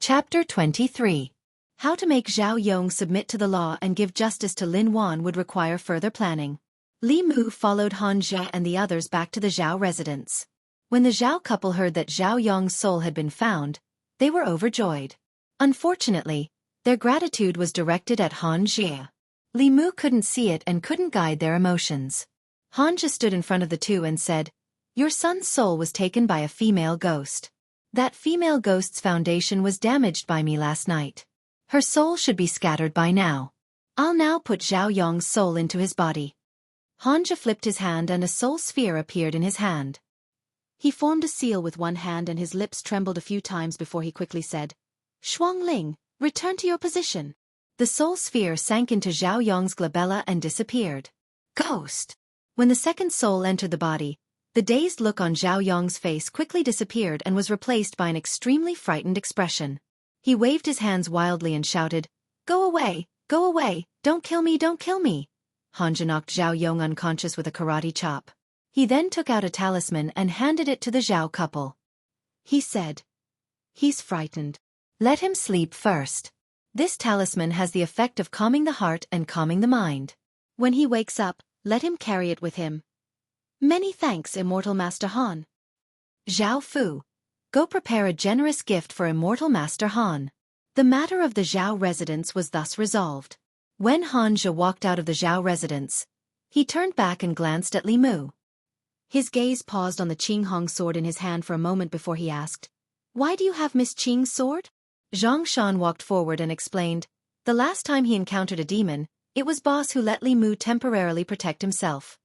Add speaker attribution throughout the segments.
Speaker 1: Chapter 23. How to make Zhao Yong submit to the law and give justice to Lin Wan would require further planning. Li Mu followed Han Zhe and the others back to the Zhao residence. When the Zhao couple heard that Zhao Yong's soul had been found, they were overjoyed. Unfortunately, their gratitude was directed at Han Zhe. Li Mu couldn't see it and couldn't guide their emotions. Han Zhe stood in front of the two and said, "Your son's soul was taken by a female ghost. That female ghost's foundation was damaged by me last night. Her soul should be scattered by now. I'll now put Zhao Yong's soul into his body." Han Zhe flipped his hand and a soul sphere appeared in his hand. He formed a seal with one hand and his lips trembled a few times before he quickly said, "Shuangling, return to your position." The soul sphere sank into Zhao Yong's glabella and disappeared. Ghost! When the second soul entered the body, the dazed look on Zhao Yong's face quickly disappeared and was replaced by an extremely frightened expression. He waved his hands wildly and shouted, go away, don't kill me, don't kill me." Han Zhe knocked Zhao Yong unconscious with a karate chop. He then took out a talisman and handed it to the Zhao couple. He said, "He's frightened. Let him sleep first. This talisman has the effect of calming the heart and calming the mind. When he wakes up, let him carry it with him." "Many thanks, Immortal Master Han." "Zhao Fu, go prepare a generous gift for Immortal Master Han." The matter of the Zhao residence was thus resolved. When Han Zhe walked out of the Zhao residence, he turned back and glanced at Li Mu. His gaze paused on the Qing Hong sword in his hand for a moment before he asked, "Why do you have Miss Qing's sword?" Zhang Shan walked forward and explained, "The last time he encountered a demon, it was Boss who let Li Mu temporarily protect himself."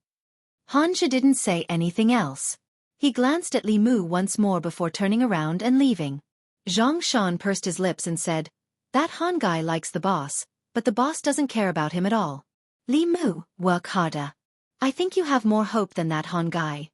Speaker 1: Han Zhe didn't say anything else. He glanced at Li Mu once more before turning around and leaving. Zhang Shan pursed his lips and said, "That Han guy likes the boss, but the boss doesn't care about him at all. Li Mu, work harder. I think you have more hope than that Han guy."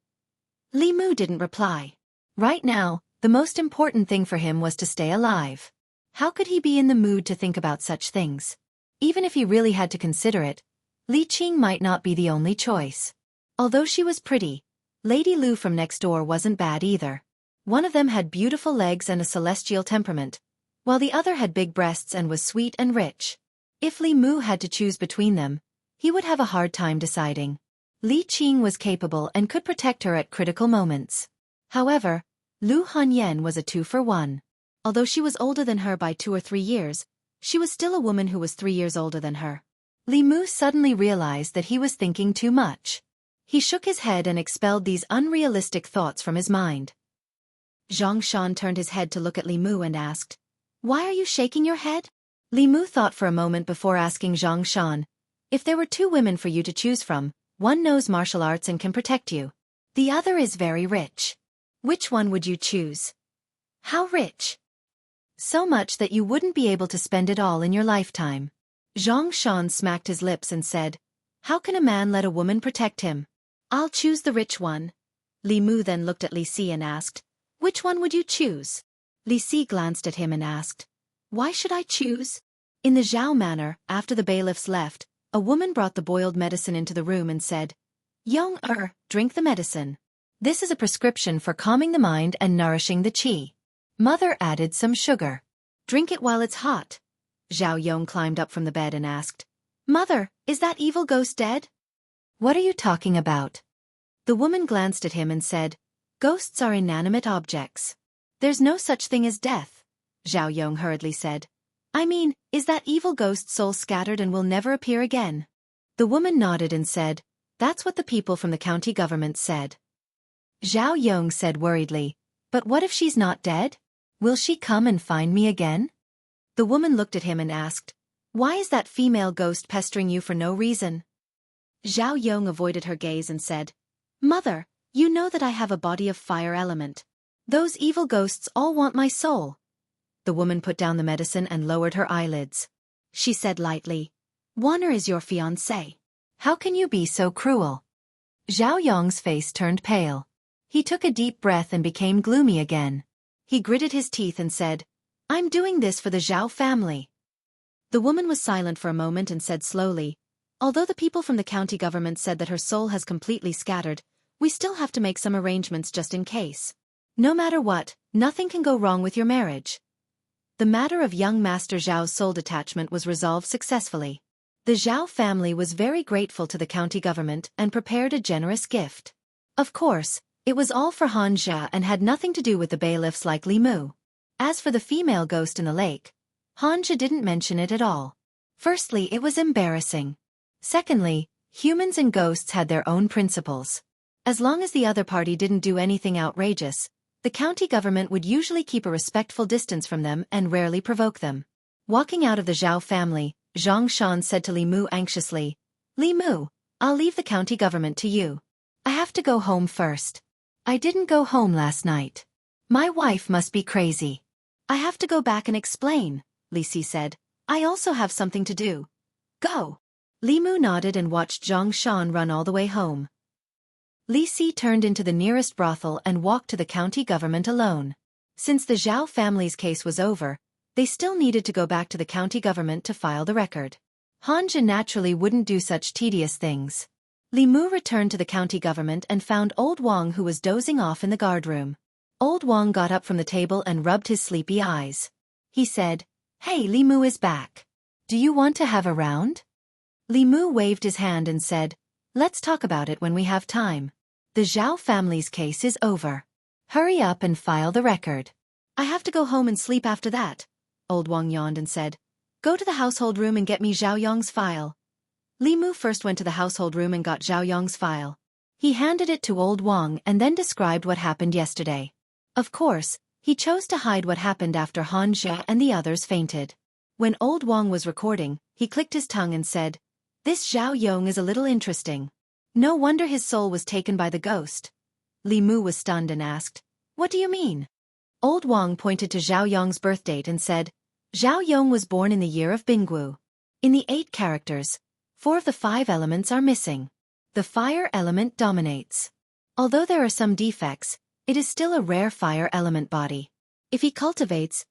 Speaker 1: Li Mu didn't reply. Right now, the most important thing for him was to stay alive. How could he be in the mood to think about such things? Even if he really had to consider it, Li Qing might not be the only choice. Although she was pretty, Lady Lu from next door wasn't bad either. One of them had beautiful legs and a celestial temperament, while the other had big breasts and was sweet and rich. If Li Mu had to choose between them, he would have a hard time deciding. Li Qing was capable and could protect her at critical moments. However, Lu Hanyan was a 2-for-1. Although she was older than her by 2 or 3 years, she was still a woman who was 3 years older than her. Li Mu suddenly realized that he was thinking too much. He shook his head and expelled these unrealistic thoughts from his mind. Zhang Shan turned his head to look at Li Mu and asked, "Why are you shaking your head?" Li Mu thought for a moment before asking Zhang Shan, "If there were 2 women for you to choose from, one knows martial arts and can protect you. The other is very rich. Which one would you choose?" "How rich?" "So much that you wouldn't be able to spend it all in your lifetime." Zhang Shan smacked his lips and said, "How can a man let a woman protect him?" "I'll choose the rich one." Li Mu then looked at Li Si and asked, "Which one would you choose?" Li Si glanced at him and asked, "Why should I choose?" In the Zhao manor, after the bailiffs left, a woman brought the boiled medicine into the room and said, "Young drink the medicine. This is a prescription for calming the mind and nourishing the qi." Mother added some sugar. "Drink it while it's hot." Zhao Yong climbed up from the bed and asked, "Mother, is that evil ghost dead?" "What are you talking about?" The woman glanced at him and said, "Ghosts are inanimate objects. There's no such thing as death," Zhao Yong hurriedly said. "I mean, is that evil ghost's soul scattered and will never appear again?" The woman nodded and said, "That's what the people from the county government said." Zhao Yong said worriedly, "But what if she's not dead? Will she come and find me again?" The woman looked at him and asked, "Why is that female ghost pestering you for no reason?" Zhao Yong avoided her gaze and said, "Mother, you know that I have a body of fire element. Those evil ghosts all want my soul." The woman put down the medicine and lowered her eyelids. She said lightly, "Warner is your fiancé. How can you be so cruel?" Zhao Yong's face turned pale. He took a deep breath and became gloomy again. He gritted his teeth and said, "I'm doing this for the Zhao family." The woman was silent for a moment and said slowly, "Although the people from the county government said that her soul has completely scattered, we still have to make some arrangements just in case. No matter what, nothing can go wrong with your marriage." the matter of young Master Zhao's soul detachment was resolved successfully. The Zhao family was very grateful to the county government and prepared a generous gift. Of course, it was all for Han Zha and had nothing to do with the bailiffs like Li Mu. As for the female ghost in the lake, Han Zha didn't mention it at all. Firstly, it was embarrassing. Secondly, humans and ghosts had their own principles. As long as the other party didn't do anything outrageous, the county government would usually keep a respectful distance from them and rarely provoke them. Walking out of the Zhao family, Zhang Shan said to Li Mu anxiously, "Li Mu, I'll leave the county government to you. I have to go home first. I didn't go home last night. My wife must be crazy. I have to go back and explain," Li Si said. "I also have something to do. Go." Li Mu nodded and watched Zhang Shan run all the way home. Li Si turned into the nearest brothel and walked to the county government alone. Since the Zhao family's case was over, they still needed to go back to the county government to file the record. Han Zha naturally wouldn't do such tedious things. Li Mu returned to the county government and found Old Wang, who was dozing off in the guardroom. Old Wang got up from the table and rubbed his sleepy eyes. He said, "Hey, Li Mu is back. Do you want to have a round?" Li Mu waved his hand and said, "Let's talk about it when we have time. The Zhao family's case is over. Hurry up and file the record." "I have to go home and sleep after that," Old Wang yawned and said. "Go to the household room and get me Zhao Yong's file." Li Mu first went to the household room and got Zhao Yong's file. He handed it to Old Wang and then described what happened yesterday. Of course, he chose to hide what happened after Han Zha and the others fainted. When Old Wang was recording, he clicked his tongue and said, "This Zhao Yong is a little interesting. No wonder his soul was taken by the ghost." Li Mu was stunned and asked, "What do you mean?" Old Wang pointed to Zhao Yong's birth date and said, "Zhao Yong was born in the year of Binggu. In the 8 characters, 4 of the 5 elements are missing. The fire element dominates. Although there are some defects, it is still a rare fire element body. If he cultivates,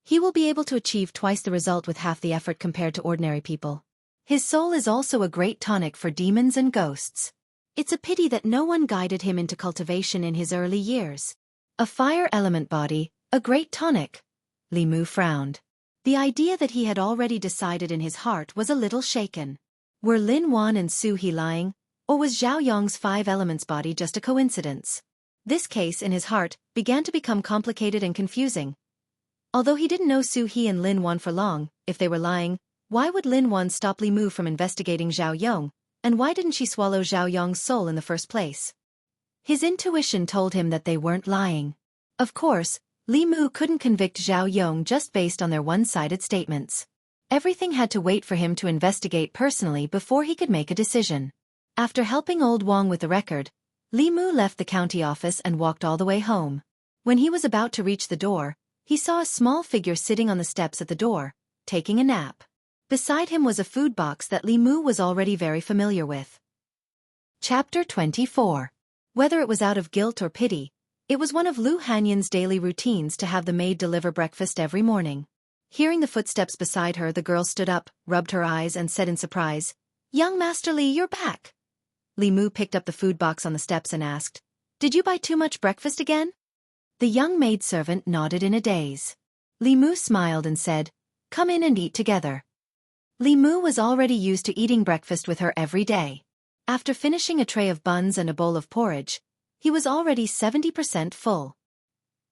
Speaker 1: he will be able to achieve twice the result with half the effort compared to ordinary people. His soul is also a great tonic for demons and ghosts. It's a pity that no one guided him into cultivation in his early years." A fire element body, a great tonic. Li Mu frowned. The idea that he had already decided in his heart was a little shaken. Were Lin Wan and Su He lying, or was Zhao Yong's 5 elements body just a coincidence? This case in his heart began to become complicated and confusing. Although he didn't know Su He and Lin Wan for long, if they were lying, why would Lin Wan stop Li Mu from investigating Zhao Yong, and why didn't she swallow Zhao Yong's soul in the first place? His intuition told him that they weren't lying. Of course, Li Mu couldn't convict Zhao Yong just based on their one-sided statements. Everything had to wait for him to investigate personally before he could make a decision. After helping Old Wang with the record, Li Mu left the county office and walked all the way home. When he was about to reach the door, he saw a small figure sitting on the steps at the door, taking a nap. Beside him was a food box that Li Mu was already very familiar with. Chapter 24. Whether it was out of guilt or pity, it was one of Lu Hanyan's daily routines to have the maid deliver breakfast every morning. Hearing the footsteps beside her, the girl stood up, rubbed her eyes and said in surprise, "Young Master Li, you're back." Li Mu picked up the food box on the steps and asked, "Did you buy too much breakfast again?" The young maidservant nodded in a daze. Li Mu smiled and said, "Come in and eat together." Li Mu was already used to eating breakfast with her every day. After finishing a tray of buns and a bowl of porridge, he was already 70% full.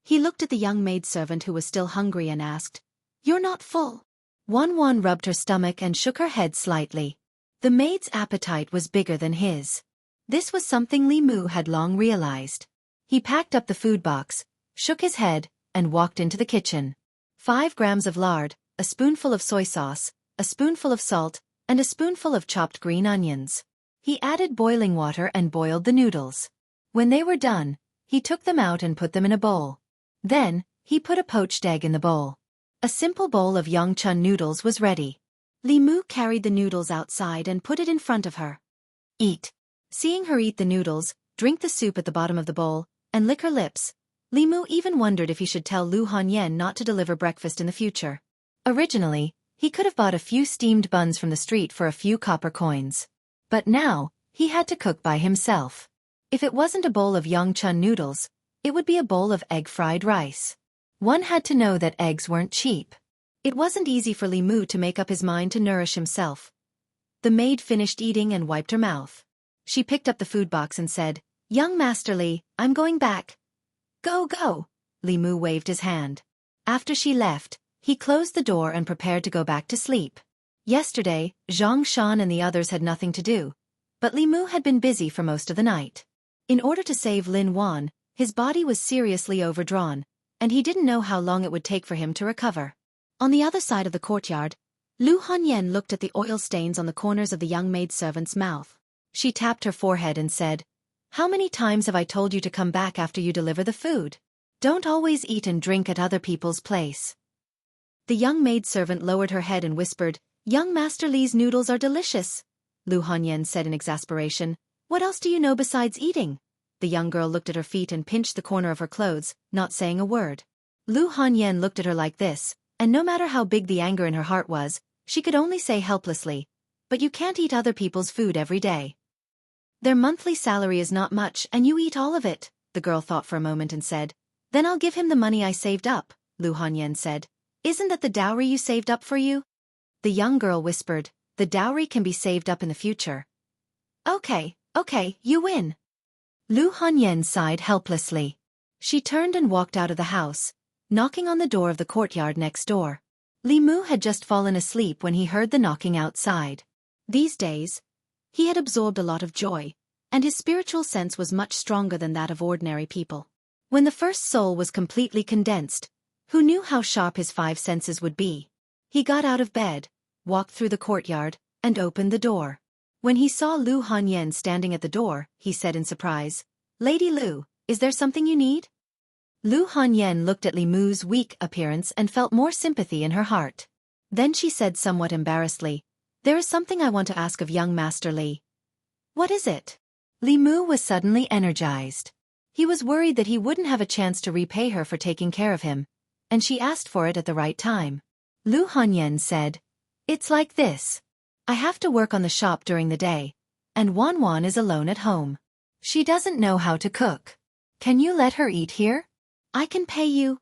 Speaker 1: He looked at the young maidservant who was still hungry and asked, "You're not full?" Wan Wan rubbed her stomach and shook her head slightly. The maid's appetite was bigger than his. This was something Li Mu had long realized. He packed up the food box, shook his head, and walked into the kitchen. 5 grams of lard, a spoonful of soy sauce, a spoonful of salt, and a spoonful of chopped green onions. He added boiling water and boiled the noodles. When they were done, he took them out and put them in a bowl. Then, he put a poached egg in the bowl. A simple bowl of Yongchun noodles was ready. Li Mu carried the noodles outside and put it in front of her. "Eat." Seeing her eat the noodles, drink the soup at the bottom of the bowl, and lick her lips, Li Mu even wondered if he should tell Lu Hanyan not to deliver breakfast in the future. Originally, he could have bought a few steamed buns from the street for a few copper coins. But now, he had to cook by himself. If it wasn't a bowl of Yongchun noodles, it would be a bowl of egg-fried rice. One had to know that eggs weren't cheap. It wasn't easy for Li Mu to make up his mind to nourish himself. The maid finished eating and wiped her mouth. She picked up the food box and said, "Young Master Li, I'm going back." "Go, go." Li Mu waved his hand. After she left, he closed the door and prepared to go back to sleep. Yesterday, Zhang Shan and the others had nothing to do, but Li Mu had been busy for most of the night. In order to save Lin Wan, his body was seriously overdrawn, and he didn't know how long it would take for him to recover. On the other side of the courtyard, Lu Hanyan looked at the oil stains on the corners of the young maidservant's mouth. She tapped her forehead and said, "How many times have I told you to come back after you deliver the food? Don't always eat and drink at other people's place." The young maidservant lowered her head and whispered, "Young Master Li's noodles are delicious," Lu Hanyan said in exasperation. "What else do you know besides eating?" The young girl looked at her feet and pinched the corner of her clothes, not saying a word. Lu Hanyan looked at her like this, and no matter how big the anger in her heart was, she could only say helplessly, "But you can't eat other people's food every day. Their monthly salary is not much and you eat all of it." The girl thought for a moment and said, "Then I'll give him the money I saved up," Lu Hanyan said. "Isn't that the dowry you saved up for you?" The young girl whispered, "The dowry can be saved up in the future." Okay, you win." Lu Hanyan sighed helplessly. She turned and walked out of the house, knocking on the door of the courtyard next door. Li Mu had just fallen asleep when he heard the knocking outside. These days, he had absorbed a lot of joy, and his spiritual sense was much stronger than that of ordinary people. When the first soul was completely condensed, who knew how sharp his five senses would be? He got out of bed, walked through the courtyard, and opened the door. When he saw Lu Hanyan standing at the door, he said in surprise, "Lady Lu, is there something you need?" Lu Hanyan looked at Li Mu's weak appearance and felt more sympathy in her heart. Then she said somewhat embarrassedly, "There is something I want to ask of young Master Li." "What is it?" Li Mu was suddenly energized. He was worried that he wouldn't have a chance to repay her for taking care of him, and she asked for it at the right time. Lu Hanyan said, "It's like this. I have to work on the shop during the day, and Wan Wan is alone at home. She doesn't know how to cook. Can you let her eat here? I can pay you."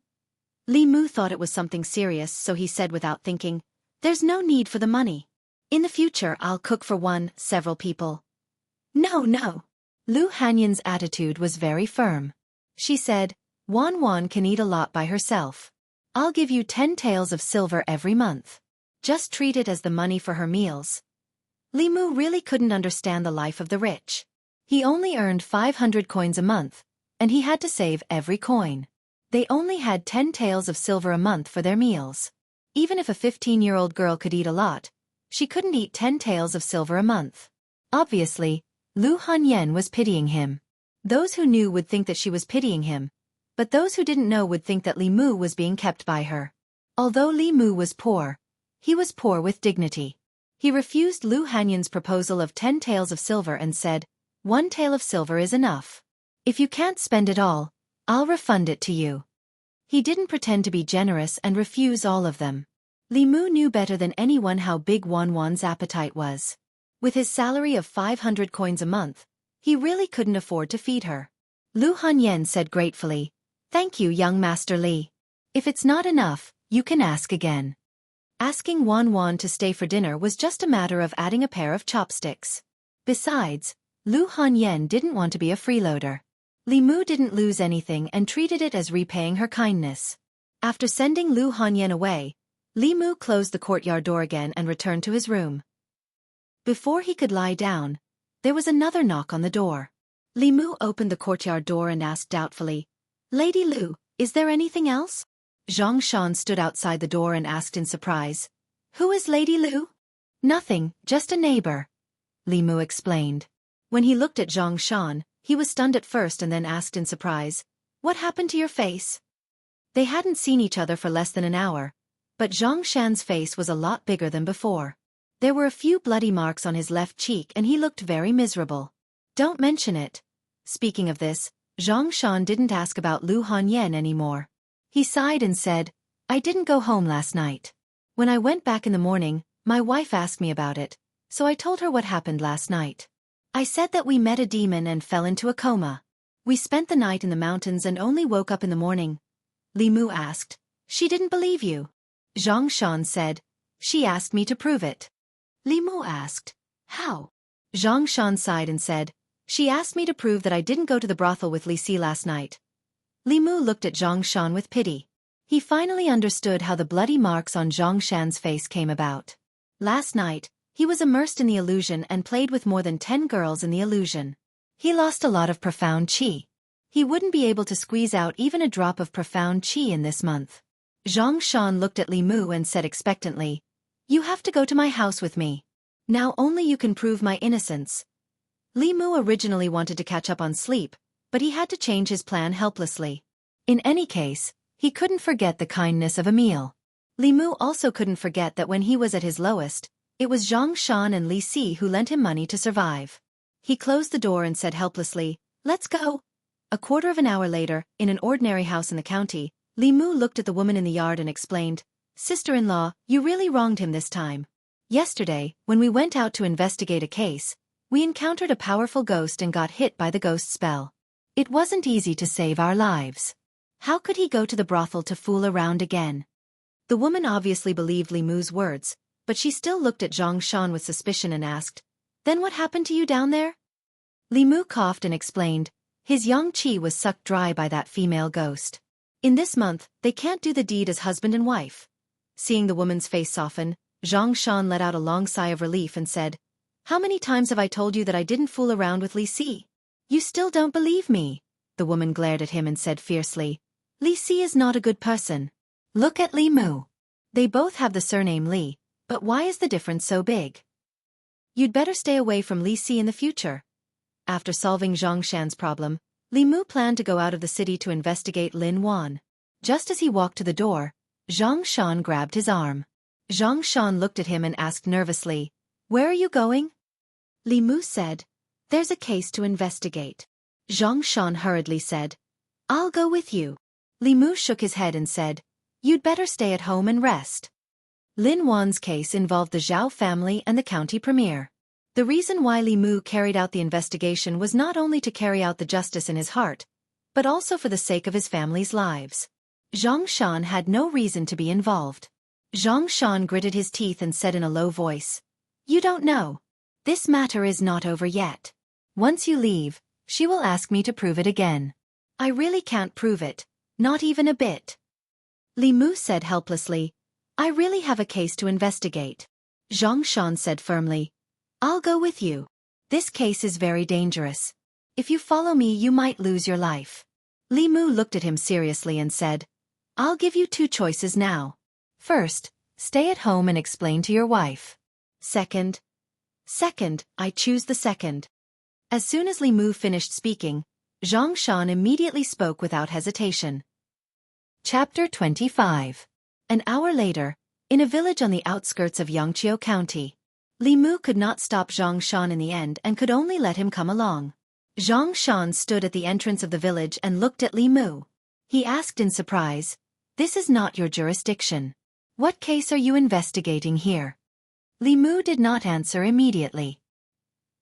Speaker 1: Li Mu thought it was something serious, so he said without thinking, "There's no need for the money. In the future I'll cook for several people." No. Lu Hanyan's attitude was very firm. She said, "Wan Wan can eat a lot by herself. I'll give you 10 taels of silver every month. Just treat it as the money for her meals." Li Mu really couldn't understand the life of the rich. He only earned 500 coins a month, and he had to save every coin. They only had 10 taels of silver a month for their meals. Even if a 15-year-old girl could eat a lot, she couldn't eat 10 taels of silver a month. Obviously, Lu Hanyan was pitying him. Those who knew would think that she was pitying him, but those who didn't know would think that Li Mu was being kept by her. Although Li Mu was poor, he was poor with dignity. He refused Lu Hanyan's proposal of 10 taels of silver and said, "1 tael of silver is enough. If you can't spend it all, I'll refund it to you." He didn't pretend to be generous and refuse all of them. Li Mu knew better than anyone how big Wan Wan's appetite was. With his salary of 500 coins a month, he really couldn't afford to feed her. Lu Hanyan said gratefully, "Thank you, young Master Li. If it's not enough, you can ask again." Asking Wan Wan to stay for dinner was just a matter of adding a pair of chopsticks. Besides, Lu Hanyan didn't want to be a freeloader. Li Mu didn't lose anything and treated it as repaying her kindness. After sending Lu Hanyan away, Li Mu closed the courtyard door again and returned to his room. Before he could lie down, there was another knock on the door. Li Mu opened the courtyard door and asked doubtfully, "Lady Lu, is there anything else?" Zhang Shan stood outside the door and asked in surprise, "Who is Lady Lu?" "Nothing, just a neighbor," Li Mu explained. When he looked at Zhang Shan, he was stunned at first and then asked in surprise, "What happened to your face?" They hadn't seen each other for less than an hour, but Zhang Shan's face was a lot bigger than before. There were a few bloody marks on his left cheek and he looked very miserable. "Don't mention it." Speaking of this, Zhang Shan didn't ask about Lu Hanyan anymore. He sighed and said, "I didn't go home last night. When I went back in the morning, my wife asked me about it, so I told her what happened last night. I said that we met a demon and fell into a coma. We spent the night in the mountains and only woke up in the morning." Li Mu asked, "She didn't believe you?" Zhang Shan said. She asked me to prove it. Li Mu asked. How? Zhang Shan sighed and said. She asked me to prove that I didn't go to the brothel with Li Si last night. Li Mu looked at Zhang Shan with pity. He finally understood how the bloody marks on Zhang Shan's face came about. Last night, he was immersed in the illusion and played with more than 10 girls in the illusion. He lost a lot of profound qi. He wouldn't be able to squeeze out even a drop of profound qi in this month. Zhang Shan looked at Li Mu and said expectantly, "You have to go to my house with me. Now only you can prove my innocence." Li Mu originally wanted to catch up on sleep, but he had to change his plan helplessly. In any case, he couldn't forget the kindness of Emile. Li Mu also couldn't forget that when he was at his lowest, it was Zhang Shan and Li Si who lent him money to survive. He closed the door and said helplessly, "Let's go." A quarter of an hour later, in an ordinary house in the county, Li Mu looked at the woman in the yard and explained, "Sister-in-law, you really wronged him this time. Yesterday, when we went out to investigate a case, we encountered a powerful ghost and got hit by the ghost spell. It wasn't easy to save our lives. How could he go to the brothel to fool around again?" The woman obviously believed Li Mu's words, but she still looked at Zhang Shan with suspicion and asked, "Then what happened to you down there?" Li Mu coughed and explained, his yang qi was sucked dry by that female ghost. In this month, they can't do the deed as husband and wife. Seeing the woman's face soften, Zhang Shan let out a long sigh of relief and said, "How many times have I told you that I didn't fool around with Li Si? You still don't believe me." The woman glared at him and said fiercely, "Li Si is not a good person. Look at Li Mu. They both have the surname Li, but why is the difference so big? You'd better stay away from Li Si in the future." After solving Zhang Shan's problem, Li Mu planned to go out of the city to investigate Lin Wan. Just as he walked to the door, Zhang Shan grabbed his arm. Zhang Shan looked at him and asked nervously, "Where are you going?" Li Mu said, "There's a case to investigate." Zhang Shan hurriedly said, "I'll go with you." Li Mu shook his head and said, "You'd better stay at home and rest." Lin Wan's case involved the Zhao family and the county premier. The reason why Li Mu carried out the investigation was not only to carry out the justice in his heart, but also for the sake of his family's lives. Zhang Shan had no reason to be involved. Zhang Shan gritted his teeth and said in a low voice, "You don't know. This matter is not over yet. Once you leave, she will ask me to prove it again. I really can't prove it, not even a bit." Li Mu said helplessly, "I really have a case to investigate." Zhang Shan said firmly, "I'll go with you. This case is very dangerous. If you follow me, you might lose your life." Li Mu looked at him seriously and said, "I'll give you 2 choices now. First, stay at home and explain to your wife. Second, I choose the second." As soon as Li Mu finished speaking, Zhang Shan immediately spoke without hesitation. Chapter 25. An hour later, in a village on the outskirts of Yangqiu County, Li Mu could not stop Zhang Shan in the end and could only let him come along. Zhang Shan stood at the entrance of the village and looked at Li Mu. He asked in surprise, "This is not your jurisdiction. What case are you investigating here?" Li Mu did not answer immediately.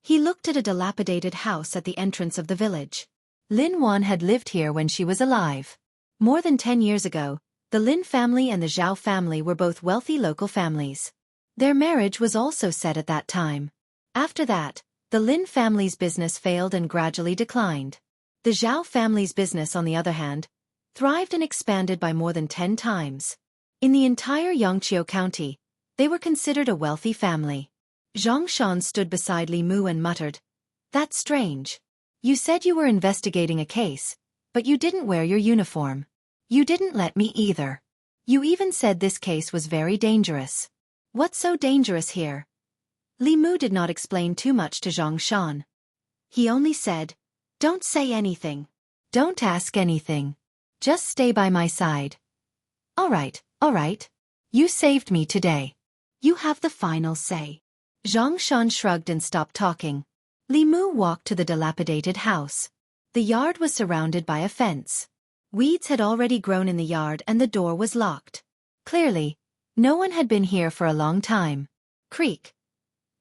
Speaker 1: He looked at a dilapidated house at the entrance of the village. Lin Wan had lived here when she was alive. More than 10 years ago, the Lin family and the Zhao family were both wealthy local families. Their marriage was also set at that time. After that, the Lin family's business failed and gradually declined. The Zhao family's business, on the other hand, thrived and expanded by more than 10 times. In the entire Yangqiu County, they were considered a wealthy family. Zhang Shan stood beside Li Mu and muttered, "That's strange. You said you were investigating a case, but you didn't wear your uniform. You didn't let me either. You even said this case was very dangerous. What's so dangerous here?" Li Mu did not explain too much to Zhang Shan. He only said, "Don't say anything. Don't ask anything. Just stay by my side." All right. You saved me today. You have the final say." Zhang Shan shrugged and stopped talking. Li Mu walked to the dilapidated house. The yard was surrounded by a fence. Weeds had already grown in the yard and the door was locked. Clearly, no one had been here for a long time. Creak.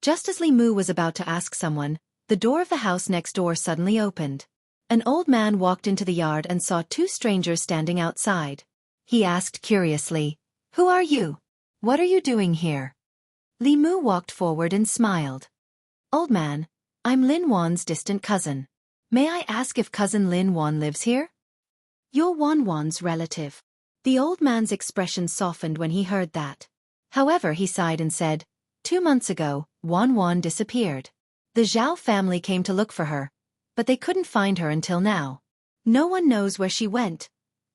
Speaker 1: Just as Li Mu was about to ask someone, the door of the house next door suddenly opened. An old man walked into the yard and saw 2 strangers standing outside. He asked curiously, Who are you? What are you doing here? Li Mu walked forward and smiled. Old man, I'm Lin Wan's distant cousin. May I ask if cousin Lin Wan lives here? You're Wan's relative. The old man's expression softened when he heard that. However, he sighed and said, 2 months ago, Wan disappeared. The Zhao family came to look for her, but they couldn't find her until now. No one knows where she went.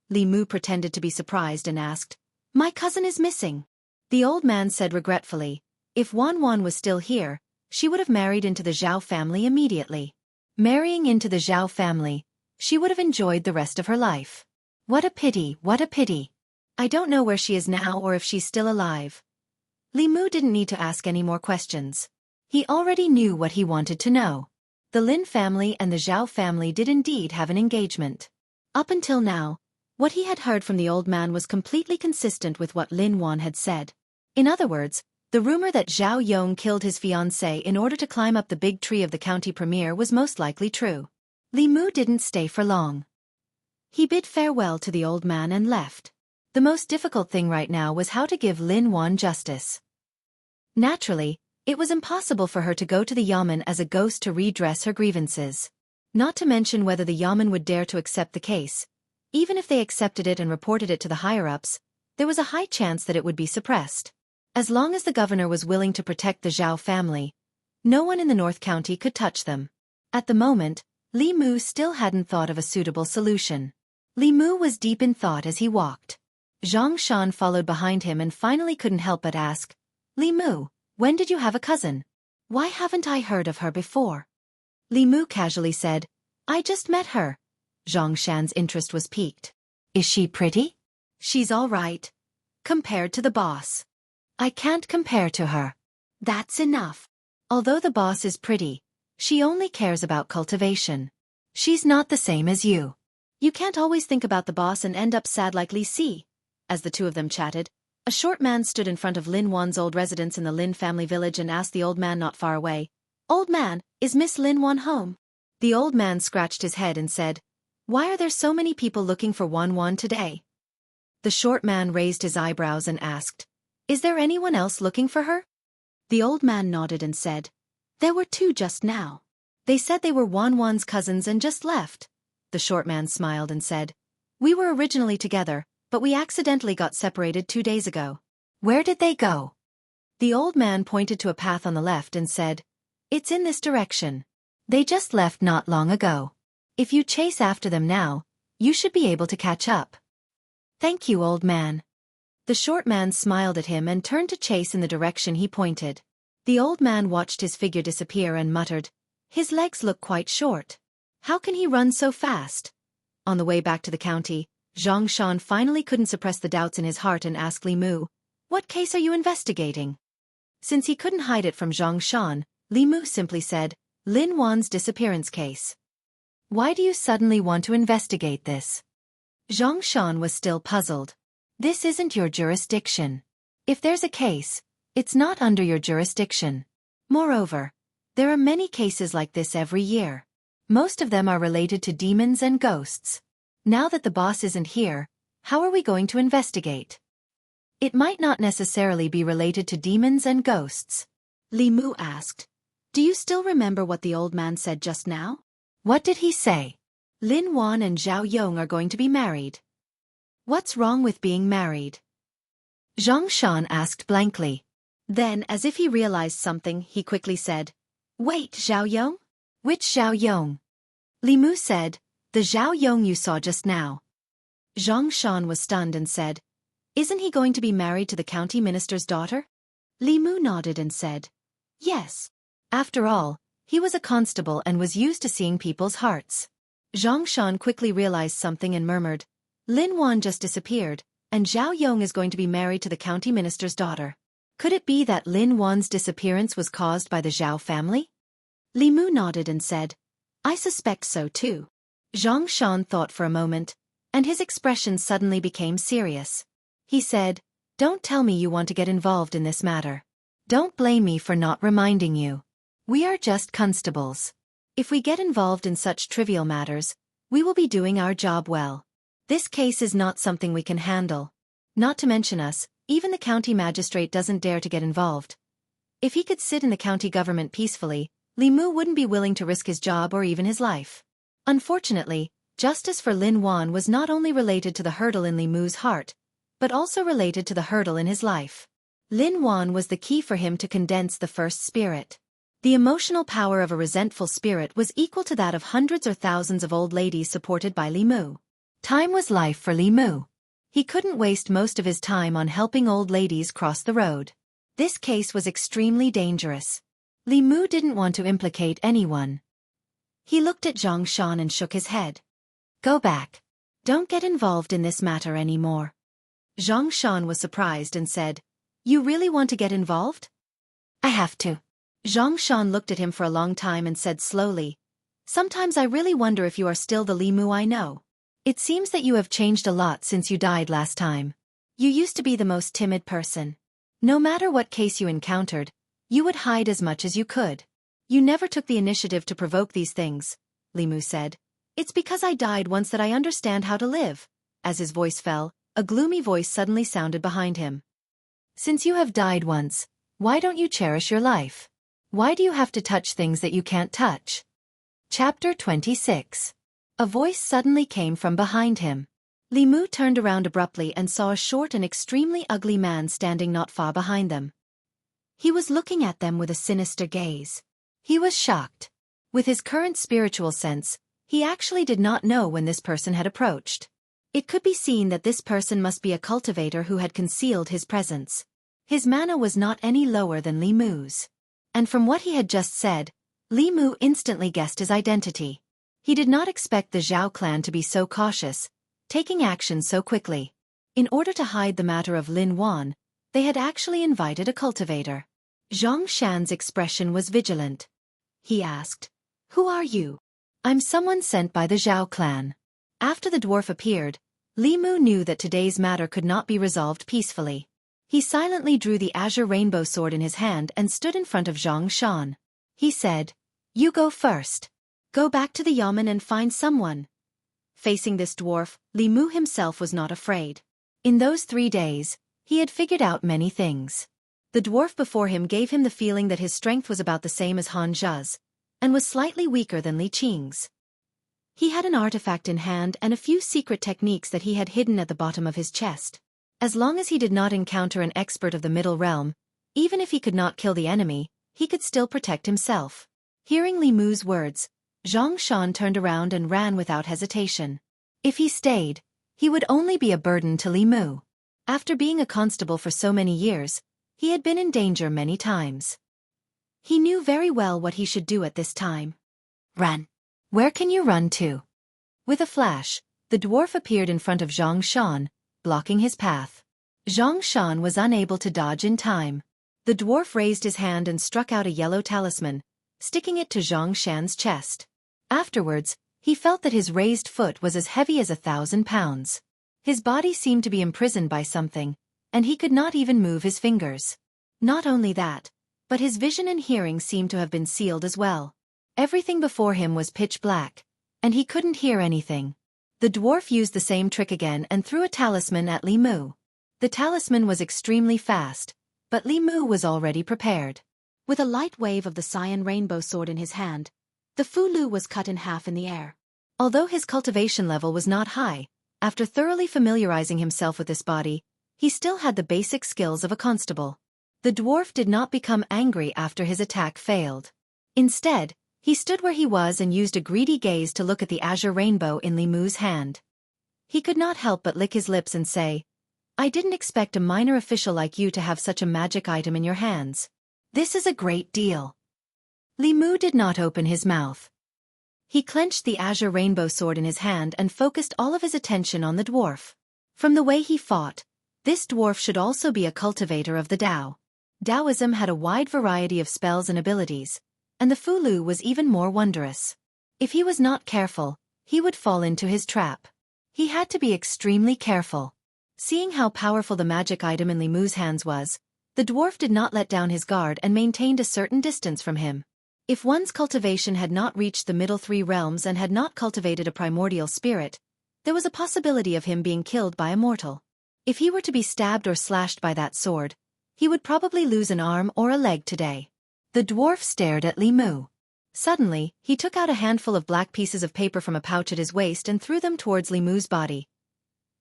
Speaker 1: Li Mu pretended to be surprised and asked, My cousin is missing. The old man said regretfully, if Wan was still here, she would have married into the Zhao family immediately. Marrying into the Zhao family, she would have enjoyed the rest of her life. What a pity, what a pity. I don't know where she is now or if she's still alive. Li Mu didn't need to ask any more questions. He already knew what he wanted to know. The Lin family and the Zhao family did indeed have an engagement. Up until now, what he had heard from the old man was completely consistent with what Lin Wan had said. In other words, the rumor that Zhao Yong killed his fiancée in order to climb up the big tree of the county premier was most likely true. Li Mu didn't stay for long. He bid farewell to the old man and left. The most difficult thing right now was how to give Lin Wan justice. Naturally, it was impossible for her to go to the Yamen as a ghost to redress her grievances. Not to mention whether the Yamen would dare to accept the case. Even if they accepted it and reported it to the higher-ups, there was a high chance that it would be suppressed. As long as the governor was willing to protect the Zhao family, no one in the North County could touch them. At the moment, Li Mu still hadn't thought of a suitable solution. Li Mu was deep in thought as he walked. Zhang Shan followed behind him and finally couldn't help but ask, Li Mu, when did you have a cousin? Why haven't I heard of her before? Li Mu casually said, I just met her. Zhang Shan's interest was piqued. Is she pretty? She's all right. Compared to the boss. I can't compare to her. That's enough. Although the boss is pretty, she only cares about cultivation. She's not the same as you. You can't always think about the boss and end up sad like Li Si. As the two of them chatted, a short man stood in front of Lin Wan's old residence in the Lin family village and asked the old man not far away, Old man, is Miss Lin Wan home? The old man scratched his head and said, Why are there so many people looking for Wan today? The short man raised his eyebrows and asked, Is there anyone else looking for her? The old man nodded and said, There were 2 just now. They said they were Wan's cousins and just left. The short man smiled and said, We were originally together, but we accidentally got separated 2 days ago. Where did they go? The old man pointed to a path on the left and said, It's in this direction. They just left not long ago. If you chase after them now, you should be able to catch up. Thank you, old man. The short man smiled at him and turned to chase in the direction he pointed. The old man watched his figure disappear and muttered, His legs look quite short. How can he run so fast? On the way back to the county, Zhang Shan finally couldn't suppress the doubts in his heart and asked Li Mu, What case are you investigating? Since he couldn't hide it from Zhang Shan, Li Mu simply said, Lin Wan's disappearance case. Why do you suddenly want to investigate this? Zhang Shan was still puzzled. This isn't your jurisdiction. If there's a case, it's not under your jurisdiction. Moreover, there are many cases like this every year. Most of them are related to demons and ghosts. Now that the boss isn't here, how are we going to investigate? It might not necessarily be related to demons and ghosts. Li Mu asked, Do you still remember what the old man said just now? What did he say? Lin Wan and Zhao Yong are going to be married. What's wrong with being married? Zhang Shan asked blankly. Then, as if he realized something, he quickly said, Wait, Zhao Yong? Which Zhao Yong? Li Mu said, The Zhao Yong you saw just now. Zhang Shan was stunned and said, Isn't he going to be married to the county minister's daughter? Li Mu nodded and said, Yes. After all, he was a constable and was used to seeing people's hearts. Zhang Shan quickly realized something and murmured, Lin Wan just disappeared, and Zhao Yong is going to be married to the county minister's daughter. Could it be that Lin Wan's disappearance was caused by the Zhao family? Li Mu nodded and said, I suspect so too. Zhang Shan thought for a moment, and his expression suddenly became serious. He said, Don't tell me you want to get involved in this matter. Don't blame me for not reminding you. We are just constables. If we get involved in such trivial matters, we will be doing our job well. This case is not something we can handle. Not to mention us, Even the county magistrate doesn't dare to get involved. If he could sit in the county government peacefully, Li Mu wouldn't be willing to risk his job or even his life. Unfortunately, justice for Lin Wan was not only related to the hurdle in Li Mu's heart, but also related to the hurdle in his life. Lin Wan was the key for him to condense the first spirit. The emotional power of a resentful spirit was equal to that of hundreds or thousands of old ladies supported by Li Mu. Time was life for Li Mu. He couldn't waste most of his time on helping old ladies cross the road. This case was extremely dangerous. Li Mu didn't want to implicate anyone. He looked at Zhang Shan and shook his head. Go back. Don't get involved in this matter anymore. Zhang Shan was surprised and said, You really want to get involved? I have to. Zhang Shan looked at him for a long time and said slowly, Sometimes I really wonder if you are still the Li Mu I know. It seems that you have changed a lot since you died last time. You used to be the most timid person. No matter what case you encountered, you would hide as much as you could. You never took the initiative to provoke these things, Li Mu said. It's because I died once that I understand how to live. As his voice fell, a gloomy voice suddenly sounded behind him. Since you have died once, why don't you cherish your life? Why do you have to touch things that you can't touch? Chapter 26. A voice suddenly came from behind him. Li Mu turned around abruptly and saw a short and extremely ugly man standing not far behind them. He was looking at them with a sinister gaze. He was shocked. With his current spiritual sense, he actually did not know when this person had approached. It could be seen that this person must be a cultivator who had concealed his presence. His mana was not any lower than Li Mu's. And from what he had just said, Li Mu instantly guessed his identity. He did not expect the Zhao clan to be so cautious, taking action so quickly. In order to hide the matter of Lin Wan, they had actually invited a cultivator. Zhang Shan's expression was vigilant. He asked, Who are you? I'm someone sent by the Zhao clan. After the dwarf appeared, Li Mu knew that today's matter could not be resolved peacefully. He silently drew the azure rainbow sword in his hand and stood in front of Zhang Shan. He said, You go first. Go back to the yamen and find someone. Facing this dwarf, Li Mu himself was not afraid. In those 3 days, he had figured out many things. The dwarf before him gave him the feeling that his strength was about the same as Han Zhe's, and was slightly weaker than Li Qing's. He had an artifact in hand and a few secret techniques that he had hidden at the bottom of his chest. As long as he did not encounter an expert of the Middle Realm, even if he could not kill the enemy, he could still protect himself. Hearing Li Mu's words, Zhang Shan turned around and ran without hesitation. If he stayed, he would only be a burden to Li Mu. After being a constable for so many years, he had been in danger many times. He knew very well what he should do at this time. Run. Where can you run to? With a flash, the dwarf appeared in front of Zhang Shan, blocking his path. Zhang Shan was unable to dodge in time. The dwarf raised his hand and struck out a yellow talisman, sticking it to Zhang Shan's chest. Afterwards, he felt that his raised foot was as heavy as 1,000 pounds. His body seemed to be imprisoned by something, and he could not even move his fingers. Not only that, but his vision and hearing seemed to have been sealed as well. Everything before him was pitch black, and he couldn't hear anything. The dwarf used the same trick again and threw a talisman at Li Mu. The talisman was extremely fast, but Li Mu was already prepared. With a light wave of the cyan rainbow sword in his hand, the Fu Lu was cut in half in the air. Although his cultivation level was not high, after thoroughly familiarizing himself with this body, he still had the basic skills of a constable. The dwarf did not become angry after his attack failed. Instead, he stood where he was and used a greedy gaze to look at the azure rainbow in Li Mu's hand. He could not help but lick his lips and say, I didn't expect a minor official like you to have such a magic item in your hands. This is a great deal. Li Mu did not open his mouth. He clenched the azure rainbow sword in his hand and focused all of his attention on the dwarf. From the way he fought, this dwarf should also be a cultivator of the Tao. Taoism had a wide variety of spells and abilities, and the Fu Lu was even more wondrous. If he was not careful, he would fall into his trap. He had to be extremely careful. Seeing how powerful the magic item in Li Mu's hands was, the dwarf did not let down his guard and maintained a certain distance from him. If one's cultivation had not reached the middle 3 realms and had not cultivated a primordial spirit, there was a possibility of him being killed by a mortal. If he were to be stabbed or slashed by that sword, he would probably lose an arm or a leg today. The dwarf stared at Li Mu. Suddenly, he took out a handful of black pieces of paper from a pouch at his waist and threw them towards Li Mu's body.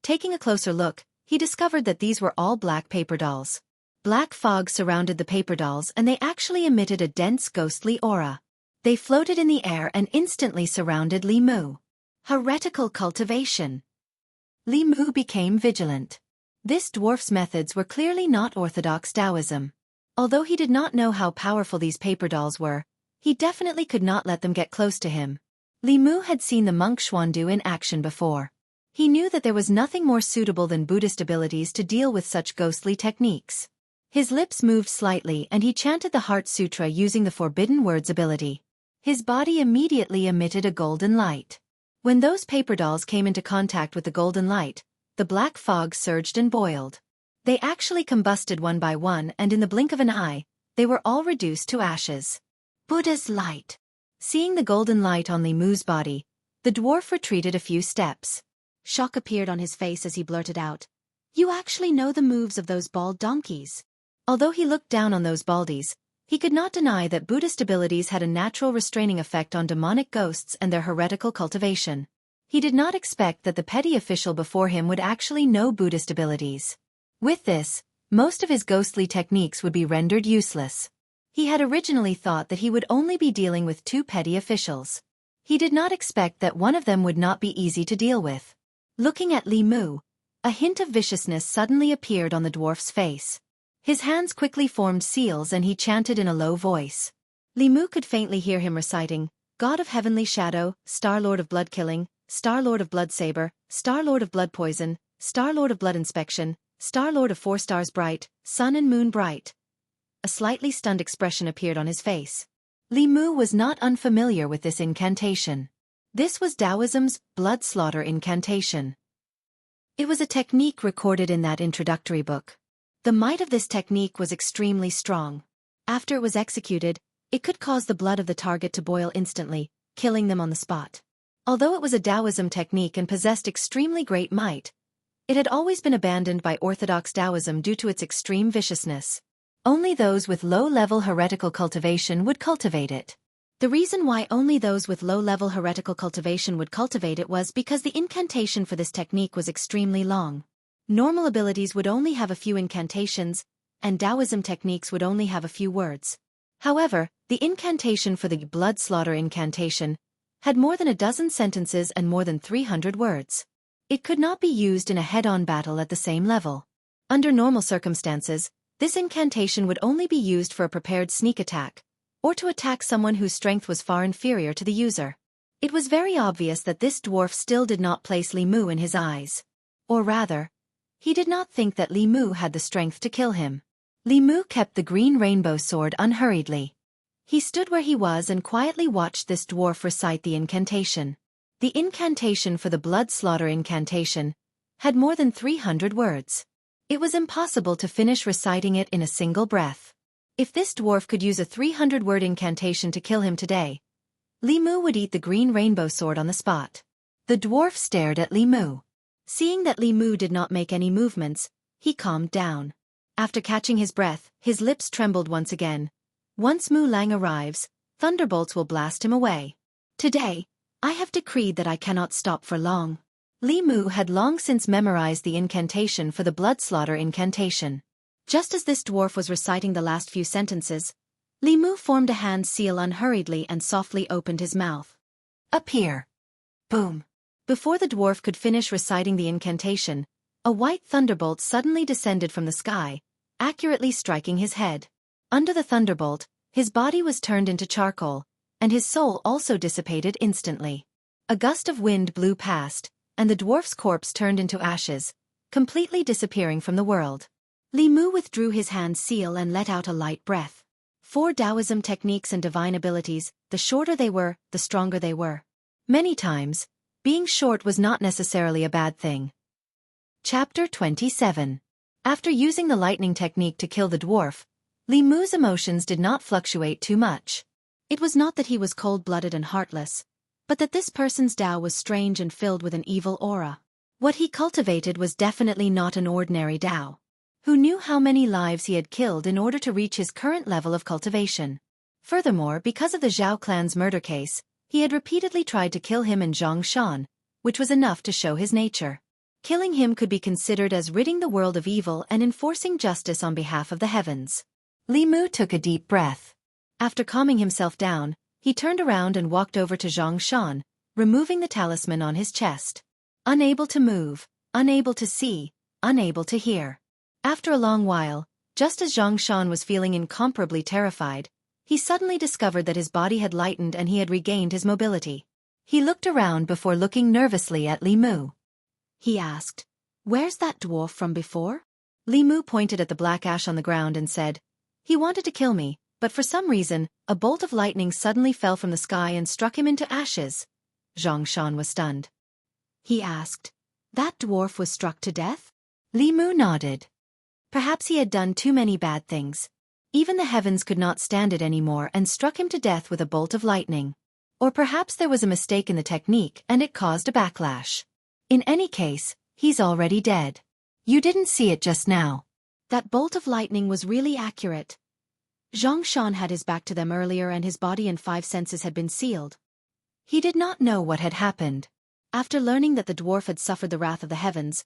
Speaker 1: Taking a closer look, he discovered that these were all black paper dolls. Black fog surrounded the paper dolls and they actually emitted a dense ghostly aura. They floated in the air and instantly surrounded Li Mu. Heretical cultivation. Li Mu became vigilant. This dwarf's methods were clearly not orthodox Taoism. Although he did not know how powerful these paper dolls were, he definitely could not let them get close to him. Li Mu had seen the monk Xuandu in action before. He knew that there was nothing more suitable than Buddhist abilities to deal with such ghostly techniques. His lips moved slightly and he chanted the Heart Sutra using the Forbidden Words ability. His body immediately emitted a golden light. When those paper dolls came into contact with the golden light, the black fog surged and boiled. They actually combusted one by one and in the blink of an eye, they were all reduced to ashes. Buddha's light. Seeing the golden light on Li Mu's body, the dwarf retreated a few steps. Shock appeared on his face as he blurted out, "You actually know the moves of those bald donkeys." Although he looked down on those baldies, he could not deny that Buddhist abilities had a natural restraining effect on demonic ghosts and their heretical cultivation. He did not expect that the petty official before him would actually know Buddhist abilities. With this, most of his ghostly techniques would be rendered useless. He had originally thought that he would only be dealing with 2 petty officials. He did not expect that one of them would not be easy to deal with. Looking at Li Mu, a hint of viciousness suddenly appeared on the dwarf's face. His hands quickly formed seals and he chanted in a low voice. Li Mu could faintly hear him reciting, "God of Heavenly Shadow, Star Lord of Blood Killing, Star Lord of Blood Saber, Star Lord of Blood Poison, Star Lord of Blood Inspection, Star Lord of 4 Stars Bright, Sun and Moon Bright." A slightly stunned expression appeared on his face. Li Mu was not unfamiliar with this incantation. This was Taoism's blood slaughter incantation. It was a technique recorded in that introductory book. The might of this technique was extremely strong. After it was executed, it could cause the blood of the target to boil instantly, killing them on the spot. Although it was a Taoism technique and possessed extremely great might, it had always been abandoned by orthodox Taoism due to its extreme viciousness. Only those with low-level heretical cultivation would cultivate it. The reason why only those with low-level heretical cultivation would cultivate it was because the incantation for this technique was extremely long. Normal abilities would only have a few incantations, and Taoism techniques would only have a few words. However, the incantation for the blood slaughter incantation had more than a dozen sentences and more than 300 words. It could not be used in a head-on battle at the same level. Under normal circumstances, this incantation would only be used for a prepared sneak attack, or to attack someone whose strength was far inferior to the user. It was very obvious that this dwarf still did not place Li Mu in his eyes. Or rather, he did not think that Li Mu had the strength to kill him. Li Mu kept the green rainbow sword unhurriedly. He stood where he was and quietly watched this dwarf recite the incantation. The incantation for the blood slaughter incantation had more than 300 words. It was impossible to finish reciting it in a single breath. If this dwarf could use a 300-word incantation to kill him today, Li Mu would eat the green rainbow sword on the spot. The dwarf stared at Li Mu. Seeing that Li Mu did not make any movements, he calmed down. After catching his breath, his lips trembled once again. Once Mu Lang arrives, thunderbolts will blast him away. Today, I have decreed that I cannot stop for long. Li Mu had long since memorized the incantation for the blood slaughter incantation. Just as this dwarf was reciting the last few sentences, Li Mu formed a hand seal unhurriedly and softly opened his mouth. Appear. Boom. Before the dwarf could finish reciting the incantation, a white thunderbolt suddenly descended from the sky, accurately striking his head. Under the thunderbolt, his body was turned into charcoal, and his soul also dissipated instantly. A gust of wind blew past, and the dwarf's corpse turned into ashes, completely disappearing from the world. Li Mu withdrew his hand seal and let out a light breath. For Taoism techniques and divine abilities, the shorter they were, the stronger they were. Many times, being short was not necessarily a bad thing. Chapter 27. After using the lightning technique to kill the dwarf, Li Mu's emotions did not fluctuate too much. It was not that he was cold-blooded and heartless, but that this person's Tao was strange and filled with an evil aura. What he cultivated was definitely not an ordinary Dao. Who knew how many lives he had killed in order to reach his current level of cultivation? Furthermore, because of the Zhao clan's murder case, he had repeatedly tried to kill him and Zhang Shan, which was enough to show his nature. Killing him could be considered as ridding the world of evil and enforcing justice on behalf of the heavens. Li Mu took a deep breath. After calming himself down, he turned around and walked over to Zhang Shan, removing the talisman on his chest. Unable to move, unable to see, unable to hear. After a long while, just as Zhang Shan was feeling incomparably terrified, he suddenly discovered that his body had lightened and he had regained his mobility. He looked around before looking nervously at Li Mu. He asked, "Where's that dwarf from before?" Li Mu pointed at the black ash on the ground and said, "He wanted to kill me, but for some reason, a bolt of lightning suddenly fell from the sky and struck him into ashes." Zhang Shan was stunned. He asked, "That dwarf was struck to death?" Li Mu nodded. Perhaps he had done too many bad things. Even the heavens could not stand it anymore and struck him to death with a bolt of lightning. Or perhaps there was a mistake in the technique and it caused a backlash. In any case, he's already dead. You didn't see it just now. That bolt of lightning was really accurate. Zhang Shan had his back to them earlier and his body and 5 senses had been sealed. He did not know what had happened. After learning that the dwarf had suffered the wrath of the heavens,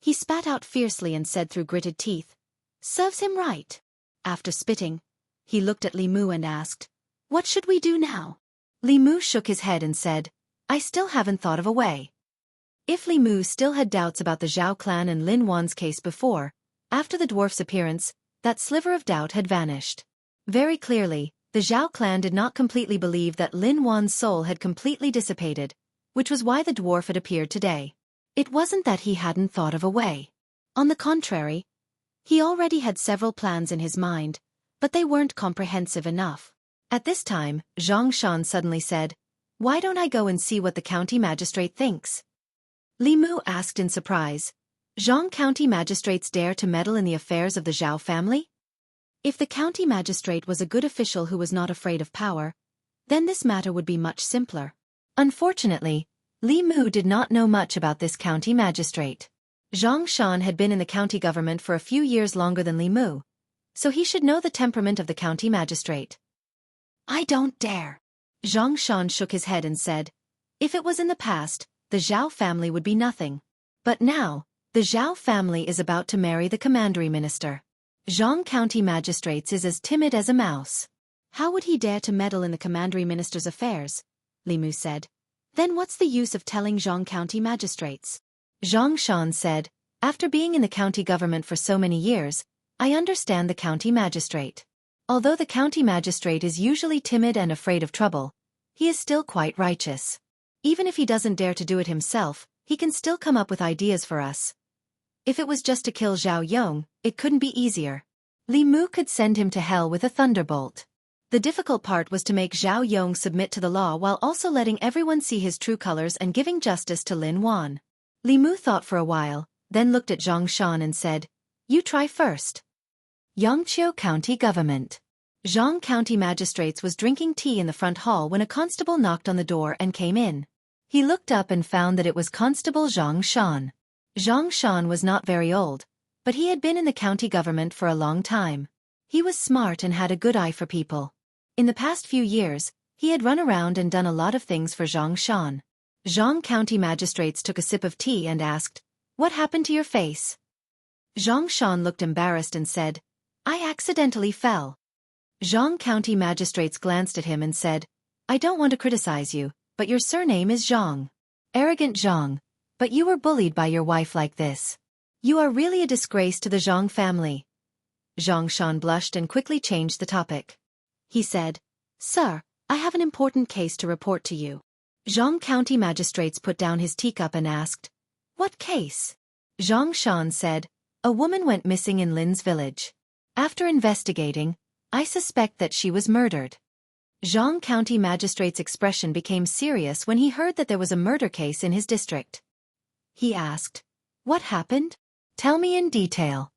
Speaker 1: he spat out fiercely and said through gritted teeth, "Serves him right." After spitting, he looked at Li Mu and asked, "What should we do now?" Li Mu shook his head and said, "I still haven't thought of a way." If Li Mu still had doubts about the Zhao clan and Lin Wan's case before, after the dwarf's appearance, that sliver of doubt had vanished. Very clearly, the Zhao clan did not completely believe that Lin Wan's soul had completely dissipated, which was why the dwarf had appeared today. It wasn't that he hadn't thought of a way. On the contrary, he already had several plans in his mind, but they weren't comprehensive enough. At this time, Zhang Shan suddenly said, "Why don't I go and see what the county magistrate thinks?" Li Mu asked in surprise, "Zhang county magistrates dare to meddle in the affairs of the Zhao family?" If the county magistrate was a good official who was not afraid of power, then this matter would be much simpler. Unfortunately, Li Mu did not know much about this county magistrate. Zhang Shan had been in the county government for a few years longer than Li Mu, so he should know the temperament of the county magistrate. "I don't dare." Zhang Shan shook his head and said, "If it was in the past, the Zhao family would be nothing. But now, the Zhao family is about to marry the commandery minister. Zhang county magistrates is as timid as a mouse. How would he dare to meddle in the commandery minister's affairs?" Li Mu said. "Then what's the use of telling Zhang county magistrates?" Zhang Shan said, "After being in the county government for so many years, I understand the county magistrate. Although the county magistrate is usually timid and afraid of trouble, he is still quite righteous. Even if he doesn't dare to do it himself, he can still come up with ideas for us. If it was just to kill Zhao Yong, it couldn't be easier. Li Mu could send him to hell with a thunderbolt. The difficult part was to make Zhao Yong submit to the law while also letting everyone see his true colors and giving justice to Lin Wan." Li Mu thought for a while, then looked at Zhang Shan and said, "You try first." Yangqiu County Government. Zhang County Magistrates was drinking tea in the front hall when a constable knocked on the door and came in. He looked up and found that it was Constable Zhang Shan. Zhang Shan was not very old, but he had been in the county government for a long time. He was smart and had a good eye for people. In the past few years, he had run around and done a lot of things for Zhang Shan. Zhang County Magistrates took a sip of tea and asked, "What happened to your face?" Zhang Shan looked embarrassed and said, "I accidentally fell." Zhang County Magistrates glanced at him and said, "I don't want to criticize you, but your surname is Zhang. Arrogant Zhang, but you were bullied by your wife like this. You are really a disgrace to the Zhang family." Zhang Shan blushed and quickly changed the topic. He said, "Sir, I have an important case to report to you." Zhang County Magistrates put down his teacup and asked, "What case?" Zhang Shan said, "A woman went missing in Lin's village. After investigating, I suspect that she was murdered." Zhang County Magistrate's expression became serious when he heard that there was a murder case in his district. He asked, "What happened? Tell me in detail."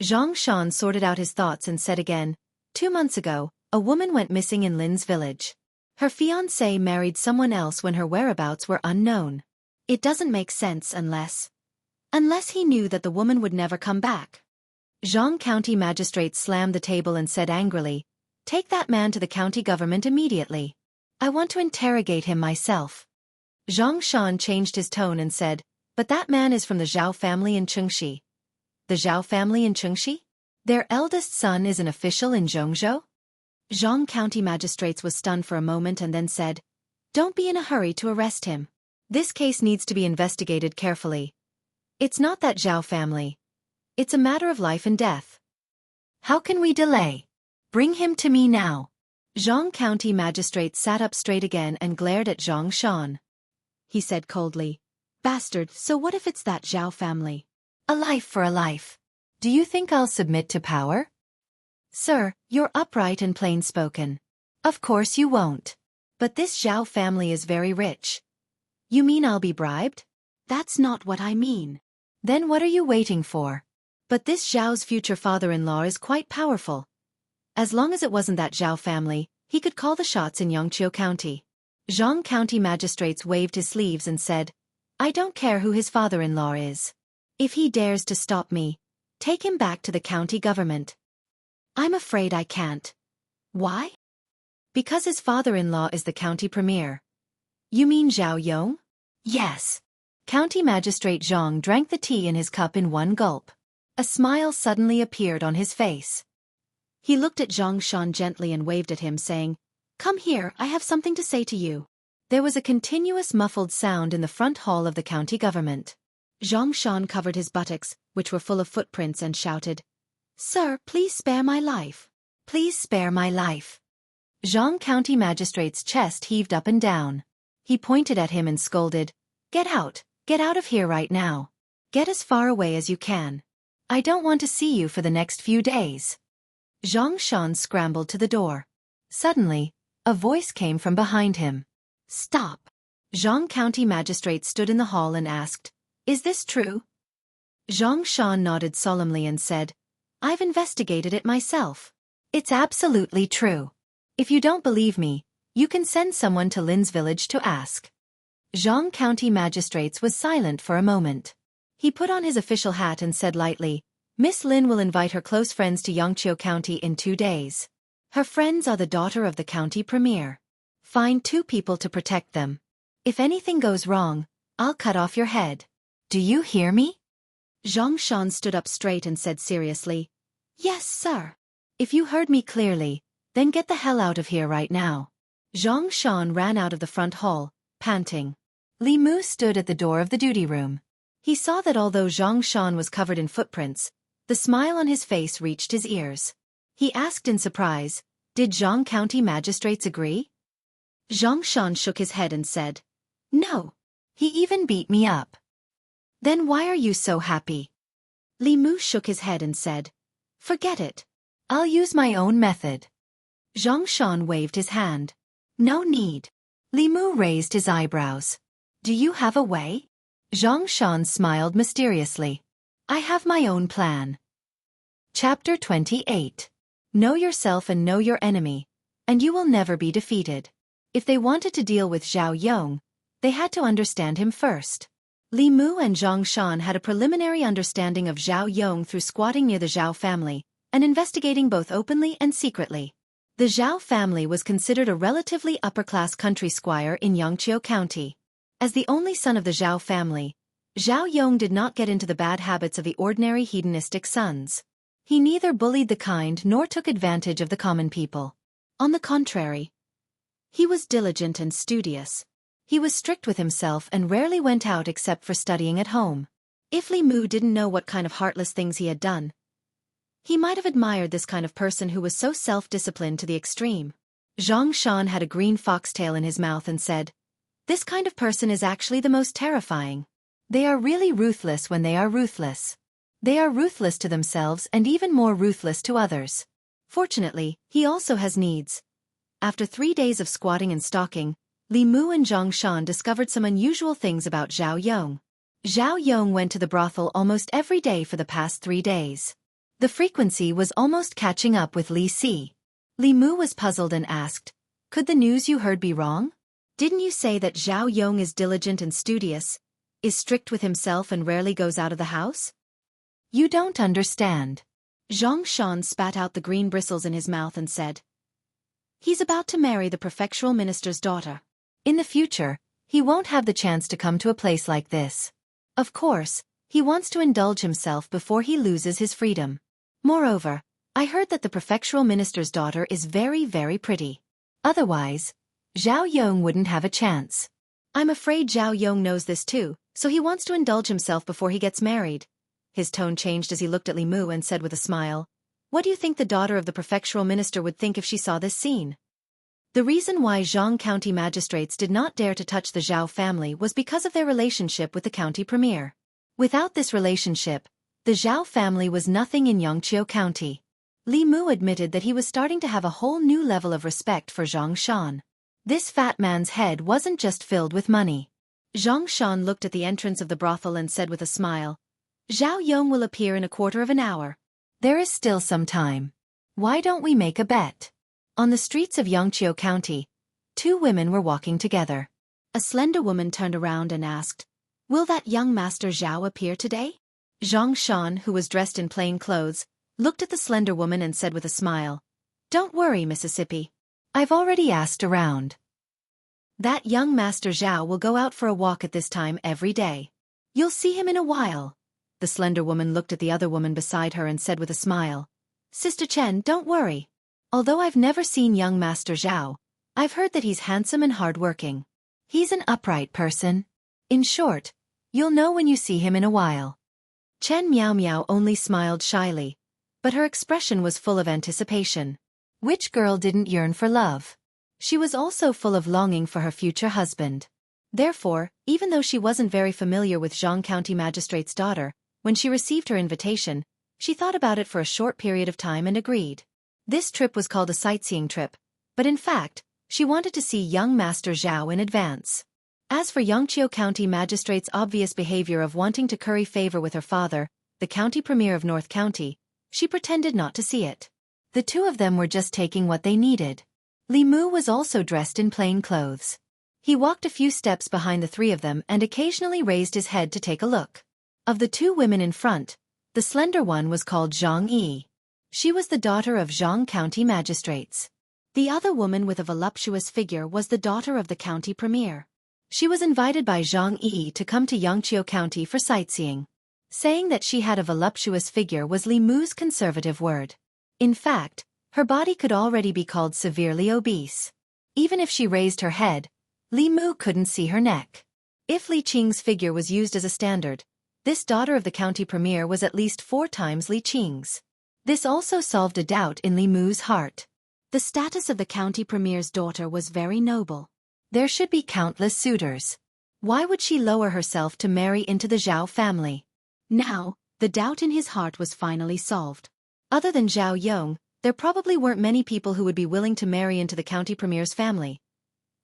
Speaker 1: Zhang Shan sorted out his thoughts and said again, 2 months ago, a woman went missing in Lin's village. Her fiancé married someone else when her whereabouts were unknown. It doesn't make sense unless he knew that the woman would never come back. Zhang County Magistrate slammed the table and said angrily, "Take that man to the county government immediately. I want to interrogate him myself." Zhang Shan changed his tone and said, "But that man is from the Zhao family in Chengxi." The Zhao family in Chengxi? Their eldest son is an official in Zhongzhou? Zhang County Magistrates was stunned for a moment and then said, "Don't be in a hurry to arrest him. This case needs to be investigated carefully. It's not that Zhao family. It's a matter of life and death. How can we delay? Bring him to me now." Zhang County Magistrate sat up straight again and glared at Zhang Shan. He said coldly, "Bastard, so what if it's that Zhao family? A life for a life. Do you think I'll submit to power?" "Sir, you're upright and plain-spoken. Of course you won't. But this Zhao family is very rich. You mean I'll be bribed?" "That's not what I mean." "Then what are you waiting for?" "But this Zhao's future father-in-law is quite powerful. As long as it wasn't that Zhao family, he could call the shots in Yangqiu County." Zhang County Magistrates waved his sleeves and said, "I don't care who his father-in-law is. If he dares to stop me, take him back to the county government." "I'm afraid I can't." "Why?" "Because his father-in-law is the county premier." "You mean Zhao Yong?" "Yes." County Magistrate Zhang drank the tea in his cup in one gulp. A smile suddenly appeared on his face. He looked at Zhang Shan gently and waved at him, saying, "Come here, I have something to say to you." There was a continuous muffled sound in the front hall of the county government. Zhang Shan covered his buttocks, which were full of footprints, and shouted, "Sir, please spare my life. Please spare my life." Zhang County Magistrate's chest heaved up and down. He pointed at him and scolded, Get out of here right now. Get as far away as you can. I don't want to see you for the next few days." Zhang Shan scrambled to the door. Suddenly, a voice came from behind him. "Stop." Zhang County Magistrate stood in the hall and asked, "Is this true?" Zhang Shan nodded solemnly and said, "I've investigated it myself. It's absolutely true. If you don't believe me, you can send someone to Lin's village to ask." Zhang County Magistrates was silent for a moment. He put on his official hat and said lightly, "Miss Lin will invite her close friends to Yangqiu County in 2 days. Her friends are the daughter of the county premier. Find 2 people to protect them. If anything goes wrong, I'll cut off your head. Do you hear me?" Zhang Shan stood up straight and said seriously, "Yes, sir." "If you heard me clearly, then get the hell out of here right now." Zhang Shan ran out of the front hall, panting. Li Mu stood at the door of the duty room. He saw that although Zhang Shan was covered in footprints, the smile on his face reached his ears. He asked in surprise, "Did Zhang County Magistrates agree?" Zhang Shan shook his head and said, "No. He even beat me up." "Then why are you so happy?" Li Mu shook his head and said, "Forget it. I'll use my own method." Zhang Shan waved his hand. "No need." Li Mu raised his eyebrows. "Do you have a way?" Zhang Shan smiled mysteriously. "I have my own plan." Chapter 28. Know yourself and know your enemy, and you will never be defeated. If they wanted to deal with Zhao Yong, they had to understand him first. Li Mu and Zhang Shan had a preliminary understanding of Zhao Yong through squatting near the Zhao family and investigating both openly and secretly. The Zhao family was considered a relatively upper-class country squire in Yangqiu County. As the only son of the Zhao family, Zhao Yong did not get into the bad habits of the ordinary hedonistic sons. He neither bullied the kind nor took advantage of the common people. On the contrary, he was diligent and studious. He was strict with himself and rarely went out except for studying at home. If Li Mu didn't know what kind of heartless things he had done, he might have admired this kind of person who was so self-disciplined to the extreme. Zhang Shan had a green foxtail in his mouth and said, "This kind of person is actually the most terrifying. They are really ruthless when they are ruthless. They are ruthless to themselves and even more ruthless to others. Fortunately, he also has needs." After 3 days of squatting and stalking, Li Mu and Zhang Shan discovered some unusual things about Zhao Yong. Zhao Yong went to the brothel almost every day for the past 3 days. The frequency was almost catching up with Li Si. Li Mu was puzzled and asked, "Could the news you heard be wrong? Didn't you say that Zhao Yong is diligent and studious, Is strict with himself and rarely goes out of the house? You don't understand. Zhang Shan spat out the green bristles in his mouth and said, he's about to marry the prefectural minister's daughter. In the future, he won't have the chance to come to a place like this. Of course, he wants to indulge himself before he loses his freedom. Moreover, I heard that the prefectural minister's daughter is very, very pretty. Otherwise, Zhao Yong wouldn't have a chance. I'm afraid Zhao Yong knows this too, so he wants to indulge himself before he gets married. His tone changed as he looked at Li Mu and said with a smile, what do you think the daughter of the prefectural minister would think if she saw this scene? The reason why Zhang County magistrates did not dare to touch the Zhao family was because of their relationship with the county premier. Without this relationship, the Zhao family was nothing in Yangqiu County. Li Mu admitted that he was starting to have a whole new level of respect for Zhang Shan. This fat man's head wasn't just filled with money. Zhang Shan looked at the entrance of the brothel and said with a smile, Zhao Yong will appear in a quarter of an hour. There is still some time. Why don't we make a bet? On the streets of Yangqiu County, two women were walking together. A slender woman turned around and asked, will that young Master Zhao appear today? Zhang Shan, who was dressed in plain clothes, looked at the slender woman and said with a smile, don't worry, Mississippi. I've already asked around. That young Master Zhao will go out for a walk at this time every day. You'll see him in a while. The slender woman looked at the other woman beside her and said with a smile, Sister Chen, don't worry. Although I've never seen young Master Zhao, I've heard that he's handsome and hardworking. He's an upright person. In short, you'll know when you see him in a while. Chen Miao Miao only smiled shyly, but her expression was full of anticipation. Which girl didn't yearn for love? She was also full of longing for her future husband. Therefore, even though she wasn't very familiar with Zhang County Magistrate's daughter, when she received her invitation, she thought about it for a short period of time and agreed. This trip was called a sightseeing trip, but in fact, she wanted to see young Master Zhao in advance. As for Yangqiu County Magistrate's obvious behavior of wanting to curry favor with her father, the county premier of North County, she pretended not to see it. The two of them were just taking what they needed. Li Mu was also dressed in plain clothes. He walked a few steps behind the three of them and occasionally raised his head to take a look. Of the two women in front, the slender one was called Zhang Yi. She was the daughter of Zhang County magistrates. The other woman with a voluptuous figure was the daughter of the county premier. She was invited by Zhang Yi to come to Yangqiu County for sightseeing. Saying that she had a voluptuous figure was Li Mu's conservative word. In fact, her body could already be called severely obese. Even if she raised her head, Li Mu couldn't see her neck. If Li Qing's figure was used as a standard, this daughter of the county premier was at least 4 times Li Qing's. This also solved a doubt in Li Mu's heart. The status of the county premier's daughter was very noble. There should be countless suitors. Why would she lower herself to marry into the Zhao family? Now, the doubt in his heart was finally solved. Other than Zhao Yong, there probably weren't many people who would be willing to marry into the county premier's family.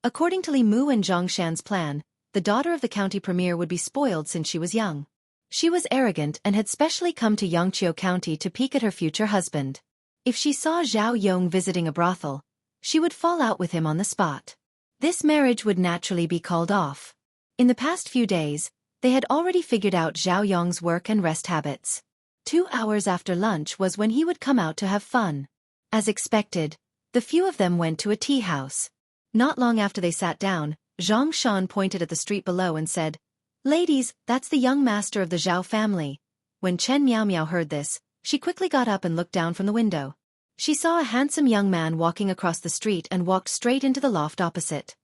Speaker 1: According to Li Mu and Zhang Shan's plan, the daughter of the county premier would be spoiled since she was young. She was arrogant and had specially come to Yangqiu County to peek at her future husband. If she saw Zhao Yong visiting a brothel, she would fall out with him on the spot. This marriage would naturally be called off. In the past few days, they had already figured out Zhao Yong's work and rest habits. 2 hours after lunch was when he would come out to have fun. As expected, the few of them went to a tea house. Not long after they sat down, Zhang Shan pointed at the street below and said, Ladies, that's the young master of the Zhao family. When Chen Miao Miao heard this, she quickly got up and looked down from the window. She saw a handsome young man walking across the street and walked straight into the loft opposite.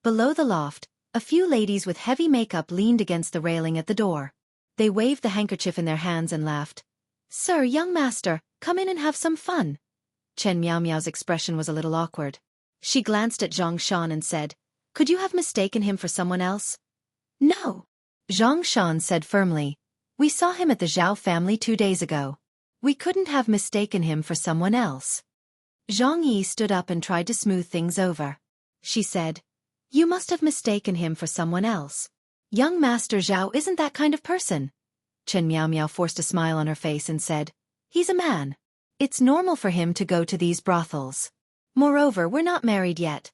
Speaker 1: Below the loft, a few ladies with heavy makeup leaned against the railing at the door. They waved the handkerchief in their hands and laughed. Sir, young master, come in and have some fun. Chen Miao Miao's expression was a little awkward. She glanced at Zhang Shan and said, Could you have mistaken him for someone else? No. Zhang Shan said firmly. We saw him at the Zhao family 2 days ago. We couldn't have mistaken him for someone else. Zhang Yi stood up and tried to smooth things over. She said, You must have mistaken him for someone else. Young Master Zhao isn't that kind of person. Chen Miao Miao forced a smile on her face and said, He's a man. It's normal for him to go to these brothels. Moreover, we're not married yet.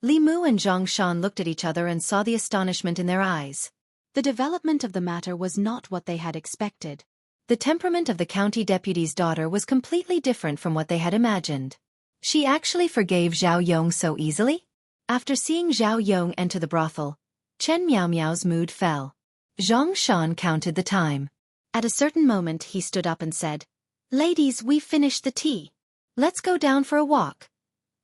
Speaker 1: Li Mu and Zhang Shan looked at each other and saw the astonishment in their eyes. The development of the matter was not what they had expected. The temperament of the county deputy's daughter was completely different from what they had imagined. She actually forgave Zhao Yong so easily? After seeing Zhao Yong enter the brothel, Chen Miao Miao's mood fell. Zhang Shan counted the time. At a certain moment he stood up and said, "Ladies, we've finished the tea. Let's go down for a walk."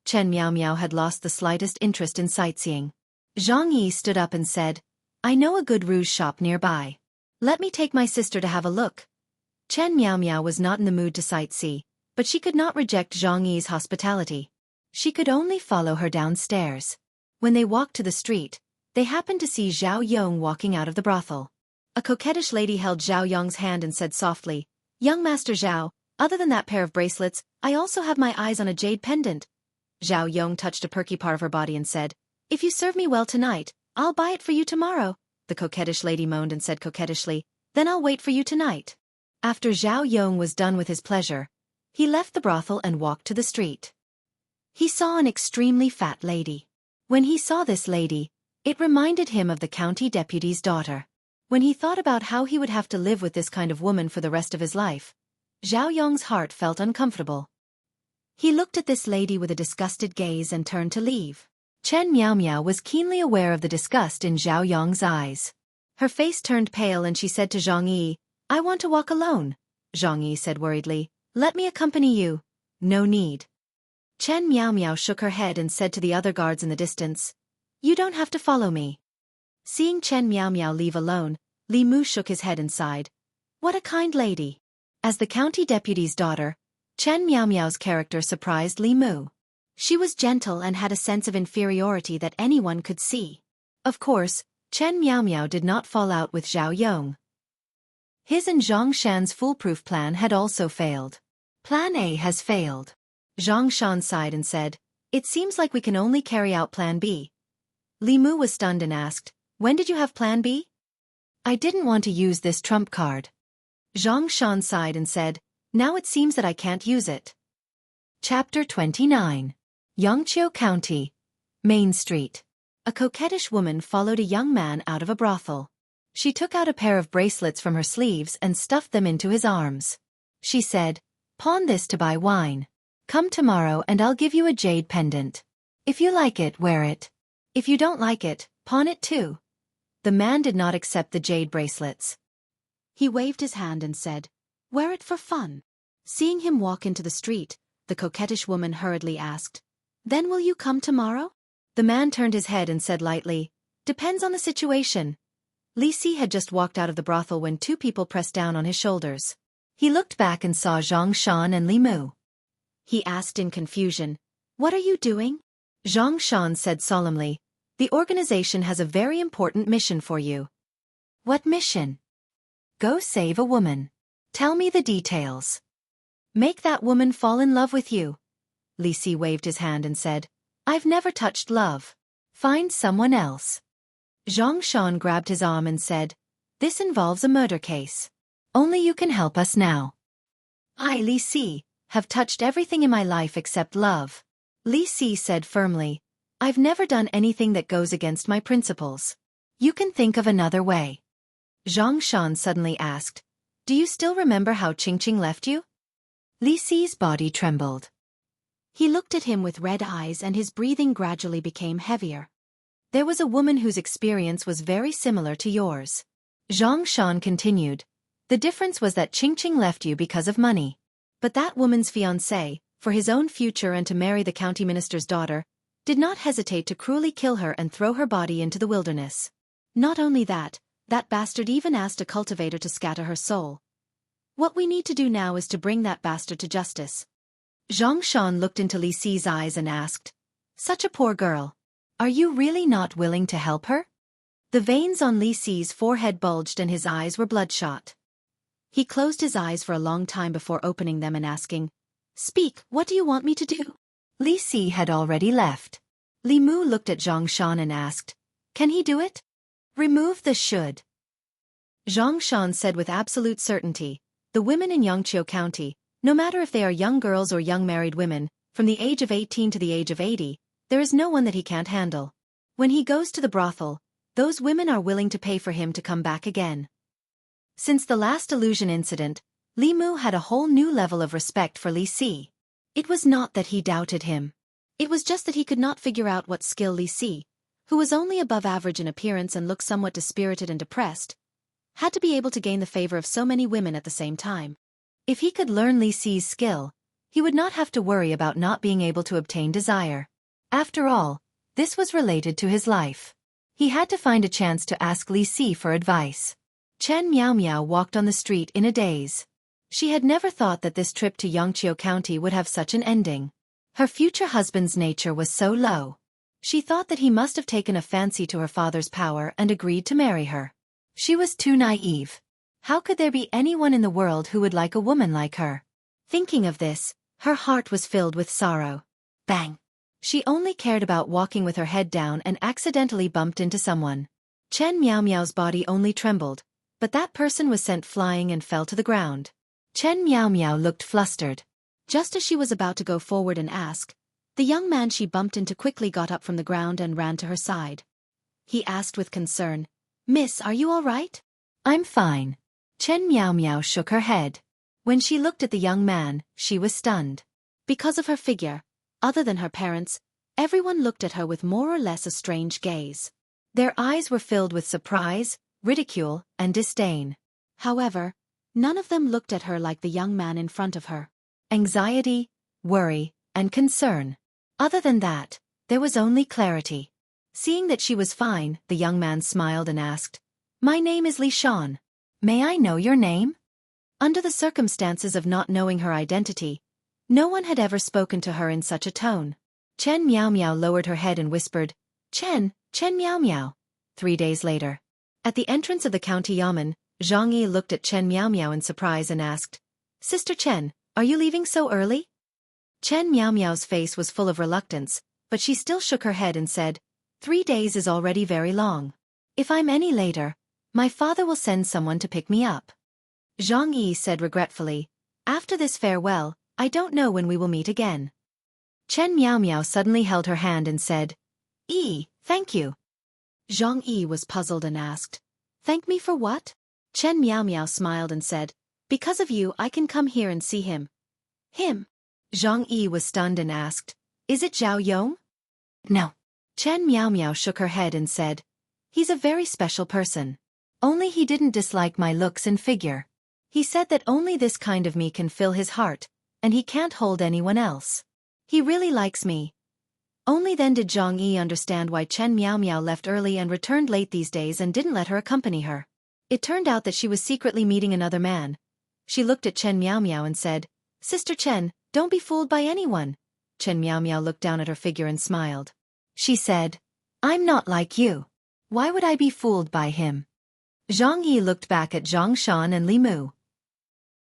Speaker 1: Chen Miao Miao had lost the slightest interest in sightseeing. Zhang Yi stood up and said, "I know a good rouge shop nearby. Let me take my sister to have a look." Chen Miao Miao was not in the mood to sightsee, but she could not reject Zhang Yi's hospitality. She could only follow her downstairs. When they walked to the street, they happened to see Zhao Yong walking out of the brothel. A coquettish lady held Zhao Yong's hand and said softly, "Young Master Zhao, other than that pair of bracelets, I also have my eyes on a jade pendant." Zhao Yong touched a perky part of her body and said, "If you serve me well tonight, I'll buy it for you tomorrow." The coquettish lady moaned and said coquettishly, "Then I'll wait for you tonight." After Zhao Yong was done with his pleasure, he left the brothel and walked to the street. He saw an extremely fat lady. When he saw this lady, it reminded him of the county deputy's daughter. When he thought about how he would have to live with this kind of woman for the rest of his life, Zhao Yong's heart felt uncomfortable. He looked at this lady with a disgusted gaze and turned to leave. Chen Miao Miao was keenly aware of the disgust in Zhao Yong's eyes. Her face turned pale and she said to Zhang Yi, "I want to walk alone." Zhang Yi said worriedly, "Let me accompany you." "No need." Chen Miao Miao shook her head and said to the other guards in the distance, "You don't have to follow me." Seeing Chen Miao Miao leave alone, Li Mu shook his head and sighed. What a kind lady. As the county deputy's daughter, Chen Miao Miao's character surprised Li Mu. She was gentle and had a sense of inferiority that anyone could see. Of course, Chen Miao Miao did not fall out with Zhao Yong. His and Zhang Shan's foolproof plan had also failed. Plan A has failed. Zhang Shan sighed and said, "It seems like we can only carry out Plan B." Li Mu was stunned and asked, "When did you have Plan B?" "I didn't want to use this trump card." Zhang Shan sighed and said, "Now it seems that I can't use it." Chapter 29. Yangqiu County, Main Street. A coquettish woman followed a young man out of a brothel. She took out a pair of bracelets from her sleeves and stuffed them into his arms. She said, "Pawn this to buy wine. Come tomorrow and I'll give you a jade pendant. If you like it, wear it. If you don't like it, pawn it too." The man did not accept the jade bracelets. He waved his hand and said, "Wear it for fun." Seeing him walk into the street, the coquettish woman hurriedly asked, "Then will you come tomorrow?" The man turned his head and said lightly, "Depends on the situation." Li Si had just walked out of the brothel when two people pressed down on his shoulders. He looked back and saw Zhang Shan and Li Mu. He asked in confusion, "What are you doing?" Zhang Shan said solemnly, "The organization has a very important mission for you." "What mission?" "Go save a woman. Tell me the details." "Make that woman fall in love with you." Li Si waved his hand and said, "I've never touched love. Find someone else." Zhang Shan grabbed his arm and said, "This involves a murder case. Only you can help us now." "I, Li Si, have touched everything in my life except love." Li Si said firmly, "I've never done anything that goes against my principles. You can think of another way." Zhang Shan suddenly asked, "Do you still remember how Qingqing left you?" Li Si's body trembled. He looked at him with red eyes and his breathing gradually became heavier. "There was a woman whose experience was very similar to yours." Zhang Shan continued, "The difference was that Qingqing left you because of money. But that woman's fiancé, for his own future and to marry the county minister's daughter, did not hesitate to cruelly kill her and throw her body into the wilderness. Not only that, that bastard even asked a cultivator to scatter her soul. What we need to do now is to bring that bastard to justice." Zhang Shan looked into Li Si's eyes and asked, "Such a poor girl. Are you really not willing to help her?" The veins on Li Si's forehead bulged and his eyes were bloodshot. He closed his eyes for a long time before opening them and asking, "Speak, what do you want me to do?" Li Si had already left. Li Mu looked at Zhang Shan and asked, "Can he do it?" "Remove the should." Zhang Shan said with absolute certainty, "The women in Yangqiu County, no matter if they are young girls or young married women, from the age of 18 to the age of 80, there is no one that he can't handle. When he goes to the brothel, those women are willing to pay for him to come back again. Since the last illusion incident, Li Mu had a whole new level of respect for Li Si. It was not that he doubted him. It was just that he could not figure out what skill Li Si, who was only above average in appearance and looked somewhat dispirited and depressed, had to be able to gain the favor of so many women at the same time. If he could learn Li Si's skill, he would not have to worry about not being able to obtain desire. After all, this was related to his life. He had to find a chance to ask Li Si for advice. Chen Miao Miao walked on the street in a daze. She had never thought that this trip to Yangqiu County would have such an ending. Her future husband's nature was so low. She thought that he must have taken a fancy to her father's power and agreed to marry her. She was too naive. How could there be anyone in the world who would like a woman like her? Thinking of this, her heart was filled with sorrow. Bang! She only cared about walking with her head down and accidentally bumped into someone. Chen Miao Miao's body only trembled, but that person was sent flying and fell to the ground. Chen Miao Miao looked flustered. Just as she was about to go forward and ask, the young man she bumped into quickly got up from the ground and ran to her side. He asked with concern, "Miss, are you all right?" "I'm fine." Chen Miao Miao shook her head. When she looked at the young man, she was stunned. Because of her figure, other than her parents, everyone looked at her with more or less a strange gaze. Their eyes were filled with surprise, ridicule, and disdain. However, none of them looked at her like the young man in front of her. Anxiety, worry, and concern. Other than that, there was only clarity. Seeing that she was fine, the young man smiled and asked, "My name is Li Shan. May I know your name?" Under the circumstances of not knowing her identity, no one had ever spoken to her in such a tone. Chen Miao Miao lowered her head and whispered, Chen Miao Miao." 3 days later. At the entrance of the county yamen, Zhang Yi looked at Chen Miao Miao in surprise and asked, "Sister Chen, are you leaving so early?" Chen Miao Miao's face was full of reluctance, but she still shook her head and said, 3 days is already very long. If I'm any later, my father will send someone to pick me up. Zhang Yi said regretfully, "After this farewell, I don't know when we will meet again." Chen Miao Miao suddenly held her hand and said, Thank you." Zhang Yi was puzzled and asked, "Thank me for what?" Chen Miao Miao smiled and said, "Because of you I can come here and see him." "Him?" Zhang Yi was stunned and asked, "Is it Zhao Yong?" "No." Chen Miao Miao shook her head and said, "He's a very special person. Only he didn't dislike my looks and figure. He said that only this kind of me can fill his heart, and he can't hold anyone else. He really likes me." Only then did Zhang Yi understand why Chen Miao Miao left early and returned late these days and didn't let her accompany her. It turned out that she was secretly meeting another man. She looked at Chen Miao Miao and said, "Sister Chen, don't be fooled by anyone." Chen Miao Miao looked down at her figure and smiled. She said, "I'm not like you. Why would I be fooled by him?" Zhang Yi looked back at Zhang Shan and Li Mu.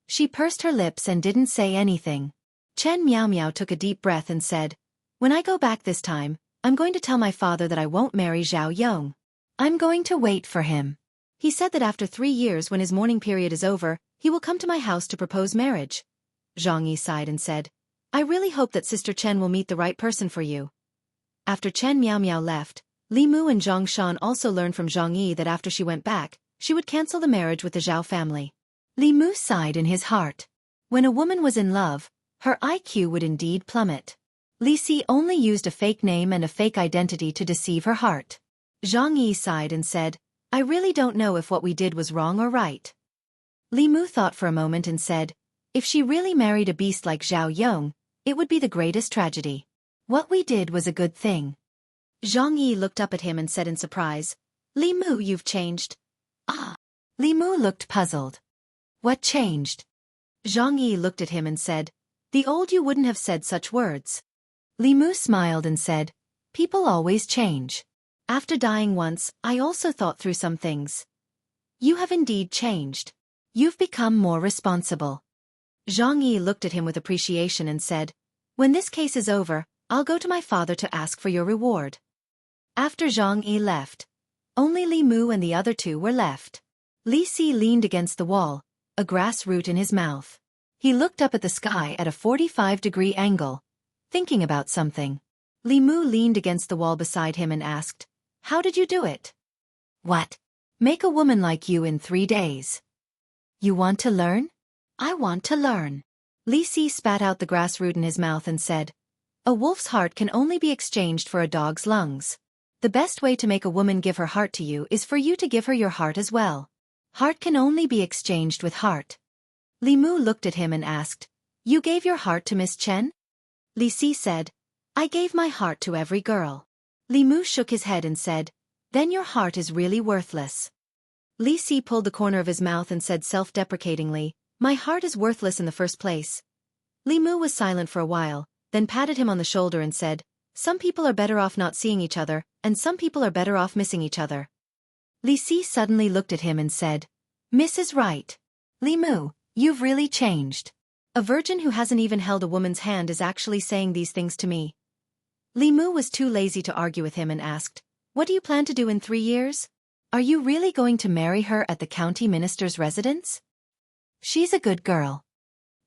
Speaker 1: She pursed her lips and didn't say anything. Chen Miao Miao took a deep breath and said, "When I go back this time, I'm going to tell my father that I won't marry Zhao Yong. I'm going to wait for him. He said that after 3 years when his mourning period is over, he will come to my house to propose marriage." Zhang Yi sighed and said, "I really hope that Sister Chen will meet the right person for you." After Chen Miao Miao left, Li Mu and Zhang Shan also learned from Zhang Yi that after she went back, she would cancel the marriage with the Zhao family. Li Mu sighed in his heart. When a woman was in love, her IQ would indeed plummet. Li Si only used a fake name and a fake identity to deceive her heart. Zhang Yi sighed and said, "I really don't know if what we did was wrong or right." Li Mu thought for a moment and said, "If she really married a beast like Zhao Yong, it would be the greatest tragedy. What we did was a good thing." Zhang Yi looked up at him and said in surprise, "Li Mu, you've changed." "Ah." Li Mu looked puzzled. "What changed?" Zhang Yi looked at him and said, "The old you wouldn't have said such words." Li Mu smiled and said, "People always change. After dying once, I also thought through some things. You have indeed changed. You've become more responsible." Zhang Yi looked at him with appreciation and said, "When this case is over, I'll go to my father to ask for your reward." After Zhang Yi left, only Li Mu and the other two were left. Li Si leaned against the wall, a grass root in his mouth. He looked up at the sky at a 45-degree angle, thinking about something. Li Mu leaned against the wall beside him and asked, "How did you do it?" What? Make a woman like you in 3 days. You want to learn? I want to learn. Li Si spat out the grass root in his mouth and said, a wolf's heart can only be exchanged for a dog's lungs. The best way to make a woman give her heart to you is for you to give her your heart as well. Heart can only be exchanged with heart. Li Mu looked at him and asked, you gave your heart to Miss Chen? Li Si said, I gave my heart to every girl. Li Mu shook his head and said, then your heart is really worthless. Li Si pulled the corner of his mouth and said self-deprecatingly, my heart is worthless in the first place. Li Mu was silent for a while, then patted him on the shoulder and said, some people are better off not seeing each other, and some people are better off missing each other. Li Si suddenly looked at him and said, Miss is right. Li Mu, you've really changed. A virgin who hasn't even held a woman's hand is actually saying these things to me. Li Mu was too lazy to argue with him and asked, what do you plan to do in 3 years? Are you really going to marry her at the county minister's residence? She's a good girl.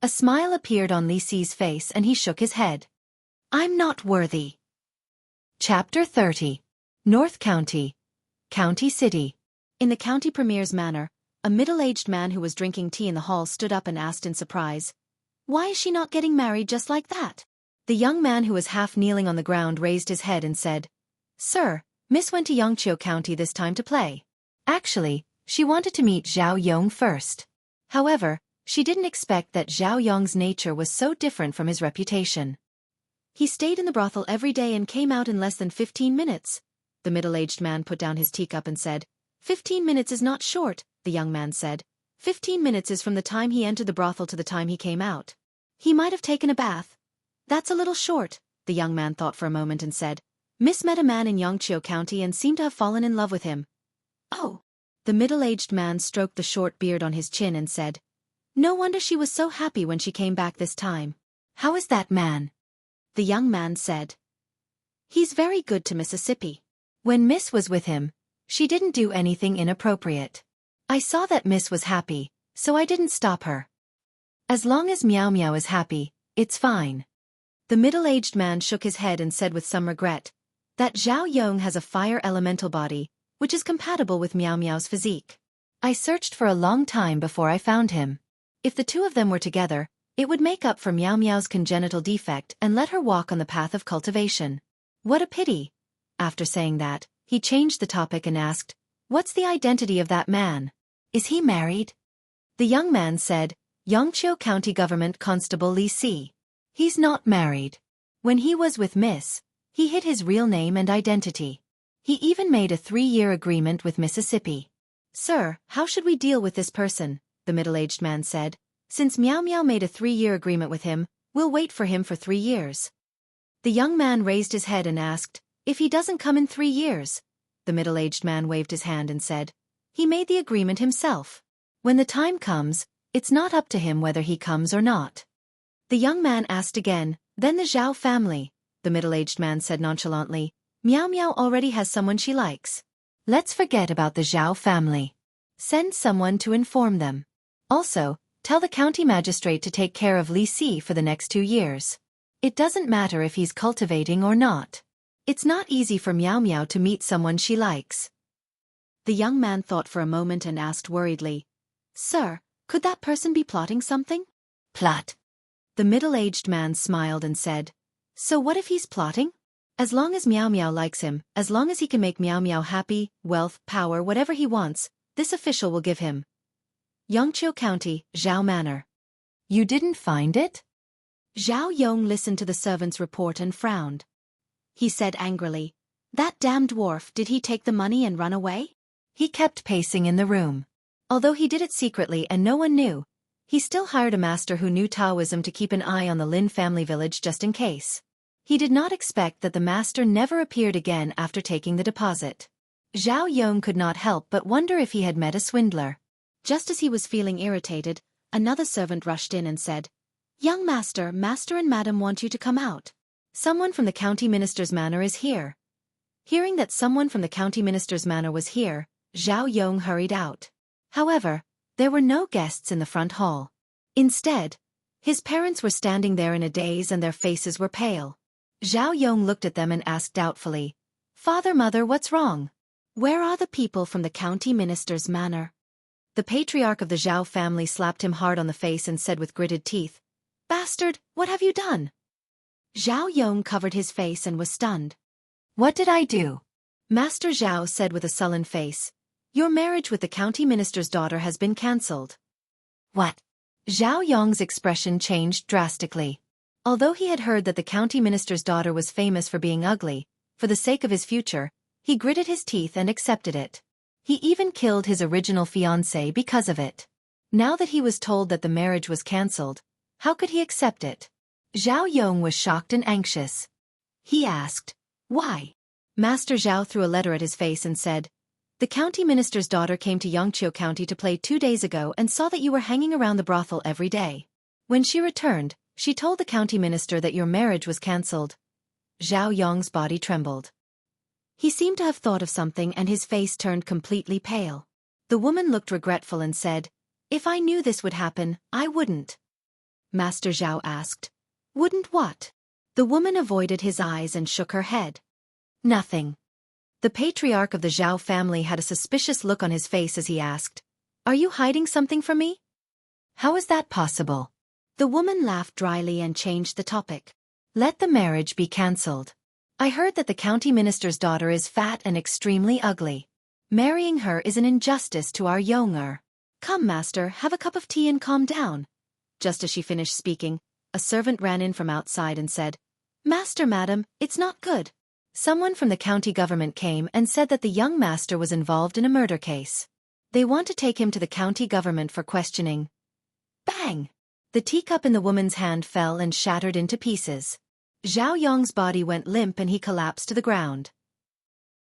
Speaker 1: A smile appeared on Li Si's face and he shook his head. I'm not worthy. Chapter 30. North County. County City. In the county premier's manor, a middle-aged man who was drinking tea in the hall stood up and asked in surprise, why is she not getting married just like that? The young man who was half kneeling on the ground raised his head and said, Sir, Miss went to Yangqiu County this time to play. Actually, she wanted to meet Zhao Yong first. However, she didn't expect that Zhao Yong's nature was so different from his reputation. He stayed in the brothel every day and came out in less than 15 minutes. The middle-aged man put down his teacup and said, 15 minutes is not short, the young man said. 15 minutes is from the time he entered the brothel to the time he came out. He might have taken a bath. That's a little short, the young man thought for a moment and said, Miss met a man in Yangqiu County and seemed to have fallen in love with him. Oh. The middle-aged man stroked the short beard on his chin and said, no wonder she was so happy when she came back this time. How is that man? The young man said, he's very good to Mississippi. When Miss was with him, she didn't do anything inappropriate. I saw that Miss was happy, so I didn't stop her. As long as Meow Meow is happy, it's fine. The middle-aged man shook his head and said with some regret, that Zhao Yong has a fire elemental body, which is compatible with Meow Meow's physique. I searched for a long time before I found him. If the two of them were together, it would make up for Meow Meow's congenital defect and let her walk on the path of cultivation. What a pity. After saying that, he changed the topic and asked, what's the identity of that man? Is he married? The young man said, Yangqiu County Government Constable Li Si. He's not married. When he was with Miss, he hid his real name and identity. He even made a 3-year agreement with Mississippi. Sir, how should we deal with this person? The middle-aged man said. Since Meow Meow made a 3-year agreement with him, we'll wait for him for 3 years. The young man raised his head and asked, if he doesn't come in 3 years? The middle-aged man waved his hand and said, he made the agreement himself. When the time comes, it's not up to him whether he comes or not. The young man asked again, then the Zhao family, the middle-aged man said nonchalantly, Meow Meow already has someone she likes. Let's forget about the Zhao family. Send someone to inform them. Also, tell the county magistrate to take care of Li Si for the next 2 years. It doesn't matter if he's cultivating or not. It's not easy for Meow Meow to meet someone she likes. The young man thought for a moment and asked worriedly, Sir, could that person be plotting something? Plot. The middle-aged man smiled and said, so what if he's plotting? As long as Meow Meow likes him, as long as he can make Meow Meow happy, wealth, power, whatever he wants, this official will give him. Yangqiu County, Zhao Manor. You didn't find it? Zhao Yong listened to the servant's report and frowned. He said angrily, that damn dwarf, did he take the money and run away? He kept pacing in the room. Although he did it secretly and no one knew, he still hired a master who knew Taoism to keep an eye on the Lin family village just in case. He did not expect that the master never appeared again after taking the deposit. Zhao Yong could not help but wonder if he had met a swindler. Just as he was feeling irritated, another servant rushed in and said, Young master, master and madam want you to come out. Someone from the county minister's manor is here. Hearing that someone from the county minister's manor was here, Zhao Yong hurried out. However, there were no guests in the front hall. Instead, his parents were standing there in a daze and their faces were pale. Zhao Yong looked at them and asked doubtfully, Father, mother, what's wrong? Where are the people from the county minister's manor? The patriarch of the Zhao family slapped him hard on the face and said with gritted teeth, Bastard, what have you done? Zhao Yong covered his face and was stunned. What did I do? Master Zhao said with a sullen face. Your marriage with the county minister's daughter has been cancelled. What? Zhao Yong's expression changed drastically. Although he had heard that the county minister's daughter was famous for being ugly, for the sake of his future, he gritted his teeth and accepted it. He even killed his original fiancée because of it. Now that he was told that the marriage was cancelled, how could he accept it? Zhao Yong was shocked and anxious. He asked, Why? Master Zhao threw a letter at his face and said, The county minister's daughter came to Yangqiu County to play 2 days ago and saw that you were hanging around the brothel every day. When she returned, she told the county minister that your marriage was cancelled. Zhao Yong's body trembled. He seemed to have thought of something and his face turned completely pale. The woman looked regretful and said, If I knew this would happen, I wouldn't. Master Zhao asked, Wouldn't what? The woman avoided his eyes and shook her head. Nothing. The patriarch of the Zhao family had a suspicious look on his face as he asked, Are you hiding something from me? How is that possible? The woman laughed dryly and changed the topic. Let the marriage be cancelled. I heard that the county minister's daughter is fat and extremely ugly. Marrying her is an injustice to our Yonger. Come, master, have a cup of tea and calm down. Just as she finished speaking, a servant ran in from outside and said, Master, madam, it's not good. Someone from the county government came and said that the young master was involved in a murder case. They want to take him to the county government for questioning. Bang! The teacup in the woman's hand fell and shattered into pieces. Zhao Yong's body went limp and he collapsed to the ground.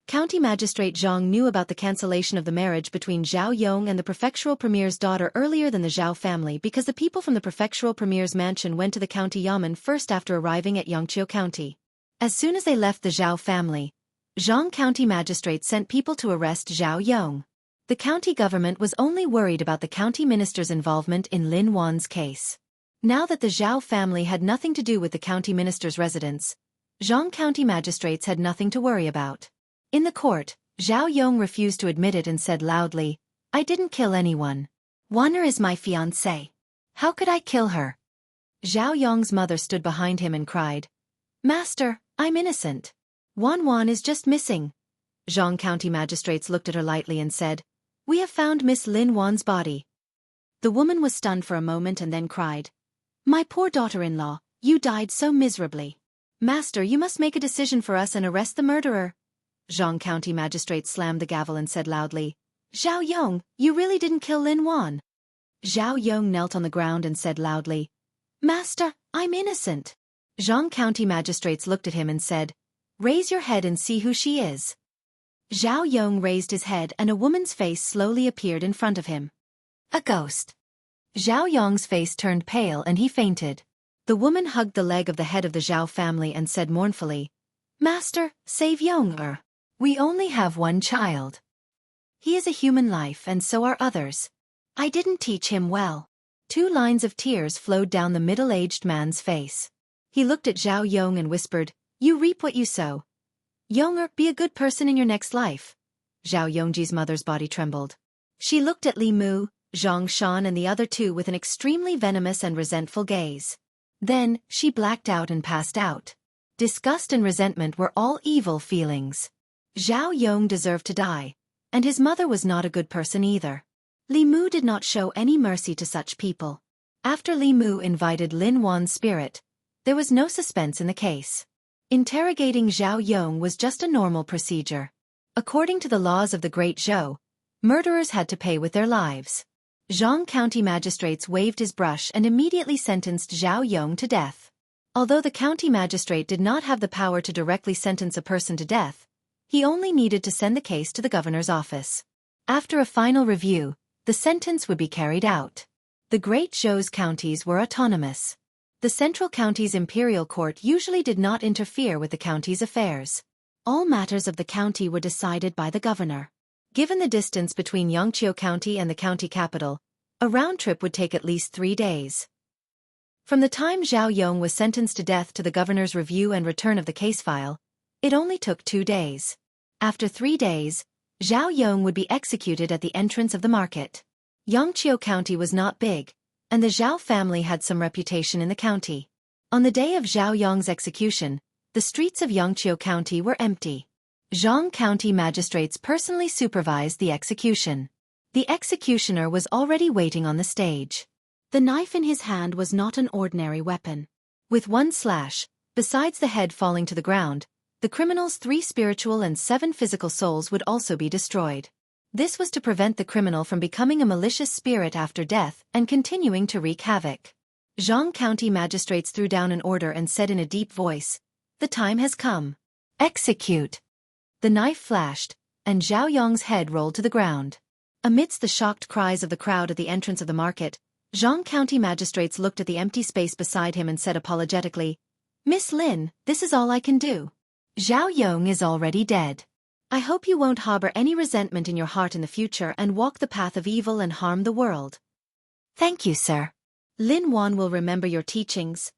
Speaker 1: County Magistrate Zhang knew about the cancellation of the marriage between Zhao Yong and the prefectural premier's daughter earlier than the Zhao family because the people from the prefectural premier's mansion went to the county yamen first after arriving at Yangqiu County. As soon as they left the Zhao family, Zhang County Magistrate sent people to arrest Zhao Yong. The county government was only worried about the county minister's involvement in Lin Wan's case. Now that the Zhao family had nothing to do with the county minister's residence, Zhang County magistrates had nothing to worry about. In the court, Zhao Yong refused to admit it and said loudly, I didn't kill anyone. Wanner is my fiancée. How could I kill her? Zhao Yong's mother stood behind him and cried, Master, I'm innocent. Wan is just missing. Zhang County magistrates looked at her lightly and said, We have found Miss Lin Wan's body. The woman was stunned for a moment and then cried, My poor daughter-in-law, you died so miserably. Master, you must make a decision for us and arrest the murderer. Zhang County magistrate slammed the gavel and said loudly, Zhao Yong, you really didn't kill Lin Wan. Zhao Yong knelt on the ground and said loudly, Master, I'm innocent. Zhang County magistrates looked at him and said, Raise your head and see who she is. Zhao Yong raised his head and a woman's face slowly appeared in front of him. A ghost. Zhao Yong's face turned pale and he fainted. The woman hugged the leg of the head of the Zhao family and said mournfully, Master, save Yonger. We only have one child. He is a human life and so are others. I didn't teach him well. 2 lines of tears flowed down the middle-aged man's face. He looked at Zhao Yong and whispered, You reap what you sow. Yonger, be a good person in your next life. Zhao Yongji's mother's body trembled. She looked at Li Mu, Zhang Shan and the other 2 with an extremely venomous and resentful gaze. Then, she blacked out and passed out. Disgust and resentment were all evil feelings. Zhao Yong deserved to die, and his mother was not a good person either. Li Mu did not show any mercy to such people. After Li Mu invited Lin Wan's spirit, there was no suspense in the case. Interrogating Zhao Yong was just a normal procedure. According to the laws of the Great Zhou, murderers had to pay with their lives. Zhang County magistrates waved his brush and immediately sentenced Zhao Yong to death. Although the county magistrate did not have the power to directly sentence a person to death, he only needed to send the case to the governor's office. After a final review, the sentence would be carried out. The Great Zhou's counties were autonomous. The central county's imperial court usually did not interfere with the county's affairs. All matters of the county were decided by the governor. Given the distance between Yangqiu County and the county capital, a round trip would take at least 3 days. From the time Zhao Yong was sentenced to death to the governor's review and return of the case file, it only took 2 days. After 3 days, Zhao Yong would be executed at the entrance of the market. Yangqiu County was not big, and the Zhao family had some reputation in the county. On the day of Zhao Yong's execution, the streets of Yangqiu County were empty. Zhang County magistrates personally supervised the execution. The executioner was already waiting on the stage. The knife in his hand was not an ordinary weapon. With one slash, besides the head falling to the ground, the criminal's 3 spiritual and 7 physical souls would also be destroyed. This was to prevent the criminal from becoming a malicious spirit after death and continuing to wreak havoc. Zhang County magistrates threw down an order and said in a deep voice, "The time has come. Execute." The knife flashed, and Zhao Yong's head rolled to the ground. Amidst the shocked cries of the crowd at the entrance of the market, Zhang County magistrates looked at the empty space beside him and said apologetically, "Miss Lin, this is all I can do. Zhao Yong is already dead. I hope you won't harbor any resentment in your heart in the future and walk the path of evil and harm the world." "Thank you, sir. Lin Wan will remember your teachings."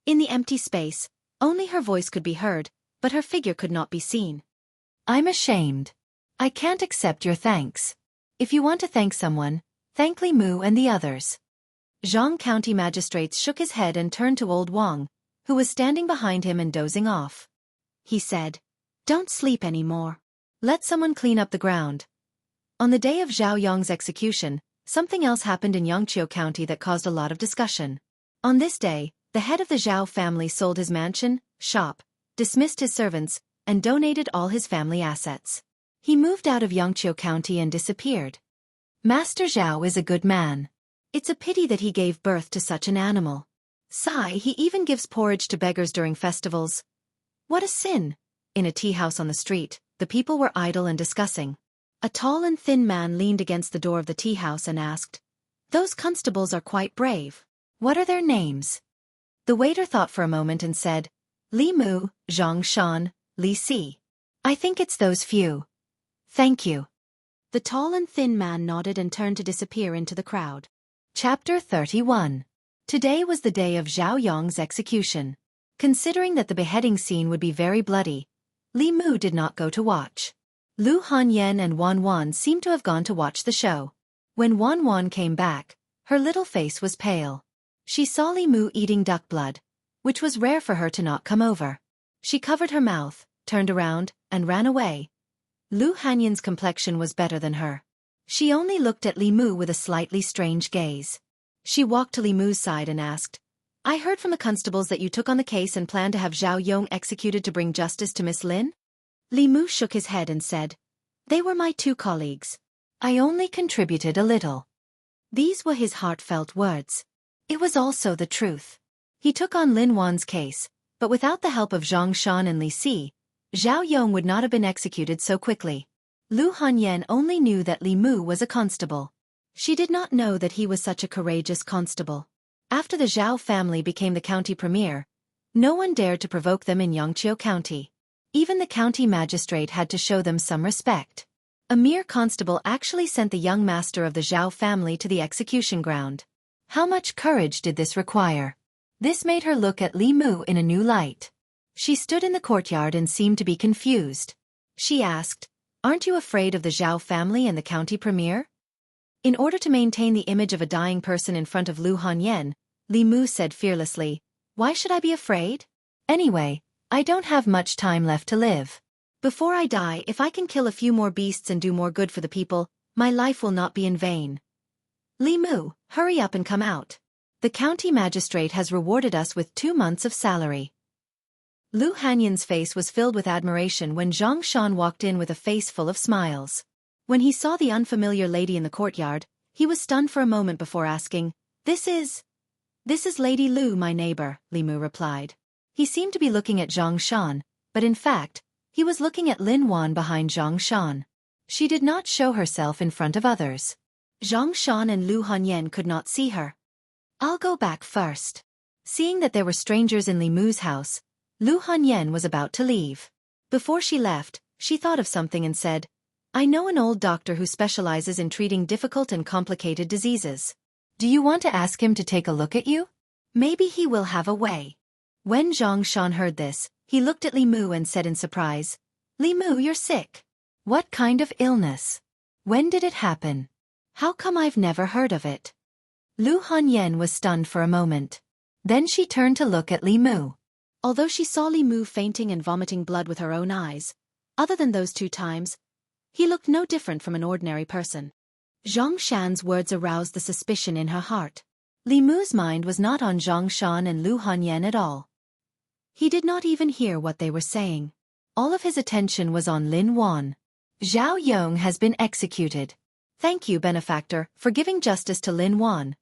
Speaker 1: In the empty space, only her voice could be heard, but her figure could not be seen. "I'm ashamed. I can't accept your thanks. If you want to thank someone, thank Li Mu and the others." Zhang County magistrates shook his head and turned to old Wang, who was standing behind him and dozing off. He said, "Don't sleep anymore. Let someone clean up the ground." On the day of Zhao Yong's execution, something else happened in Yangqiu County that caused a lot of discussion. On this day, the head of the Zhao family sold his mansion, shop, dismissed his servants, and donated all his family assets. He moved out of Yangqiu County and disappeared. Master Zhao is a good man. It's a pity that he gave birth to such an animal. Sigh, he even gives porridge to beggars during festivals. What a sin! In a tea house on the street, the people were idle and discussing. A tall and thin man leaned against the door of the tea house and asked, "Those constables are quite brave. What are their names?" The waiter thought for a moment and said, "Li Mu, Zhang Shan, Li Si. I think it's those few. Thank you." The tall and thin man nodded and turned to disappear into the crowd. Chapter 31. Today was the day of Zhao Yong's execution. Considering that the beheading scene would be very bloody, Li Mu did not go to watch. Lu Hanyan and Wan Wan seemed to have gone to watch the show. When Wan Wan came back, her little face was pale. She saw Li Mu eating duck blood, which was rare for her to not come over. She covered her mouth, turned around, and ran away. Lu Hanyan's complexion was better than her. She only looked at Li Mu with a slightly strange gaze. She walked to Li Mu's side and asked, "I heard from the constables that you took on the case and planned to have Zhao Yong executed to bring justice to Miss Lin?" Li Mu shook his head and said, "They were my 2 colleagues. I only contributed a little." These were his heartfelt words. It was also the truth. He took on Lin Wan's case, but without the help of Zhang Shan and Li Si, Zhao Yong would not have been executed so quickly. Lu Hanyan only knew that Li Mu was a constable. She did not know that he was such a courageous constable. After the Zhao family became the county premier, no one dared to provoke them in Yangqiu County. Even the county magistrate had to show them some respect. A mere constable actually sent the young master of the Zhao family to the execution ground. How much courage did this require? This made her look at Li Mu in a new light. She stood in the courtyard and seemed to be confused. She asked, "Aren't you afraid of the Zhao family and the county premier?" In order to maintain the image of a dying person in front of Lu Hanyan, Li Mu said fearlessly, "Why should I be afraid? Anyway, I don't have much time left to live. Before I die, if I can kill a few more beasts and do more good for the people, my life will not be in vain. Li Mu, hurry up and come out. The county magistrate has rewarded us with 2 months of salary." Lu Hanyan's face was filled with admiration when Zhang Shan walked in with a face full of smiles. When he saw the unfamiliar lady in the courtyard, he was stunned for a moment before asking, This is Lady Lu, my neighbor," Li Mu replied. He seemed to be looking at Zhang Shan, but in fact, he was looking at Lin Wan behind Zhang Shan. She did not show herself in front of others. Zhang Shan and Lu Hanyan could not see her. "I'll go back first." Seeing that there were strangers in Li Mu's house, Lu Hanyan was about to leave. Before she left, she thought of something and said, "I know an old doctor who specializes in treating difficult and complicated diseases. Do you want to ask him to take a look at you? Maybe he will have a way." When Zhang Shan heard this, he looked at Li Mu and said in surprise, "Li Mu, you're sick. What kind of illness? When did it happen? How come I've never heard of it? Lu Hanyan was stunned for a moment. Then she turned to look at Li Mu. Although she saw Li Mu fainting and vomiting blood with her own eyes, other than those 2 times, he looked no different from an ordinary person. Zhang Shan's words aroused the suspicion in her heart. Li Mu's mind was not on Zhang Shan and Lu Hanyan at all. He did not even hear what they were saying. All of his attention was on Lin Wan. Zhao Yong has been executed. Thank you, benefactor, for giving justice to Lin Wan.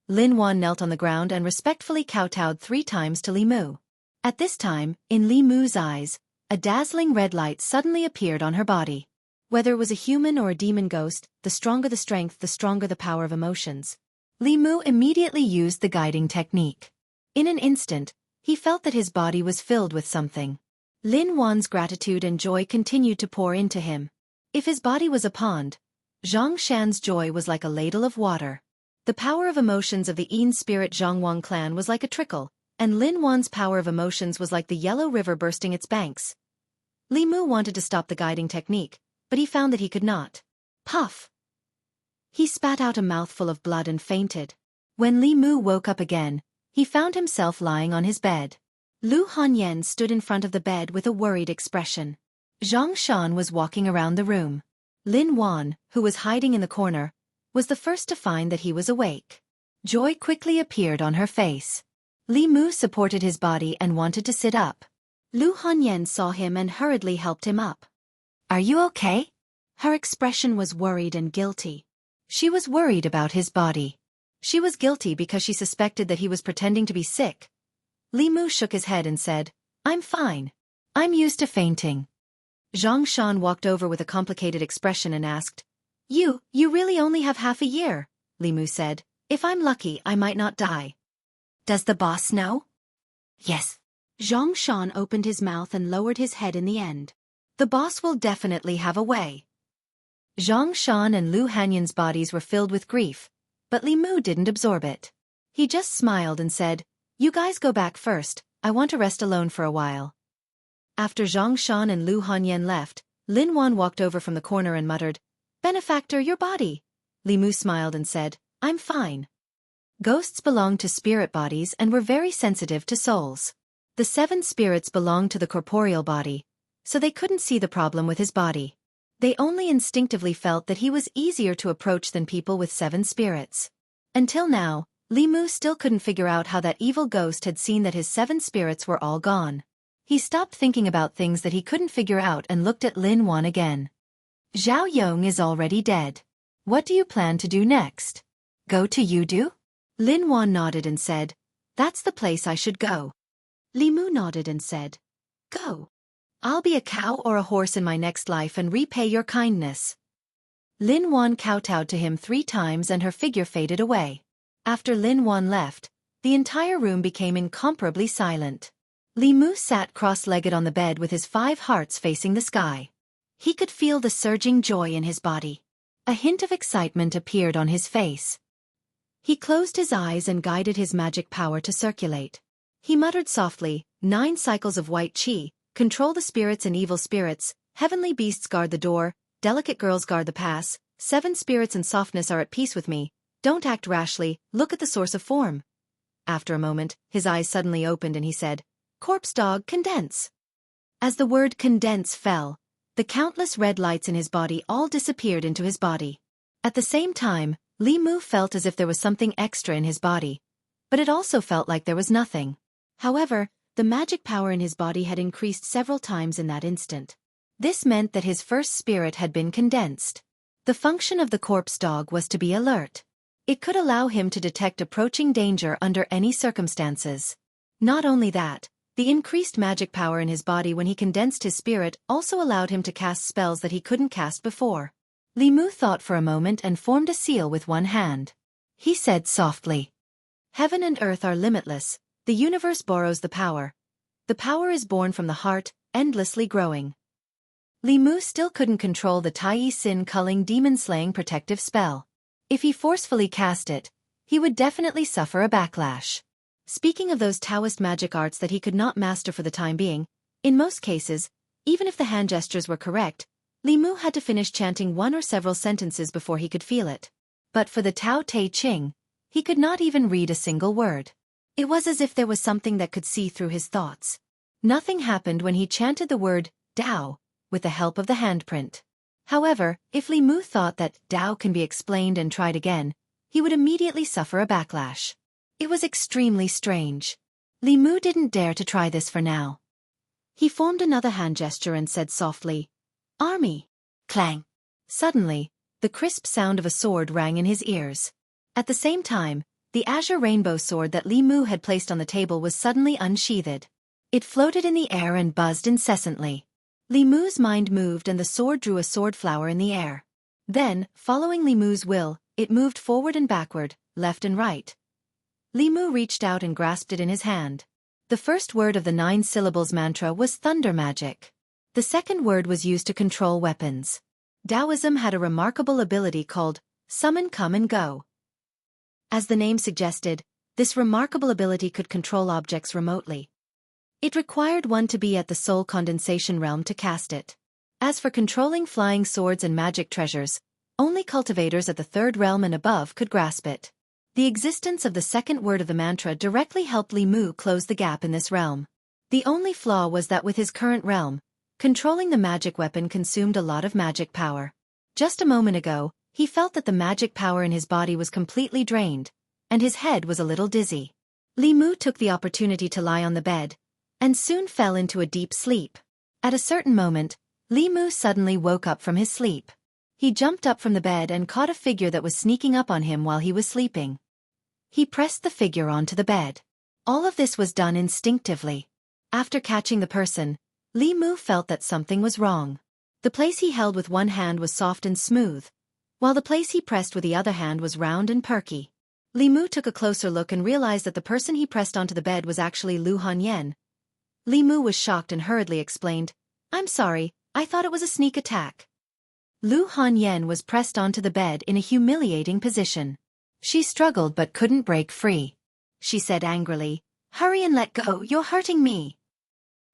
Speaker 1: Lin Wan knelt on the ground and respectfully kowtowed 3 times to Li Mu. At this time, in Li Mu's eyes, a dazzling red light suddenly appeared on her body. Whether it was a human or a demon ghost, the stronger the strength, the stronger the power of emotions. Li Mu immediately used the guiding technique. In an instant, he felt that his body was filled with something. Lin Wan's gratitude and joy continued to pour into him. If his body was a pond, Zhang Shan's joy was like a ladle of water. The power of emotions of the Yin spirit Zhangwang clan was like a trickle, and Lin Wan's power of emotions was like the yellow river bursting its banks. Li Mu wanted to stop the guiding technique, but he found that he could not. Puff! He spat out a mouthful of blood and fainted. When Li Mu woke up again, he found himself lying on his bed. Lu Hanyan stood in front of the bed with a worried expression. Zhang Shan was walking around the room. Lin Wan, who was hiding in the corner, was the first to find that he was awake. Joy quickly appeared on her face. Li Mu supported his body and wanted to sit up. Lu Hanyan saw him and hurriedly helped him up. Are you okay? Her expression was worried and guilty. She was worried about his body. She was guilty because she suspected that he was pretending to be sick. Li Mu shook his head and said, I'm fine. I'm used to fainting. Zhang Shan walked over with a complicated expression and asked, You really only have half a year, Li Mu said. If I'm lucky, I might not die. Does the boss know? Yes. Zhang Shan opened his mouth and lowered his head in the end. The boss will definitely have a way. Zhang Shan and Lu Hanyan's bodies were filled with grief, but Li Mu didn't absorb it. He just smiled and said, You guys go back first, I want to rest alone for a while. After Zhang Shan and Lu Hanyan left, Lin Wan walked over from the corner and muttered, Benefactor, your body. Li Mu smiled and said, I'm fine. Ghosts belonged to spirit bodies and were very sensitive to souls. The 7 spirits belonged to the corporeal body, so they couldn't see the problem with his body. They only instinctively felt that he was easier to approach than people with 7 spirits. Until now, Li Mu still couldn't figure out how that evil ghost had seen that his 7 spirits were all gone. He stopped thinking about things that he couldn't figure out and looked at Lin Wan again. Zhao Yong is already dead. What do you plan to do next? Go to Yudu? Lin Wan nodded and said, That's the place I should go. Li Mu nodded and said, Go. I'll be a cow or a horse in my next life and repay your kindness. Lin Wan kowtowed to him 3 times and her figure faded away. After Lin Wan left, the entire room became incomparably silent. Li Mu sat cross-legged on the bed with his 5 hearts facing the sky. He could feel the surging joy in his body. A hint of excitement appeared on his face. He closed his eyes and guided his magic power to circulate. He muttered softly, 9 cycles of white qi, control the spirits and evil spirits, heavenly beasts guard the door, delicate girls guard the pass, 7 spirits and softness are at peace with me, don't act rashly, look at the source of form. After a moment, his eyes suddenly opened and he said, Corpse dog, condense. As the word condense fell, the countless red lights in his body all disappeared into his body. At the same time, Li Mu felt as if there was something extra in his body, but it also felt like there was nothing. However, the magic power in his body had increased several times in that instant. This meant that his first spirit had been condensed. The function of the corpse dog was to be alert. It could allow him to detect approaching danger under any circumstances. Not only that, the increased magic power in his body when he condensed his spirit also allowed him to cast spells that he couldn't cast before. Li Mu thought for a moment and formed a seal with one hand. He said softly, Heaven and earth are limitless, the universe borrows the power. The power is born from the heart, endlessly growing. Li Mu still couldn't control the Tai Sin culling demon-slaying protective spell. If he forcefully cast it, he would definitely suffer a backlash. Speaking of those Taoist magic arts that he could not master for the time being, in most cases, even if the hand gestures were correct, Li Mu had to finish chanting one or several sentences before he could feel it. But for the Tao Te Ching, he could not even read a single word. It was as if there was something that could see through his thoughts. Nothing happened when he chanted the word Dao with the help of the handprint. However, if Li Mu thought that Dao can be explained and tried again, he would immediately suffer a backlash. It was extremely strange. Li Mu didn't dare to try this for now. He formed another hand gesture and said softly, "Army." Clang. Suddenly, the crisp sound of a sword rang in his ears. At the same time, the azure rainbow sword that Li Mu had placed on the table was suddenly unsheathed. It floated in the air and buzzed incessantly. Li Mu's mind moved and the sword drew a sword flower in the air. Then, following Li Mu's will, it moved forward and backward, left and right. Li Mu reached out and grasped it in his hand. The first word of the 9 syllables mantra was thunder magic. The second word was used to control weapons. Taoism had a remarkable ability called summon come and go. As the name suggested, this remarkable ability could control objects remotely. It required one to be at the soul condensation realm to cast it. As for controlling flying swords and magic treasures, only cultivators at the 3rd realm and above could grasp it. The existence of the second word of the mantra directly helped Li Mu close the gap in this realm. The only flaw was that with his current realm, controlling the magic weapon consumed a lot of magic power. Just a moment ago, he felt that the magic power in his body was completely drained, and his head was a little dizzy. Li Mu took the opportunity to lie on the bed, and soon fell into a deep sleep. At a certain moment, Li Mu suddenly woke up from his sleep. He jumped up from the bed and caught a figure that was sneaking up on him while he was sleeping. He pressed the figure onto the bed. All of this was done instinctively. After catching the person, Li Mu felt that something was wrong. The place he held with one hand was soft and smooth, while the place he pressed with the other hand was round and perky. Li Mu took a closer look and realized that the person he pressed onto the bed was actually Lu Hanyan. Li Mu was shocked and hurriedly explained, "I'm sorry, I thought it was a sneak attack." Lu Hanyan was pressed onto the bed in a humiliating position. She struggled but couldn't break free. She said angrily, "Hurry and let go, you're hurting me."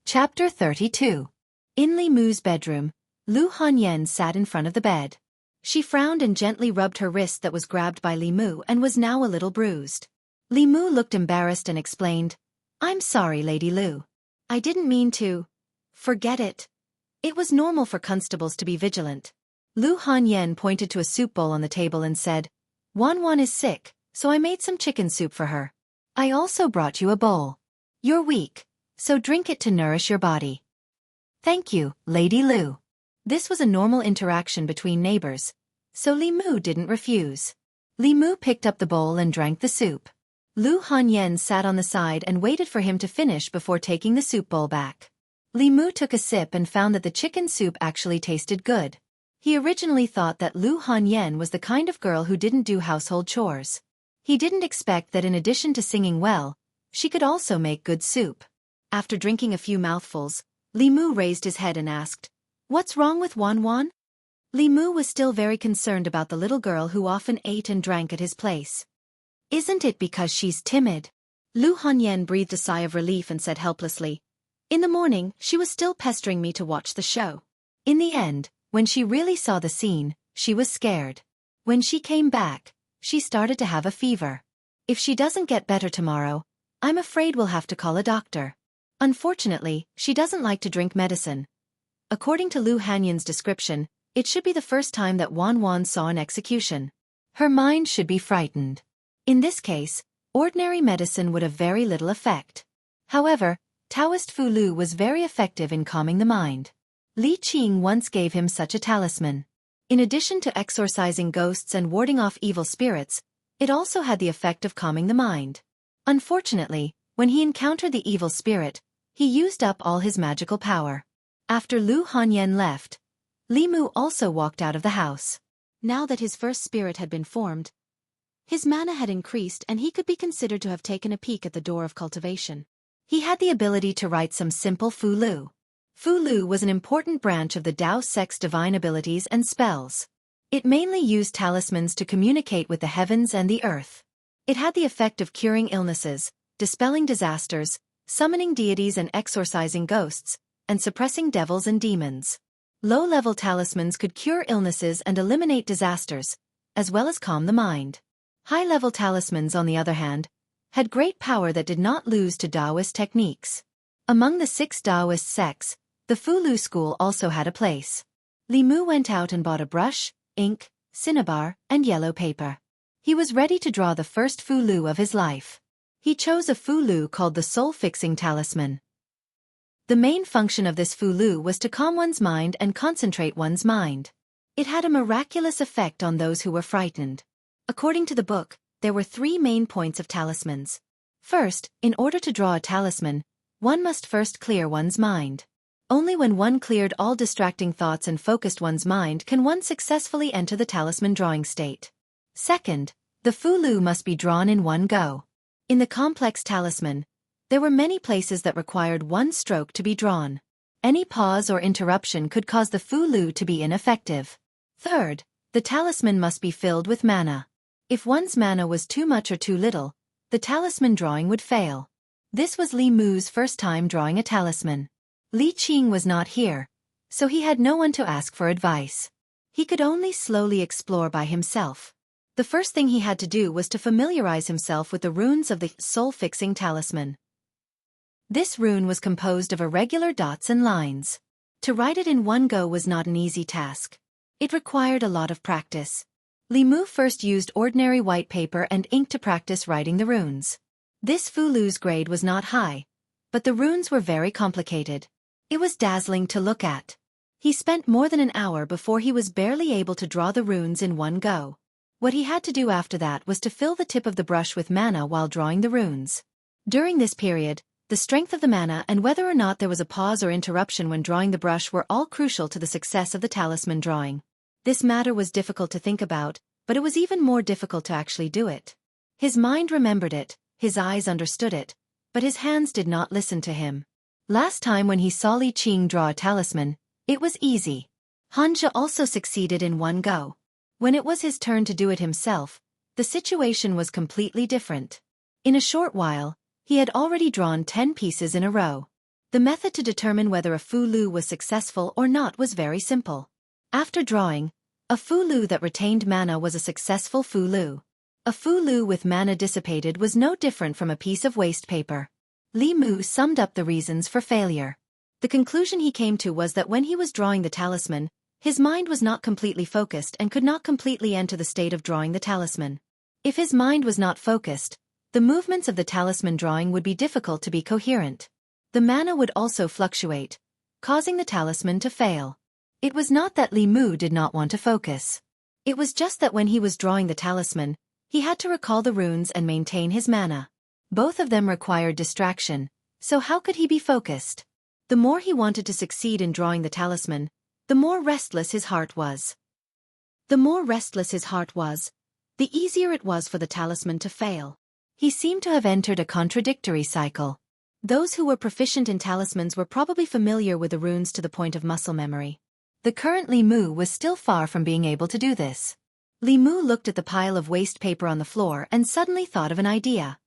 Speaker 1: Chapter 32. In Li Mu's bedroom, Lu Hanyan sat in front of the bed. She frowned and gently rubbed her wrist that was grabbed by Li Mu and was now a little bruised. Li Mu looked embarrassed and explained, "I'm sorry, Lady Lu. I didn't mean to." "Forget it. It was normal for constables to be vigilant." Lu Hanyan pointed to a soup bowl on the table and said, "Wan Wan is sick, so I made some chicken soup for her. I also brought you a bowl. You're weak, so drink it to nourish your body." "Thank you, Lady Lu." This was a normal interaction between neighbors, so Li Mu didn't refuse. Li Mu picked up the bowl and drank the soup. Lu Hanyan sat on the side and waited for him to finish before taking the soup bowl back. Li Mu took a sip and found that the chicken soup actually tasted good. He originally thought that Lu Hanyan was the kind of girl who didn't do household chores. He didn't expect that in addition to singing well, she could also make good soup. After drinking a few mouthfuls, Li Mu raised his head and asked, "What's wrong with Wan Wan?" Li Mu was still very concerned about the little girl who often ate and drank at his place. "Isn't it because she's timid?" Lu Hanyan breathed a sigh of relief and said helplessly, "In the morning, she was still pestering me to watch the show. In the end, when she really saw the scene, she was scared. When she came back, she started to have a fever. If she doesn't get better tomorrow, I'm afraid we'll have to call a doctor. Unfortunately, she doesn't like to drink medicine." According to Lu Hanyan's description, it should be the first time that Wan Wan saw an execution. Her mind should be frightened. In this case, ordinary medicine would have very little effect. However, Taoist Fu Lu was very effective in calming the mind. Li Qing once gave him such a talisman. In addition to exorcising ghosts and warding off evil spirits, it also had the effect of calming the mind. Unfortunately, when he encountered the evil spirit, he used up all his magical power. After Lu Hanyan left, Li Mu also walked out of the house. Now that his first spirit had been formed, his mana had increased and he could be considered to have taken a peek at the door of cultivation. He had the ability to write some simple Fu Lu. Fu Lu was an important branch of the Dao sect's divine abilities and spells. It mainly used talismans to communicate with the heavens and the earth. It had the effect of curing illnesses, dispelling disasters, summoning deities and exorcising ghosts, and suppressing devils and demons. Low-level talismans could cure illnesses and eliminate disasters, as well as calm the mind. High-level talismans, on the other hand, had great power that did not lose to Daoist techniques. Among the 6 Daoist sects, the Fulu school also had a place. Li Mu went out and bought a brush, ink, cinnabar, and yellow paper. He was ready to draw the first Fulu of his life. He chose a Fulu called the Soul-Fixing Talisman. The main function of this Fulu was to calm one's mind and concentrate one's mind. It had a miraculous effect on those who were frightened. According to the book, there were 3 main points of talismans. First, in order to draw a talisman, one must first clear one's mind. Only when one cleared all distracting thoughts and focused one's mind can one successfully enter the talisman drawing state. Second, the Fulu must be drawn in one go. In the complex talisman, there were many places that required one stroke to be drawn. Any pause or interruption could cause the Fulu to be ineffective. Third, the talisman must be filled with mana. If one's mana was too much or too little, the talisman drawing would fail. This was Li Mu's first time drawing a talisman. Li Qing was not here, so he had no one to ask for advice. He could only slowly explore by himself. The first thing he had to do was to familiarize himself with the runes of the soul-fixing talisman. This rune was composed of irregular dots and lines. To write it in one go was not an easy task. It required a lot of practice. Li Mu first used ordinary white paper and ink to practice writing the runes. This Fulu's grade was not high, but the runes were very complicated. It was dazzling to look at. He spent more than an hour before he was barely able to draw the runes in one go. What he had to do after that was to fill the tip of the brush with mana while drawing the runes. During this period, the strength of the mana and whether or not there was a pause or interruption when drawing the brush were all crucial to the success of the talisman drawing. This matter was difficult to think about, but it was even more difficult to actually do it. His mind remembered it, his eyes understood it, but his hands did not listen to him. Last time when he saw Li Qing draw a talisman, it was easy. Hanja also succeeded in one go. When it was his turn to do it himself, the situation was completely different. In a short while, he had already drawn 10 pieces in a row. The method to determine whether a Fulu was successful or not was very simple. After drawing, a Fulu that retained mana was a successful Fulu. A Fulu with mana dissipated was no different from a piece of waste paper. Li Mu summed up the reasons for failure. The conclusion he came to was that when he was drawing the talisman, his mind was not completely focused and could not completely enter the state of drawing the talisman. If his mind was not focused, the movements of the talisman drawing would be difficult to be coherent. The mana would also fluctuate, causing the talisman to fail. It was not that Li Mu did not want to focus. It was just that when he was drawing the talisman, he had to recall the runes and maintain his mana. Both of them required distraction, so how could he be focused? The more he wanted to succeed in drawing the talisman, the more restless his heart was. The more restless his heart was, the easier it was for the talisman to fail. He seemed to have entered a contradictory cycle. Those who were proficient in talismans were probably familiar with the runes to the point of muscle memory. The current Li Mu was still far from being able to do this. Li Mu looked at the pile of waste paper on the floor and suddenly thought of an idea.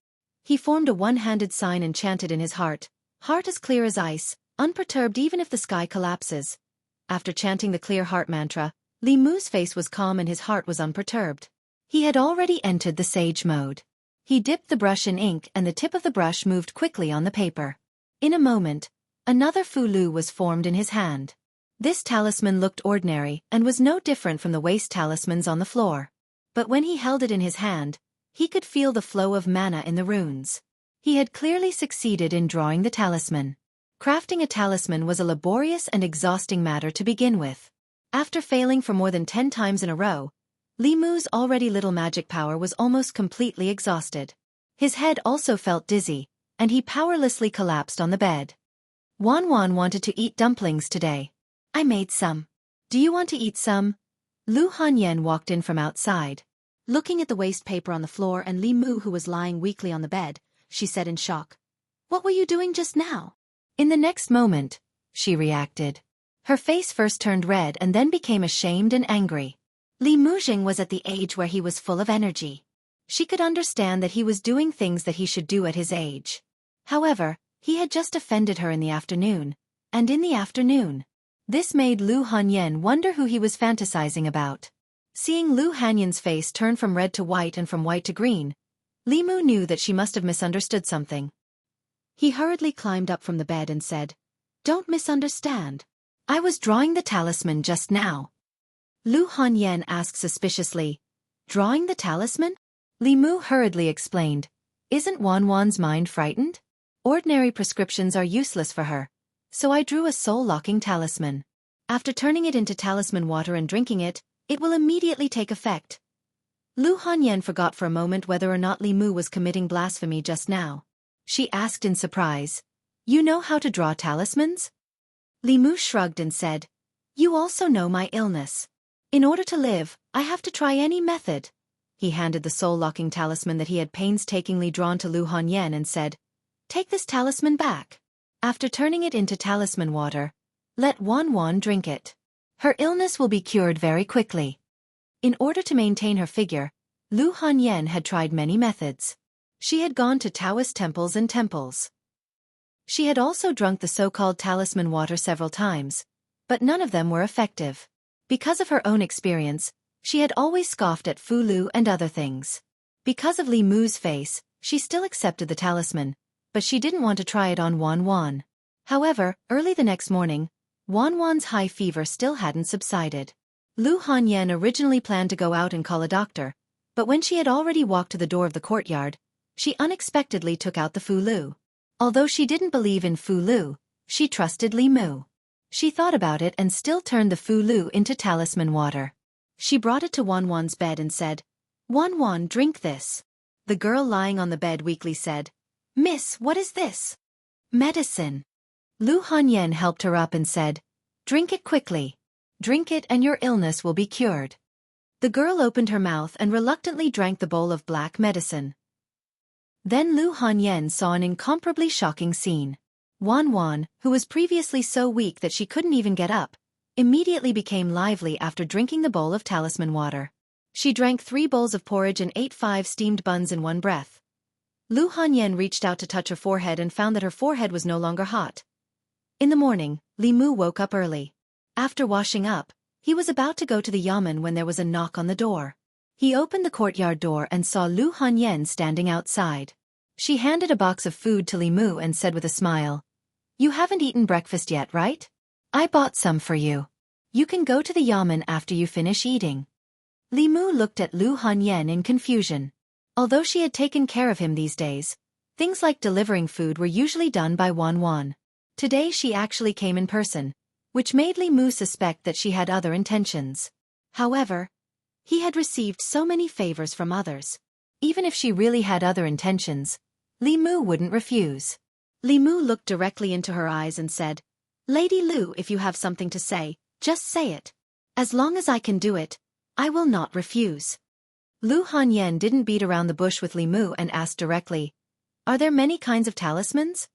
Speaker 1: He formed a one-handed sign and chanted in his heart as clear as ice, unperturbed even if the sky collapses. After chanting the clear heart mantra, Li Mu's face was calm and his heart was unperturbed. He had already entered the sage mode. He dipped the brush in ink and the tip of the brush moved quickly on the paper. In a moment, another Fulu was formed in his hand. This talisman looked ordinary and was no different from the waste talismans on the floor. But when he held it in his hand, he could feel the flow of mana in the runes. He had clearly succeeded in drawing the talisman. Crafting a talisman was a laborious and exhausting matter to begin with. After failing for more than 10 times in a row, Li Mu's already little magic power was almost completely exhausted. His head also felt dizzy, and he powerlessly collapsed on the bed. Wan wanted to eat dumplings today. I made some. Do you want to eat some? Lu Hanyan walked in from outside. Looking at the waste paper on the floor and Li Mu who was lying weakly on the bed, she said in shock, "What were you doing just now?" In the next moment, she reacted. Her face first turned red and then became ashamed and angry. Li Mujing was at the age where he was full of energy. She could understand that he was doing things that he should do at his age. However, he had just offended her in the afternoon, and in the afternoon. This made Lu Hanyan wonder who he was fantasizing about. Seeing Lu Hanyan's face turn from red to white and from white to green, Li Mu knew that she must have misunderstood something. He hurriedly climbed up from the bed and said, "Don't misunderstand. I was drawing the talisman just now." Lu Hanyan asked suspiciously, "Drawing the talisman?" Li Mu hurriedly explained, "Isn't Wan Wan's mind frightened? Ordinary prescriptions are useless for her, so I drew a soul-locking talisman. After turning it into talisman water and drinking it, it will immediately take effect." Lu Hanyan forgot for a moment whether or not Li Mu was committing blasphemy just now. She asked in surprise, "You know how to draw talismans?" Li Mu shrugged and said, "You also know my illness. In order to live, I have to try any method." He handed the soul-locking talisman that he had painstakingly drawn to Lu Hanyan and said, "Take this talisman back. After turning it into talisman water, let Wan Wan drink it. Her illness will be cured very quickly." In order to maintain her figure, Lu Hanyan had tried many methods. She had gone to Taoist temples and temples. She had also drunk the so-called talisman water several times, but none of them were effective. Because of her own experience, she had always scoffed at Fu Lu and other things. Because of Li Mu's face, she still accepted the talisman, but she didn't want to try it on Wan Wan. However, early the next morning, Wan Wan's high fever still hadn't subsided. Lu Hanyan originally planned to go out and call a doctor, but when she had already walked to the door of the courtyard, she unexpectedly took out the Fu Lu. Although she didn't believe in Fu Lu, she trusted Li Mu. She thought about it and still turned the Fu Lu into talisman water. She brought it to Wan Wan's bed and said, "Wan Wan, drink this." The girl lying on the bed weakly said, "Miss, what is this?" "Medicine." Lu Hanyan helped her up and said, "Drink it quickly. Drink it and your illness will be cured." The girl opened her mouth and reluctantly drank the bowl of black medicine. Then Lu Hanyan saw an incomparably shocking scene. Wan Wan, who was previously so weak that she couldn't even get up, immediately became lively after drinking the bowl of talisman water. She drank 3 bowls of porridge and ate 5 steamed buns in one breath. Lu Hanyan reached out to touch her forehead and found that her forehead was no longer hot. In the morning, Li Mu woke up early. After washing up, he was about to go to the yamen when there was a knock on the door. He opened the courtyard door and saw Lu Hanyan standing outside. She handed a box of food to Li Mu and said with a smile, "You haven't eaten breakfast yet, right? I bought some for you. You can go to the yamen after you finish eating." Li Mu looked at Lu Hanyan in confusion. Although she had taken care of him these days, things like delivering food were usually done by Wan Wan. Today she actually came in person, which made Li Mu suspect that she had other intentions. However, he had received so many favors from others. Even if she really had other intentions, Li Mu wouldn't refuse. Li Mu looked directly into her eyes and said, "Lady Lu, if you have something to say, just say it. As long as I can do it, I will not refuse." Lu Hanyan didn't beat around the bush with Li Mu and asked directly, "Are there many kinds of talismans?"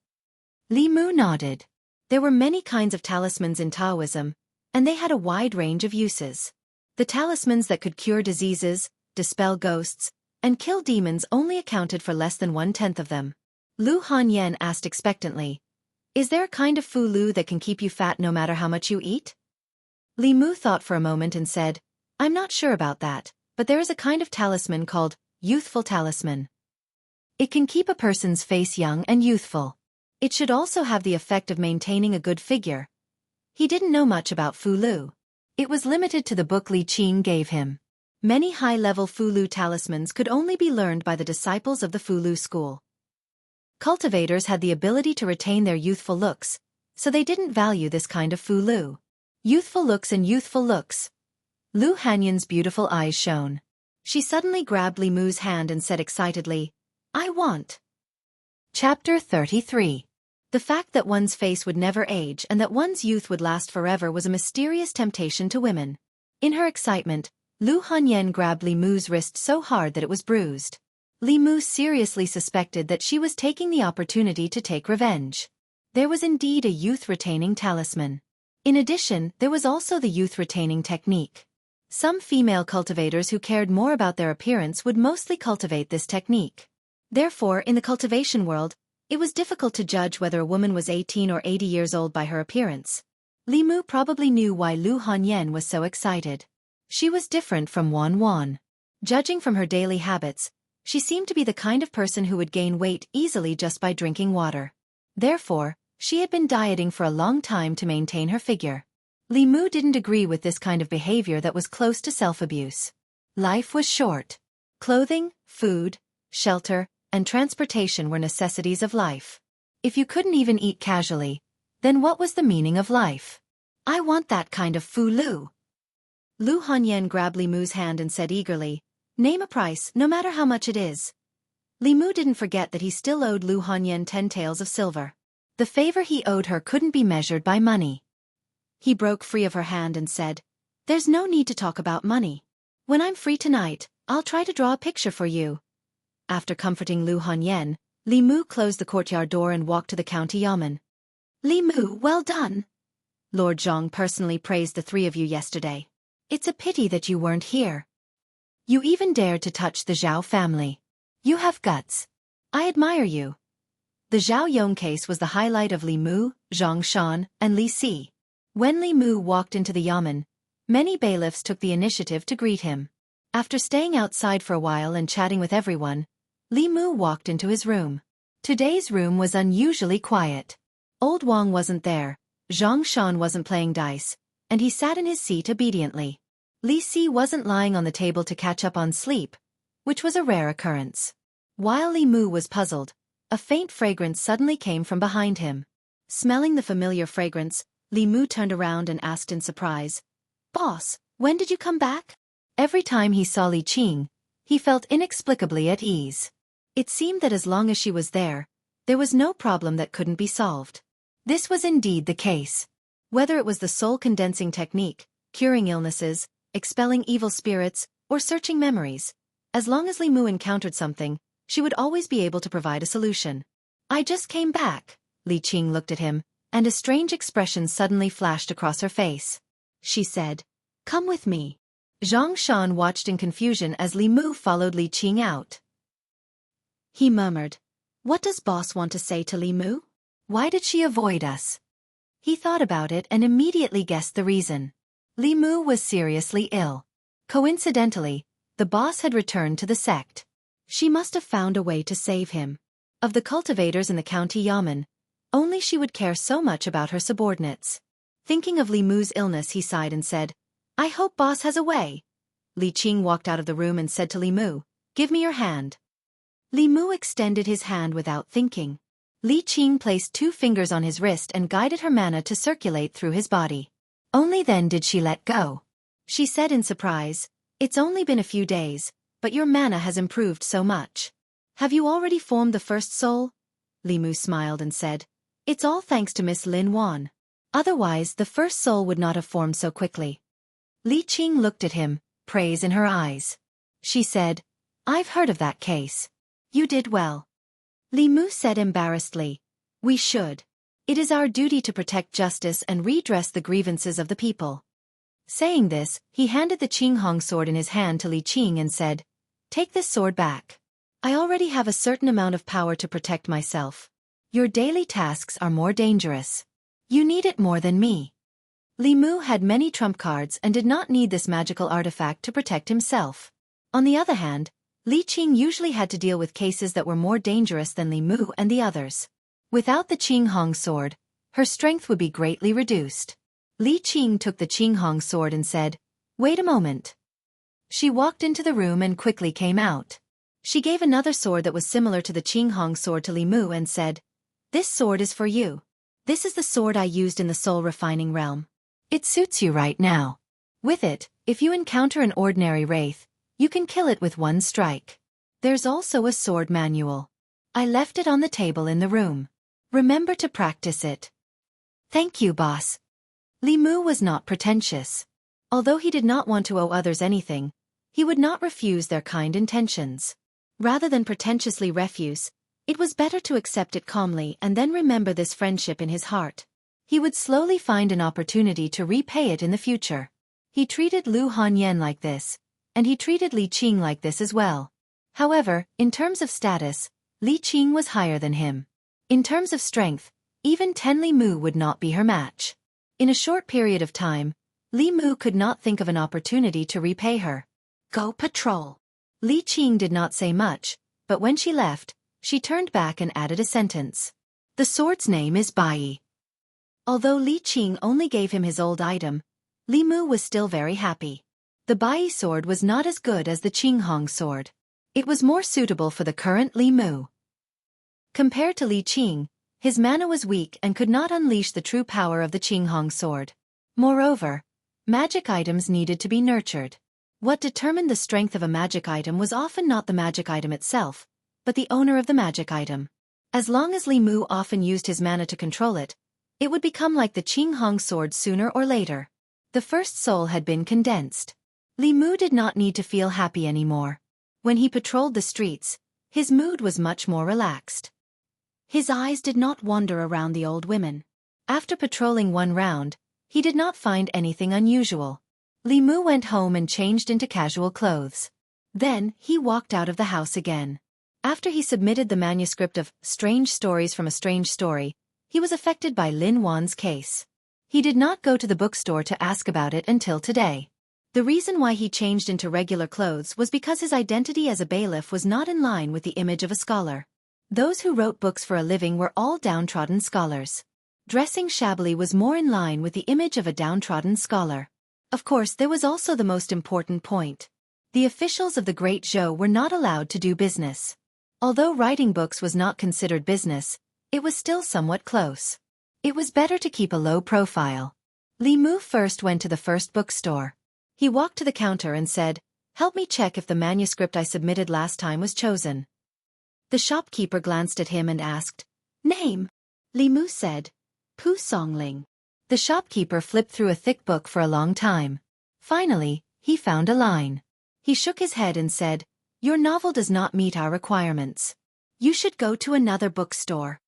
Speaker 1: Li Mu nodded. There were many kinds of talismans in Taoism, and they had a wide range of uses. The talismans that could cure diseases, dispel ghosts, and kill demons only accounted for less than 1/10 of them. Lu Hanyan asked expectantly, "Is there a kind of Fu Lu that can keep you fat no matter how much you eat?" Li Mu thought for a moment and said, "I'm not sure about that, but there is a kind of talisman called youthful talisman. It can keep a person's face young and youthful. It should also have the effect of maintaining a good figure." He didn't know much about Fu Lu. It was limited to the book Li Qing gave him. Many high-level Fu Lu talismans could only be learned by the disciples of the Fu Lu school. Cultivators had the ability to retain their youthful looks, so they didn't value this kind of Fu Lu. Youthful looks and youthful looks. Lu Hanyan's beautiful eyes shone. She suddenly grabbed Li Mu's hand and said excitedly, "I want." Chapter 33. The fact that one's face would never age and that one's youth would last forever was a mysterious temptation to women. In her excitement, Lu Hanyan grabbed Li Mu's wrist so hard that it was bruised. Li Mu seriously suspected that she was taking the opportunity to take revenge. There was indeed a youth-retaining talisman. In addition, there was also the youth-retaining technique. Some female cultivators who cared more about their appearance would mostly cultivate this technique. Therefore, in the cultivation world, it was difficult to judge whether a woman was 18 or 80 years old by her appearance. Li Mu probably knew why Lu Hanyan was so excited. She was different from Wan Wan. Judging from her daily habits, she seemed to be the kind of person who would gain weight easily just by drinking water. Therefore, she had been dieting for a long time to maintain her figure. Li Mu didn't agree with this kind of behavior that was close to self-abuse. Life was short. Clothing, food, shelter, and transportation were necessities of life. If you couldn't even eat casually, then what was the meaning of life? I want that kind of fu lu. Lu Hanyan grabbed Li Mu's hand and said eagerly, "Name a price, no matter how much it is." Li Mu didn't forget that he still owed Lu Hanyan 10 taels of silver. The favor he owed her couldn't be measured by money. He broke free of her hand and said, "There's no need to talk about money. When I'm free tonight, I'll try to draw a picture for you." After comforting Lu Hanyan, Li Mu closed the courtyard door and walked to the county yamen. "Li Mu, well done. Lord Zhang personally praised the three of you yesterday. It's a pity that you weren't here. You even dared to touch the Zhao family. You have guts. I admire you." The Zhao Yong case was the highlight of Li Mu, Zhang Shan, and Li Si. When Li Mu walked into the yamen, many bailiffs took the initiative to greet him. After staying outside for a while and chatting with everyone, Li Mu walked into his room. Today's room was unusually quiet. Old Wang wasn't there, Zhang Shan wasn't playing dice, and he sat in his seat obediently. Li Si wasn't lying on the table to catch up on sleep, which was a rare occurrence. While Li Mu was puzzled, a faint fragrance suddenly came from behind him. Smelling the familiar fragrance, Li Mu turned around and asked in surprise, "Boss, when did you come back?" Every time he saw Li Qing, he felt inexplicably at ease. It seemed that as long as she was there was no problem that couldn't be solved. This was indeed the case. Whether it was the soul condensing technique, curing illnesses, expelling evil spirits, or searching memories, as long as Li Mu encountered something, she would always be able to provide a solution. "I just came back." Li Qing looked at him, and a strange expression suddenly flashed across her face. She said, "Come with me." Zhang Shan watched in confusion as Li Mu followed Li Qing out. He murmured, "What does boss want to say to Li Mu? Why did she avoid us?" He thought about it and immediately guessed the reason. Li Mu was seriously ill. Coincidentally, the boss had returned to the sect. She must have found a way to save him. Of the cultivators in the county yamen, only she would care so much about her subordinates. Thinking of Li Mu's illness, he sighed and said, "I hope boss has a way." Li Qing walked out of the room and said to Li Mu, "Give me your hand." Li Mu extended his hand without thinking. Li Qing placed 2 fingers on his wrist and guided her mana to circulate through his body. Only then did she let go. She said in surprise, "It's only been a few days, but your mana has improved so much. Have you already formed the first soul?" Li Mu smiled and said, "It's all thanks to Miss Lin Wan. Otherwise the first soul would not have formed so quickly." Li Qing looked at him, praise in her eyes. She said, "I've heard of that case. You did well." Li Mu said embarrassedly, "We should. It is our duty to protect justice and redress the grievances of the people." Saying this, he handed the Qinghong sword in his hand to Li Qing and said, "Take this sword back. I already have a certain amount of power to protect myself. Your daily tasks are more dangerous. You need it more than me." Li Mu had many trump cards and did not need this magical artifact to protect himself. On the other hand, Li Qing usually had to deal with cases that were more dangerous than Li Mu and the others. Without the Qinghong sword, her strength would be greatly reduced. Li Qing took the Qinghong sword and said, "Wait a moment." She walked into the room and quickly came out. She gave another sword that was similar to the Qinghong sword to Li Mu and said, "This sword is for you. This is the sword I used in the soul refining realm. It suits you right now. With it, if you encounter an ordinary wraith, you can kill it with one strike. There's also a sword manual. I left it on the table in the room. Remember to practice it." "Thank you, boss." Li Mu was not pretentious. Although he did not want to owe others anything, he would not refuse their kind intentions. Rather than pretentiously refuse, it was better to accept it calmly and then remember this friendship in his heart. He would slowly find an opportunity to repay it in the future. He treated Lu Hanyan like this, and he treated Li Qing like this as well. However, in terms of status, Li Qing was higher than him. In terms of strength, even Ten Li Mu would not be her match. In a short period of time, Li Mu could not think of an opportunity to repay her. Go patrol. Li Qing did not say much, but when she left, she turned back and added a sentence. The sword's name is Bai. Although Li Qing only gave him his old item, Li Mu was still very happy. The Bai sword was not as good as the Qinghong sword. It was more suitable for the current Li Mu. Compared to Li Qing, his mana was weak and could not unleash the true power of the Qinghong sword. Moreover, magic items needed to be nurtured. What determined the strength of a magic item was often not the magic item itself, but the owner of the magic item. As long as Li Mu often used his mana to control it, it would become like the Qinghong sword sooner or later. The first soul had been condensed. Li Mu did not need to feel happy anymore. When he patrolled the streets, his mood was much more relaxed. His eyes did not wander around the old women. After patrolling one round, he did not find anything unusual. Li Mu went home and changed into casual clothes. Then, he walked out of the house again. After he submitted the manuscript of Strange Stories from a Strange Story, he was affected by Lin Wan's case. He did not go to the bookstore to ask about it until today. The reason why he changed into regular clothes was because his identity as a bailiff was not in line with the image of a scholar. Those who wrote books for a living were all downtrodden scholars. Dressing shabbily was more in line with the image of a downtrodden scholar. Of course, there was also the most important point. The officials of the Great Zhou were not allowed to do business. Although writing books was not considered business, it was still somewhat close. It was better to keep a low profile. Li Mu first went to the first bookstore. He walked to the counter and said, "Help me check if the manuscript I submitted last time was chosen." The shopkeeper glanced at him and asked, "Name?" Li Mu said, "Pu Songling." The shopkeeper flipped through a thick book for a long time. Finally, he found a line. He shook his head and said, "Your novel does not meet our requirements. You should go to another bookstore."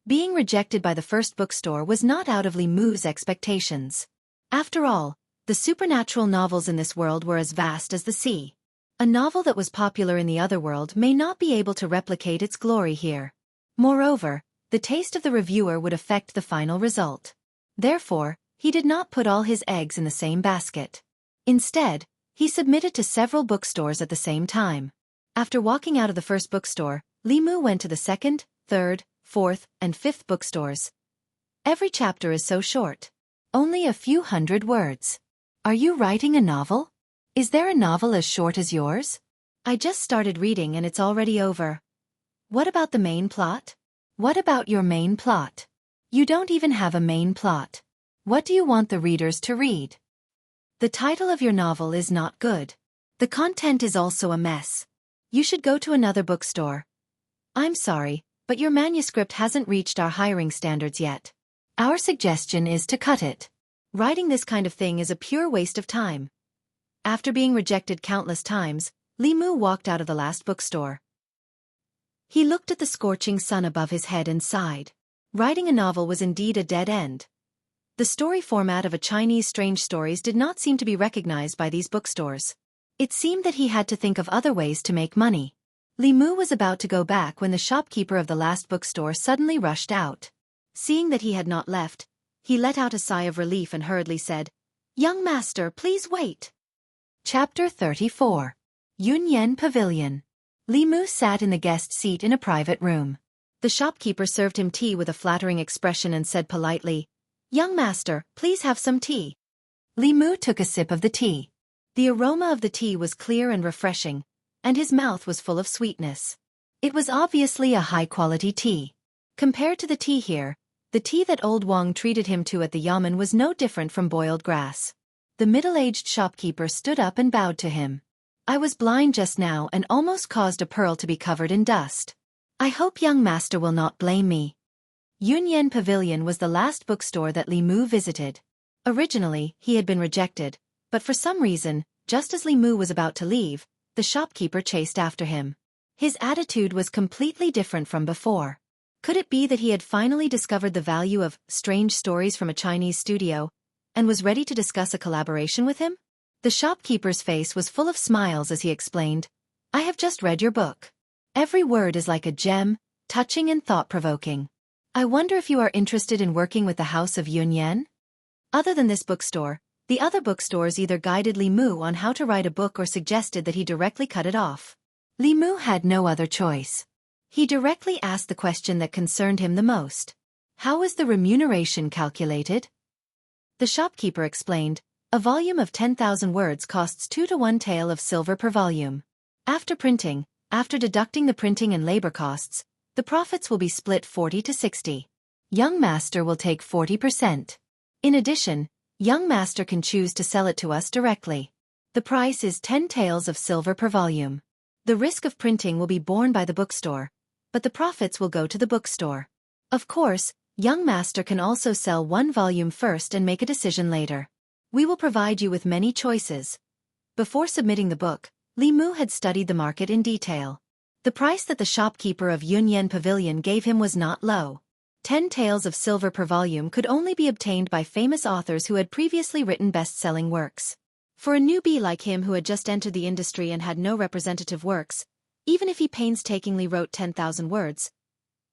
Speaker 1: Being rejected by the first bookstore was not out of Li Mu's expectations. After all, the supernatural novels in this world were as vast as the sea. A novel that was popular in the other world may not be able to replicate its glory here. Moreover, the taste of the reviewer would affect the final result. Therefore, he did not put all his eggs in the same basket. Instead, he submitted to several bookstores at the same time. After walking out of the first bookstore, Li Mu went to the second, third, fourth, and fifth bookstores. Every chapter is so short. Only a few hundred words. Are you writing a novel? Is there a novel as short as yours? I just started reading and it's already over. What about the main plot? What about your main plot? You don't even have a main plot. What do you want the readers to read? The title of your novel is not good. The content is also a mess. You should go to another bookstore. I'm sorry, but your manuscript hasn't reached our hiring standards yet. Our suggestion is to cut it. Writing this kind of thing is a pure waste of time. After being rejected countless times, Li Mu walked out of the last bookstore. He looked at the scorching sun above his head and sighed. Writing a novel was indeed a dead end. The story format of a Chinese strange stories did not seem to be recognized by these bookstores. It seemed that he had to think of other ways to make money. Li Mu was about to go back when the shopkeeper of the last bookstore suddenly rushed out. Seeing that he had not left, he let out a sigh of relief and hurriedly said, "Young master, please wait." Chapter 34. Yunyan Pavilion. Li Mu sat in the guest seat in a private room. The shopkeeper served him tea with a flattering expression and said politely, "Young master, please have some tea." Li Mu took a sip of the tea. The aroma of the tea was clear and refreshing, and his mouth was full of sweetness. It was obviously a high-quality tea. Compared to the tea here, the tea that old Wang treated him to at the yamen was no different from boiled grass. The middle-aged shopkeeper stood up and bowed to him. "I was blind just now and almost caused a pearl to be covered in dust. I hope young master will not blame me." Yunyan Pavilion was the last bookstore that Li Mu visited. Originally, he had been rejected, but for some reason, just as Li Mu was about to leave, the shopkeeper chased after him. His attitude was completely different from before. Could it be that he had finally discovered the value of strange stories from a Chinese studio, and was ready to discuss a collaboration with him? The shopkeeper's face was full of smiles as he explained, "I have just read your book. Every word is like a gem, touching and thought-provoking. I wonder if you are interested in working with the House of Yunyan?" Other than this bookstore, the other bookstores either guided Li Mu on how to write a book or suggested that he directly cut it off. Li Mu had no other choice. He directly asked the question that concerned him the most. How is the remuneration calculated? The shopkeeper explained, a volume of 10,000 words costs 2 to 1 tael of silver per volume. After printing, after deducting the printing and labor costs, the profits will be split 40 to 60. Young master will take 40%. In addition, young master can choose to sell it to us directly. The price is 10 taels of silver per volume. The risk of printing will be borne by the bookstore, but the profits will go to the bookstore. Of course, young master can also sell one volume first and make a decision later. We will provide you with many choices. Before submitting the book, Li Mu had studied the market in detail. The price that the shopkeeper of Yunyan Pavilion gave him was not low. 10 taels of silver per volume could only be obtained by famous authors who had previously written best-selling works. For a newbie like him who had just entered the industry and had no representative works, even if he painstakingly wrote 10,000 words,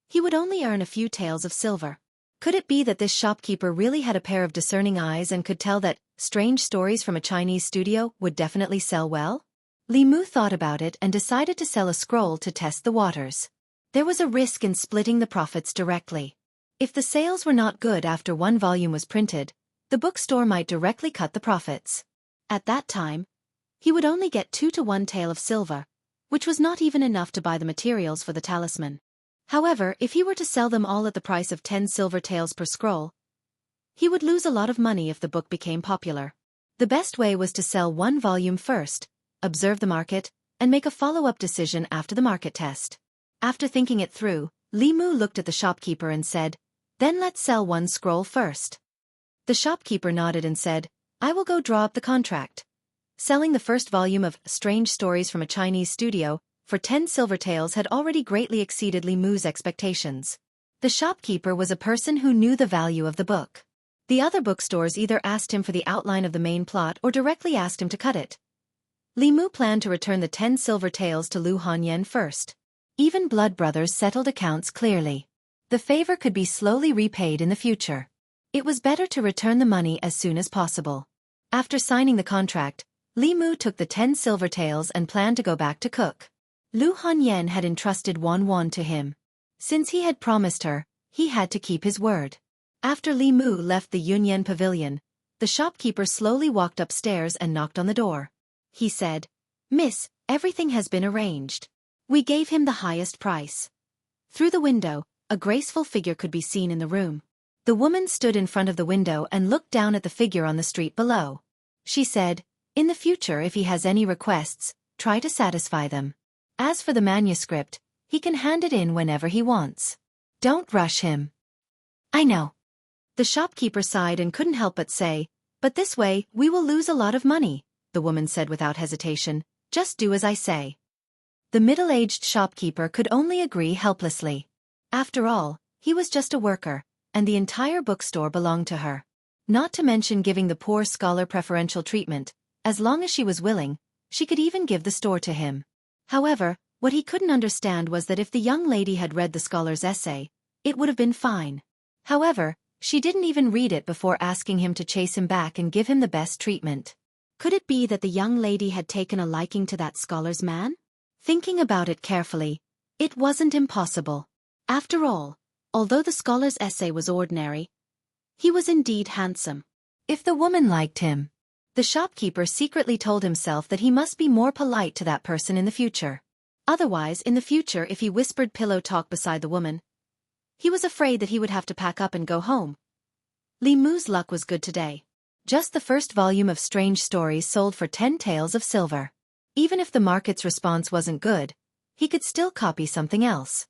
Speaker 1: he would only earn a few taels of silver. Could it be that this shopkeeper really had a pair of discerning eyes and could tell that strange stories from a Chinese studio would definitely sell well? Li Mu thought about it and decided to sell a scroll to test the waters. There was a risk in splitting the profits directly. If the sales were not good after one volume was printed, the bookstore might directly cut the profits. At that time, he would only get 2 to 1 tael of silver, which was not even enough to buy the materials for the talisman. However, if he were to sell them all at the price of 10 silver taels per scroll, he would lose a lot of money if the book became popular. The best way was to sell one volume first, observe the market, and make a follow-up decision after the market test. After thinking it through, Li Mu looked at the shopkeeper and said, "Then let's sell one scroll first." The shopkeeper nodded and said, "I will go draw up the contract." Selling the first volume of Strange Stories from a Chinese Studio for 10 silver taels had already greatly exceeded Li Mu's expectations. The shopkeeper was a person who knew the value of the book. The other bookstores either asked him for the outline of the main plot or directly asked him to cut it. Li Mu planned to return the 10 silver taels to Lu Hanyan first. Even blood brothers settled accounts clearly. The favor could be slowly repaid in the future. It was better to return the money as soon as possible. After signing the contract, Li Mu took the 10 silver taels and planned to go back to cook. Lu Hanyan had entrusted Wan to him. Since he had promised her, he had to keep his word. After Li Mu left the Yunyan Pavilion, the shopkeeper slowly walked upstairs and knocked on the door. He said, "Miss, everything has been arranged. We gave him the highest price." Through the window, a graceful figure could be seen in the room. The woman stood in front of the window and looked down at the figure on the street below. She said, "In the future, if he has any requests, try to satisfy them. As for the manuscript, he can hand it in whenever he wants. Don't rush him." "I know." The shopkeeper sighed and couldn't help but say, "But this way, we will lose a lot of money," the woman said without hesitation. "Just do as I say." The middle-aged shopkeeper could only agree helplessly. After all, he was just a worker, and the entire bookstore belonged to her. Not to mention giving the poor scholar preferential treatment, as long as she was willing, she could even give the store to him. However, what he couldn't understand was that if the young lady had read the scholar's essay, it would have been fine. However, she didn't even read it before asking him to chase him back and give him the best treatment. Could it be that the young lady had taken a liking to that scholar's man? Thinking about it carefully, it wasn't impossible. After all, although the scholar's essay was ordinary, he was indeed handsome. If the woman liked him, the shopkeeper secretly told himself that he must be more polite to that person in the future. Otherwise, in the future, if he whispered pillow talk beside the woman, he was afraid that he would have to pack up and go home. Li Mu's luck was good today. Just the first volume of Strange Stories sold for 10 taels of silver. Even if the market's response wasn't good, he could still copy something else.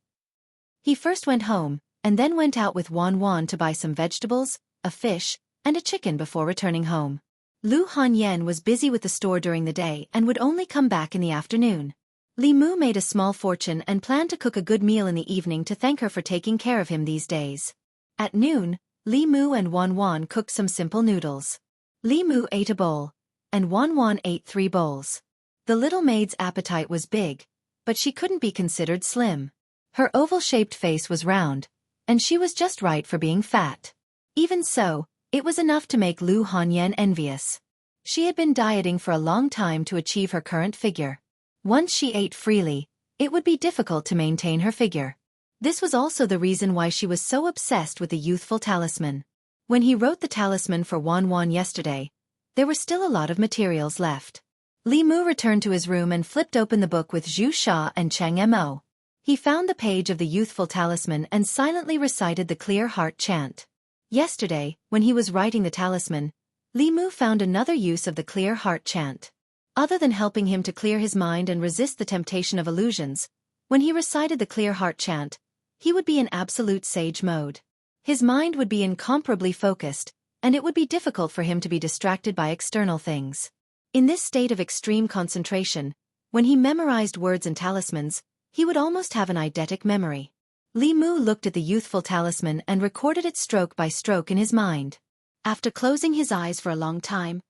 Speaker 1: He first went home, and then went out with Wan to buy some vegetables, a fish, and a chicken before returning home. Lu Hanyan was busy with the store during the day and would only come back in the afternoon. Li Mu made a small fortune and planned to cook a good meal in the evening to thank her for taking care of him these days. At noon, Li Mu and Wan cooked some simple noodles. Li Mu ate a bowl, and Wan ate 3 bowls. The little maid's appetite was big, but she couldn't be considered slim. Her oval-shaped face was round, and she was just right for being fat. Even so, It was enough to make Lu Hanyan envious. She had been dieting for a long time to achieve her current figure. Once she ate freely, it would be difficult to maintain her figure. This was also the reason why she was so obsessed with the youthful talisman. When he wrote the talisman for Wan Wan yesterday, there were still a lot of materials left. Li Mu returned to his room and flipped open the book with Zhu Sha and Cheng Mo. He found the page of the youthful talisman and silently recited the clear heart chant. Yesterday, when he was writing the talisman, Li Mu found another use of the clear heart chant. Other than helping him to clear his mind and resist the temptation of illusions, when he recited the clear heart chant, he would be in absolute sage mode. His mind would be incomparably focused, and it would be difficult for him to be distracted by external things. In this state of extreme concentration, when he memorized words and talismans, he would almost have an eidetic memory. Li Mu looked at the youthful talisman and recorded it stroke by stroke in his mind. After closing his eyes for a long time,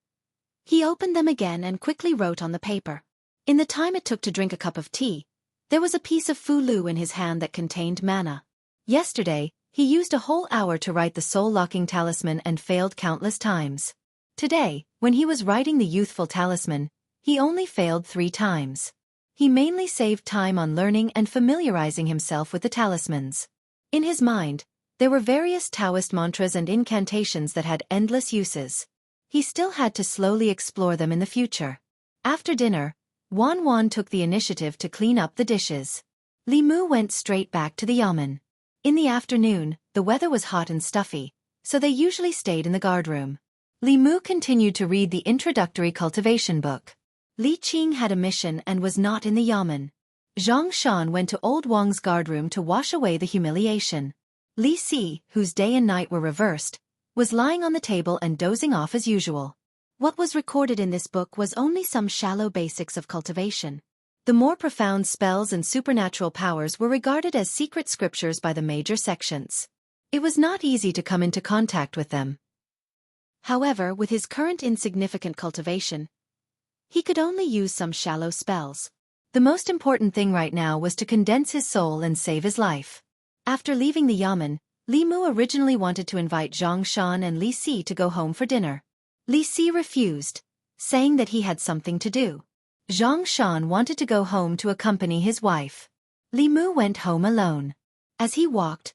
Speaker 1: he opened them again and quickly wrote on the paper. In the time it took to drink a cup of tea, there was a piece of fulu in his hand that contained mana. Yesterday, he used a whole hour to write the soul-locking talisman and failed countless times. Today, when he was writing the youthful talisman, he only failed 3 times. He mainly saved time on learning and familiarizing himself with the talismans. In his mind, there were various Daoist mantras and incantations that had endless uses. He still had to slowly explore them in the future. After dinner, Wan Wan took the initiative to clean up the dishes. Li Mu went straight back to the yamen. In the afternoon, the weather was hot and stuffy, so they usually stayed in the guardroom. Li Mu continued to read the introductory cultivation book. Li Qing had a mission and was not in the yamen. Zhang Shan went to Old Wang's guardroom to wash away the humiliation. Li Si, whose day and night were reversed, was lying on the table and dozing off as usual. What was recorded in this book was only some shallow basics of cultivation. The more profound spells and supernatural powers were regarded as secret scriptures by the major sections. It was not easy to come into contact with them. However, with his current insignificant cultivation, he could only use some shallow spells. The most important thing right now was to condense his soul and save his life. After leaving the yamen, Li Mu originally wanted to invite Zhang Shan and Li Si to go home for dinner. Li Si refused, saying that he had something to do. Zhang Shan wanted to go home to accompany his wife. Li Mu went home alone. As he walked,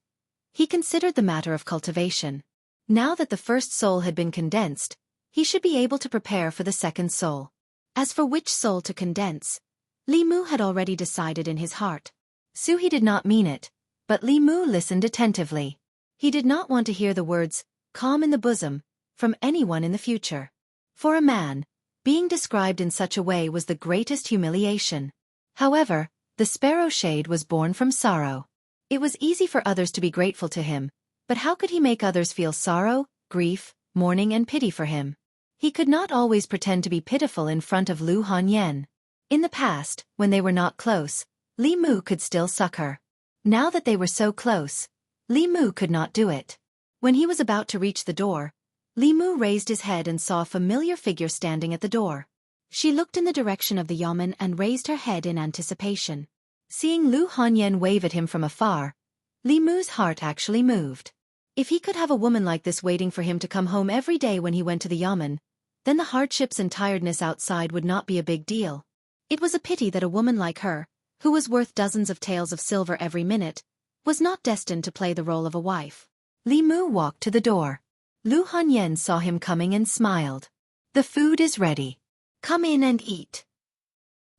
Speaker 1: he considered the matter of cultivation. Now that the first soul had been condensed, he should be able to prepare for the second soul. As for which soul to condense, Li Mu had already decided in his heart. Suhi did not mean it, but Li Mu listened attentively. He did not want to hear the words, calm in the bosom, from anyone in the future. For a man, being described in such a way was the greatest humiliation. However, the sparrow shade was born from sorrow. It was easy for others to be grateful to him, but how could he make others feel sorrow, grief, mourning and pity for him? He could not always pretend to be pitiful in front of Lu Hanyan. In the past, when they were not close, Li Mu could still suck her. Now that they were so close, Li Mu could not do it. When he was about to reach the door, Li Mu raised his head and saw a familiar figure standing at the door. She looked in the direction of the yamen and raised her head in anticipation. Seeing Lu Hanyan wave at him from afar, Li Mu's heart actually moved. If he could have a woman like this waiting for him to come home every day when he went to the yamen, then the hardships and tiredness outside would not be a big deal. It was a pity that a woman like her, who was worth dozens of taels of silver every minute, was not destined to play the role of a wife. Li Mu walked to the door. Lu Hanyan saw him coming and smiled. The food is ready. Come in and eat.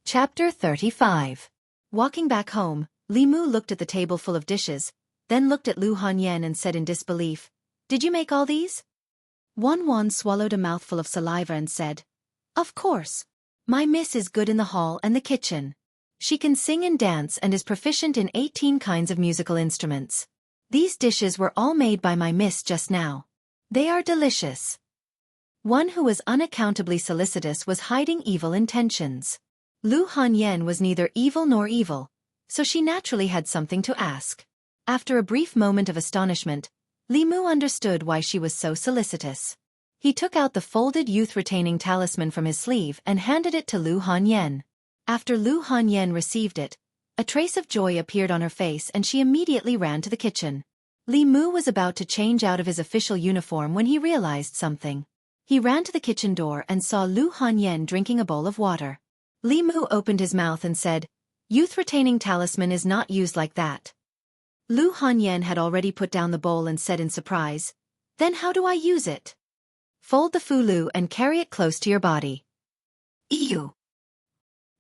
Speaker 1: Chapter 35. Walking back home, Li Mu looked at the table full of dishes, then looked at Lu Hanyan and said in disbelief, "Did you make all these?" Wan Wan swallowed a mouthful of saliva and said, "Of course. My miss is good in the hall and the kitchen. She can sing and dance and is proficient in 18 kinds of musical instruments. These dishes were all made by my miss just now. They are delicious." One who was unaccountably solicitous was hiding evil intentions. Lu Hanyan was neither evil nor evil, so she naturally had something to ask. After a brief moment of astonishment, Li Mu understood why she was so solicitous. He took out the folded youth-retaining talisman from his sleeve and handed it to Lu Hanyan. After Lu Hanyan received it, a trace of joy appeared on her face and she immediately ran to the kitchen. Li Mu was about to change out of his official uniform when he realized something. He ran to the kitchen door and saw Lu Hanyan drinking a bowl of water. Li Mu opened his mouth and said, "Youth-retaining talisman is not used like that." Lu Hanyan had already put down the bowl and said in surprise, "Then how do I use it?" "Fold the fulu and carry it close to your body." Ew.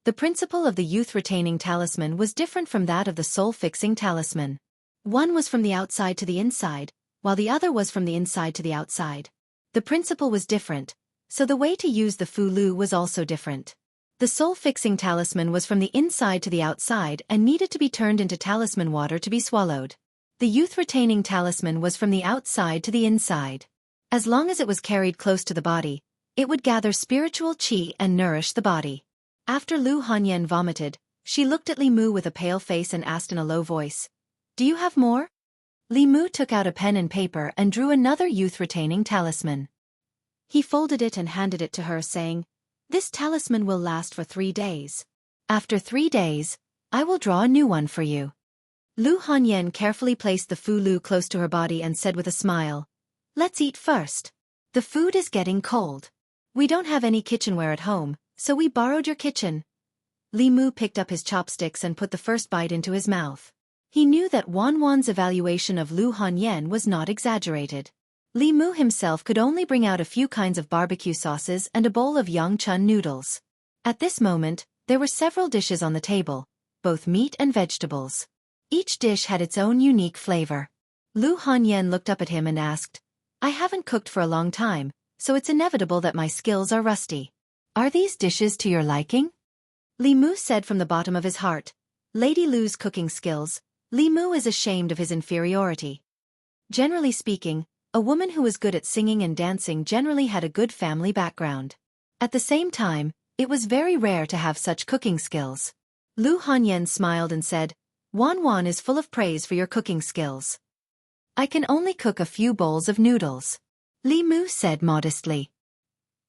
Speaker 1: The principle of the youth-retaining talisman was different from that of the soul-fixing talisman. One was from the outside to the inside, while the other was from the inside to the outside. The principle was different, so the way to use the fulu was also different. The soul-fixing talisman was from the inside to the outside and needed to be turned into talisman water to be swallowed. The youth-retaining talisman was from the outside to the inside. As long as it was carried close to the body, it would gather spiritual qi and nourish the body. After Lu Hanyan vomited, she looked at Li Mu with a pale face and asked in a low voice, "Do you have more?" Li Mu took out a pen and paper and drew another youth-retaining talisman. He folded it and handed it to her, saying, "This talisman will last for 3 days. After 3 days, I will draw a new one for you." Lu Hanyan carefully placed the fulu close to her body and said with a smile, "Let's eat first. The food is getting cold. We don't have any kitchenware at home, so we borrowed your kitchen." Li Mu picked up his chopsticks and put the first bite into his mouth. He knew that Wan Wan's evaluation of Lu Hanyan was not exaggerated. Li Mu himself could only bring out a few kinds of barbecue sauces and a bowl of Yangchun noodles. At this moment, there were several dishes on the table, both meat and vegetables. Each dish had its own unique flavor. Lu Hanyan looked up at him and asked, "I haven't cooked for a long time, so it's inevitable that my skills are rusty. Are these dishes to your liking?" Li Mu said from the bottom of his heart, "Lady Lu's cooking skills, Li Mu is ashamed of his inferiority." Generally speaking, a woman who was good at singing and dancing generally had a good family background. At the same time, it was very rare to have such cooking skills. Lu Hanyan smiled and said, "Wan Wan is full of praise for your cooking skills. I can only cook a few bowls of noodles." Li Mu said modestly.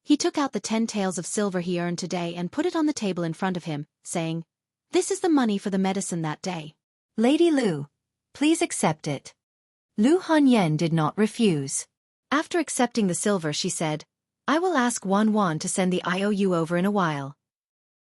Speaker 1: He took out the 10 taels of silver he earned today and put it on the table in front of him, saying, "This is the money for the medicine that day. Lady Lu, please accept it." Lu Hanyan did not refuse. After accepting the silver, she said, "I will ask Wan Wan to send the IOU over in a while.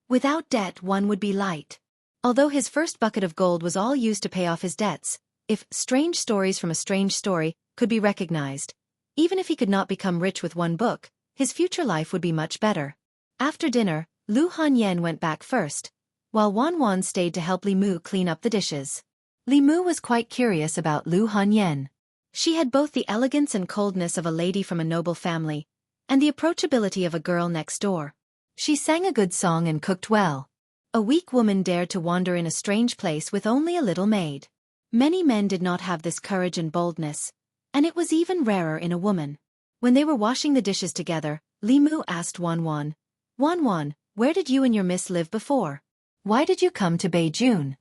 Speaker 1: Without debt one would be light." Although his first bucket of gold was all used to pay off his debts, if Strange Stories from a Strange Story could be recognized, even if he could not become rich with one book, his future life would be much better. After dinner, Lu Hanyan went back first, while Wan Wan stayed to help Li Mu clean up the dishes. Li Mu was quite curious about Lu Hanyan. She had both the elegance and coldness of a lady from a noble family, and the approachability of a girl next door. She sang a good song and cooked well. A weak woman dared to wander in a strange place with only a little maid. Many men did not have this courage and boldness, and it was even rarer in a woman. When they were washing the dishes together, Li Mu asked Wan Wan, "Wan Wan, where did you and your miss live before? Why did you come to Beijing?"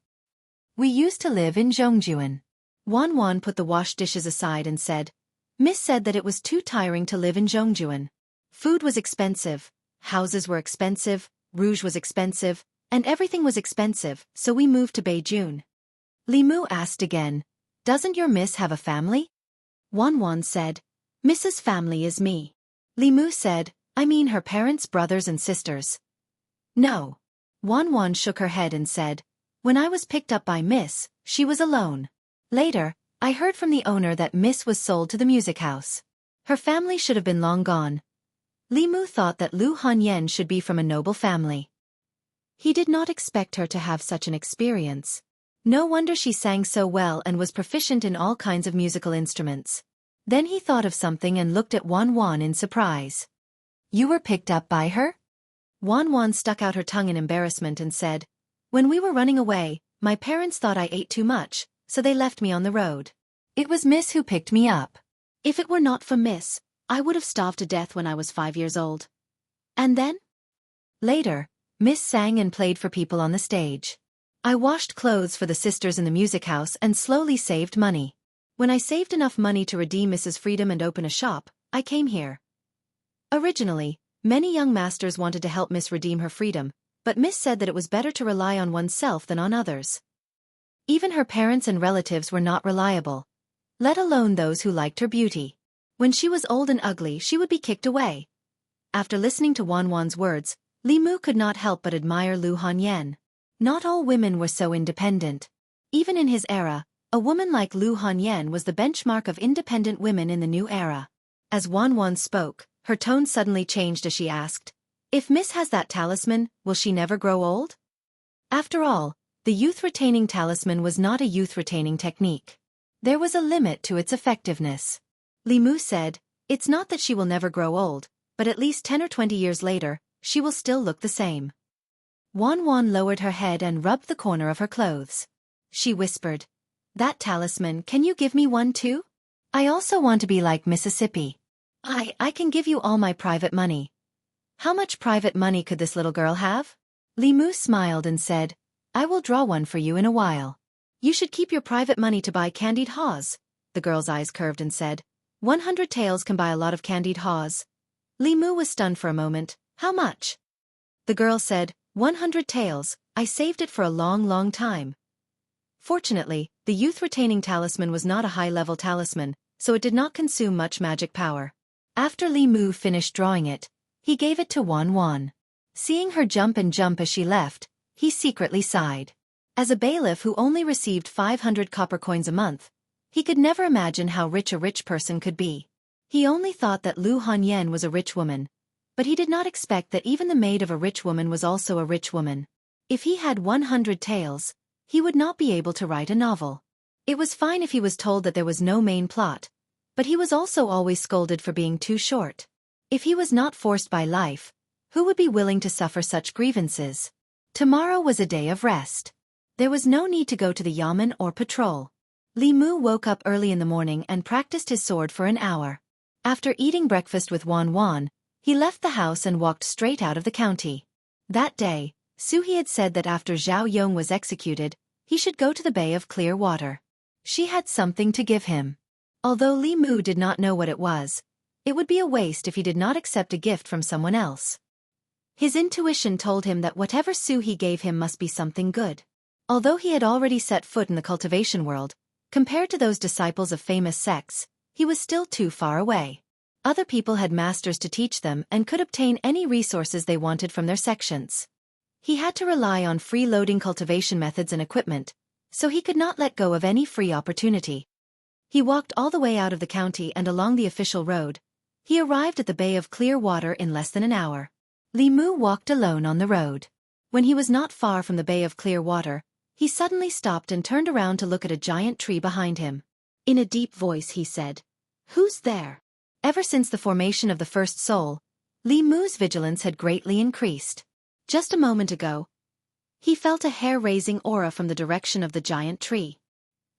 Speaker 1: "We used to live in Zhongjuan." Wan Wan put the washed dishes aside and said, "Miss said that it was too tiring to live in Zhongjuan. Food was expensive, houses were expensive, rouge was expensive, and everything was expensive, so we moved to Beijing." Li Mu asked again, "Doesn't your miss have a family?" Wan Wan said, "Mrs. family is me." Li Mu said, "I mean her parents, brothers and sisters." "No." Wan Wan shook her head and said, "When I was picked up by Miss, she was alone. Later, I heard from the owner that Miss was sold to the music house. Her family should have been long gone." Li Mu thought that Lu Hanyan should be from a noble family. He did not expect her to have such an experience. No wonder she sang so well and was proficient in all kinds of musical instruments. Then he thought of something and looked at Wan Wan in surprise. "You were picked up by her?" Wan Wan stuck out her tongue in embarrassment and said, "When we were running away, my parents thought I ate too much, so they left me on the road. It was Miss who picked me up. If it were not for Miss, I would have starved to death when I was 5 years old." And then? Later, Miss sang and played for people on the stage. "I washed clothes for the sisters in the music house and slowly saved money. When I saved enough money to redeem Mrs. Freedom and open a shop, I came here." Originally, many young masters wanted to help Miss redeem her freedom, but Miss said that it was better to rely on oneself than on others. Even her parents and relatives were not reliable. let alone those who liked her beauty. When she was old and ugly, she would be kicked away. After listening to Wan Wan's words, Li Mu could not help but admire Lu Hanyan. Not all women were so independent. Even in his era, a woman like Lu Hanyan was the benchmark of independent women in the new era. As Wan Wan spoke, her tone suddenly changed as she asked, "If Miss has that talisman, will she never grow old?" After all, the youth-retaining talisman was not a youth-retaining technique. There was a limit to its effectiveness. Li Mu said, "It's not that she will never grow old, but at least 10 or 20 years later, she will still look the same." Wan Wan lowered her head and rubbed the corner of her clothes. She whispered, "That talisman, can you give me one too? I also want to be like Mississippi. I can give you all my private money." How much private money could this little girl have? Li Mu smiled and said, "I will draw one for you in a while." "You should keep your private money to buy candied haws." The girl's eyes curved and said, 100 taels can buy a lot of candied haws." Li Mu was stunned for a moment. "How much?" The girl said, 100 taels, I saved it for a long, long time. Fortunately, the youth-retaining talisman was not a high-level talisman, so it did not consume much magic power. After Li Mu finished drawing it, he gave it to Wan Wan. Seeing her jump and jump as she left, he secretly sighed. As a bailiff who only received 500 copper coins a month, he could never imagine how rich a rich person could be. He only thought that Lu Hanyan was a rich woman, but he did not expect that even the maid of a rich woman was also a rich woman. If he had 100 taels, he would not be able to write a novel. It was fine if he was told that there was no main plot, but he was also always scolded for being too short. If he was not forced by life, who would be willing to suffer such grievances? Tomorrow was a day of rest. There was no need to go to the yamen or patrol. Li Mu woke up early in the morning and practiced his sword for an hour. After eating breakfast with Wan Wan, he left the house and walked straight out of the county. That day, Suhi had said that after Zhao Yong was executed, he should go to the Bay of Clear Water. She had something to give him. Although Li Mu did not know what it was, it would be a waste if he did not accept a gift from someone else. His intuition told him that whatever Suhi gave him must be something good. Although he had already set foot in the cultivation world, compared to those disciples of famous sects, he was still too far away. Other people had masters to teach them and could obtain any resources they wanted from their sections. He had to rely on free-loading cultivation methods and equipment, so he could not let go of any free opportunity. He walked all the way out of the county and along the official road. He arrived at the Bay of Clear Water in less than an hour. Li Mu walked alone on the road. When he was not far from the Bay of Clear Water, he suddenly stopped and turned around to look at a giant tree behind him. In a deep voice he said, "Who's there?" Ever since the formation of the first soul, Li Mu's vigilance had greatly increased. Just a moment ago, he felt a hair-raising aura from the direction of the giant tree.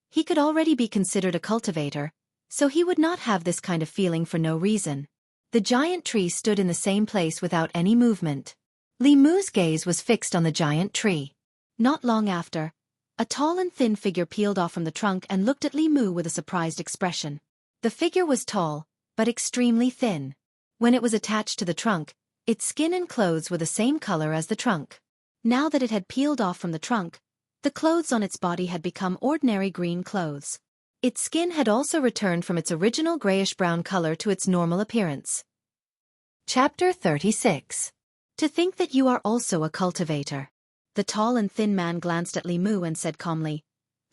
Speaker 1: He could already be considered a cultivator, so he would not have this kind of feeling for no reason. The giant tree stood in the same place without any movement. Li Mu's gaze was fixed on the giant tree. Not long after, a tall and thin figure peeled off from the trunk and looked at Li Mu with a surprised expression. The figure was tall, but extremely thin. When it was attached to the trunk, its skin and clothes were the same color as the trunk. Now that it had peeled off from the trunk, the clothes on its body had become ordinary green clothes. Its skin had also returned from its original grayish-brown color to its normal appearance. Chapter 36. To think that you are also a cultivator. The tall and thin man glanced at Li Mu and said calmly,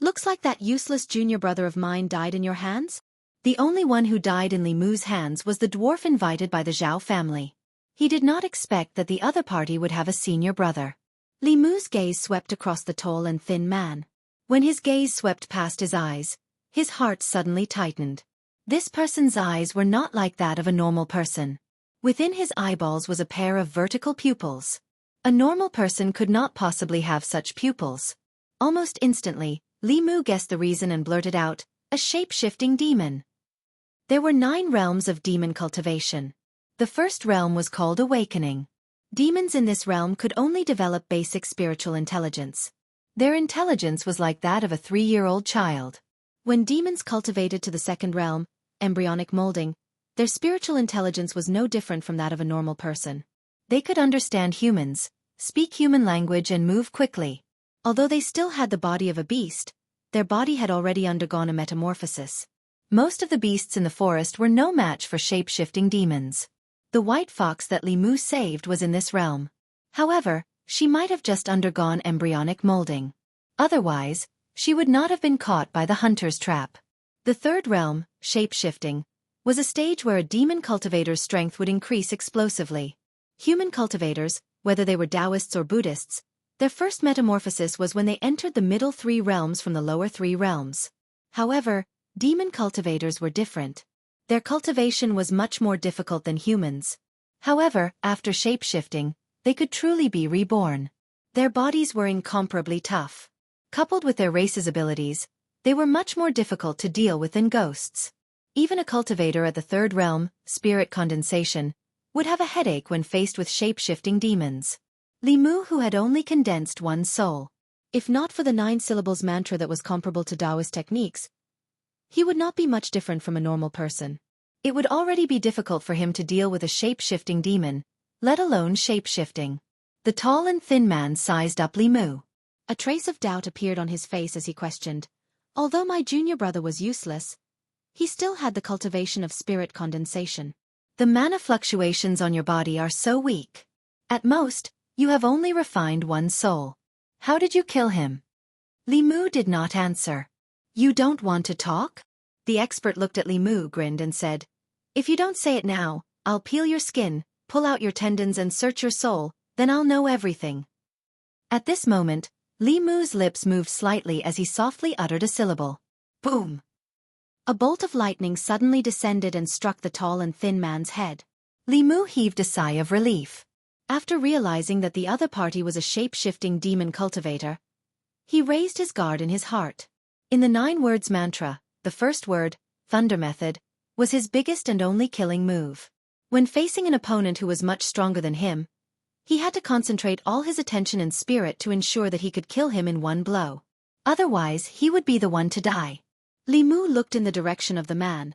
Speaker 1: "Looks like that useless junior brother of mine died in your hands?" The only one who died in Li Mu's hands was the dwarf invited by the Zhao family. He did not expect that the other party would have a senior brother. Li Mu's gaze swept across the tall and thin man. When his gaze swept past his eyes, his heart suddenly tightened. This person's eyes were not like that of a normal person. Within his eyeballs was a pair of vertical pupils. A normal person could not possibly have such pupils. Almost instantly, Li Mu guessed the reason and blurted out, "A shape-shifting demon." There were 9 realms of demon cultivation. The first realm was called Awakening. Demons in this realm could only develop basic spiritual intelligence. Their intelligence was like that of a 3-year-old child. When demons cultivated to the second realm, embryonic molding, their spiritual intelligence was no different from that of a normal person. They could understand humans, speak human language and move quickly. Although they still had the body of a beast, their body had already undergone a metamorphosis. Most of the beasts in the forest were no match for shape-shifting demons. The white fox that Li Mu saved was in this realm. However, she might have just undergone embryonic molding. Otherwise, she would not have been caught by the hunter's trap. The third realm, shape-shifting, was a stage where a demon cultivator's strength would increase explosively. Human cultivators, whether they were Daoists or Buddhists, their first metamorphosis was when they entered the middle three realms from the lower three realms. However, demon cultivators were different. Their cultivation was much more difficult than humans. However, after shape-shifting, they could truly be reborn. Their bodies were incomparably tough. Coupled with their race's abilities, they were much more difficult to deal with than ghosts. Even a cultivator at the third realm, spirit condensation, would have a headache when faced with shape-shifting demons. Li Mu, who had only condensed one soul. If not for the 9 syllables mantra that was comparable to Daoist techniques, he would not be much different from a normal person. It would already be difficult for him to deal with a shape-shifting demon, let alone shape-shifting. The tall and thin man sized up Li Mu. A trace of doubt appeared on his face as he questioned. Although my junior brother was useless, he still had the cultivation of spirit condensation. The mana fluctuations on your body are so weak. At most, you have only refined one soul. How did you kill him? Li Mu did not answer. You don't want to talk? The expert looked at Li Mu, grinned and said, if you don't say it now, I'll peel your skin, pull out your tendons and search your soul, then I'll know everything. At this moment, Li Mu's lips moved slightly as he softly uttered a syllable. Boom! A bolt of lightning suddenly descended and struck the tall and thin man's head. Li Mu heaved a sigh of relief. After realizing that the other party was a shape-shifting demon cultivator, he raised his guard in his heart. In the 9 words mantra, the first word, Thunder Method, was his biggest and only killing move. When facing an opponent who was much stronger than him, he had to concentrate all his attention and spirit to ensure that he could kill him in one blow. Otherwise, he would be the one to die. Li Mu looked in the direction of the man,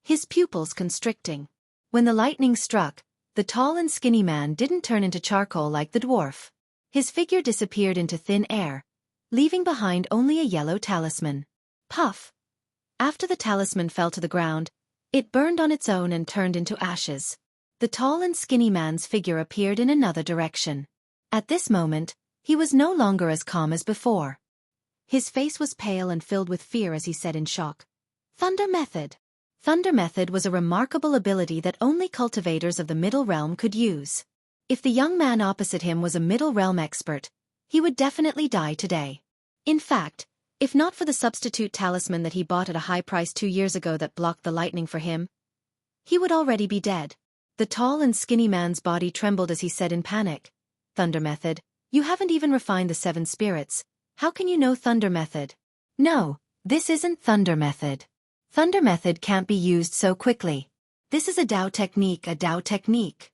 Speaker 1: his pupils constricting. When the lightning struck, the tall and skinny man didn't turn into charcoal like the dwarf. His figure disappeared into thin air, leaving behind only a yellow talisman. Puff! After the talisman fell to the ground, it burned on its own and turned into ashes. The tall and skinny man's figure appeared in another direction. At this moment, he was no longer as calm as before. His face was pale and filled with fear as he said in shock, Thunder Method. Thunder Method was a remarkable ability that only cultivators of the Middle Realm could use. If the young man opposite him was a Middle Realm expert, he would definitely die today. In fact, if not for the substitute talisman that he bought at a high price 2 years ago that blocked the lightning for him, he would already be dead. The tall and skinny man's body trembled as he said in panic, Thunder Method, you haven't even refined the 7 spirits. How can you know Thunder Method? No, this isn't Thunder Method. Thunder Method can't be used so quickly. This is a Dao technique, a Dao technique.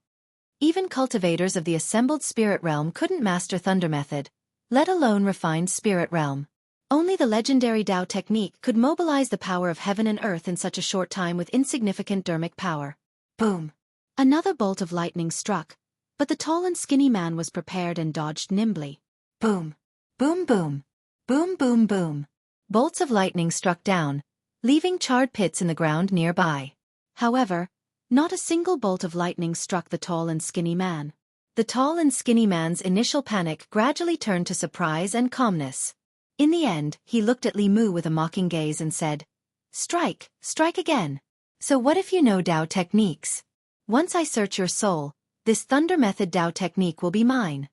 Speaker 1: Even cultivators of the assembled spirit realm couldn't master Thunder Method, let alone refined spirit realm. Only the legendary Dao technique could mobilize the power of heaven and earth in such a short time with insignificant dermic power. Boom! Another bolt of lightning struck, but the tall and skinny man was prepared and dodged nimbly. Boom! Boom boom! Boom boom boom! Bolts of lightning struck down, leaving charred pits in the ground nearby. However, not a single bolt of lightning struck the tall and skinny man. The tall and skinny man's initial panic gradually turned to surprise and calmness. In the end, he looked at Li Mu with a mocking gaze and said, Strike, strike again. So what if you know Dao techniques? Once I search your soul, this Thunder Method Dao technique will be mine.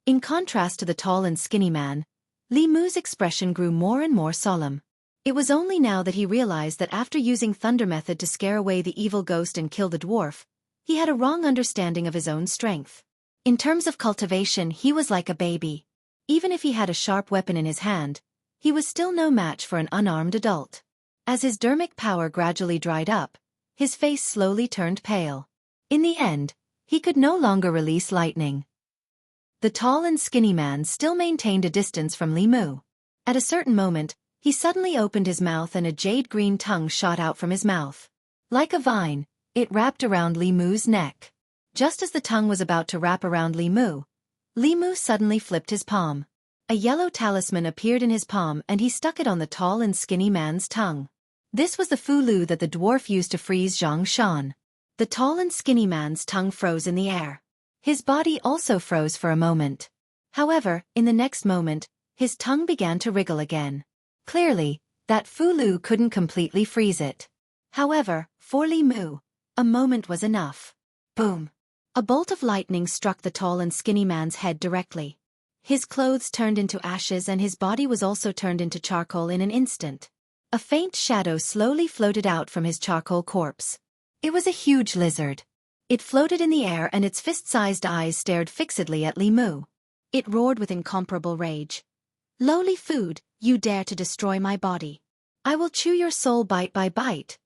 Speaker 1: In contrast to the tall and skinny man, Li Mu's expression grew more and more solemn. It was only now that he realized that after using Thunder Method to scare away the evil ghost and kill the dwarf, he had a wrong understanding of his own strength. In terms of cultivation, he was like a baby. Even if he had a sharp weapon in his hand, he was still no match for an unarmed adult. As his dermic power gradually dried up, his face slowly turned pale. In the end, he could no longer release lightning. The tall and skinny man still maintained a distance from Li Mu. At a certain moment, he suddenly opened his mouth and a jade-green tongue shot out from his mouth. Like a vine, it wrapped around Li Mu's neck. Just as the tongue was about to wrap around Li Mu suddenly flipped his palm. A yellow talisman appeared in his palm and he stuck it on the tall and skinny man's tongue. This was the fulu that the dwarf used to freeze Zhang Shan. The tall and skinny man's tongue froze in the air. His body also froze for a moment. However, in the next moment, his tongue began to wriggle again. Clearly, that fulu couldn't completely freeze it. However, for Li Mu, a moment was enough. Boom! A bolt of lightning struck the tall and skinny man's head directly. His clothes turned into ashes and his body was also turned into charcoal in an instant. A faint shadow slowly floated out from his charcoal corpse. It was a huge lizard. It floated in the air and its fist-sized eyes stared fixedly at Li Mu. It roared with incomparable rage. "Lowly food, you dare to destroy my body. I will chew your soul bite by bite."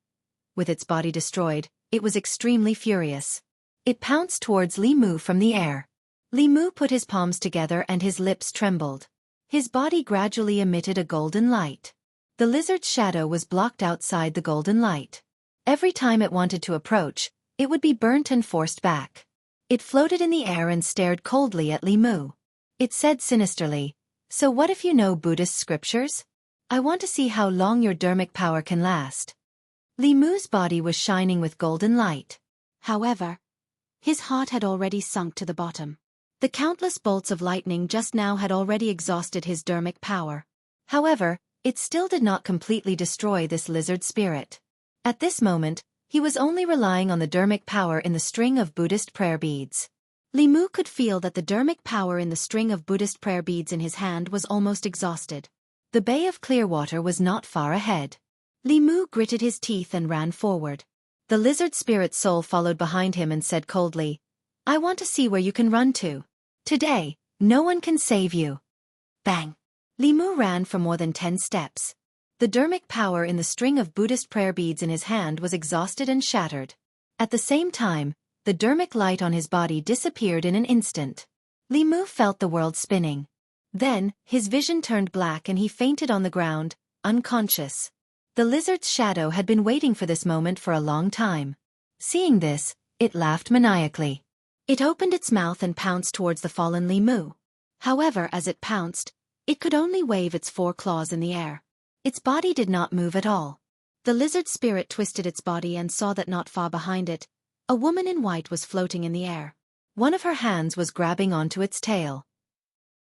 Speaker 1: With its body destroyed, it was extremely furious. It pounced towards Li Mu from the air. Li Mu put his palms together and his lips trembled. His body gradually emitted a golden light. The lizard's shadow was blocked outside the golden light. Every time it wanted to approach, it would be burnt and forced back. It floated in the air and stared coldly at Li Mu. It said sinisterly, "So what if you know Buddhist scriptures? I want to see how long your dermic power can last." Li Mu's body was shining with golden light. However, his heart had already sunk to the bottom. The countless bolts of lightning just now had already exhausted his dermic power. However, it still did not completely destroy this lizard spirit. At this moment, he was only relying on the dermic power in the string of Buddhist prayer beads. Li Mu could feel that the dermic power in the string of Buddhist prayer beads in his hand was almost exhausted. The Bay of Clearwater was not far ahead. Li Mu gritted his teeth and ran forward. The lizard spirit's soul followed behind him and said coldly, "I want to see where you can run to. Today, no one can save you." Bang! Li Mu ran for more than 10 steps. The dermic power in the string of Buddhist prayer beads in his hand was exhausted and shattered. At the same time, the dermic light on his body disappeared in an instant. Li Mu felt the world spinning. Then, his vision turned black and he fainted on the ground, unconscious. The lizard's shadow had been waiting for this moment for a long time. Seeing this, it laughed maniacally. It opened its mouth and pounced towards the fallen Li Mu. However, as it pounced, it could only wave its 4 claws in the air. Its body did not move at all. The lizard spirit twisted its body and saw that not far behind it, a woman in white was floating in the air. One of her hands was grabbing onto its tail.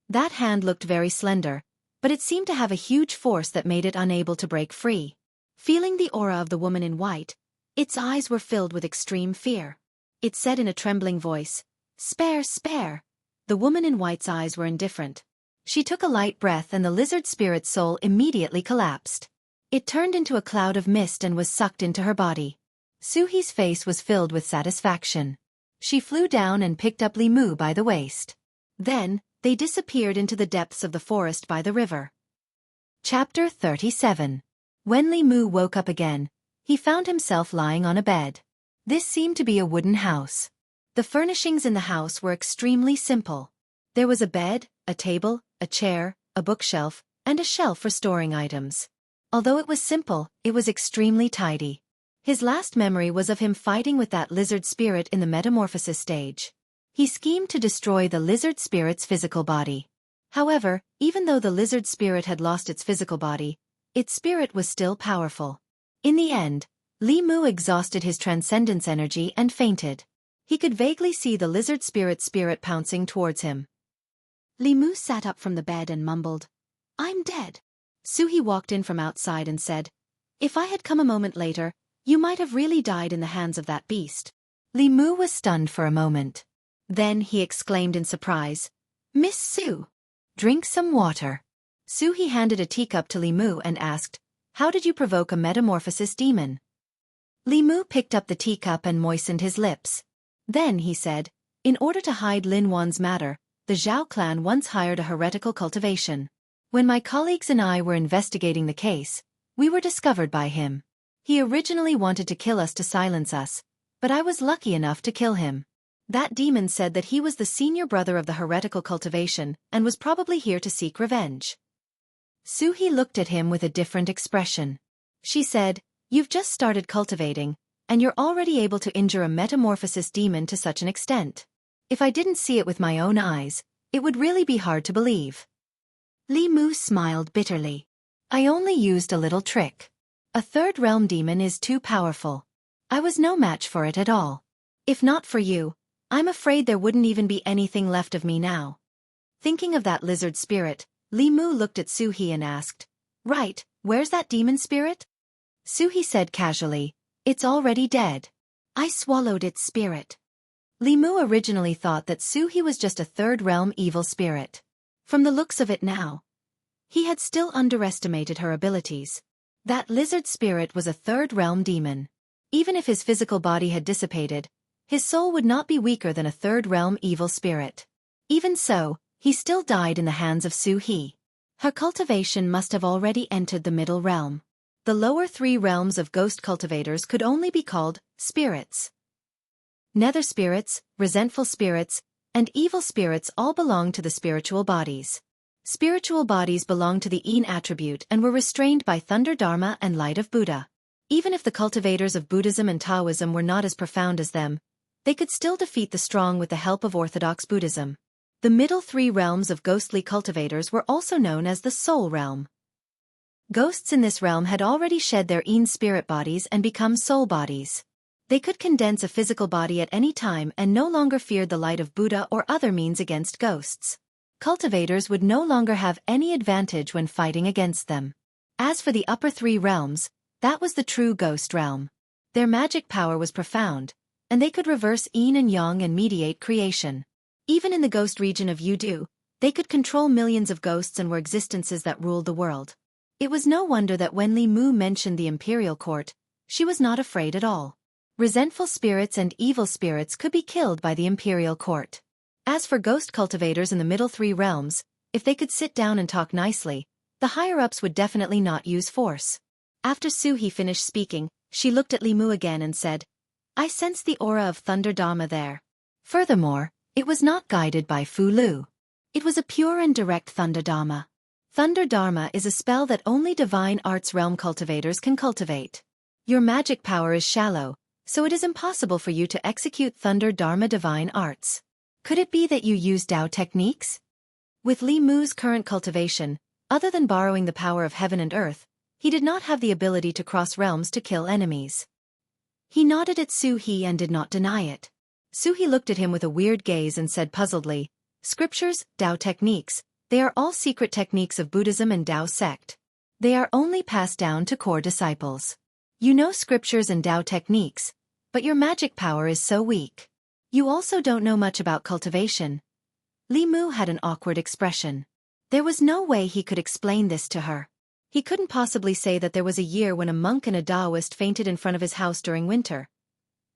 Speaker 1: That hand looked very slender, but it seemed to have a huge force that made it unable to break free. Feeling the aura of the woman in white, its eyes were filled with extreme fear. It said in a trembling voice, "Spare, spare." The woman in white's eyes were indifferent. She took a light breath and the lizard spirit's soul immediately collapsed. It turned into a cloud of mist and was sucked into her body. Suhi's face was filled with satisfaction. She flew down and picked up Li Mu by the waist. Then, they disappeared into the depths of the forest by the river. Chapter 37. When Li Mu woke up again, he found himself lying on a bed. This seemed to be a wooden house. The furnishings in the house were extremely simple. There was a bed, a table, a chair, a bookshelf, and a shelf for storing items. Although it was simple, it was extremely tidy. His last memory was of him fighting with that lizard spirit in the metamorphosis stage. He schemed to destroy the lizard spirit's physical body. However, even though the lizard spirit had lost its physical body, its spirit was still powerful. In the end, Li Mu exhausted his transcendence energy and fainted. He could vaguely see the lizard spirit pouncing towards him. Li Mu sat up from the bed and mumbled, "I'm dead." Suhi walked in from outside and said, "If I had come a moment later, you might have really died in the hands of that beast." Li Mu was stunned for a moment. Then he exclaimed in surprise, "Miss Su, drink some water." Suhi handed a teacup to Li Mu and asked, "How did you provoke a metamorphosis demon?" Li Mu picked up the teacup and moistened his lips. Then he said, "In order to hide Lin Wan's matter, the Zhao clan once hired a heretical cultivation. When my colleagues and I were investigating the case, we were discovered by him. He originally wanted to kill us to silence us, but I was lucky enough to kill him. That demon said that he was the senior brother of the heretical cultivation and was probably here to seek revenge." Suhi looked at him with a different expression. She said, "You've just started cultivating, and you're already able to injure a metamorphosis demon to such an extent. If I didn't see it with my own eyes, it would really be hard to believe." Li Mu smiled bitterly. "I only used a little trick. A third realm demon is too powerful. I was no match for it at all. If not for you, I'm afraid there wouldn't even be anything left of me now. Thinking of that lizard spirit, Li Mu looked at Suhi and asked, "Right, where's that demon spirit?" Suhi said casually, "It's already dead. I swallowed its spirit." Li Mu originally thought that Suhi was just a third realm evil spirit. From the looks of it now, he had still underestimated her abilities. That lizard spirit was a third realm demon. Even if his physical body had dissipated, his soul would not be weaker than a third realm evil spirit. Even so, he still died in the hands of Suhi. Her cultivation must have already entered the middle realm. The lower three realms of ghost cultivators could only be called spirits. Nether spirits, resentful spirits, and evil spirits all belong to the spiritual bodies. Spiritual bodies belong to the Een attribute and were restrained by Thunder Dharma and Light of Buddha. Even if the cultivators of Buddhism and Taoism were not as profound as them, they could still defeat the strong with the help of Orthodox Buddhism. The middle three realms of ghostly cultivators were also known as the Soul Realm. Ghosts in this realm had already shed their Een spirit bodies and become soul bodies. They could condense a physical body at any time and no longer feared the light of Buddha or other means against ghosts. Cultivators would no longer have any advantage when fighting against them. As for the upper three realms, that was the true ghost realm. Their magic power was profound, and they could reverse Yin and Yang and mediate creation. Even in the ghost region of Yudu, they could control millions of ghosts and were existences that ruled the world. It was no wonder that when Li Mu mentioned the imperial court, she was not afraid at all. Resentful spirits and evil spirits could be killed by the imperial court. As for ghost cultivators in the middle three realms, if they could sit down and talk nicely, the higher-ups would definitely not use force. After Suhi finished speaking, she looked at Li Mu again and said, "I sense the aura of Thunder Dharma there." Furthermore, it was not guided by Fu Lu. It was a pure and direct Thunder Dharma. Thunder Dharma is a spell that only divine arts realm cultivators can cultivate. Your magic power is shallow, so it is impossible for you to execute Thunder Dharma divine arts. Could it be that you use Dao techniques? With Li Mu's current cultivation, other than borrowing the power of heaven and earth, he did not have the ability to cross realms to kill enemies. He nodded at Suhi and did not deny it. Suhi looked at him with a weird gaze and said puzzledly, "Scriptures, Dao techniques, they are all secret techniques of Buddhism and Dao sect. They are only passed down to core disciples. You know scriptures and Dao techniques, but your magic power is so weak. You also don't know much about cultivation." Li Mu had an awkward expression. There was no way he could explain this to her. He couldn't possibly say that there was a year when a monk and a Daoist fainted in front of his house during winter.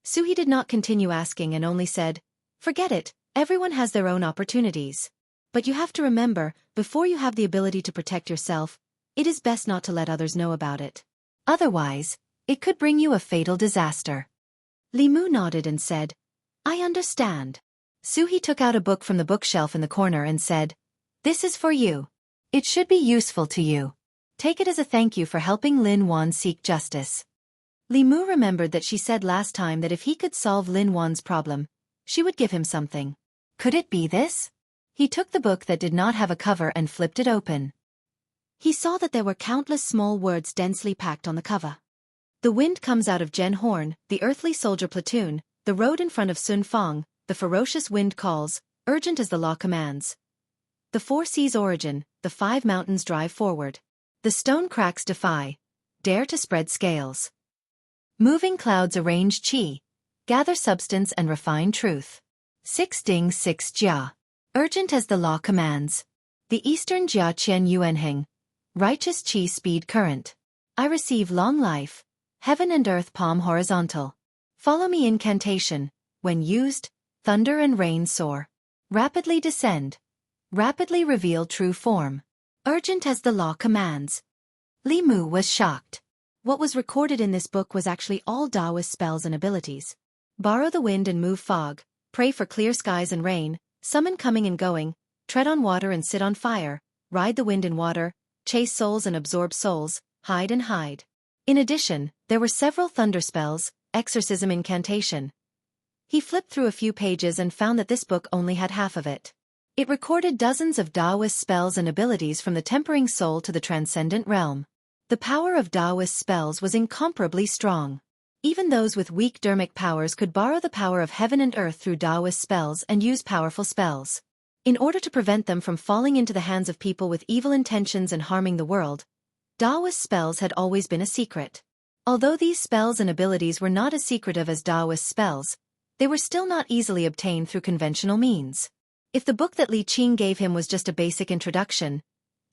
Speaker 1: Suhi did not continue asking and only said, "Forget it, everyone has their own opportunities. But you have to remember, before you have the ability to protect yourself, it is best not to let others know about it. Otherwise, it could bring you a fatal disaster." Li Mu nodded and said, "I understand." Suhi took out a book from the bookshelf in the corner and said, "This is for you. It should be useful to you. Take it as a thank you for helping Lin Wan seek justice." Li Mu remembered that she said last time that if he could solve Lin Wan's problem, she would give him something. Could it be this? He took the book that did not have a cover and flipped it open. He saw that there were countless small words densely packed on the cover. "The wind comes out of Jen Horn, the earthly soldier platoon, the road in front of Sun Fong, the ferocious wind calls, urgent as the law commands. The four seas origin, the 5 mountains drive forward. The stone cracks defy, dare to spread scales. Moving clouds arrange qi, gather substance and refine truth. 6 ding 6 jia, urgent as the law commands. The eastern jia qian yuanheng, righteous qi speed current. I receive long life, heaven and earth palm horizontal. Follow me incantation, when used, thunder and rain soar. Rapidly descend, rapidly reveal true form. Urgent as the law commands." Li Mu was shocked. What was recorded in this book was actually all Daoist spells and abilities. Borrow the wind and move fog, pray for clear skies and rain, summon coming and going, tread on water and sit on fire, ride the wind and water, chase souls and absorb souls, hide and hide. In addition, there were several thunder spells, exorcism incantation. He flipped through a few pages and found that this book only had half of it. It recorded dozens of Daoist spells and abilities from the tempering soul to the transcendent realm. The power of Daoist spells was incomparably strong. Even those with weak dermic powers could borrow the power of heaven and earth through Daoist spells and use powerful spells. In order to prevent them from falling into the hands of people with evil intentions and harming the world, Daoist spells had always been a secret. Although these spells and abilities were not as secretive as Daoist spells, they were still not easily obtained through conventional means. If the book that Li Qing gave him was just a basic introduction,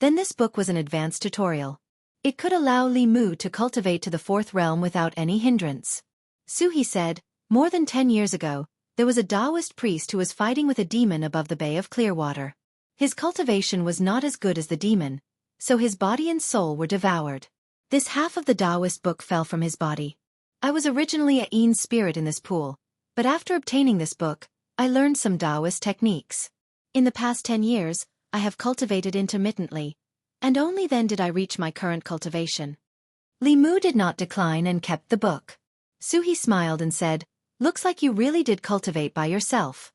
Speaker 1: then this book was an advanced tutorial. It could allow Li Mu to cultivate to the fourth realm without any hindrance. Suhi said, more than 10 years ago, there was a Daoist priest who was fighting with a demon above the Bay of Clearwater. His cultivation was not as good as the demon, so his body and soul were devoured. This half of the Daoist book fell from his body. I was originally a Yin spirit in this pool, but after obtaining this book, I learned some Daoist techniques. In the past 10 years, I have cultivated intermittently, and only then did I reach my current cultivation. Li Mu did not decline and kept the book. Suhi smiled and said, looks like you really did cultivate by yourself.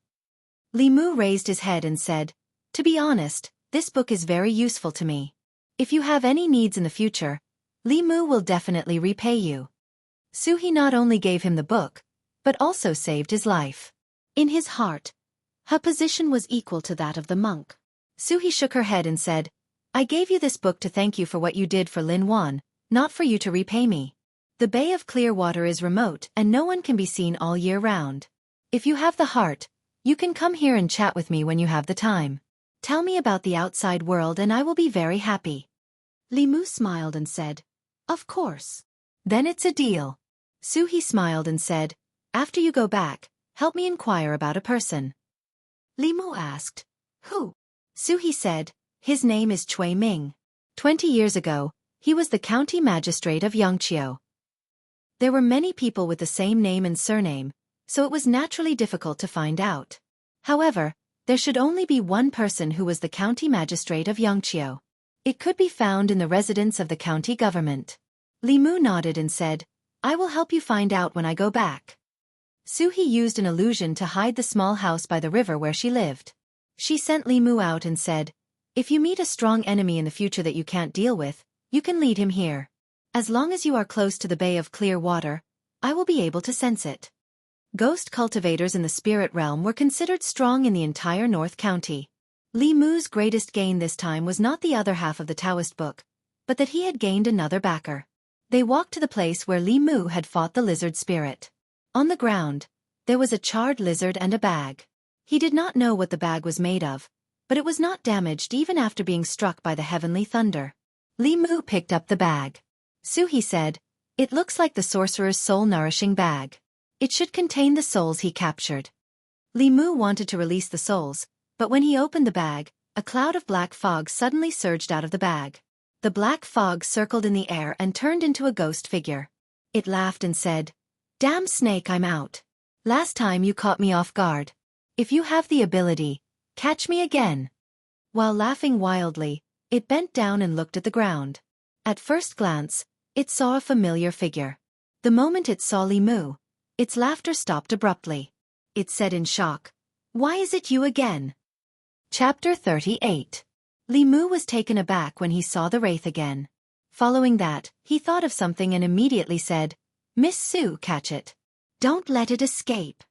Speaker 1: Li Mu raised his head and said, to be honest, this book is very useful to me. If you have any needs in the future, Li Mu will definitely repay you. Suhi not only gave him the book, but also saved his life. In his heart, her position was equal to that of the monk. Suhi shook her head and said, I gave you this book to thank you for what you did for Lin Wan, not for you to repay me. The Bay of Clearwater is remote and no one can be seen all year round. If you have the heart, you can come here and chat with me when you have the time. Tell me about the outside world and I will be very happy. Li Mu smiled and said, of course. Then it's a deal. Suhi smiled and said, after you go back, help me inquire about a person. Li Mu asked, who? Suhi said, his name is Cui Ming. 20 years ago, he was the county magistrate of Yangqiu. There were many people with the same name and surname, so it was naturally difficult to find out. However, there should only be one person who was the county magistrate of Yangqiu. It could be found in the residence of the county government. Li Mu nodded and said, I will help you find out when I go back. Suhi used an illusion to hide the small house by the river where she lived. She sent Li Mu out and said, if you meet a strong enemy in the future that you can't deal with, you can lead him here. As long as you are close to the Bay of Clear Water, I will be able to sense it. Ghost cultivators in the spirit realm were considered strong in the entire North County. Li Mu's greatest gain this time was not the other half of the Taoist book, but that he had gained another backer. They walked to the place where Li Mu had fought the lizard spirit. On the ground, there was a charred lizard and a bag. He did not know what the bag was made of, but it was not damaged even after being struck by the heavenly thunder. Li Mu picked up the bag. Suhi said, it looks like the sorcerer's soul-nourishing bag. It should contain the souls he captured. Li Mu wanted to release the souls, but when he opened the bag, a cloud of black fog suddenly surged out of the bag. The black fog circled in the air and turned into a ghost figure. It laughed and said, damn snake, I'm out. Last time you caught me off guard. If you have the ability, catch me again. While laughing wildly, it bent down and looked at the ground. At first glance, it saw a familiar figure. The moment it saw Li Mu, its laughter stopped abruptly. It said in shock, why is it you again? Chapter 38. Li Mu was taken aback when he saw the wraith again. Following that, he thought of something and immediately said, Miss Su, catch it. Don't let it escape.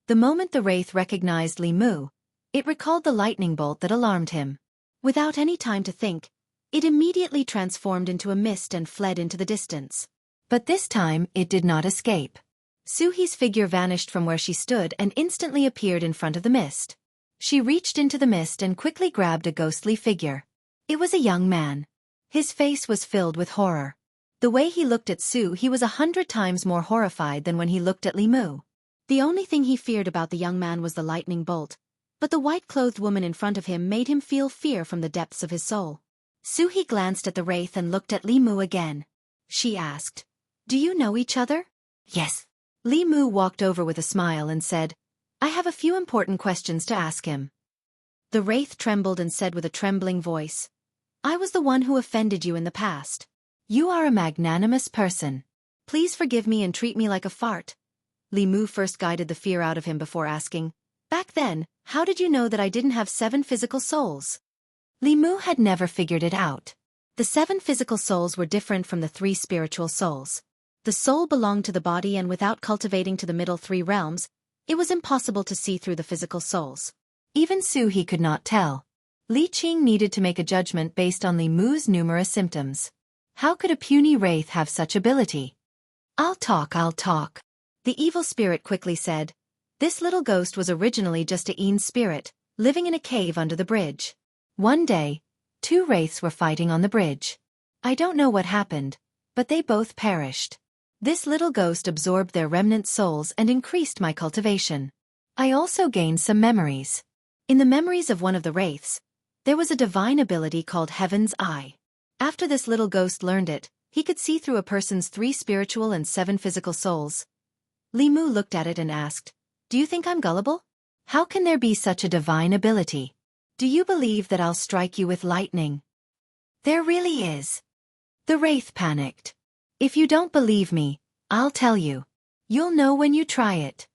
Speaker 1: The moment the wraith recognized Li Mu, it recalled the lightning bolt that alarmed him. Without any time to think, it immediately transformed into a mist and fled into the distance. But this time, it did not escape. Suhi's figure vanished from where she stood and instantly appeared in front of the mist. She reached into the mist and quickly grabbed a ghostly figure. It was a young man. His face was filled with horror. The way he looked at Su, he was 100 times more horrified than when he looked at Li Mu. The only thing he feared about the young man was the lightning bolt, but the white-clothed woman in front of him made him feel fear from the depths of his soul. Suhi glanced at the wraith and looked at Li Mu again. She asked, do you know each other? Yes. Li Mu walked over with a smile and said, I have a few important questions to ask him. The wraith trembled and said with a trembling voice, I was the one who offended you in the past. You are a magnanimous person. Please forgive me and treat me like a fart. Li Mu first guided the fear out of him before asking, back then, how did you know that I didn't have 7 physical souls? Li Mu had never figured it out. The 7 physical souls were different from the 3 spiritual souls. The soul belonged to the body, and without cultivating to the middle 3 realms, it was impossible to see through the physical souls. Even Su-He could not tell. Li Qing needed to make a judgment based on Li Mu's numerous symptoms. How could a puny wraith have such ability? I'll talk. The evil spirit quickly said. This little ghost was originally just a Een spirit, living in a cave under the bridge. One day, 2 wraiths were fighting on the bridge. I don't know what happened, but they both perished. This little ghost absorbed their remnant souls and increased my cultivation. I also gained some memories. In the memories of one of the wraiths, there was a divine ability called Heaven's Eye. After this little ghost learned it, he could see through a person's 3 spiritual and 7 physical souls. Li Mu looked at it and asked, "Do you think I'm gullible? How can there be such a divine ability? Do you believe that I'll strike you with lightning?" "There really is." The wraith panicked. "If you don't believe me, I'll tell you. You'll know when you try it."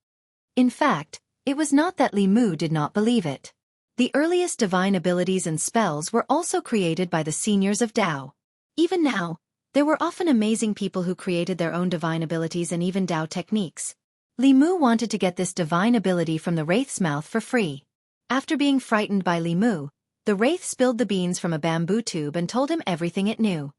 Speaker 1: In fact, it was not that Li Mu did not believe it. The earliest divine abilities and spells were also created by the seniors of Dao. Even now, there were often amazing people who created their own divine abilities and even Dao techniques. Li Mu wanted to get this divine ability from the wraith's mouth for free. After being frightened by Li Mu, the wraith spilled the beans from a bamboo tube and told him everything it knew.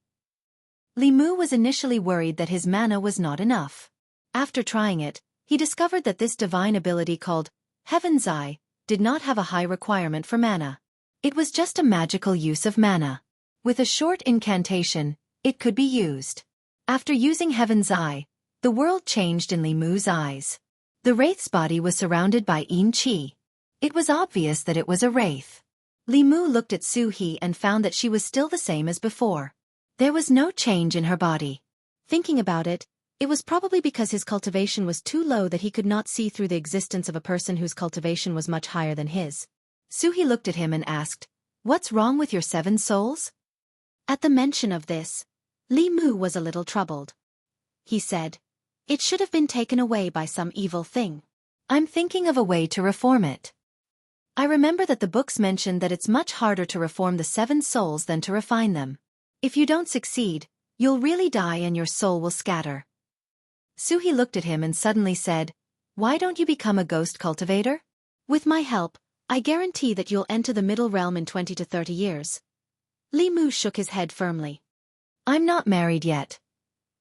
Speaker 1: Li Mu was initially worried that his mana was not enough. After trying it, he discovered that this divine ability called Heaven's Eye did not have a high requirement for mana. It was just a magical use of mana. With a short incantation, it could be used. After using Heaven's Eye, the world changed in Li Mu's eyes. The wraith's body was surrounded by Een Qi. It was obvious that it was a wraith. Li Mu looked at Su-He and found that she was still the same as before. There was no change in her body. Thinking about it, it was probably because his cultivation was too low that he could not see through the existence of a person whose cultivation was much higher than his. Su-He looked at him and asked, "What's wrong with your 7 souls?" At the mention of this, Li Mu was a little troubled. He said, "It should have been taken away by some evil thing. I'm thinking of a way to reform it. I remember that the books mentioned that it's much harder to reform the 7 souls than to refine them. If you don't succeed, you'll really die and your soul will scatter." Su-He looked at him and suddenly said, "Why don't you become a ghost cultivator? With my help, I guarantee that you'll enter the middle realm in 20 to 30 years. Li Mu shook his head firmly. "I'm not married yet."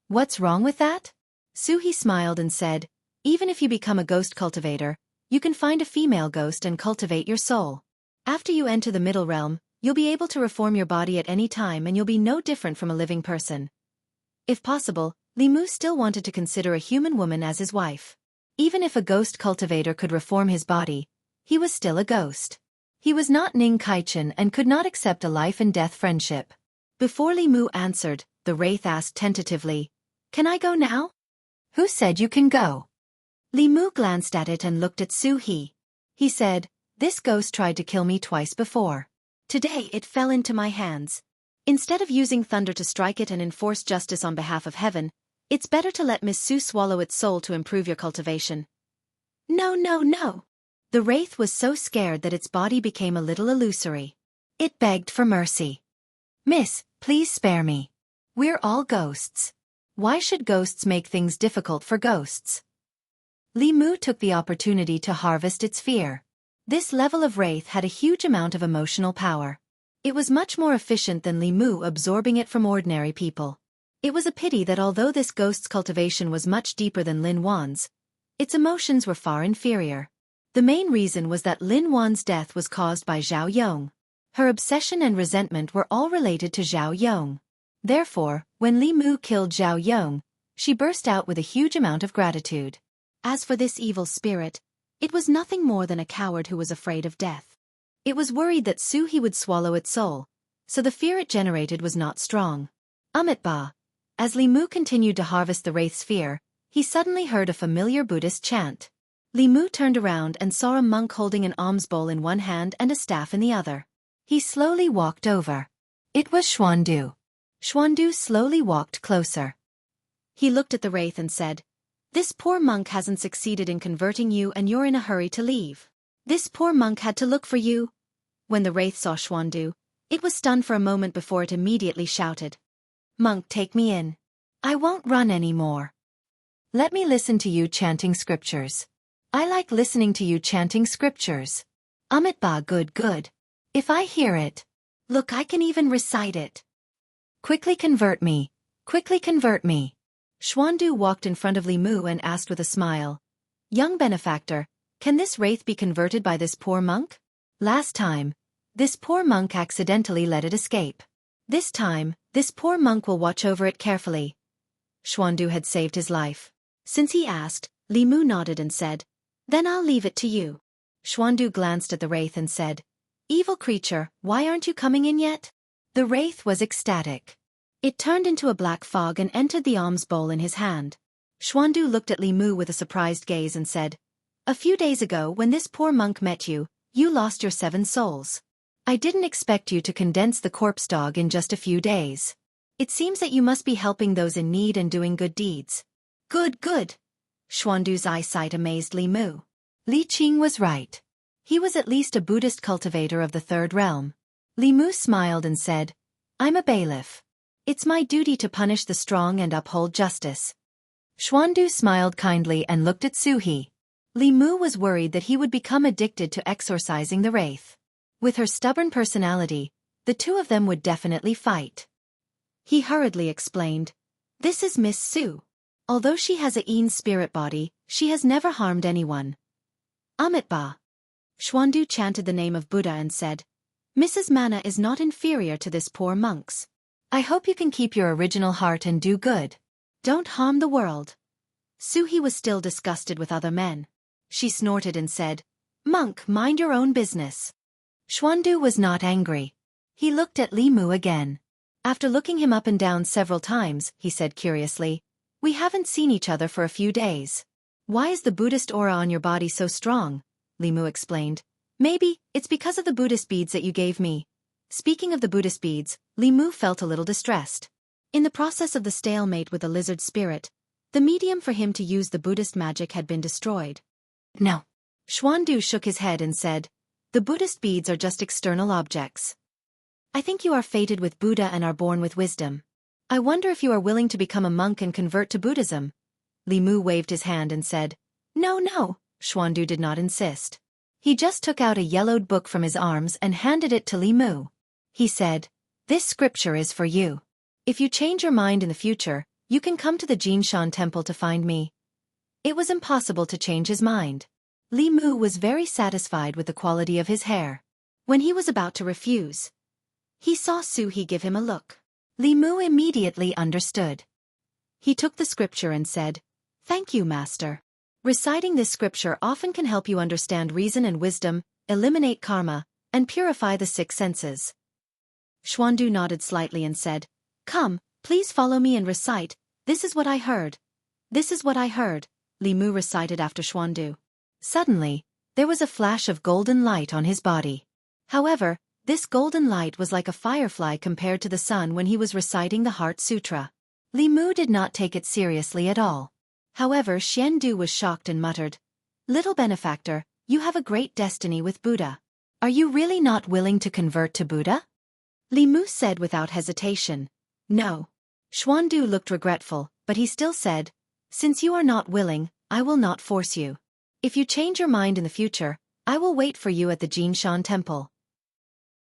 Speaker 1: "What's wrong with that?" Su-He smiled and said, "Even if you become a ghost cultivator, you can find a female ghost and cultivate your soul. After you enter the middle realm, you'll be able to reform your body at any time and you'll be no different from a living person." If possible, Li Mu still wanted to consider a human woman as his wife. Even if a ghost cultivator could reform his body, he was still a ghost. He was not Ning Kaichen and could not accept a life-and-death friendship. Before Li Mu answered, the wraith asked tentatively, "Can I go now?" "Who said you can go?" Li Mu glanced at it and looked at Su-He. He said, "This ghost tried to kill me twice before. Today it fell into my hands. Instead of using thunder to strike it and enforce justice on behalf of heaven, it's better to let Miss Su swallow its soul to improve your cultivation." "No, no, no." The wraith was so scared that its body became a little illusory. It begged for mercy. "Miss, please spare me. We're all ghosts. Why should ghosts make things difficult for ghosts?" Li Mu took the opportunity to harvest its fear. This level of wraith had a huge amount of emotional power. It was much more efficient than Li Mu absorbing it from ordinary people. It was a pity that although this ghost's cultivation was much deeper than Lin Wan's, its emotions were far inferior. The main reason was that Lin Wan's death was caused by Zhao Yong. Her obsession and resentment were all related to Zhao Yong. Therefore, when Li Mu killed Zhao Yong, she burst out with a huge amount of gratitude. As for this evil spirit, it was nothing more than a coward who was afraid of death. It was worried that Su-He would swallow its soul, so the fear it generated was not strong. Ba. As Li Mu continued to harvest the wraith's fear, he suddenly heard a familiar Buddhist chant. Li Mu turned around and saw a monk holding an alms bowl in one hand and a staff in the other. He slowly walked over. It was Xuandu. Xuandu slowly walked closer. He looked at the wraith and said, "This poor monk hasn't succeeded in converting you and you're in a hurry to leave. This poor monk had to look for you." When the wraith saw Xuandu, It was stunned for a moment before it immediately shouted, "Monk, take me in. I won't run anymore. Let me listen to you chanting scriptures. I like listening to you chanting scriptures. Ba, good, good. If I hear it. Look, I can even recite it. Quickly convert me. Quickly convert me." Xuandu walked in front of Li Mu and asked with a smile, "Young benefactor, can this wraith be converted by this poor monk? Last time, this poor monk accidentally let it escape. This time, this poor monk will watch over it carefully." Xuandu had saved his life. Since he asked, Li Mu nodded and said, "Then I'll leave it to you." Xuandu glanced at the wraith and said, "Evil creature, why aren't you coming in yet?" The wraith was ecstatic. It turned into a black fog and entered the alms bowl in his hand. Xuandu looked at Li Mu with a surprised gaze and said, "A few days ago when this poor monk met you, you lost your 7 souls. I didn't expect you to condense the corpse dog in just a few days. It seems that you must be helping those in need and doing good deeds." "Good, good." Xuandu's eyesight amazed Li Mu. Li Qing was right. He was at least a Buddhist cultivator of the 3rd realm. Li Mu smiled and said, "I'm a bailiff. It's my duty to punish the strong and uphold justice." Xuandu smiled kindly and looked at Suhi. Li Mu was worried that he would become addicted to exorcising the wraith. With her stubborn personality, the two of them would definitely fight. He hurriedly explained, "This is Miss Su. Although she has a Yin spirit body, she has never harmed anyone." Ba. Xuandu chanted the name of Buddha and said, "Mrs. Mana is not inferior to this poor monk's. I hope you can keep your original heart and do good. Don't harm the world." Suhi was still disgusted with other men. She snorted and said, "Monk, mind your own business." Xuandu was not angry. He looked at Li Mu again. After looking him up and down several times, he said curiously, "We haven't seen each other for a few days. Why is the Buddhist aura on your body so strong?" Li Mu explained, "Maybe, it's because of the Buddhist beads that you gave me." Speaking of the Buddhist beads, Li Mu felt a little distressed. In the process of the stalemate with the lizard spirit, the medium for him to use the Buddhist magic had been destroyed. "No." Xuandu shook his head and said, "The Buddhist beads are just external objects. I think you are fated with Buddha and are born with wisdom. I wonder if you are willing to become a monk and convert to Buddhism." Li Mu waved his hand and said, "No, no." Xuandu did not insist. He just took out a yellowed book from his arms and handed it to Li Mu. He said, "This scripture is for you. If you change your mind in the future, you can come to the Jinshan temple to find me." It was impossible to change his mind. Li Mu was very satisfied with the quality of his hair. When he was about to refuse, he saw Suhi give him a look. Li Mu immediately understood. He took the scripture and said, "Thank you, Master. Reciting this scripture often can help you understand reason and wisdom, eliminate karma, and purify the 6 senses." Xuandu nodded slightly and said, "Come, please follow me and recite, 'This is what I heard. This is what I heard,'" Li Mu recited after Xuandu. Suddenly, there was a flash of golden light on his body. However, this golden light was like a firefly compared to the sun when he was reciting the Heart Sutra. Li Mu did not take it seriously at all. However, Xiandu was shocked and muttered, "Little benefactor, you have a great destiny with Buddha. Are you really not willing to convert to Buddha?" Li Mu said without hesitation, "No." Xuandu looked regretful, but he still said, "Since you are not willing, I will not force you. If you change your mind in the future, I will wait for you at the Jinshan temple."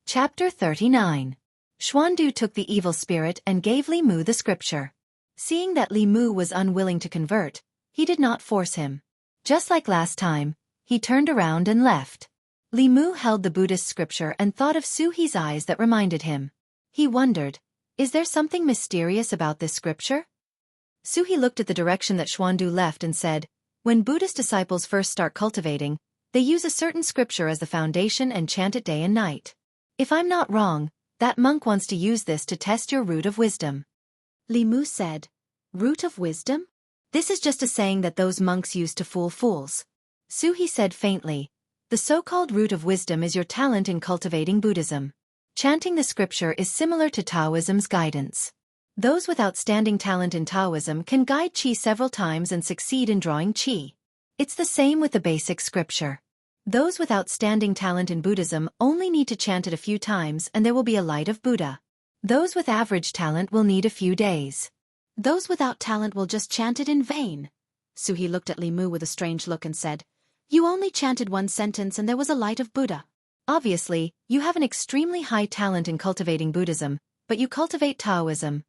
Speaker 1: Chapter 39. Xuandu took the evil spirit and gave Li Mu the scripture. Seeing that Li Mu was unwilling to convert, he did not force him. Just like last time, he turned around and left. Li Mu held the Buddhist scripture and thought of Suhi's eyes that reminded him. He wondered, is there something mysterious about this scripture? Suhi looked at the direction that Xuandu left and said, "When Buddhist disciples first start cultivating, they use a certain scripture as the foundation and chant it day and night. If I'm not wrong, that monk wants to use this to test your root of wisdom." Li Mu said, "Root of wisdom? This is just a saying that those monks use to fool fools." Suhi said faintly, "The so-called root of wisdom is your talent in cultivating Buddhism. Chanting the scripture is similar to Taoism's guidance. Those with outstanding talent in Taoism can guide qi several times and succeed in drawing qi. It's the same with the basic scripture. Those with outstanding talent in Buddhism only need to chant it a few times and there will be a light of Buddha. Those with average talent will need a few days. Those without talent will just chant it in vain. Suhi looked at Li Mu with a strange look and said, "You only chanted one sentence and there was a light of Buddha. Obviously, you have an extremely high talent in cultivating Buddhism, but you cultivate Taoism."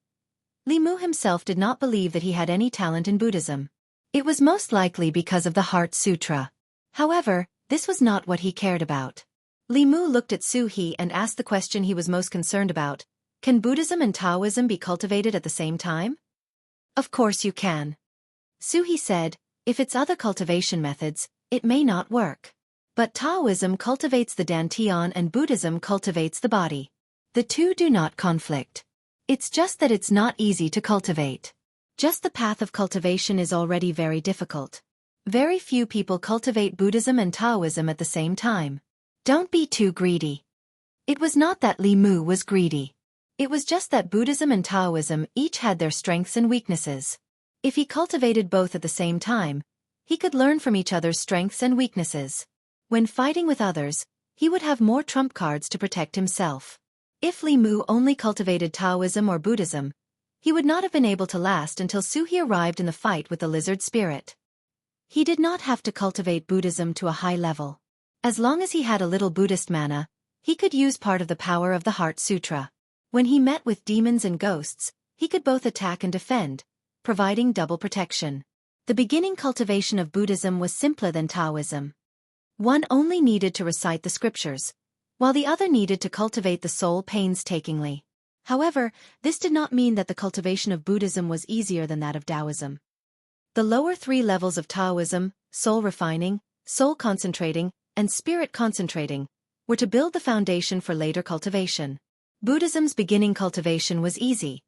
Speaker 1: Li Mu himself did not believe that he had any talent in Buddhism. It was most likely because of the Heart Sutra. However, this was not what he cared about. Li Mu looked at Suhi and asked the question he was most concerned about. Can Buddhism and Taoism be cultivated at the same time? Of course you can. Suhi said, if it's other cultivation methods, it may not work. But Taoism cultivates the dantian and Buddhism cultivates the body. The two do not conflict. It's just that it's not easy to cultivate. Just the path of cultivation is already very difficult. Very few people cultivate Buddhism and Taoism at the same time. Don't be too greedy. It was not that Li Mu was greedy. It was just that Buddhism and Taoism each had their strengths and weaknesses. If he cultivated both at the same time, he could learn from each other's strengths and weaknesses. When fighting with others, he would have more trump cards to protect himself. If Li Mu only cultivated Taoism or Buddhism, he would not have been able to last until Suhi arrived in the fight with the lizard spirit. He did not have to cultivate Buddhism to a high level. As long as he had a little Buddhist mana, he could use part of the power of the Heart Sutra. When he met with demons and ghosts, he could both attack and defend, providing double protection. The beginning cultivation of Buddhism was simpler than Taoism. One only needed to recite the scriptures, while the other needed to cultivate the soul painstakingly. However, this did not mean that the cultivation of Buddhism was easier than that of Taoism. The lower three levels of Taoism, soul refining, soul concentrating, and spirit concentrating, were to build the foundation for later cultivation. Buddhism's beginning cultivation was easy,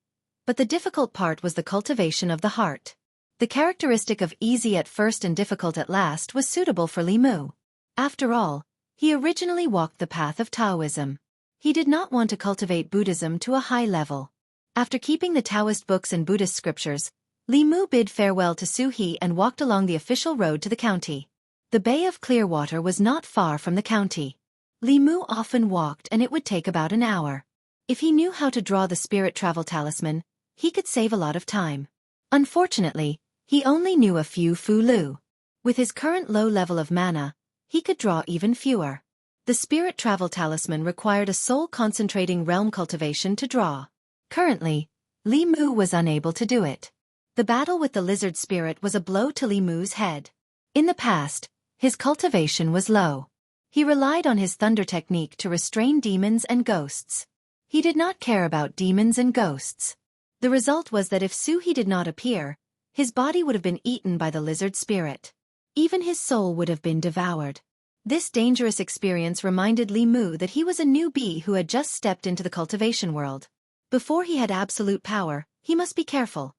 Speaker 1: but the difficult part was the cultivation of the heart. The characteristic of easy at first and difficult at last was suitable for Li Mu. After all, he originally walked the path of Taoism. He did not want to cultivate Buddhism to a high level. After keeping the Taoist books and Buddhist scriptures, Li Mu bid farewell to Suhi and walked along the official road to the county. The Bay of Clearwater was not far from the county. Li Mu often walked and it would take about an hour. If he knew how to draw the spirit travel talisman, he could save a lot of time. Unfortunately, he only knew a few Fu Lu. With his current low level of mana, he could draw even fewer. The spirit travel talisman required a soul-concentrating realm cultivation to draw. Currently, Li Mu was unable to do it. The battle with the lizard spirit was a blow to Li Mu's head. In the past, his cultivation was low. He relied on his thunder technique to restrain demons and ghosts. He did not care about demons and ghosts. The result was that if Suhi did not appear, his body would have been eaten by the lizard spirit. Even his soul would have been devoured. This dangerous experience reminded Li Mu that he was a newbie who had just stepped into the cultivation world. Before he had absolute power, he must be careful.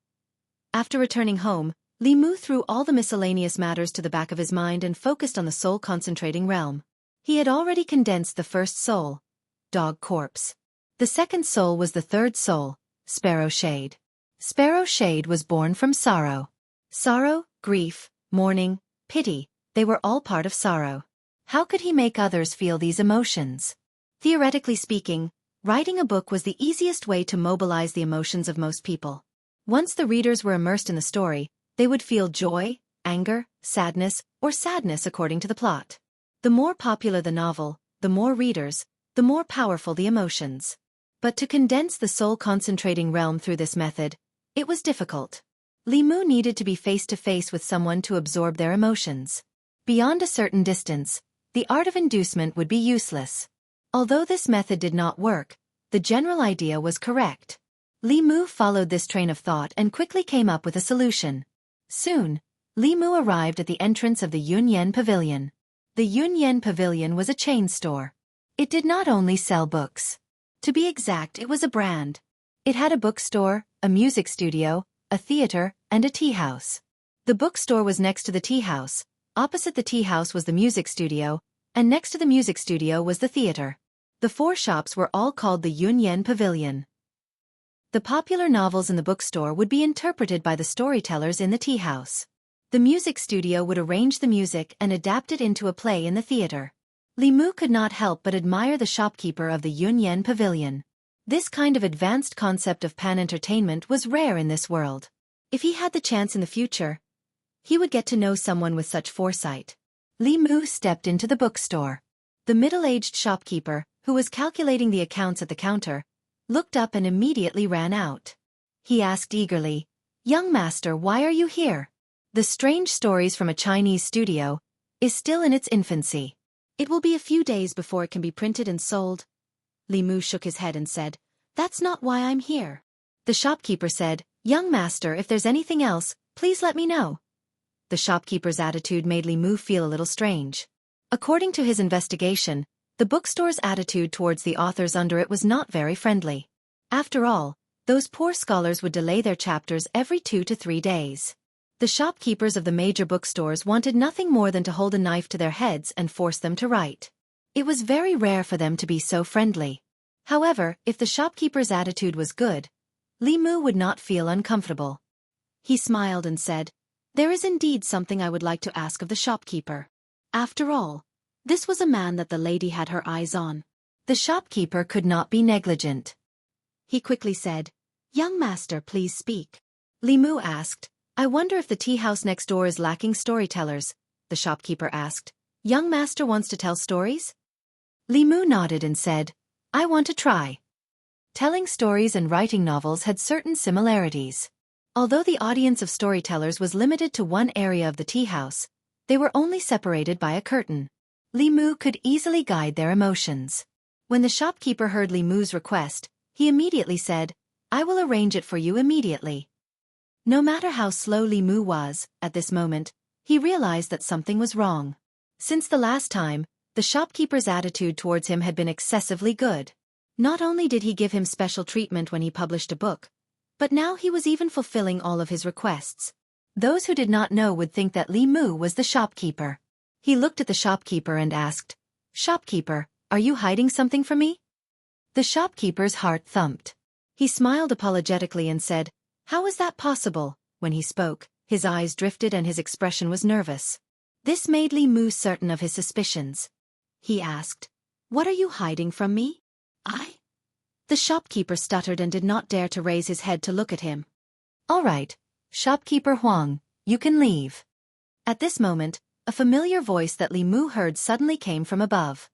Speaker 1: After returning home, Li Mu threw all the miscellaneous matters to the back of his mind and focused on the soul-concentrating realm. He had already condensed the first soul, Dog Corpse. The second soul was the third soul, Sparrow Shade. Sparrow Shade was born from sorrow. Sorrow, grief, mourning, pity, they were all part of sorrow. How could he make others feel these emotions? Theoretically speaking, writing a book was the easiest way to mobilize the emotions of most people. Once the readers were immersed in the story, they would feel joy, anger, sadness, or sadness according to the plot. The more popular the novel, the more readers, the more powerful the emotions. But to condense the soul-concentrating realm through this method, it was difficult. Li Mu needed to be face-to-face with someone to absorb their emotions. Beyond a certain distance, the art of inducement would be useless. Although this method did not work, the general idea was correct. Li Mu followed this train of thought and quickly came up with a solution. Soon, Li Mu arrived at the entrance of the Yunyan Pavilion. The Yunyan Pavilion was a chain store. It did not only sell books. To be exact, it was a brand. It had a bookstore, a music studio, a theater, and a tea house. The bookstore was next to the tea house, opposite the tea house was the music studio, and next to the music studio was the theater. The four shops were all called the Yunyan Pavilion. The popular novels in the bookstore would be interpreted by the storytellers in the tea house. The music studio would arrange the music and adapt it into a play in the theater. Li Mu could not help but admire the shopkeeper of the Yunyan Pavilion. This kind of advanced concept of pan-entertainment was rare in this world. If he had the chance in the future, he would get to know someone with such foresight. Li Mu stepped into the bookstore. The middle-aged shopkeeper, who was calculating the accounts at the counter, looked up and immediately ran out. He asked eagerly, "Young master, why are you here? The Strange Stories from a Chinese Studio is still in its infancy. It will be a few days before it can be printed and sold." Li Mu shook his head and said, "That's not why I'm here." The shopkeeper said, "Young master, if there's anything else, please let me know." The shopkeeper's attitude made Li Mu feel a little strange. According to his investigation, the bookstore's attitude towards the authors under it was not very friendly. After all, those poor scholars would delay their chapters every 2 to 3 days. The shopkeepers of the major bookstores wanted nothing more than to hold a knife to their heads and force them to write. It was very rare for them to be so friendly. However, if the shopkeeper's attitude was good, Li Mu would not feel uncomfortable. He smiled and said, "There is indeed something I would like to ask of the shopkeeper." After all, this was a man that the lady had her eyes on. The shopkeeper could not be negligent. He quickly said, "Young master, please speak." Li Mu asked, "I wonder if the tea house next door is lacking storytellers?" The shopkeeper asked, "Young master wants to tell stories?" Li Mu nodded and said, "I want to try." Telling stories and writing novels had certain similarities. Although the audience of storytellers was limited to one area of the tea house, they were only separated by a curtain. Li Mu could easily guide their emotions. When the shopkeeper heard Li Mu's request, he immediately said, "I will arrange it for you immediately." No matter how slow Li Mu was, at this moment, he realized that something was wrong. Since the last time, the shopkeeper's attitude towards him had been excessively good. Not only did he give him special treatment when he published a book, but now he was even fulfilling all of his requests. Those who did not know would think that Li Mu was the shopkeeper. He looked at the shopkeeper and asked, "Shopkeeper, are you hiding something from me?" The shopkeeper's heart thumped. He smiled apologetically and said, "How is that possible?" When he spoke, his eyes drifted and his expression was nervous. This made Li Mu certain of his suspicions. He asked, "What are you hiding from me?" "I?" The shopkeeper stuttered and did not dare to raise his head to look at him. "All right, Shopkeeper Huang, you can leave." At this moment, a familiar voice that Li Mu heard suddenly came from above.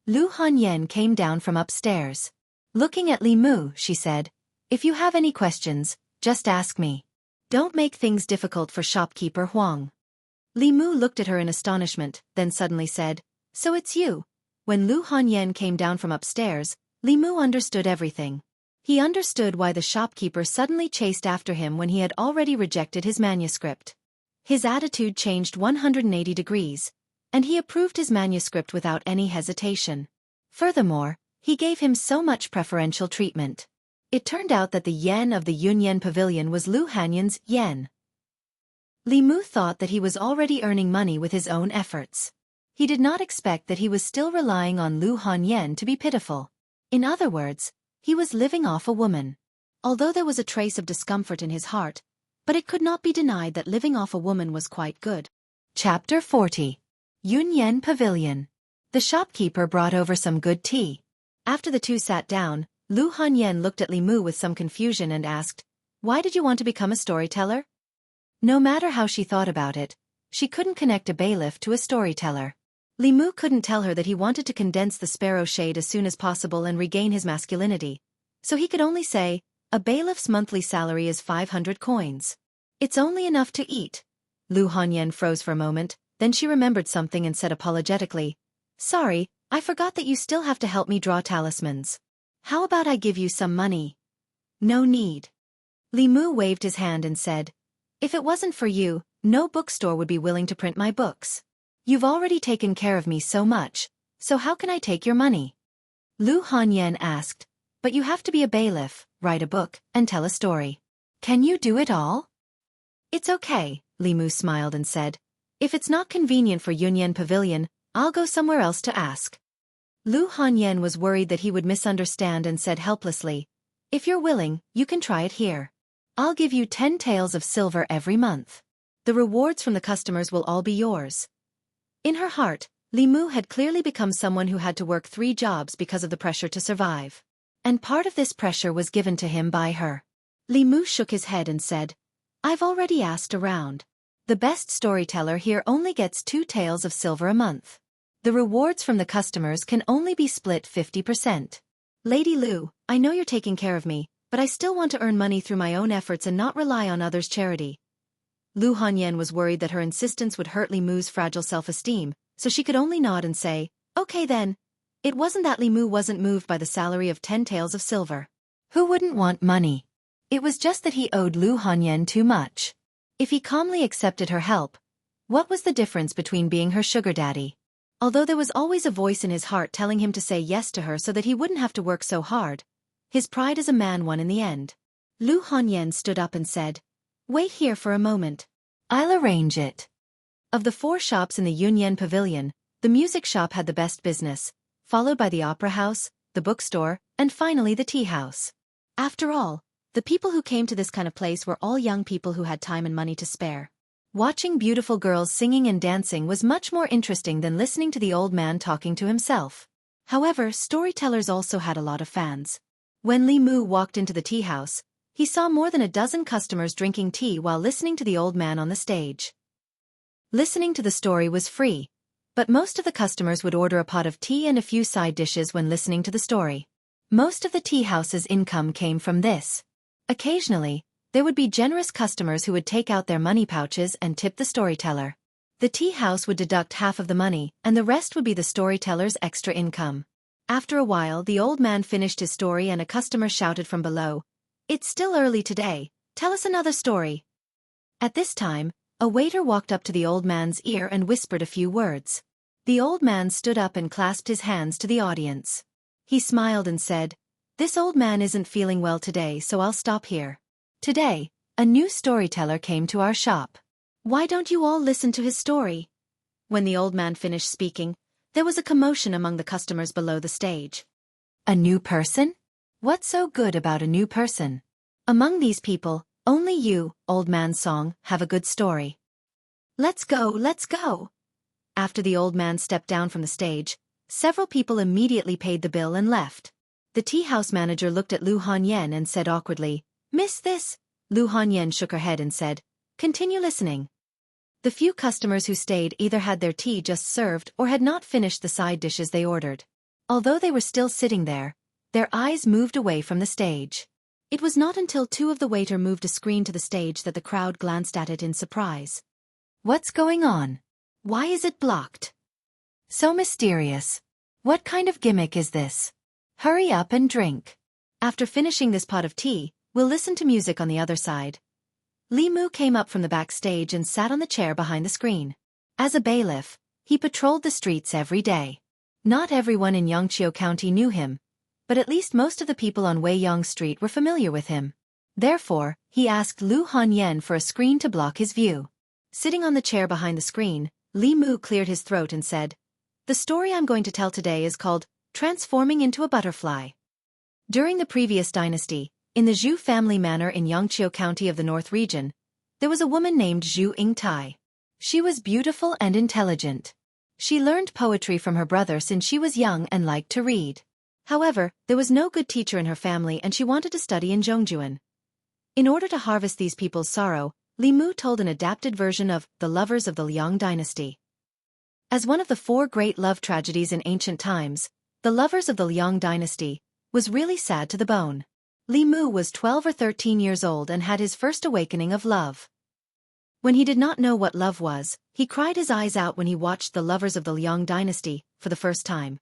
Speaker 1: Lu Hanyan came down from upstairs. Looking at Li Mu, she said, "If you have any questions, just ask me. Don't make things difficult for Shopkeeper Huang." Li Mu looked at her in astonishment, then suddenly said, "So it's you." When Lu Hanyan came down from upstairs, Li Mu understood everything. He understood why the shopkeeper suddenly chased after him when he had already rejected his manuscript. His attitude changed 180 degrees, and he approved his manuscript without any hesitation. Furthermore, he gave him so much preferential treatment. It turned out that the yen of the Yunyan Pavilion was Lu Hanyan's yen. Li Mu thought that he was already earning money with his own efforts. He did not expect that he was still relying on Lu Hanyan to be pitiful. In other words, he was living off a woman. Although there was a trace of discomfort in his heart, but it could not be denied that living off a woman was quite good. Chapter 40. Yunyan Pavilion. The shopkeeper brought over some good tea. After the two sat down, Lu Hanyan looked at Li Mu with some confusion and asked, "Why did you want to become a storyteller?" No matter how she thought about it, she couldn't connect a bailiff to a storyteller. Li Mu couldn't tell her that he wanted to condense the sparrow shade as soon as possible and regain his masculinity, so he could only say, "A bailiff's monthly salary is 500 coins. It's only enough to eat." Lu Hanyan froze for a moment, then she remembered something and said apologetically, "Sorry, I forgot that you still have to help me draw talismans. How about I give you some money?" "No need." Li Mu waved his hand and said, "If it wasn't for you, no bookstore would be willing to print my books. You've already taken care of me so much, so how can I take your money?" Lu Hanyan asked, "But you have to be a bailiff, write a book, and tell a story. Can you do it all?" "It's okay," Li Mu smiled and said. "If it's not convenient for Yunyan Pavilion, I'll go somewhere else to ask." Lu Hanyan was worried that he would misunderstand and said helplessly, "If you're willing, you can try it here. I'll give you 10 taels of silver every month." The rewards from the customers will all be yours. In her heart, Li Mu had clearly become someone who had to work 3 jobs because of the pressure to survive. And part of this pressure was given to him by her. Li Mu shook his head and said, I've already asked around. The best storyteller here only gets 2 taels of silver a month. The rewards from the customers can only be split 50%. Lady Lu, I know you're taking care of me, but I still want to earn money through my own efforts and not rely on others' charity. Lu Hanyan was worried that her insistence would hurt Li Mu's fragile self-esteem, so she could only nod and say, Okay then. It wasn't that Li Mu wasn't moved by the salary of 10 taels of silver. Who wouldn't want money? It was just that he owed Lu Hanyan too much. If he calmly accepted her help, what was the difference between being her sugar daddy? Although there was always a voice in his heart telling him to say yes to her so that he wouldn't have to work so hard, his pride as a man won in the end. Lu Hanyan stood up and said, Wait here for a moment. I'll arrange it. Of the 4 shops in the Yunyan Pavilion, the music shop had the best business, followed by the opera house, the bookstore, and finally the tea house. After all, the people who came to this kind of place were all young people who had time and money to spare. Watching beautiful girls singing and dancing was much more interesting than listening to the old man talking to himself. However, storytellers also had a lot of fans. When Li Mu walked into the tea house, he saw more than a dozen customers drinking tea while listening to the old man on the stage. Listening to the story was free, but most of the customers would order a pot of tea and a few side dishes when listening to the story. Most of the tea house's income came from this. Occasionally, there would be generous customers who would take out their money pouches and tip the storyteller. The tea house would deduct half of the money, and the rest would be the storyteller's extra income. After a while, the old man finished his story and a customer shouted from below, It's still early today, tell us another story. At this time, a waiter walked up to the old man's ear and whispered a few words. The old man stood up and clasped his hands to the audience. He smiled and said, This old man isn't feeling well today, so I'll stop here. Today, a new storyteller came to our shop. Why don't you all listen to his story? When the old man finished speaking, there was a commotion among the customers below the stage. A new person? What's so good about a new person? Among these people, only you, old man's song, have a good story. Let's go, let's go. After the old man stepped down from the stage, several people immediately paid the bill and left. The tea house manager looked at Lu Hanyan and said awkwardly, Miss this? Lu Hanyan shook her head and said, Continue listening. The few customers who stayed either had their tea just served or had not finished the side dishes they ordered. Although they were still sitting there, their eyes moved away from the stage. It was not until 2 of the waiter moved a screen to the stage that the crowd glanced at it in surprise. What's going on? Why is it blocked? So mysterious. What kind of gimmick is this? Hurry up and drink. After finishing this pot of tea, we'll listen to music on the other side. Li Mu came up from the backstage and sat on the chair behind the screen. As a bailiff, he patrolled the streets every day. Not everyone in Yangqiu County knew him, but at least most of the people on Weiyang Street were familiar with him. Therefore, he asked Lu Hanyan for a screen to block his view. Sitting on the chair behind the screen, Li Mu cleared his throat and said, The story I'm going to tell today is called Transforming into a Butterfly. During the previous dynasty, in the Zhu family manor in Yangqiu County of the North region, there was a woman named Zhu Yingtai. She was beautiful and intelligent. She learned poetry from her brother since she was young and liked to read. However, there was no good teacher in her family and she wanted to study in Zhongjuan. In order to harvest these people's sorrow, Li Mu told an adapted version of The Lovers of the Liang Dynasty. As one of the 4 great love tragedies in ancient times, The Lovers of the Liang Dynasty was really sad to the bone. Li Mu was 12 or 13 years old and had his first awakening of love. When he did not know what love was, he cried his eyes out when he watched The Lovers of the Liang Dynasty for the first time.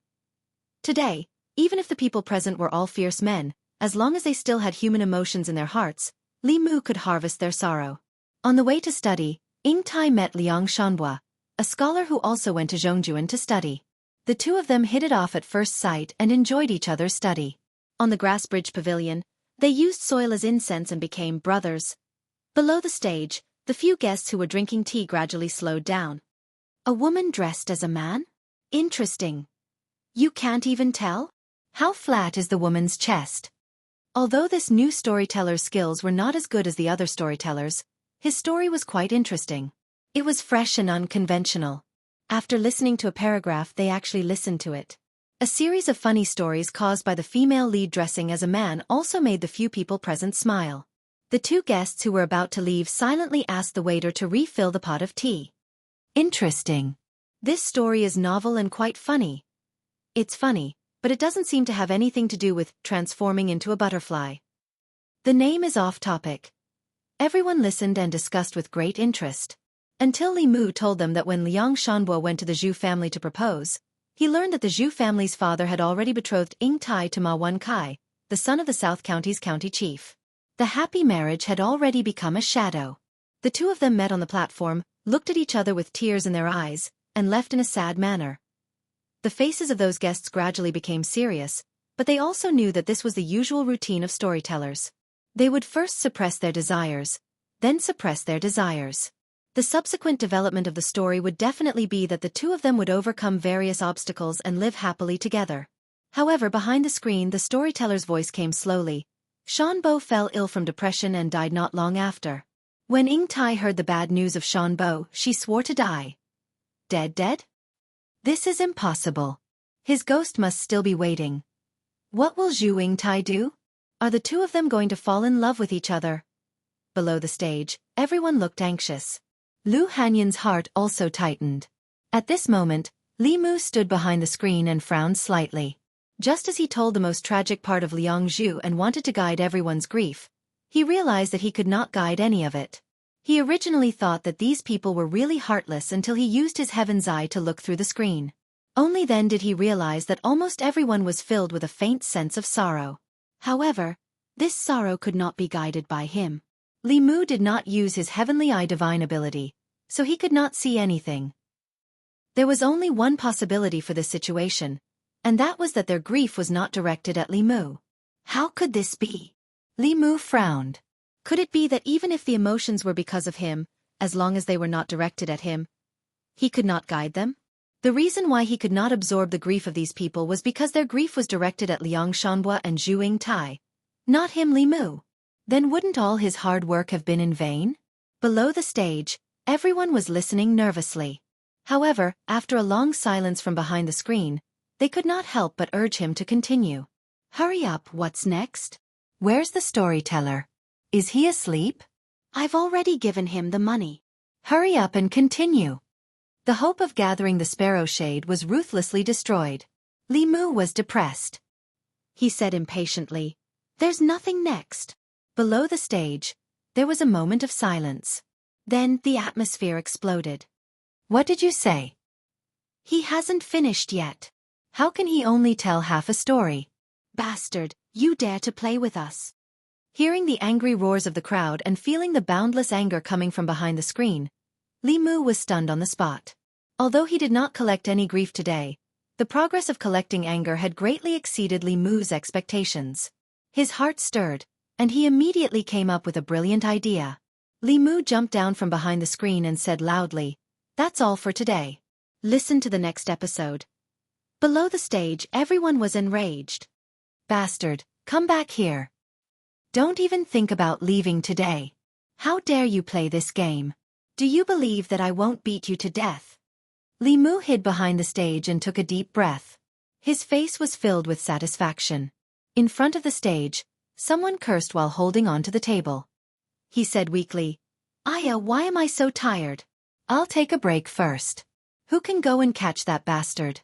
Speaker 1: Today, even if the people present were all fierce men, as long as they still had human emotions in their hearts, Li Mu could harvest their sorrow. On the way to study, Yingtai met Liang Shanhua, a scholar who also went to Zhongjuan to study. The 2 of them hit it off at first sight and enjoyed each other's study. On the grass bridge pavilion, they used soil as incense and became brothers. Below the stage, the few guests who were drinking tea gradually slowed down. A woman dressed as a man? Interesting. You can't even tell? How flat is the woman's chest? Although this new storyteller's skills were not as good as the other storytellers, His story was quite interesting. It was fresh and unconventional. After listening to a paragraph, they actually listened to it. A series of funny stories caused by the female lead dressing as a man also made the few people present smile. The two guests who were about to leave silently asked the waiter to refill the pot of tea. Interesting. This story is novel and quite funny. It's funny, but it doesn't seem to have anything to do with transforming into a butterfly. The name is off topic. Everyone listened and discussed with great interest. Until Li Mu told them that when Liang Shanbo went to the Zhu family to propose, he learned that the Zhu family's father had already betrothed Ying Tai to Ma Wen Kai, the son of the South County's county chief. The happy marriage had already become a shadow. The two of them met on the platform, looked at each other with tears in their eyes, and left in a sad manner. The faces of those guests gradually became serious, but they also knew that this was the usual routine of storytellers. They would first suppress their desires, then suppress their desires. The subsequent development of the story would definitely be that the two of them would overcome various obstacles and live happily together. However, behind the screen the storyteller's voice came slowly. Shanbo fell ill from depression and died not long after. When Ying Tai heard the bad news of Shanbo, she swore to die. Dead? This is impossible. His ghost must still be waiting. What will Zhu Ying Tai do? Are the two of them going to fall in love with each other? Below the stage, everyone looked anxious. Lu Hanyan's heart also tightened. At this moment, Li Mu stood behind the screen and frowned slightly. Just as he told the most tragic part of Liang Zhu and wanted to guide everyone's grief, he realized that he could not guide any of it. He originally thought that these people were really heartless until he used his heaven's eye to look through the screen. Only then did he realize that almost everyone was filled with a faint sense of sorrow. However, this sorrow could not be guided by him. Li Mu did not use his heavenly eye divine ability, so he could not see anything. There was only one possibility for this situation, and that was that their grief was not directed at Li Mu. How could this be? Li Mu frowned. Could it be that even if the emotions were because of him, as long as they were not directed at him, he could not guide them? The reason why he could not absorb the grief of these people was because their grief was directed at Liang Shanbo and Zhu Ying Tai, not him, Li Mu. Then wouldn't all his hard work have been in vain? Below the stage, everyone was listening nervously. However, after a long silence from behind the screen, they could not help but urge him to continue. Hurry up, what's next? Where's the storyteller? Is he asleep? I've already given him the money. Hurry up and continue. The hope of gathering the sparrow shade was ruthlessly destroyed. Li Mu was depressed. He said impatiently, "There's nothing next." Below the stage, there was a moment of silence. Then the atmosphere exploded. What did you say? He hasn't finished yet. How can he only tell half a story? Bastard, you dare to play with us. Hearing the angry roars of the crowd and feeling the boundless anger coming from behind the screen, Li Mu was stunned on the spot. Although he did not collect any grief today, the progress of collecting anger had greatly exceeded Li Mu's expectations. His heart stirred, and he immediately came up with a brilliant idea. Li Mu jumped down from behind the screen and said loudly, "That's all for today. Listen to the next episode." Below the stage, everyone was enraged. Bastard, come back here. Don't even think about leaving today. How dare you play this game? Do you believe that I won't beat you to death? Li Mu hid behind the stage and took a deep breath. His face was filled with satisfaction. In front of the stage, someone cursed while holding on to the table. He said weakly, "Aya, why am I so tired? I'll take a break first. Who can go and catch that bastard?"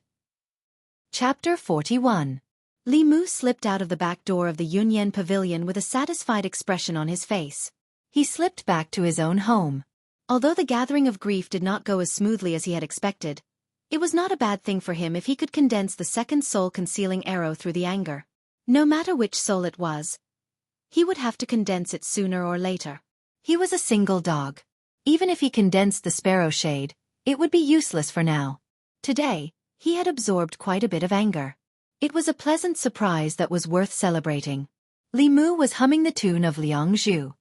Speaker 1: Chapter 41. Li Mu slipped out of the back door of the Yunyan Pavilion with a satisfied expression on his face. He slipped back to his own home. Although the gathering of grief did not go as smoothly as he had expected, it was not a bad thing for him if he could condense the second soul-concealing arrow through the anger. No matter which soul it was, he would have to condense it sooner or later. He was a single dog. Even if he condensed the sparrow shade, it would be useless for now. Today, he had absorbed quite a bit of anger. It was a pleasant surprise that was worth celebrating. Li Mu was humming the tune of Liang Zhu.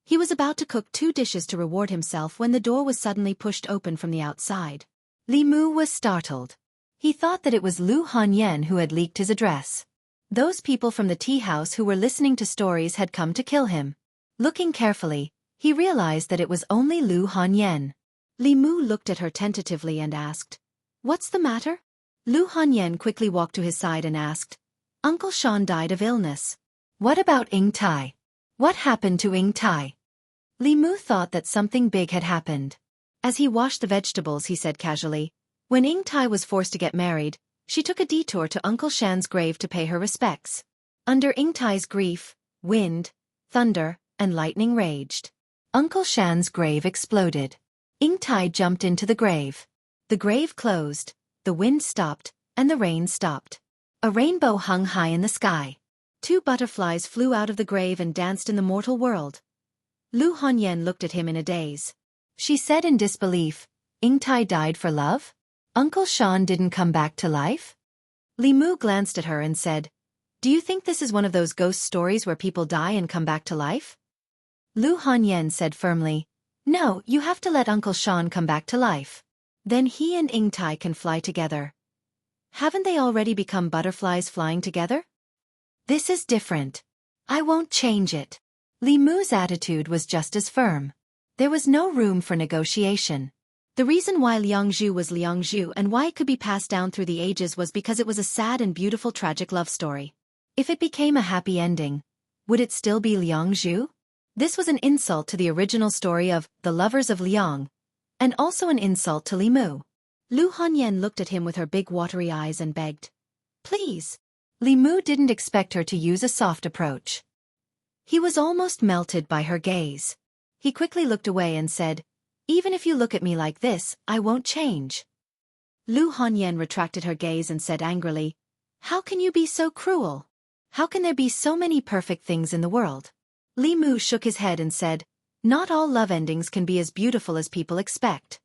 Speaker 1: He was about to cook 2 dishes to reward himself when the door was suddenly pushed open from the outside. Li Mu was startled. He thought that it was Lu Hanyan who had leaked his address. Those people from the tea house who were listening to stories had come to kill him. Looking carefully, He realized that it was only Lu Hanyan. Li Mu looked at her tentatively and asked, "What's the matter?" Lu Hanyan quickly walked to his side and asked, "Uncle Sean died of illness. What about Ing Tai? What happened to Ing Tai?" Li Mu thought that something big had happened. As he washed the vegetables, he said casually, "When Ing Tai was forced to get married, she took a detour to Uncle Shan's grave to pay her respects. Under Ing Tai's grief, wind, thunder, and lightning raged. Uncle Shan's grave exploded. Ing Tai jumped into the grave. The grave closed, the wind stopped, and the rain stopped. A rainbow hung high in the sky. 2 butterflies flew out of the grave and danced in the mortal world." Lu Hanyan looked at him in a daze. She said in disbelief, "Ing Tai died for love? Uncle Sean didn't come back to life?" Li Mu glanced at her and said, "Do you think this is one of those ghost stories where people die and come back to life?" Lu Hanyan said firmly, "No, you have to let Uncle Sean come back to life. Then he and Ing Tai can fly together." "Haven't they already become butterflies flying together?" "This is different. I won't change it." Li Mu's attitude was just as firm. There was no room for negotiation. The reason why Liangzhu was Liangzhu and why it could be passed down through the ages was because it was a sad and beautiful tragic love story. If it became a happy ending, would it still be Liangzhu? This was an insult to the original story of The Lovers of Liang, and also an insult to Li Mu. Lu Hanyan looked at him with her big watery eyes and begged, "Please." Li Mu didn't expect her to use a soft approach. He was almost melted by her gaze. He quickly looked away and said, "Even if you look at me like this, I won't change." Lu Hanyan retracted her gaze and said angrily, "How can you be so cruel? How can there be so many perfect things in the world?" Li Mu shook his head and said, "Not all love endings can be as beautiful as people expect."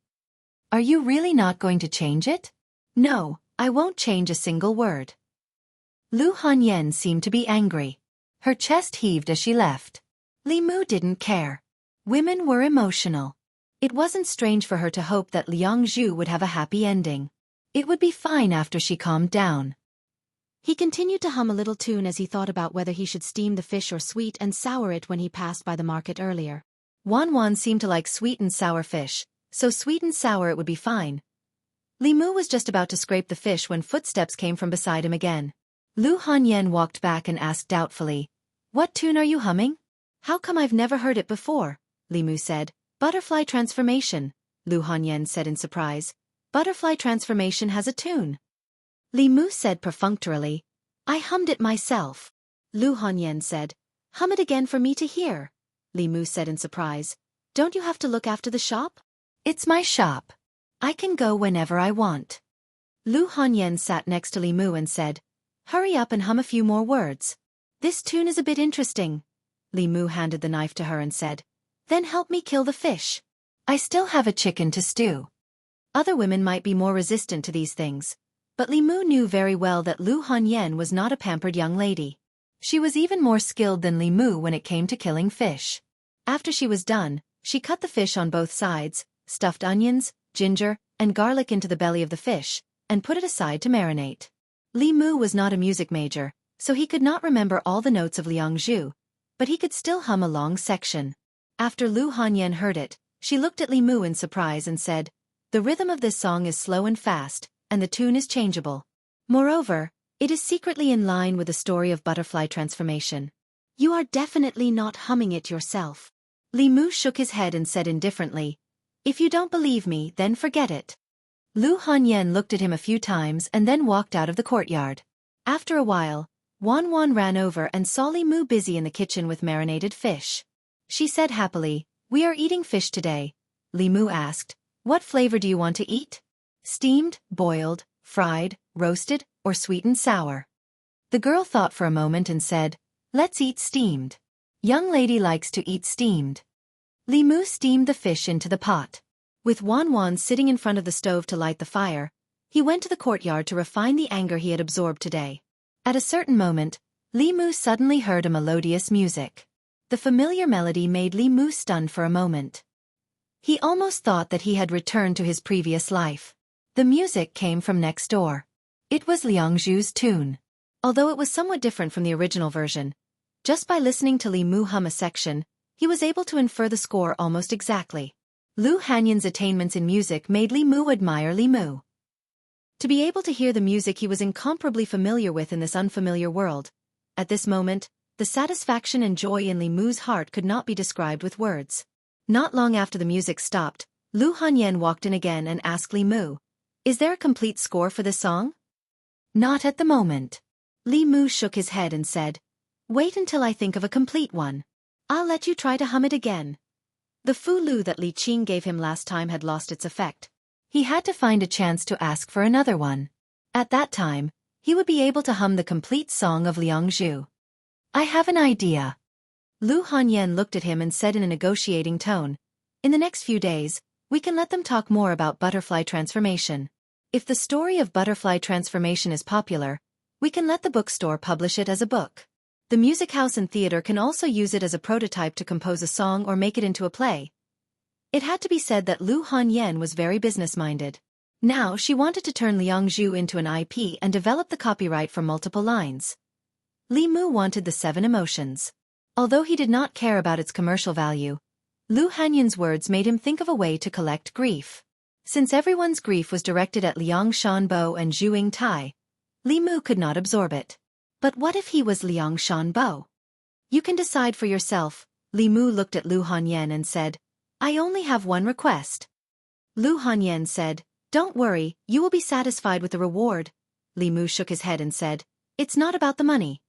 Speaker 1: "Are you really not going to change it?" "No, I won't change a single word." Lu Hanyan seemed to be angry. Her chest heaved as she left. Li Mu didn't care. Women were emotional. It wasn't strange for her to hope that Liangzhu would have a happy ending. It would be fine after she calmed down. He continued to hum a little tune as he thought about whether he should steam the fish or sweet and sour it when he passed by the market earlier. Wan seemed to like sweet and sour fish, so sweet and sour it would be fine. Li Mu was just about to scrape the fish when footsteps came from beside him again. Lu Hanyan walked back and asked doubtfully, "What tune are you humming?" "How come I've never heard it before?" Li Mu said. "Butterfly transformation," Lu Hanyan said in surprise. "Butterfly transformation has a tune." Li Mu said perfunctorily, "I hummed it myself." Lu Hanyan said, "Hum it again for me to hear." Li Mu said in surprise, "Don't you have to look after the shop?" "It's my shop. I can go whenever I want." Lu Hanyan sat next to Li Mu and said, "Hurry up and hum a few more words. This tune is a bit interesting." Li Mu handed the knife to her and said, "Then help me kill the fish. I still have a chicken to stew." Other women might be more resistant to these things, but Li Mu knew very well that Lu Hanyan was not a pampered young lady. She was even more skilled than Li Mu when it came to killing fish. After she was done, she cut the fish on both sides, stuffed onions, ginger, and garlic into the belly of the fish, and put it aside to marinate. Li Mu was not a music major, so he could not remember all the notes of Liangzhu, but he could still hum a long section. After Lu Hanyan heard it, she looked at Li Mu in surprise and said, "The rhythm of this song is slow and fast, and the tune is changeable. Moreover, it is secretly in line with the story of butterfly transformation. You are definitely not humming it yourself." Li Mu shook his head and said indifferently, "If you don't believe me, then forget it." Lu Hanyan looked at him a few times and then walked out of the courtyard. After a while, Wan ran over and saw Li Mu busy in the kitchen with marinated fish. She said happily, "We are eating fish today." Li Mu asked, "What flavor do you want to eat? Steamed, boiled, fried, roasted, or sweet and sour?" The girl thought for a moment and said, "Let's eat steamed. Young lady likes to eat steamed." Li Mu steamed the fish into the pot. With Wan sitting in front of the stove to light the fire, he went to the courtyard to refine the anger he had absorbed today. At a certain moment, Li Mu suddenly heard a melodious music. The familiar melody made Li Mu stunned for a moment. He almost thought that he had returned to his previous life. The music came from next door. It was Liangzhu's tune. Although it was somewhat different from the original version, just by listening to Li Mu hum a section, He was able to infer the score almost exactly. Lu Hanyan's attainments in music made Li Mu admire Li Mu. To be able to hear the music he was incomparably familiar with in this unfamiliar world, at this moment, the satisfaction and joy in Li Mu's heart could not be described with words. Not long after the music stopped, Lu Hanyan walked in again and asked Li Mu, "Is there a complete score for this song?" "Not at the moment." Li Mu shook his head and said, "Wait until I think of a complete one. I'll let you try to hum it again." The Fu-Lu that Li Qing gave him last time had lost its effect. He had to find a chance to ask for another one. At that time, he would be able to hum the complete song of Liangzhu. "I have an idea." Lu Hanyan looked at him and said in a negotiating tone, "In the next few days, we can let them talk more about butterfly transformation. If the story of butterfly transformation is popular, we can let the bookstore publish it as a book. The music house and theater can also use it as a prototype to compose a song or make it into a play." It had to be said that Lu Hanyan was very business-minded. Now she wanted to turn Liangzhu into an IP and develop the copyright for multiple lines. Li Mu wanted the 7 emotions. Although he did not care about its commercial value, Lu Hanyan's words made him think of a way to collect grief. Since everyone's grief was directed at Liang Shanbo and Zhu Yingtai, Li Mu could not absorb it. But what if he was Liang Shanbo? "You can decide for yourself." Li Mu looked at Lu Hanyan and said, "I only have one request." Lu Hanyan said, "Don't worry, you will be satisfied with the reward." Li Mu shook his head and said, "It's not about the money."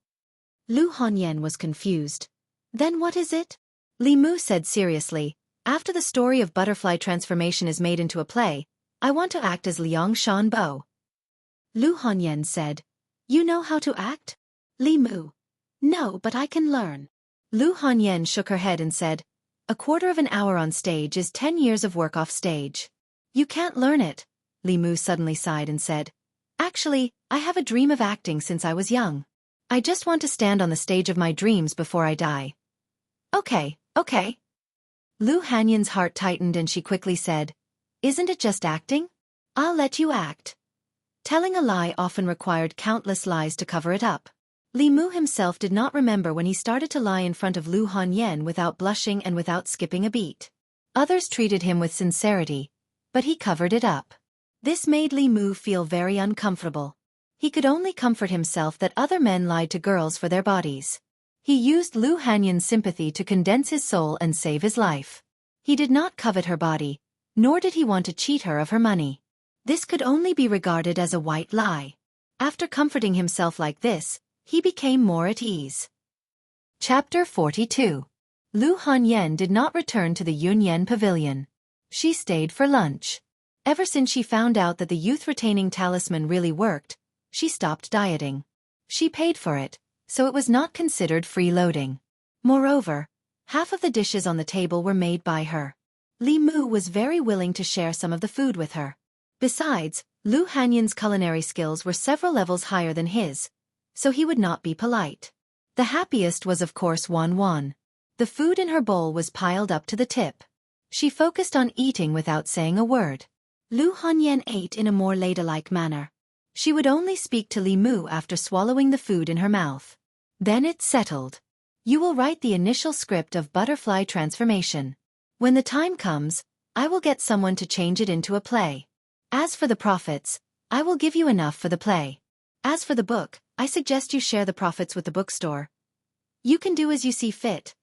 Speaker 1: Lu Hanyan was confused. "Then what is it?" Li Mu said seriously, "After the story of butterfly transformation is made into a play, I want to act as Liang Shanbo." Lu Hanyan said, "You know how to act?" Li Mu, "No, but I can learn." Lu Hanyan shook her head and said, "A quarter of an hour on stage is 10 years of work off stage. You can't learn it." Li Mu suddenly sighed and said, "Actually, I have a dream of acting since I was young. I just want to stand on the stage of my dreams before I die." Okay. Lu Hanyan's heart tightened and she quickly said, "Isn't it just acting? I'll let you act." Telling a lie often required countless lies to cover it up. Li Mu himself did not remember when he started to lie in front of Lu Hanyan without blushing and without skipping a beat. Others treated him with sincerity, but he covered it up. This made Li Mu feel very uncomfortable. He could only comfort himself that other men lied to girls for their bodies. He used Lu Hanyan's sympathy to condense his soul and save his life. He did not covet her body, nor did he want to cheat her of her money. This could only be regarded as a white lie. After comforting himself like this, he became more at ease. Chapter 42. Lu Hanyan did not return to the Yunyan Pavilion. She stayed for lunch. Ever since she found out that the youth-retaining talisman really worked, she stopped dieting. She paid for it, so it was not considered freeloading. Moreover, half of the dishes on the table were made by her. Li Mu was very willing to share some of the food with her. Besides, Lu Hanyan's culinary skills were several levels higher than his, so he would not be polite. The happiest was of course Wan. The food in her bowl was piled up to the tip. She focused on eating without saying a word. Lu Hanyan ate in a more ladylike manner. She would only speak to Li Mu after swallowing the food in her mouth. Then it settled. "You will write the initial script of butterfly transformation. When the time comes, I will get someone to change it into a play. As for the profits, I will give you enough for the play. As for the book, I suggest you share the profits with the bookstore. You can do as you see fit."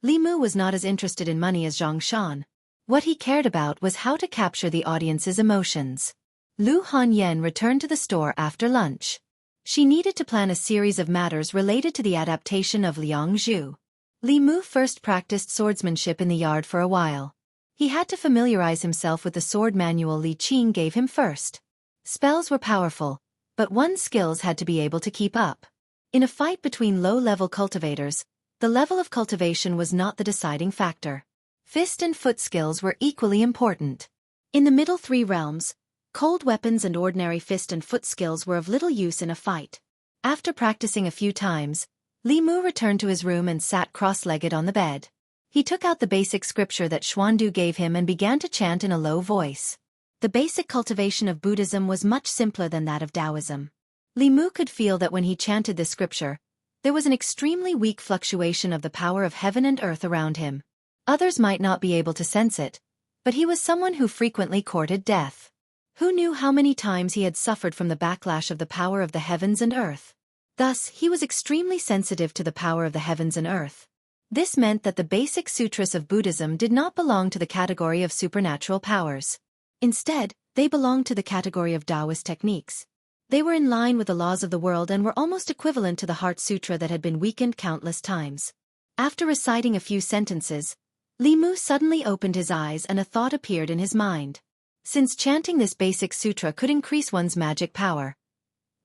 Speaker 1: Li Mu was not as interested in money as Zhang Shan. What he cared about was how to capture the audience's emotions. Lu Hanyan returned to the store after lunch. She needed to plan a series of matters related to the adaptation of Liangzhu. Li Mu first practiced swordsmanship in the yard for a while. He had to familiarize himself with the sword manual Li Qing gave him first. Spells were powerful, but one's skills had to be able to keep up. In a fight between low-level cultivators, the level of cultivation was not the deciding factor. Fist and foot skills were equally important. In the middle 3 realms, cold weapons and ordinary fist and foot skills were of little use in a fight. After practicing a few times, Li Mu returned to his room and sat cross-legged on the bed. He took out the basic scripture that Xuandu gave him and began to chant in a low voice. The basic cultivation of Buddhism was much simpler than that of Taoism. Li Mu could feel that when he chanted this scripture, There was an extremely weak fluctuation of the power of heaven and earth around him. Others might not be able to sense it, but he was someone who frequently courted death. Who knew how many times he had suffered from the backlash of the power of the heavens and earth? Thus, he was extremely sensitive to the power of the heavens and earth. This meant that the basic sutras of Buddhism did not belong to the category of supernatural powers. Instead, they belonged to the category of Daoist techniques. They were in line with the laws of the world and were almost equivalent to the Heart Sutra that had been weakened countless times. After reciting a few sentences, Li Mu suddenly opened his eyes and a thought appeared in his mind. Since chanting this basic sutra could increase one's magic power,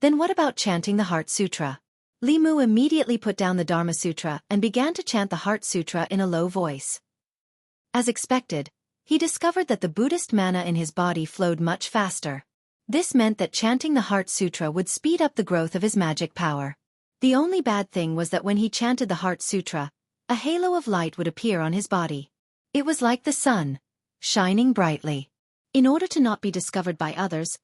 Speaker 1: then what about chanting the Heart Sutra? Li Mu immediately put down the Dharma Sutra and began to chant the Heart Sutra in a low voice. As expected, he discovered that the Buddhist mana in his body flowed much faster. This meant that chanting the Heart Sutra would speed up the growth of his magic power. The only bad thing was that when he chanted the Heart Sutra, a halo of light would appear on his body. It was like the sun, shining brightly. In order to not be discovered by others,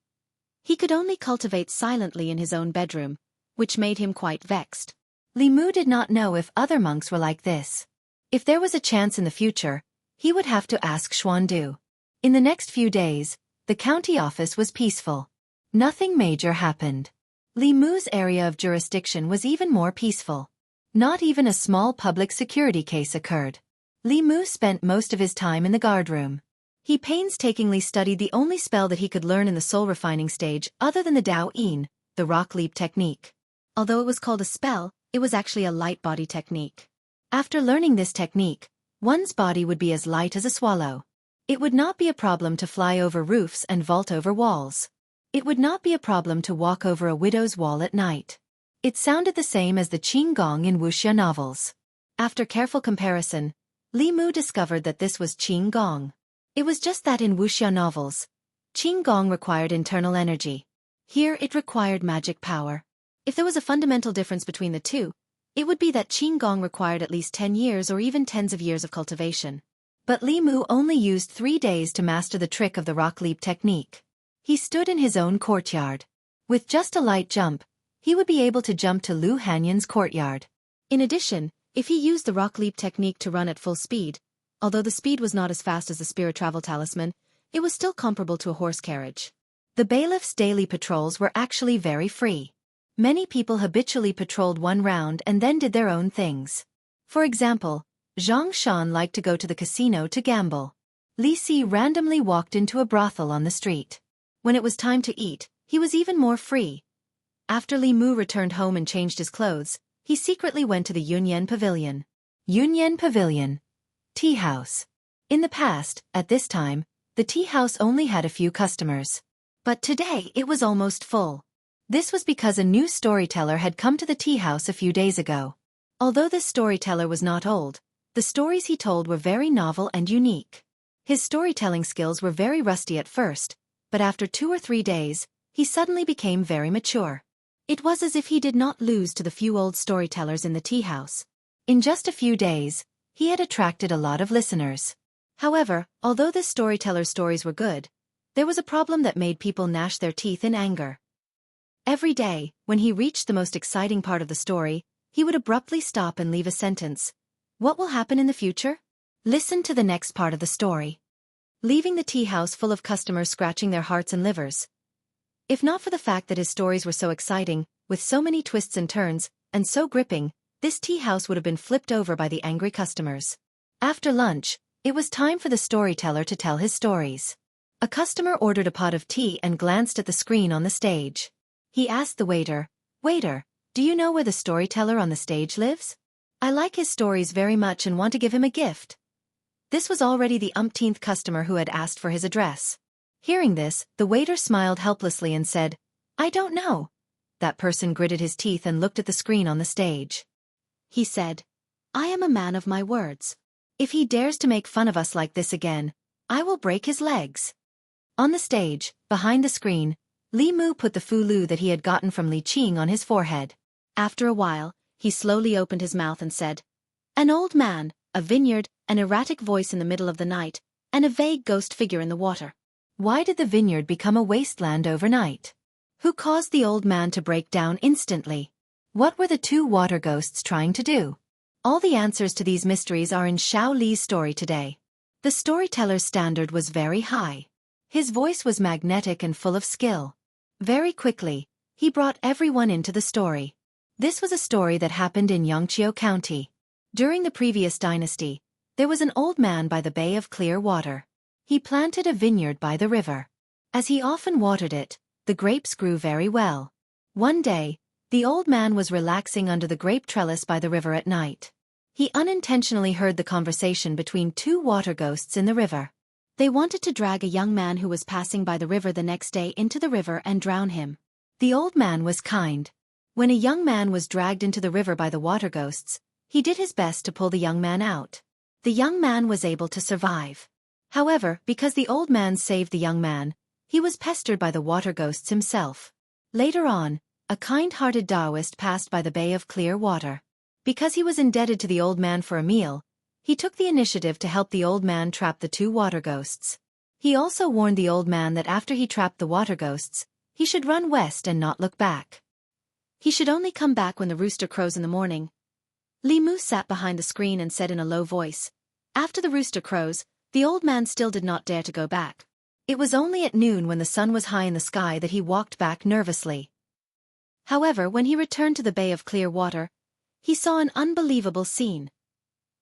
Speaker 1: he could only cultivate silently in his own bedroom, which made him quite vexed. Li Mu did not know if other monks were like this. If there was a chance in the future, he would have to ask Xuandu. In the next few days, the county office was peaceful. Nothing major happened. Li Mu's area of jurisdiction was even more peaceful. Not even a small public security case occurred. Li Mu spent most of his time in the guardroom. He painstakingly studied the only spell that he could learn in the soul-refining stage other than the Daoist, the rock leap technique. Although it was called a spell, it was actually a light body technique. After learning this technique, one's body would be as light as a swallow. It would not be a problem to fly over roofs and vault over walls. It would not be a problem to walk over a widow's wall at night. It sounded the same as the qing gong in wuxia novels. After careful comparison, Li Mu discovered that this was qing gong. It was just that in wuxia novels, qing gong required internal energy. Here it required magic power. If there was a fundamental difference between the two, it would be that qing gong required at least 10 years or even tens of years of cultivation. But Li Mu only used 3 days to master the trick of the rock leap technique. He stood in his own courtyard. With just a light jump, he would be able to jump to Lu Hanyan's courtyard. In addition, if he used the rock leap technique to run at full speed, although the speed was not as fast as the spirit travel talisman, it was still comparable to a horse carriage. The bailiff's daily patrols were actually very free. Many people habitually patrolled one round and then did their own things. For example, Zhang Shan liked to go to the casino to gamble. Li Si randomly walked into a brothel on the street. When it was time to eat, he was even more free. After Li Mu returned home and changed his clothes, he secretly went to the Yunyan Pavilion. Yunyan Pavilion. Tea house. In the past, at this time, the tea house only had a few customers. But today it was almost full. This was because a new storyteller had come to the tea house a few days ago. Although this storyteller was not old, the stories he told were very novel and unique. His storytelling skills were very rusty at first, but after 2 or 3 days, he suddenly became very mature. It was as if he did not lose to the few old storytellers in the tea house. In just a few days, he had attracted a lot of listeners. However, although this storyteller's stories were good, there was a problem that made people gnash their teeth in anger. Every day, when he reached the most exciting part of the story, he would abruptly stop and leave a sentence. What will happen in the future? Listen to the next part of the story. Leaving the tea house full of customers scratching their hearts and livers. If not for the fact that his stories were so exciting, with so many twists and turns, and so gripping, this tea house would have been flipped over by the angry customers. After lunch, it was time for the storyteller to tell his stories. A customer ordered a pot of tea and glanced at the screen on the stage. He asked the waiter, "Waiter, do you know where the storyteller on the stage lives? I like his stories very much and want to give him a gift." This was already the umpteenth customer who had asked for his address. Hearing this, the waiter smiled helplessly and said, "I don't know." That person gritted his teeth and looked at the screen on the stage. He said, "I am a man of my words. If he dares to make fun of us like this again, I will break his legs." On the stage, behind the screen, Li Mu put the fulu that he had gotten from Li Qing on his forehead. After a while, he slowly opened his mouth and said, "An old man, a vineyard, an erratic voice in the middle of the night, and a vague ghost figure in the water." Why did the vineyard become a wasteland overnight? Who caused the old man to break down instantly? What were the two water ghosts trying to do? All the answers to these mysteries are in Xiao Li's story today. The storyteller's standard was very high. His voice was magnetic and full of skill. Very quickly, he brought everyone into the story. This was a story that happened in Yangqiu County. During the previous dynasty, there was an old man by the Bay of Clear Water. He planted a vineyard by the river. As he often watered it, the grapes grew very well. One day, the old man was relaxing under the grape trellis by the river at night. He unintentionally heard the conversation between two water ghosts in the river. They wanted to drag a young man who was passing by the river the next day into the river and drown him. The old man was kind. When a young man was dragged into the river by the water ghosts, he did his best to pull the young man out. The young man was able to survive. However, because the old man saved the young man, he was pestered by the water ghosts himself. Later on, a kind-hearted Daoist passed by the Bay of Clear Water. Because he was indebted to the old man for a meal, he took the initiative to help the old man trap the two water ghosts. He also warned the old man that after he trapped the water ghosts, he should run west and not look back. He should only come back when the rooster crows in the morning. Li Mu sat behind the screen and said in a low voice, "After the rooster crows, the old man still did not dare to go back. It was only at noon when the sun was high in the sky that he walked back nervously." However, when he returned to the Bay of Clear Water, he saw an unbelievable scene.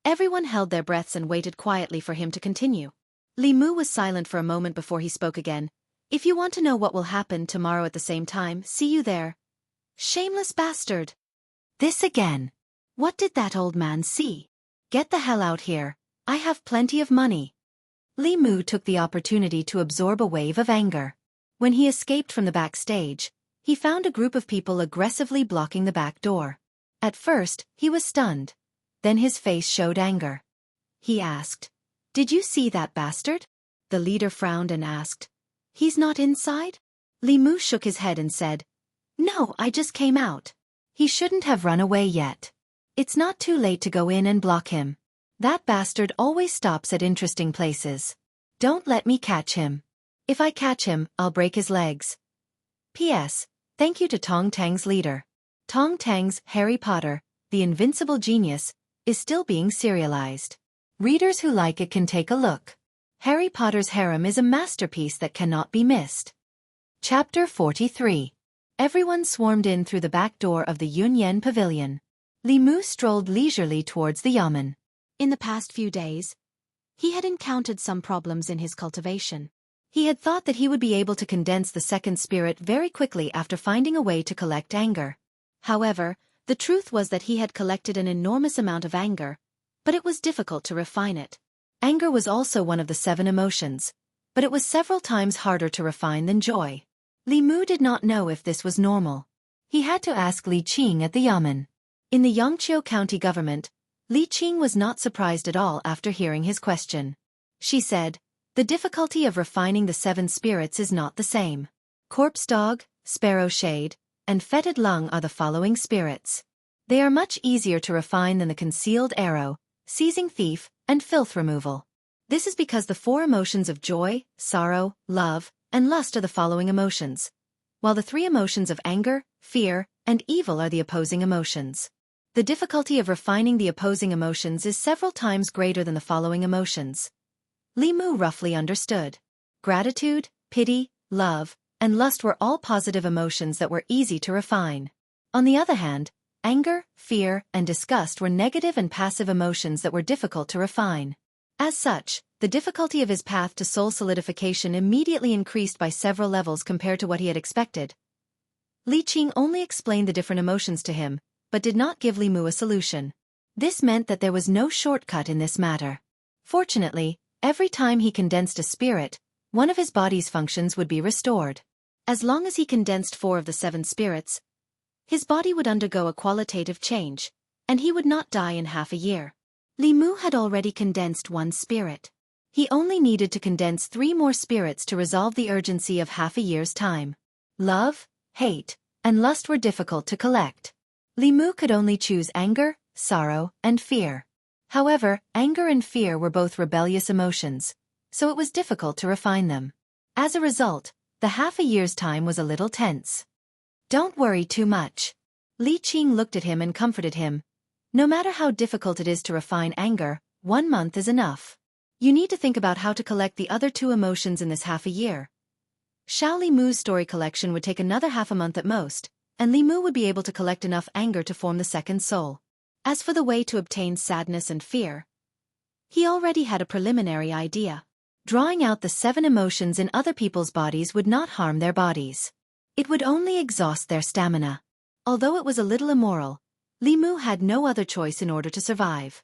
Speaker 1: Everyone held their breaths and waited quietly for him to continue. Li Mu was silent for a moment before he spoke again. "If you want to know what will happen tomorrow at the same time, see you there." Shameless bastard! This again. What did that old man see? Get the hell out here. I have plenty of money. Li Mu took the opportunity to absorb a wave of anger. When he escaped from the backstage, he found a group of people aggressively blocking the back door. At first, he was stunned. Then his face showed anger. He asked, "Did you see that bastard?" The leader frowned and asked, "He's not inside?" Li Mu shook his head and said, "No, I just came out. He shouldn't have run away yet. It's not too late to go in and block him. That bastard always stops at interesting places. Don't let me catch him. If I catch him, I'll break his legs." P.S. Thank you to Tong Tang's leader. Tong Tang's Harry Potter, the Invincible Genius, is still being serialized. Readers who like it can take a look. Harry Potter's harem is a masterpiece that cannot be missed. Chapter 43. Everyone swarmed in through the back door of the Yunyan Pavilion. Li Mu strolled leisurely towards the yamen. In the past few days, he had encountered some problems in his cultivation. He had thought that he would be able to condense the second spirit very quickly after finding a way to collect anger. However, the truth was that he had collected an enormous amount of anger, but it was difficult to refine it. Anger was also one of the 7 emotions, but it was several times harder to refine than joy. Li Mu did not know if this was normal. He had to ask Li Qing at the yamen. In the Yangqiu County government, Li Qing was not surprised at all after hearing his question. She said, "The difficulty of refining the 7 spirits is not the same. Corpse dog, sparrow shade, and fetid lung are the following spirits. They are much easier to refine than the concealed arrow, seizing thief, and filth removal. This is because the 4 emotions of joy, sorrow, love, and lust are the following emotions, while the 3 emotions of anger, fear, and evil are the opposing emotions. The difficulty of refining the opposing emotions is several times greater than the following emotions." Li Mu roughly understood. Gratitude, pity, love, and lust were all positive emotions that were easy to refine. On the other hand, anger, fear, and disgust were negative and passive emotions that were difficult to refine. As such, the difficulty of his path to soul solidification immediately increased by several levels compared to what he had expected. Li Qing only explained the different emotions to him, but did not give Li Mu a solution. This meant that there was no shortcut in this matter. Fortunately, every time he condensed a spirit, one of his body's functions would be restored. As long as he condensed 4 of the 7 spirits, his body would undergo a qualitative change, and he would not die in half a year. Li Mu had already condensed 1 spirit. He only needed to condense 3 more spirits to resolve the urgency of half a year's time. Love, hate, and lust were difficult to collect. Li Mu could only choose anger, sorrow, and fear. However, anger and fear were both rebellious emotions, so it was difficult to refine them. As a result, the half a year's time was a little tense. "Don't worry too much." Li Qing looked at him and comforted him. No matter how difficult it is to refine anger, 1 month is enough. You need to think about how to collect the other 2 emotions in this half a year. Xiao Li Mu's story collection would take another half a month at most, and Li Mu would be able to collect enough anger to form the second soul. As for the way to obtain sadness and fear, he already had a preliminary idea. Drawing out the 7 emotions in other people's bodies would not harm their bodies. It would only exhaust their stamina. Although it was a little immoral, Li Mu had no other choice in order to survive.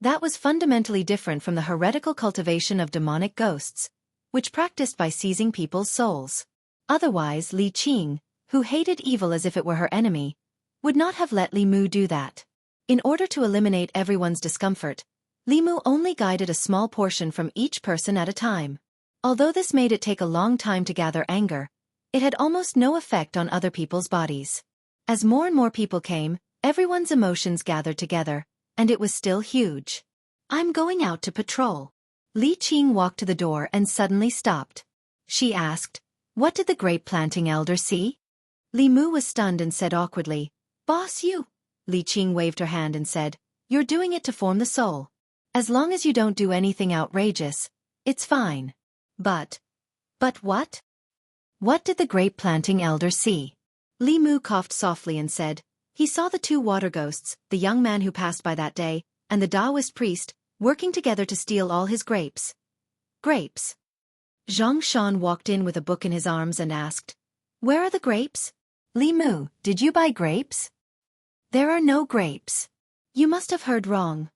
Speaker 1: That was fundamentally different from the heretical cultivation of demonic ghosts, which practiced by seizing people's souls. Otherwise, Li Qing, who hated evil as if it were her enemy, would not have let Li Mu do that. In order to eliminate everyone's discomfort, Li Mu only guided a small portion from each person at a time. Although this made it take a long time to gather anger, it had almost no effect on other people's bodies. As more and more people came, everyone's emotions gathered together, and it was still huge. I'm going out to patrol. Li Qing walked to the door and suddenly stopped. She asked, "What did the grape planting elder see?" Li Mu was stunned and said awkwardly, "Boss, you." Li Qing waved her hand and said, "You're doing it to form the soul. As long as you don't do anything outrageous, it's fine." But what? What did the grape planting elder see? Li Mu coughed softly and said, "He saw the 2 water ghosts, the young man who passed by that day, and the Daoist priest, working together to steal all his grapes." Grapes? Zhang Shan walked in with a book in his arms and asked, "Where are the grapes?" "Li Mu, did you buy grapes?" "There are no grapes." "You must have heard wrong."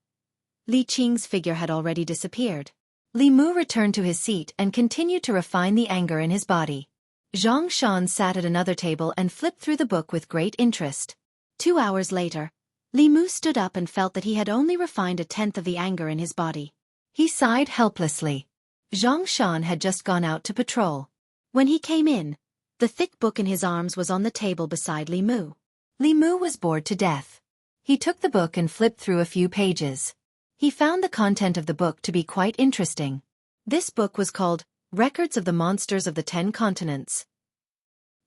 Speaker 1: Li Qing's figure had already disappeared. Li Mu returned to his seat and continued to refine the anger in his body. Zhang Shan sat at another table and flipped through the book with great interest. 2 hours later, Li Mu stood up and felt that he had only refined 1/10 of the anger in his body. He sighed helplessly. Zhang Shan had just gone out to patrol. When he came in, the thick book in his arms was on the table beside Li Mu. Li Mu was bored to death. He took the book and flipped through a few pages. He found the content of the book to be quite interesting. This book was called Records of the Monsters of the 10 Continents.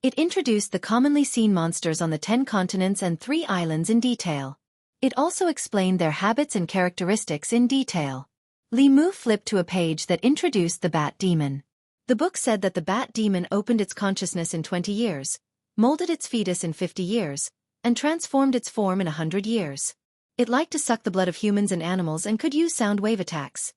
Speaker 1: It introduced the commonly seen monsters on the 10 continents and 3 islands in detail. It also explained their habits and characteristics in detail. Li Mu flipped to a page that introduced the Bat Demon. The book said that the Bat Demon opened its consciousness in 20 years, molded its fetus in 50 years, and transformed its form in 100 years. It liked to suck the blood of humans and animals and could use sound wave attacks.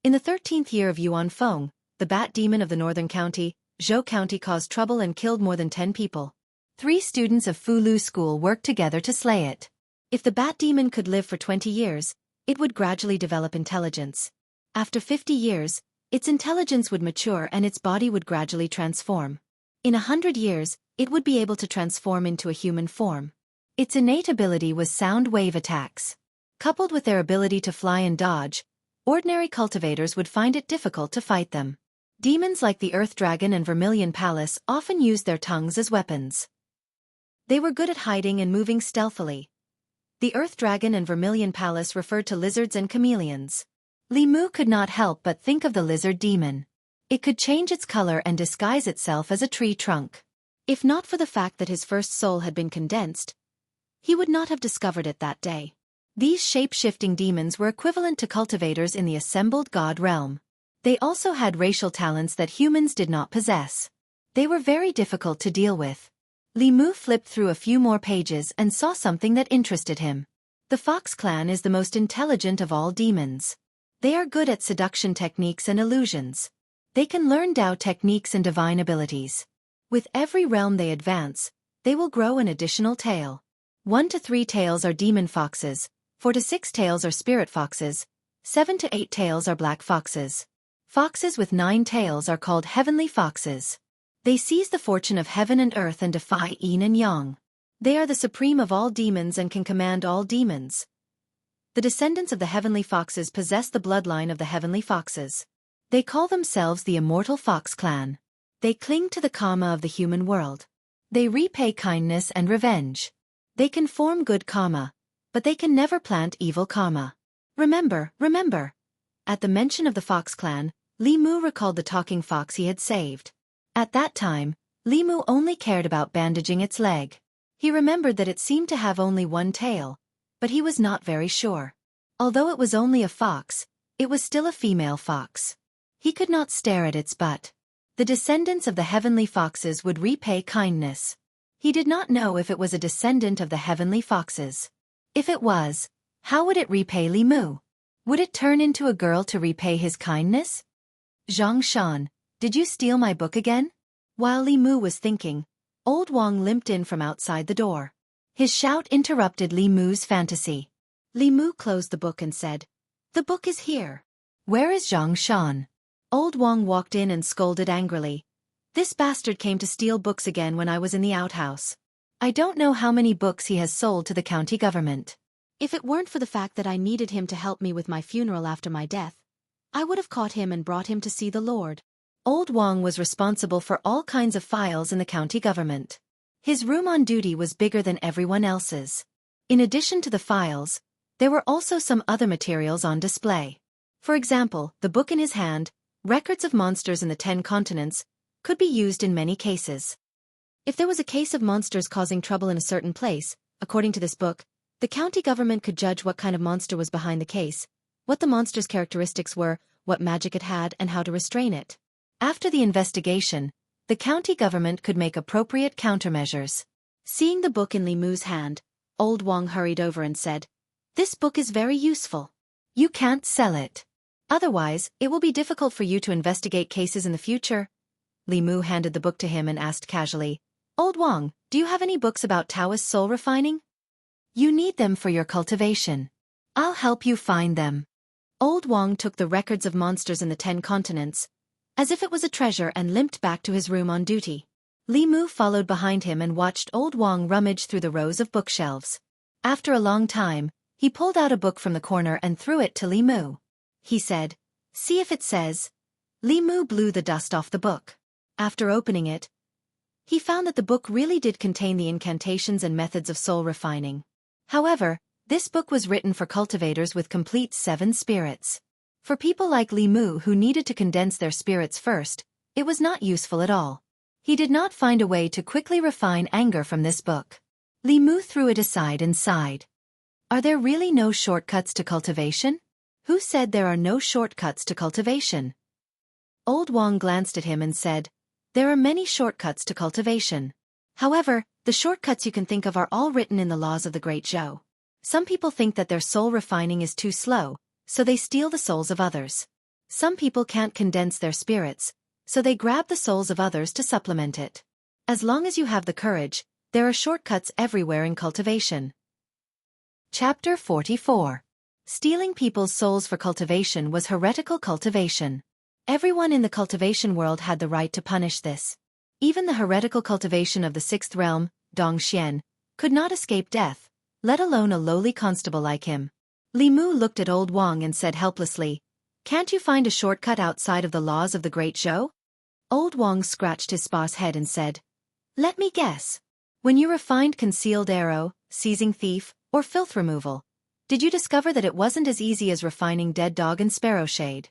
Speaker 1: In the 13th year of Yuan Feng, the Bat Demon of the northern county, Zhou County, caused trouble and killed more than 10 people. 3 students of Fu Lu School worked together to slay it. If the Bat Demon could live for 20 years, it would gradually develop intelligence. After 50 years, its intelligence would mature and its body would gradually transform. In 100 years, it would be able to transform into a human form. Its innate ability was sound wave attacks. Coupled with their ability to fly and dodge, ordinary cultivators would find it difficult to fight them. Demons like the Earth Dragon and Vermilion Palace often used their tongues as weapons. They were good at hiding and moving stealthily. The Earth Dragon and Vermilion Palace referred to lizards and chameleons. Li Mu could not help but think of the lizard demon. It could change its color and disguise itself as a tree trunk. If not for the fact that his first soul had been condensed, he would not have discovered it that day. These shape-shifting demons were equivalent to cultivators in the assembled god realm. They also had racial talents that humans did not possess. They were very difficult to deal with. Li Mu flipped through a few more pages and saw something that interested him. The Fox clan is the most intelligent of all demons. They are good at seduction techniques and illusions. They can learn Dao techniques and divine abilities. With every realm they advance, they will grow an additional tail. 1 to 3 tails are demon foxes, 4 to 6 tails are spirit foxes, 7 to 8 tails are black foxes. Foxes with 9 tails are called heavenly foxes. They seize the fortune of heaven and earth and defy yin and yang. They are the supreme of all demons and can command all demons. The descendants of the heavenly foxes possess the bloodline of the heavenly foxes. They call themselves the immortal Fox clan. They cling to the karma of the human world. They repay kindness and revenge. They can form good karma, but they can never plant evil karma. Remember. At the mention of the Fox clan, Li Mu recalled the talking fox he had saved. At that time, Li Mu only cared about bandaging its leg. He remembered that it seemed to have only one tail, but he was not very sure. Although it was only a fox, it was still a female fox. He could not stare at its butt. The descendants of the heavenly foxes would repay kindness. He did not know if it was a descendant of the heavenly foxes. If it was, how would it repay Li Mu? Would it turn into a girl to repay his kindness? Zhang Shan, did you steal my book again? While Li Mu was thinking, Old Wang limped in from outside the door. His shout interrupted Li Mu's fantasy. Li Mu closed the book and said, "The book is here. Where is Zhang Shan?" Old Wang walked in and scolded angrily. "This bastard came to steal books again when I was in the outhouse. I don't know how many books he has sold to the county government. If it weren't for the fact that I needed him to help me with my funeral after my death, I would have caught him and brought him to see the Lord." Old Wang was responsible for all kinds of files in the county government. His room on duty was bigger than everyone else's. In addition to the files, there were also some other materials on display. For example, the book in his hand, Records of Monsters in the 10 Continents, could be used in many cases. If there was a case of monsters causing trouble in a certain place, according to this book, the county government could judge what kind of monster was behind the case, what the monster's characteristics were, what magic it had, and how to restrain it. After the investigation, the county government could make appropriate countermeasures. Seeing the book in Li Mu's hand, Old Wang hurried over and said, "This book is very useful. You can't sell it. Otherwise, it will be difficult for you to investigate cases in the future." Li Mu handed the book to him and asked casually, "Old Wang, do you have any books about Taoist soul refining? You need them for your cultivation. I'll help you find them." Old Wang took the Records of Monsters in the 10 Continents, as if it was a treasure, and limped back to his room on duty. Li Mu followed behind him and watched Old Wang rummage through the rows of bookshelves. After a long time, he pulled out a book from the corner and threw it to Li Mu. He said, "See if it says." Li Mu blew the dust off the book. After opening it, he found that the book really did contain the incantations and methods of soul refining. However, this book was written for cultivators with complete 7 spirits. For people like Li Mu who needed to condense their spirits first, it was not useful at all. He did not find a way to quickly refine anger from this book. Li Mu threw it aside and sighed. Are there really no shortcuts to cultivation? Who said there are no shortcuts to cultivation? Old Wang glanced at him and said, "There are many shortcuts to cultivation. However, the shortcuts you can think of are all written in the laws of the Great Zhou. Some people think that their soul refining is too slow, so they steal the souls of others. Some people can't condense their spirits, so they grab the souls of others to supplement it. As long as you have the courage, there are shortcuts everywhere in cultivation." Chapter 44. Stealing people's souls for cultivation was heretical cultivation. Everyone in the cultivation world had the right to punish this. Even the heretical cultivation of the 6th realm, Dongxian, could not escape death, let alone a lowly constable like him. Li Mu looked at Old Wang and said helplessly, "Can't you find a shortcut outside of the laws of the Great Zhou?" Old Wang scratched his sparse head and said, "Let me guess. When you refined concealed arrow, seizing thief, or filth removal, did you discover that it wasn't as easy as refining dead dog and sparrow shade?"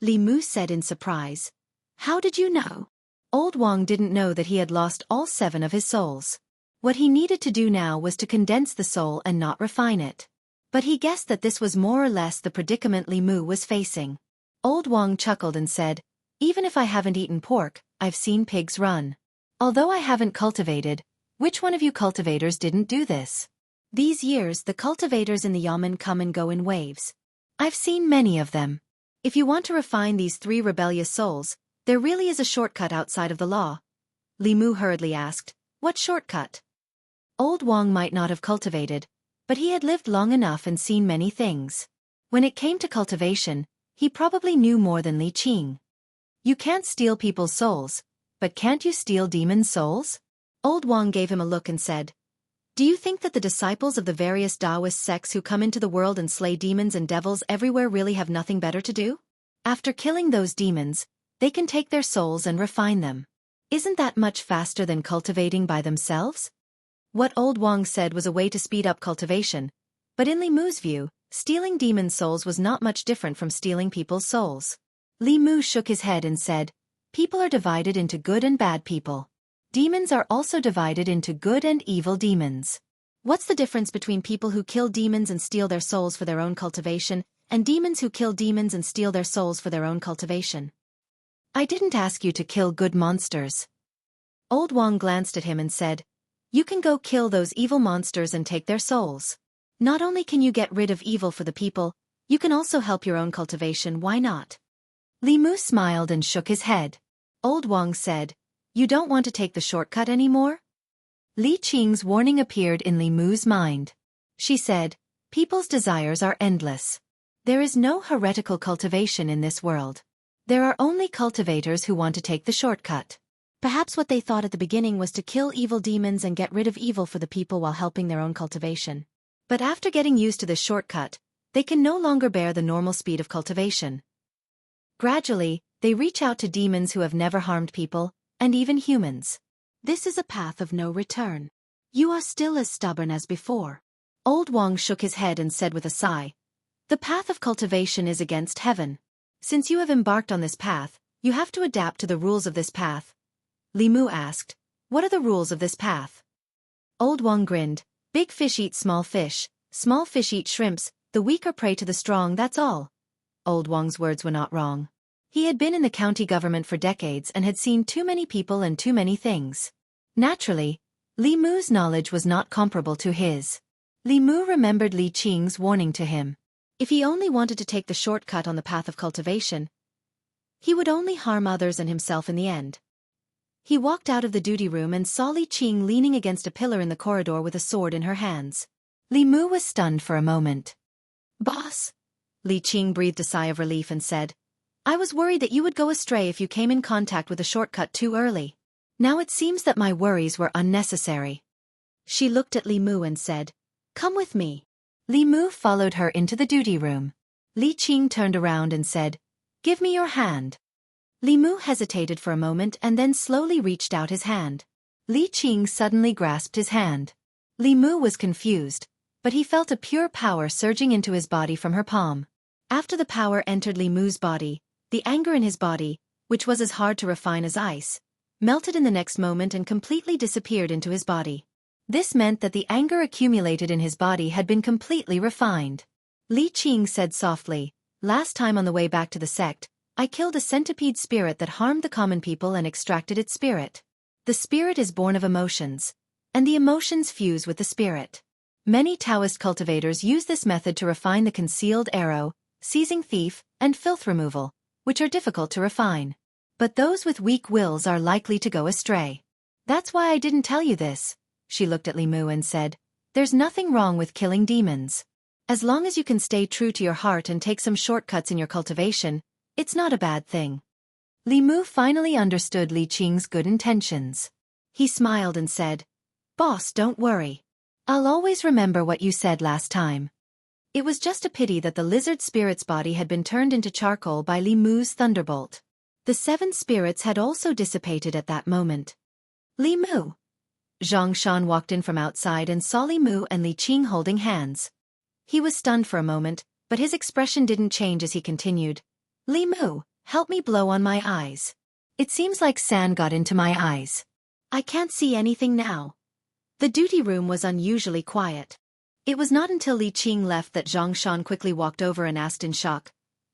Speaker 1: Li Mu said in surprise, "How did you know?" Old Wang didn't know that he had lost all 7 of his souls. What he needed to do now was to condense the soul and not refine it. But he guessed that this was more or less the predicament Li Mu was facing. Old Wang chuckled and said, "Even if I haven't eaten pork, I've seen pigs run. Although I haven't cultivated, which one of you cultivators didn't do this? These years the cultivators in the yamen come and go in waves. I've seen many of them. If you want to refine these 3 rebellious souls, there really is a shortcut outside of the law." Li Mu hurriedly asked, "What shortcut?" Old Wang might not have cultivated, but he had lived long enough and seen many things. When it came to cultivation, he probably knew more than Li Qing. "You can't steal people's souls, but can't you steal demons' souls?" Old Wang gave him a look and said, "Do you think that the disciples of the various Daoist sects who come into the world and slay demons and devils everywhere really have nothing better to do? After killing those demons, they can take their souls and refine them. Isn't that much faster than cultivating by themselves?" What Old Wang said was a way to speed up cultivation, but in Li Mu's view, stealing demon souls was not much different from stealing people's souls. Li Mu shook his head and said, "People are divided into good and bad people. Demons are also divided into good and evil demons. What's the difference between people who kill demons and steal their souls for their own cultivation, and demons who kill demons and steal their souls for their own cultivation? I didn't ask you to kill good monsters. Old Wang glanced at him and said, you can go kill those evil monsters and take their souls. Not only can you get rid of evil for the people, you can also help your own cultivation, why not? Li Mu smiled and shook his head. Old Wang said, you don't want to take the shortcut anymore? Li Qing's warning appeared in Li Mu's mind. She said, people's desires are endless. There is no heretical cultivation in this world. There are only cultivators who want to take the shortcut. Perhaps what they thought at the beginning was to kill evil demons and get rid of evil for the people while helping their own cultivation. But after getting used to this shortcut, they can no longer bear the normal speed of cultivation. Gradually, they reach out to demons who have never harmed people, and even humans. This is a path of no return. You are still as stubborn as before. Old Wang shook his head and said with a sigh, the path of cultivation is against heaven. Since you have embarked on this path, you have to adapt to the rules of this path. Li Mu asked, what are the rules of this path? Old Wang grinned, big fish eat small fish eat shrimps, the weak are prey to the strong, that's all. Old Wang's words were not wrong. He had been in the county government for decades and had seen too many people and too many things. Naturally, Li Mu's knowledge was not comparable to his. Li Mu remembered Li Qing's warning to him. If he only wanted to take the shortcut on the path of cultivation, he would only harm others and himself in the end. He walked out of the duty room and saw Li Qing leaning against a pillar in the corridor with a sword in her hands. Li Mu was stunned for a moment. Boss? Li Qing breathed a sigh of relief and said, I was worried that you would go astray if you came in contact with a shortcut too early. Now it seems that my worries were unnecessary. She looked at Li Mu and said, come with me. Li Mu followed her into the duty room. Li Qing turned around and said, give me your hand. Li Mu hesitated for a moment and then slowly reached out his hand. Li Qing suddenly grasped his hand. Li Mu was confused, but he felt a pure power surging into his body from her palm. After the power entered Li Mu's body, the anger in his body, which was as hard to refine as ice, melted in the next moment and completely disappeared into his body. This meant that the anger accumulated in his body had been completely refined. Li Qing said softly, last time on the way back to the sect, I killed a centipede spirit that harmed the common people and extracted its spirit. The spirit is born of emotions, and the emotions fuse with the spirit. Many Taoist cultivators use this method to refine the concealed arrow, seizing thief, and filth removal, which are difficult to refine. But those with weak wills are likely to go astray. That's why I didn't tell you this. She looked at Li Mu and said, there's nothing wrong with killing demons. As long as you can stay true to your heart and take some shortcuts in your cultivation, it's not a bad thing. Li Mu finally understood Li Qing's good intentions. He smiled and said, boss, don't worry. I'll always remember what you said last time. It was just a pity that the lizard spirit's body had been turned into charcoal by Li Mu's thunderbolt. The 7 spirits had also dissipated at that moment. Li Mu. Zhang Shan walked in from outside and saw Li Mu and Li Qing holding hands. He was stunned for a moment, but his expression didn't change as he continued. Li Mu, help me blow on my eyes. It seems like sand got into my eyes. I can't see anything now. The duty room was unusually quiet. It was not until Li Qing left that Zhang Shan quickly walked over and asked in shock.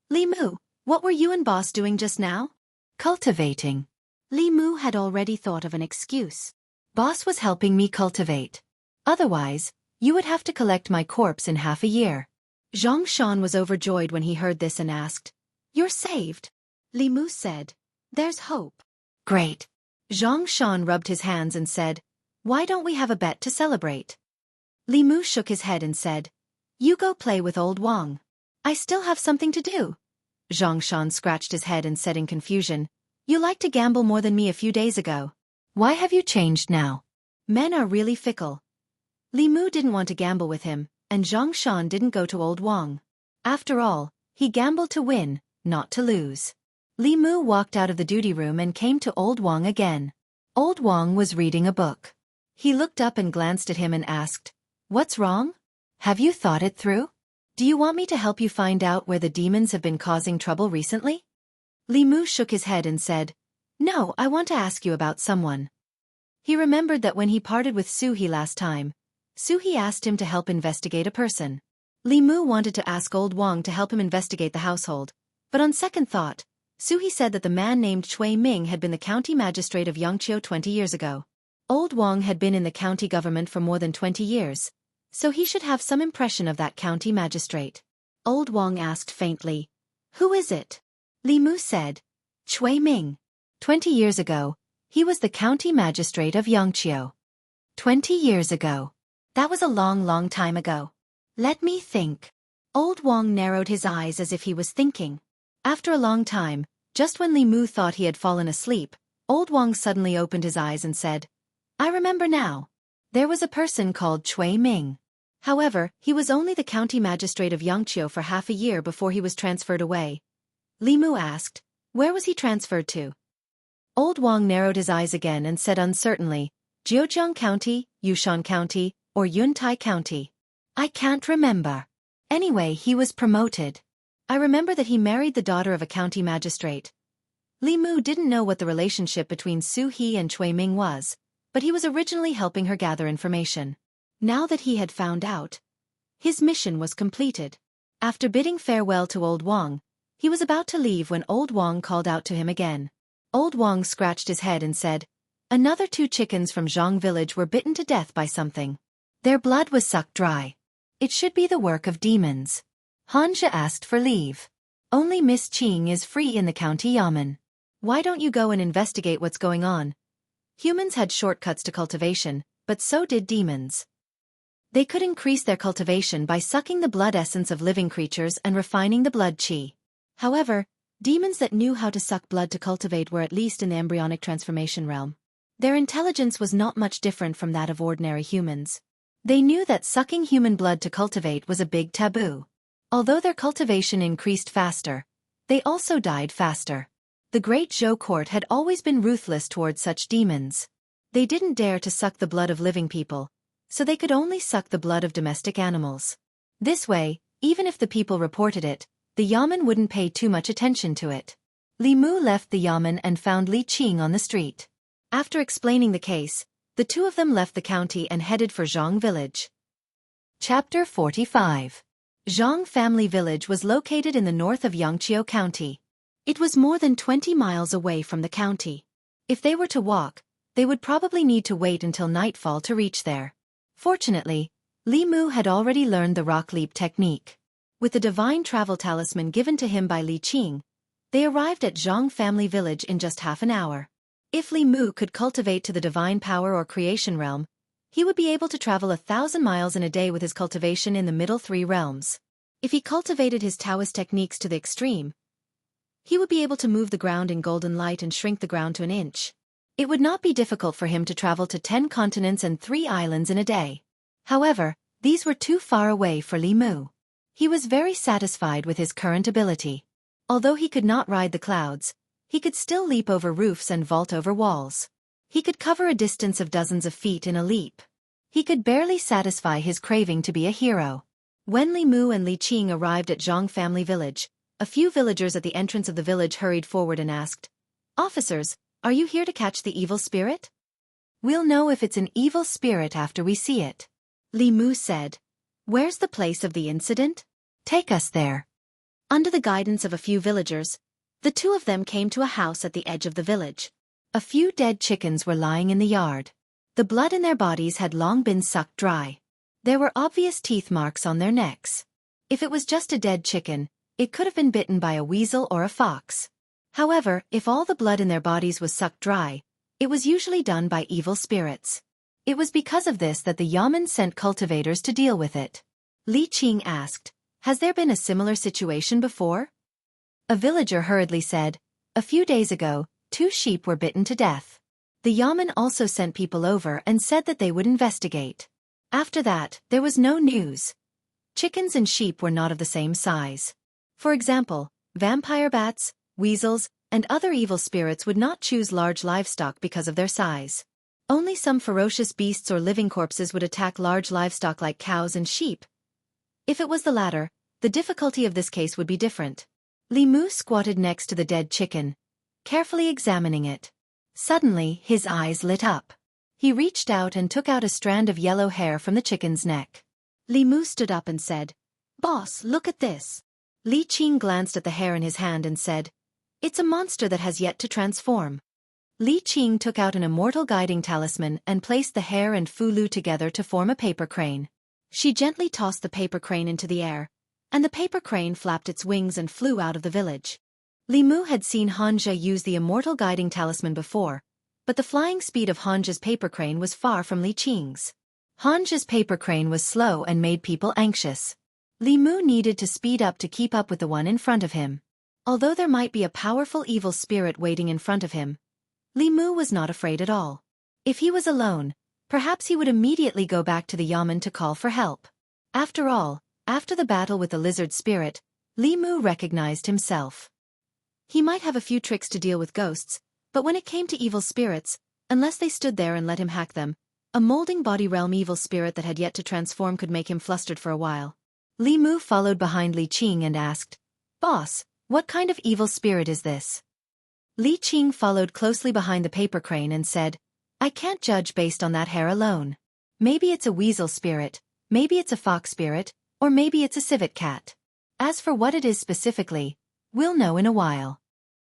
Speaker 1: Li Mu, what were you and boss doing just now? Cultivating. Li Mu had already thought of an excuse. Boss was helping me cultivate. Otherwise, you would have to collect my corpse in half a year. Zhang Shan was overjoyed when he heard this and asked, you're saved. Li Mu said, there's hope. Great. Zhang Shan rubbed his hands and said, why don't we have a bet to celebrate? Li Mu shook his head and said, you go play with old Wang. I still have something to do. Zhang Shan scratched his head and said in confusion, you liked to gamble more than me a few days ago. Why have you changed now? Men are really fickle. Li Mu didn't want to gamble with him, and Zhang Shan didn't go to old Wang. After all, he gambled to win, not to lose. Li Mu walked out of the duty room and came to old Wang again. Old Wang was reading a book. He looked up and glanced at him and asked, what's wrong? Have you thought it through? Do you want me to help you find out where the demons have been causing trouble recently? Li Mu shook his head and said, no, I want to ask you about someone. He remembered that when he parted with Suhi last time, Suhi asked him to help investigate a person. Li Mu wanted to ask Old Wang to help him investigate the household, but on second thought, Suhi said that the man named Chui Ming had been the county magistrate of Yangqiu 20 years ago. Old Wang had been in the county government for more than 20 years, so he should have some impression of that county magistrate. Old Wang asked faintly, "Who is it?" Li Mu said, "Chui Ming. 20 years ago, he was the county magistrate of Yangqiu." 20 years ago. That was a long time ago. Let me think. Old Wang narrowed his eyes as if he was thinking. After a long time, just when Li Mu thought he had fallen asleep, Old Wang suddenly opened his eyes and said, "I remember now. There was a person called Chui Ming. However, he was only the county magistrate of Yangqiu for half a year before he was transferred away." Li Mu asked, "Where was he transferred to?" Old Wang narrowed his eyes again and said uncertainly, "Jiujiang County, Yushan County, or Yuntai County. I can't remember. Anyway, he was promoted. I remember that he married the daughter of a county magistrate." Li Mu didn't know what the relationship between Su He and Chui Ming was, but he was originally helping her gather information. Now that he had found out, his mission was completed. After bidding farewell to Old Wang, he was about to leave when Old Wang called out to him again. Old Wang scratched his head and said, "Another 2 chickens from Zhang village were bitten to death by something. Their blood was sucked dry. It should be the work of demons." Hanja asked for leave. "Only Miss Qing is free in the county yamen. Why don't you go and investigate what's going on?" Humans had shortcuts to cultivation, but so did demons. They could increase their cultivation by sucking the blood essence of living creatures and refining the blood qi. However, demons that knew how to suck blood to cultivate were at least in the embryonic transformation realm. Their intelligence was not much different from that of ordinary humans. They knew that sucking human blood to cultivate was a big taboo. Although their cultivation increased faster, they also died faster. The Great Zhou court had always been ruthless towards such demons. They didn't dare to suck the blood of living people, so they could only suck the blood of domestic animals. This way, even if the people reported it, the yamen wouldn't pay too much attention to it. Li Mu left the yamen and found Li Qing on the street. After explaining the case, the two of them left the county and headed for Zhang village. Chapter 45. Zhang family village was located in the north of Yangqiu County. It was more than 20 miles away from the county. If they were to walk, they would probably need to wait until nightfall to reach there. Fortunately, Li Mu had already learned the rock leap technique. With the divine travel talisman given to him by Li Qing, they arrived at Zhang family village in just half an hour. If Li Mu could cultivate to the divine power or creation realm, he would be able to travel 1,000 miles in a day with his cultivation in the middle 3 realms. If he cultivated his Taoist techniques to the extreme, he would be able to move the ground in golden light and shrink the ground to an inch. It would not be difficult for him to travel to 10 continents and 3 islands in a day. However, these were too far away for Li Mu. He was very satisfied with his current ability. Although he could not ride the clouds, he could still leap over roofs and vault over walls. He could cover a distance of dozens of feet in a leap. He could barely satisfy his craving to be a hero. When Li Mu and Li Qing arrived at Zhang family village, a few villagers at the entrance of the village hurried forward and asked, "Officers, are you here to catch the evil spirit?" "We'll know if it's an evil spirit after we see it," Li Mu said. "Where's the place of the incident? Take us there." Under the guidance of a few villagers, the two of them came to a house at the edge of the village. A few dead chickens were lying in the yard. The blood in their bodies had long been sucked dry. There were obvious teeth marks on their necks. If it was just a dead chicken, it could have been bitten by a weasel or a fox. However, if all the blood in their bodies was sucked dry, it was usually done by evil spirits. It was because of this that the yamen sent cultivators to deal with it. Li Qing asked, "Has there been a similar situation before?" A villager hurriedly said, "A few days ago, 2 sheep were bitten to death. The yamen also sent people over and said that they would investigate. After that, there was no news. Chickens and sheep were not of the same size. For example, vampire bats, weasels, and other evil spirits would not choose large livestock because of their size. Only some ferocious beasts or living corpses would attack large livestock like cows and sheep. If it was the latter, the difficulty of this case would be different." Li Mu squatted next to the dead chicken, carefully examining it. Suddenly, his eyes lit up. He reached out and took out a strand of yellow hair from the chicken's neck. Li Mu stood up and said, "Boss, look at this." Li Qing glanced at the hair in his hand and said, "It's a monster that has yet to transform." Li Qing took out an immortal guiding talisman and placed the hair and Fu Lu together to form a paper crane. She gently tossed the paper crane into the air, and the paper crane flapped its wings and flew out of the village. Li Mu had seen Hanja use the immortal guiding talisman before, but the flying speed of Hanja's paper crane was far from Li Qing's. Hanja's paper crane was slow and made people anxious. Li Mu needed to speed up to keep up with the one in front of him. Although there might be a powerful evil spirit waiting in front of him, Li Mu was not afraid at all. If he was alone, perhaps he would immediately go back to the yamen to call for help. After all, after the battle with the lizard spirit, Li Mu recognized himself. He might have a few tricks to deal with ghosts, but when it came to evil spirits, unless they stood there and let him hack them, a molding body realm evil spirit that had yet to transform could make him flustered for a while. Li Mu followed behind Li Qing and asked, "Boss, what kind of evil spirit is this?" Li Qing followed closely behind the paper crane and said, "I can't judge based on that hair alone. Maybe it's a weasel spirit, maybe it's a fox spirit, or maybe it's a civet cat. As for what it is specifically, we'll know in a while."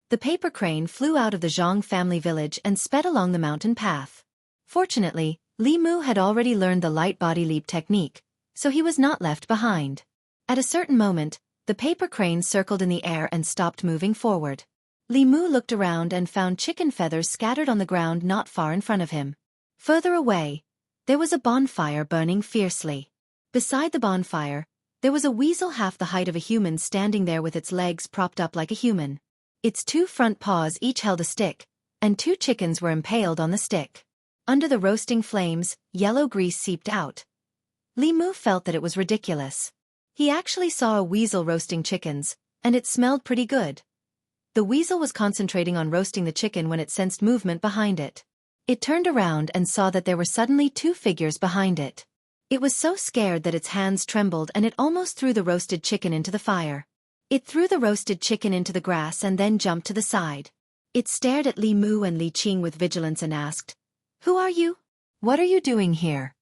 Speaker 1: The paper crane flew out of the Zhang family village and sped along the mountain path. Fortunately, Li Mu had already learned the light body leap technique, so he was not left behind. At a certain moment, the paper crane circled in the air and stopped moving forward. Li Mu looked around and found chicken feathers scattered on the ground not far in front of him. Further away, there was a bonfire burning fiercely. Beside the bonfire, there was a weasel half the height of a human standing there with its legs propped up like a human. Its two front paws each held a stick, and two chickens were impaled on the stick. Under the roasting flames, yellow grease seeped out. Li Mu felt that it was ridiculous. He actually saw a weasel roasting chickens, and it smelled pretty good. The weasel was concentrating on roasting the chicken when it sensed movement behind it. It turned around and saw that there were suddenly two figures behind it. It was so scared that its hands trembled and it almost threw the roasted chicken into the fire. It threw the roasted chicken into the grass and then jumped to the side. It stared at Li Mu and Li Qing with vigilance and asked, "Who are you? What are you doing here?"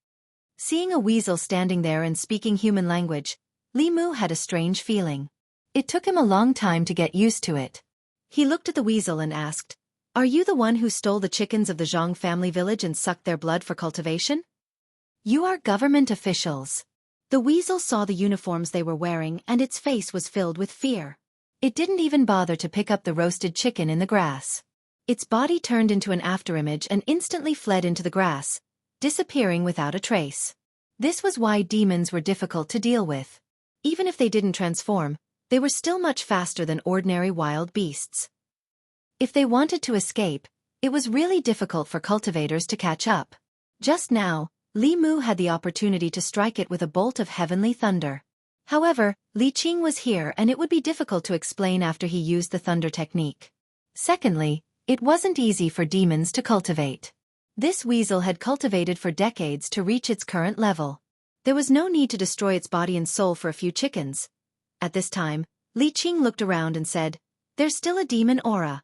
Speaker 1: Seeing a weasel standing there and speaking human language, Li Mu had a strange feeling. It took him a long time to get used to it. He looked at the weasel and asked, "Are you the one who stole the chickens of the Zhang family village and sucked their blood for cultivation?" "You are government officials." The weasel saw the uniforms they were wearing and its face was filled with fear. It didn't even bother to pick up the roasted chicken in the grass. Its body turned into an afterimage and instantly fled into the grass, disappearing without a trace. This was why demons were difficult to deal with. Even if they didn't transform, they were still much faster than ordinary wild beasts. If they wanted to escape, it was really difficult for cultivators to catch up. Just now, Li Mu had the opportunity to strike it with a bolt of heavenly thunder. However, Li Qing was here and it would be difficult to explain after he used the thunder technique. Secondly, it wasn't easy for demons to cultivate. This weasel had cultivated for decades to reach its current level. There was no need to destroy its body and soul for a few chickens. At this time, Li Qing looked around and said, "There's still a demon aura."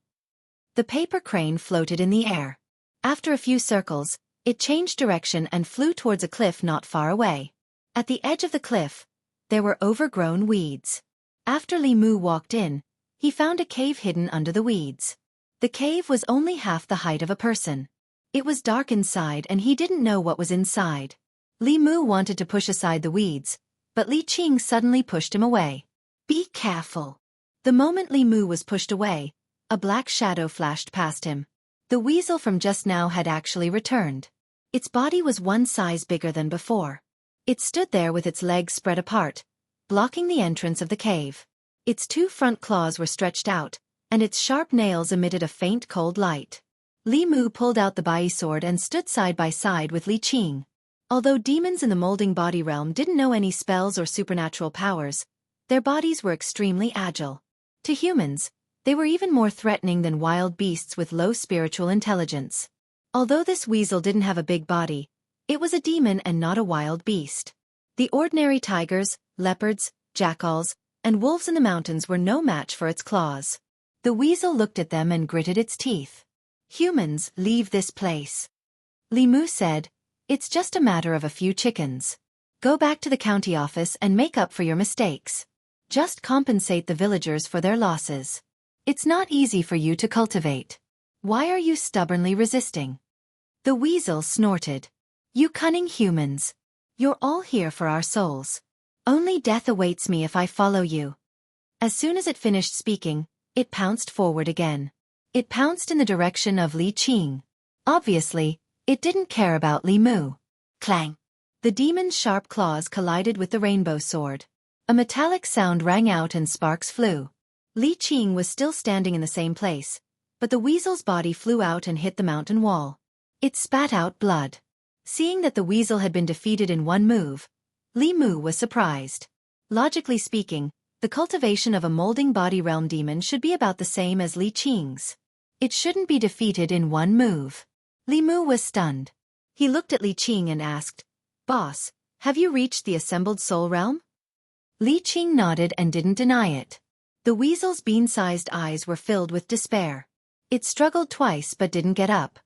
Speaker 1: The paper crane floated in the air. After a few circles, it changed direction and flew towards a cliff not far away. At the edge of the cliff, there were overgrown weeds. After Li Mu walked in, he found a cave hidden under the weeds. The cave was only half the height of a person. It was dark inside and he didn't know what was inside. Li Mu wanted to push aside the weeds, but Li Qing suddenly pushed him away. "Be careful." The moment Li Mu was pushed away, a black shadow flashed past him. The weasel from just now had actually returned. Its body was one size bigger than before. It stood there with its legs spread apart, blocking the entrance of the cave. Its two front claws were stretched out, and its sharp nails emitted a faint cold light. Li Mu pulled out the bai sword and stood side by side with Li Qing. Although demons in the molding body realm didn't know any spells or supernatural powers, their bodies were extremely agile. To humans, they were even more threatening than wild beasts with low spiritual intelligence. Although this weasel didn't have a big body, it was a demon and not a wild beast. The ordinary tigers, leopards, jackals, and wolves in the mountains were no match for its claws. The weasel looked at them and gritted its teeth. "Humans, leave this place." Li Mu said, "It's just a matter of a few chickens. Go back to the county office and make up for your mistakes. Just compensate the villagers for their losses. It's not easy for you to cultivate. Why are you stubbornly resisting?" The weasel snorted. "You cunning humans. You're all here for our souls. Only death awaits me if I follow you." As soon as it finished speaking, it pounced forward again. It pounced in the direction of Li Qing. Obviously, it didn't care about Li Mu. Clang! The demon's sharp claws collided with the rainbow sword. A metallic sound rang out and sparks flew. Li Qing was still standing in the same place, but the weasel's body flew out and hit the mountain wall. It spat out blood. Seeing that the weasel had been defeated in one move, Li Mu was surprised. Logically speaking, the cultivation of a molding body realm demon should be about the same as Li Qing's. It shouldn't be defeated in one move. Li Mu was stunned. He looked at Li Qing and asked, "Boss, have you reached the assembled soul realm?" Li Qing nodded and didn't deny it. The weasel's bean-sized eyes were filled with despair. It struggled twice but didn't get up.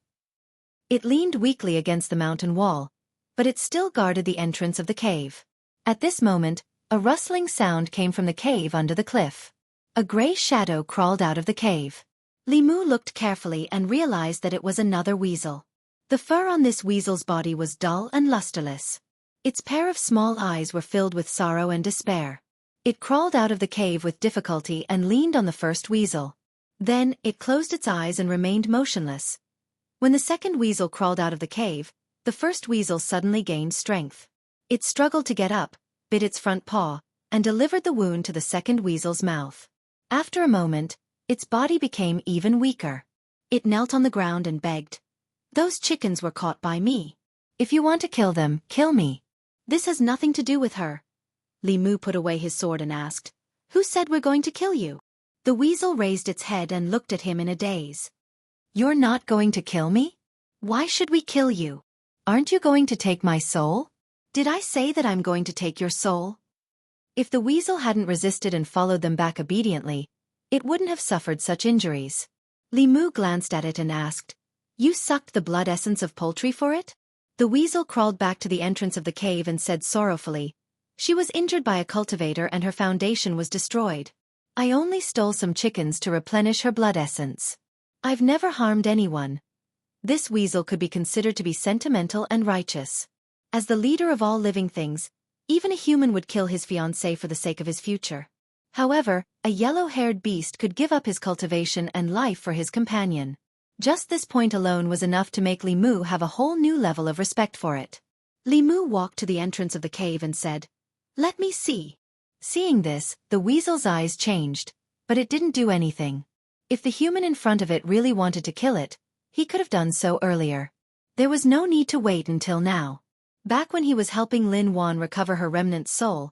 Speaker 1: It leaned weakly against the mountain wall, but it still guarded the entrance of the cave. At this moment, a rustling sound came from the cave under the cliff. A gray shadow crawled out of the cave. Li Mu looked carefully and realized that it was another weasel. The fur on this weasel's body was dull and lusterless. Its pair of small eyes were filled with sorrow and despair. It crawled out of the cave with difficulty and leaned on the first weasel. Then, it closed its eyes and remained motionless. When the second weasel crawled out of the cave, the first weasel suddenly gained strength. It struggled to get up, bit its front paw, and delivered the wound to the second weasel's mouth. After a moment, its body became even weaker. It knelt on the ground and begged, "Those chickens were caught by me. If you want to kill them, kill me. This has nothing to do with her." Li Mu put away his sword and asked, "Who said we're going to kill you?" The weasel raised its head and looked at him in a daze. "You're not going to kill me? Why should we kill you? Aren't you going to take my soul?" "Did I say that I'm going to take your soul?" If the weasel hadn't resisted and followed them back obediently, it wouldn't have suffered such injuries. Li Mu glanced at it and asked, "You sucked the blood essence of poultry for it?" The weasel crawled back to the entrance of the cave and said sorrowfully, "She was injured by a cultivator and her foundation was destroyed. I only stole some chickens to replenish her blood essence. I've never harmed anyone." This weasel could be considered to be sentimental and righteous. As the leader of all living things, even a human would kill his fiancée for the sake of his future. However, a yellow-haired beast could give up his cultivation and life for his companion. Just this point alone was enough to make Li Mu have a whole new level of respect for it. Li Mu walked to the entrance of the cave and said, "Let me see." Seeing this, the weasel's eyes changed, but it didn't do anything. If the human in front of it really wanted to kill it, he could have done so earlier. There was no need to wait until now. Back when he was helping Lin Wan recover her remnant soul,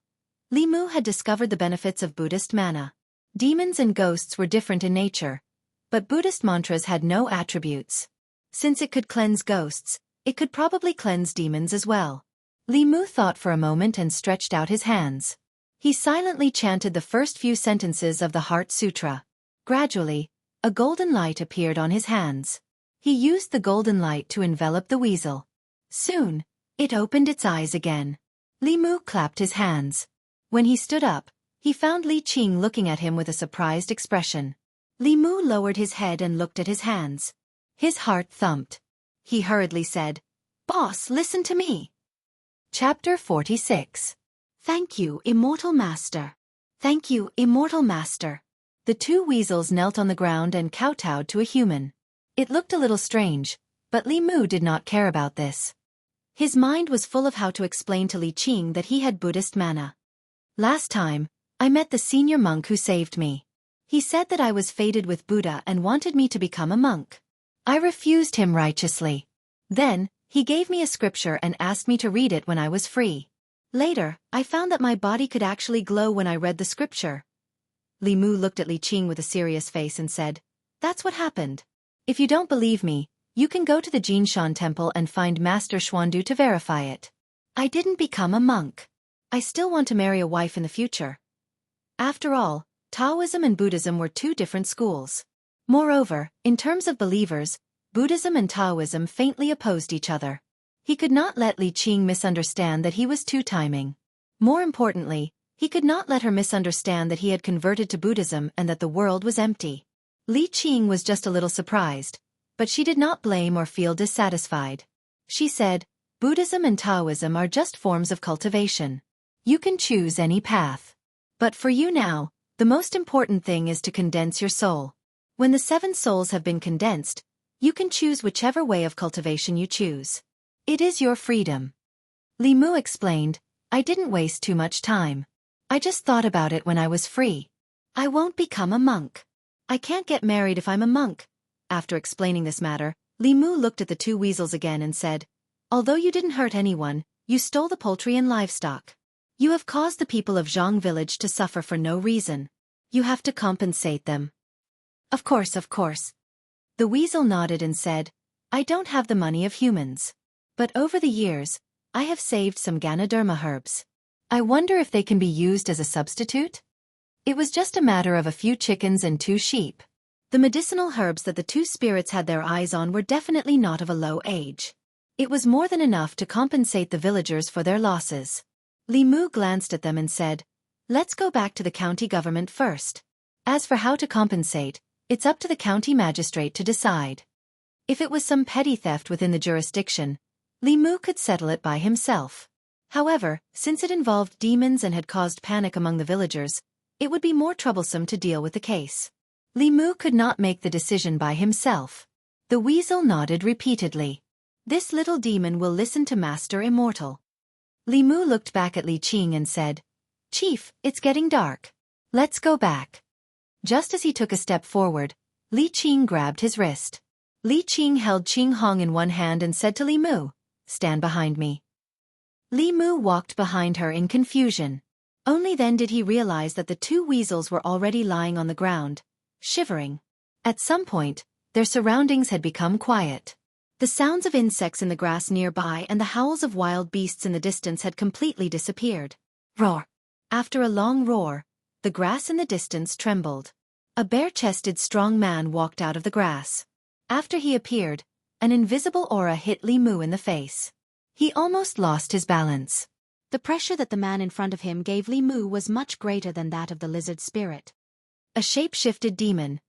Speaker 1: Li Mu had discovered the benefits of Buddhist mana. Demons and ghosts were different in nature, but Buddhist mantras had no attributes. Since it could cleanse ghosts, it could probably cleanse demons as well. Li Mu thought for a moment and stretched out his hands. He silently chanted the first few sentences of the Heart Sutra. Gradually, a golden light appeared on his hands. He used the golden light to envelop the weasel. Soon, it opened its eyes again. Li Mu clapped his hands. When he stood up, he found Li Qing looking at him with a surprised expression. Li Mu lowered his head and looked at his hands. His heart thumped. He hurriedly said, "Boss, listen to me." Chapter 46. "Thank you, Immortal Master. Thank you, Immortal Master." The two weasels knelt on the ground and kowtowed to a human. It looked a little strange, but Li Mu did not care about this. His mind was full of how to explain to Li Qing that he had Buddhist mana. "Last time, I met the senior monk who saved me. He said that I was fated with Buddha and wanted me to become a monk. I refused him righteously. Then, he gave me a scripture and asked me to read it when I was free. Later, I found that my body could actually glow when I read the scripture." Li Mu looked at Li Qing with a serious face and said, "That's what happened. If you don't believe me, you can go to the Jinshan temple and find Master Xuandu to verify it. I didn't become a monk. I still want to marry a wife in the future." After all, Taoism and Buddhism were two different schools. Moreover, in terms of believers, Buddhism and Taoism faintly opposed each other. He could not let Li Qing misunderstand that he was two-timing. More importantly, he could not let her misunderstand that he had converted to Buddhism and that the world was empty. Li Qing was just a little surprised, but she did not blame or feel dissatisfied. She said, Buddhism and Taoism are just forms of cultivation. You can choose any path. But for you now, the most important thing is to condense your soul. When the 7 souls have been condensed, you can choose whichever way of cultivation you choose. It is your freedom. Li Mu explained, I didn't waste too much time. I just thought about it when I was free. I won't become a monk. I can't get married if I'm a monk. After explaining this matter, Li Mu looked at the 2 weasels again and said, although you didn't hurt anyone, you stole the poultry and livestock. You have caused the people of Zhang village to suffer for no reason. You have to compensate them. Of course. The weasel nodded and said, I don't have the money of humans. But over the years, I have saved some Ganoderma herbs. I wonder if they can be used as a substitute? It was just a matter of a few chickens and 2 sheep. The medicinal herbs that the 2 spirits had their eyes on were definitely not of a low age. It was more than enough to compensate the villagers for their losses. Li Mu glanced at them and said, let's go back to the county government first. As for how to compensate, it's up to the county magistrate to decide. If it was some petty theft within the jurisdiction, Li Mu could settle it by himself. However, since it involved demons and had caused panic among the villagers, it would be more troublesome to deal with the case. Li Mu could not make the decision by himself. The weasel nodded repeatedly. This little demon will listen to Master Immortal. Li Mu looked back at Li Qing and said, Chief, it's getting dark. Let's go back. Just as he took a step forward, Li Qing grabbed his wrist. Li Qing held Qing Hong in one hand and said to Li Mu, stand behind me. Li Mu walked behind her in confusion. Only then did he realize that the 2 weasels were already lying on the ground, shivering. At some point, their surroundings had become quiet. The sounds of insects in the grass nearby and the howls of wild beasts in the distance had completely disappeared. Roar! After a long roar, the grass in the distance trembled. A bare-chested strong man walked out of the grass. After he appeared, an invisible aura hit Li Mu in the face. He almost lost his balance. The pressure that the man in front of him gave Li Mu was much greater than that of the lizard spirit. A shape-shifted demon.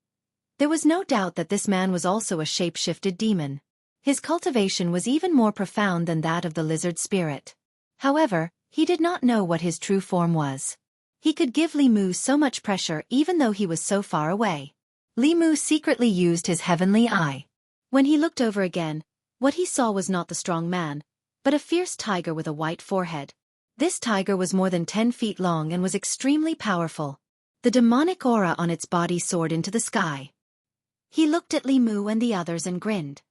Speaker 1: There was no doubt that this man was also a shape-shifted demon. His cultivation was even more profound than that of the lizard spirit. However, he did not know what his true form was. He could give Li Mu so much pressure even though he was so far away. Li Mu secretly used his heavenly eye. When he looked over again, what he saw was not the strong man, but a fierce tiger with a white forehead. This tiger was more than 10 feet long and was extremely powerful. The demonic aura on its body soared into the sky. He looked at Li Mu and the others and grinned.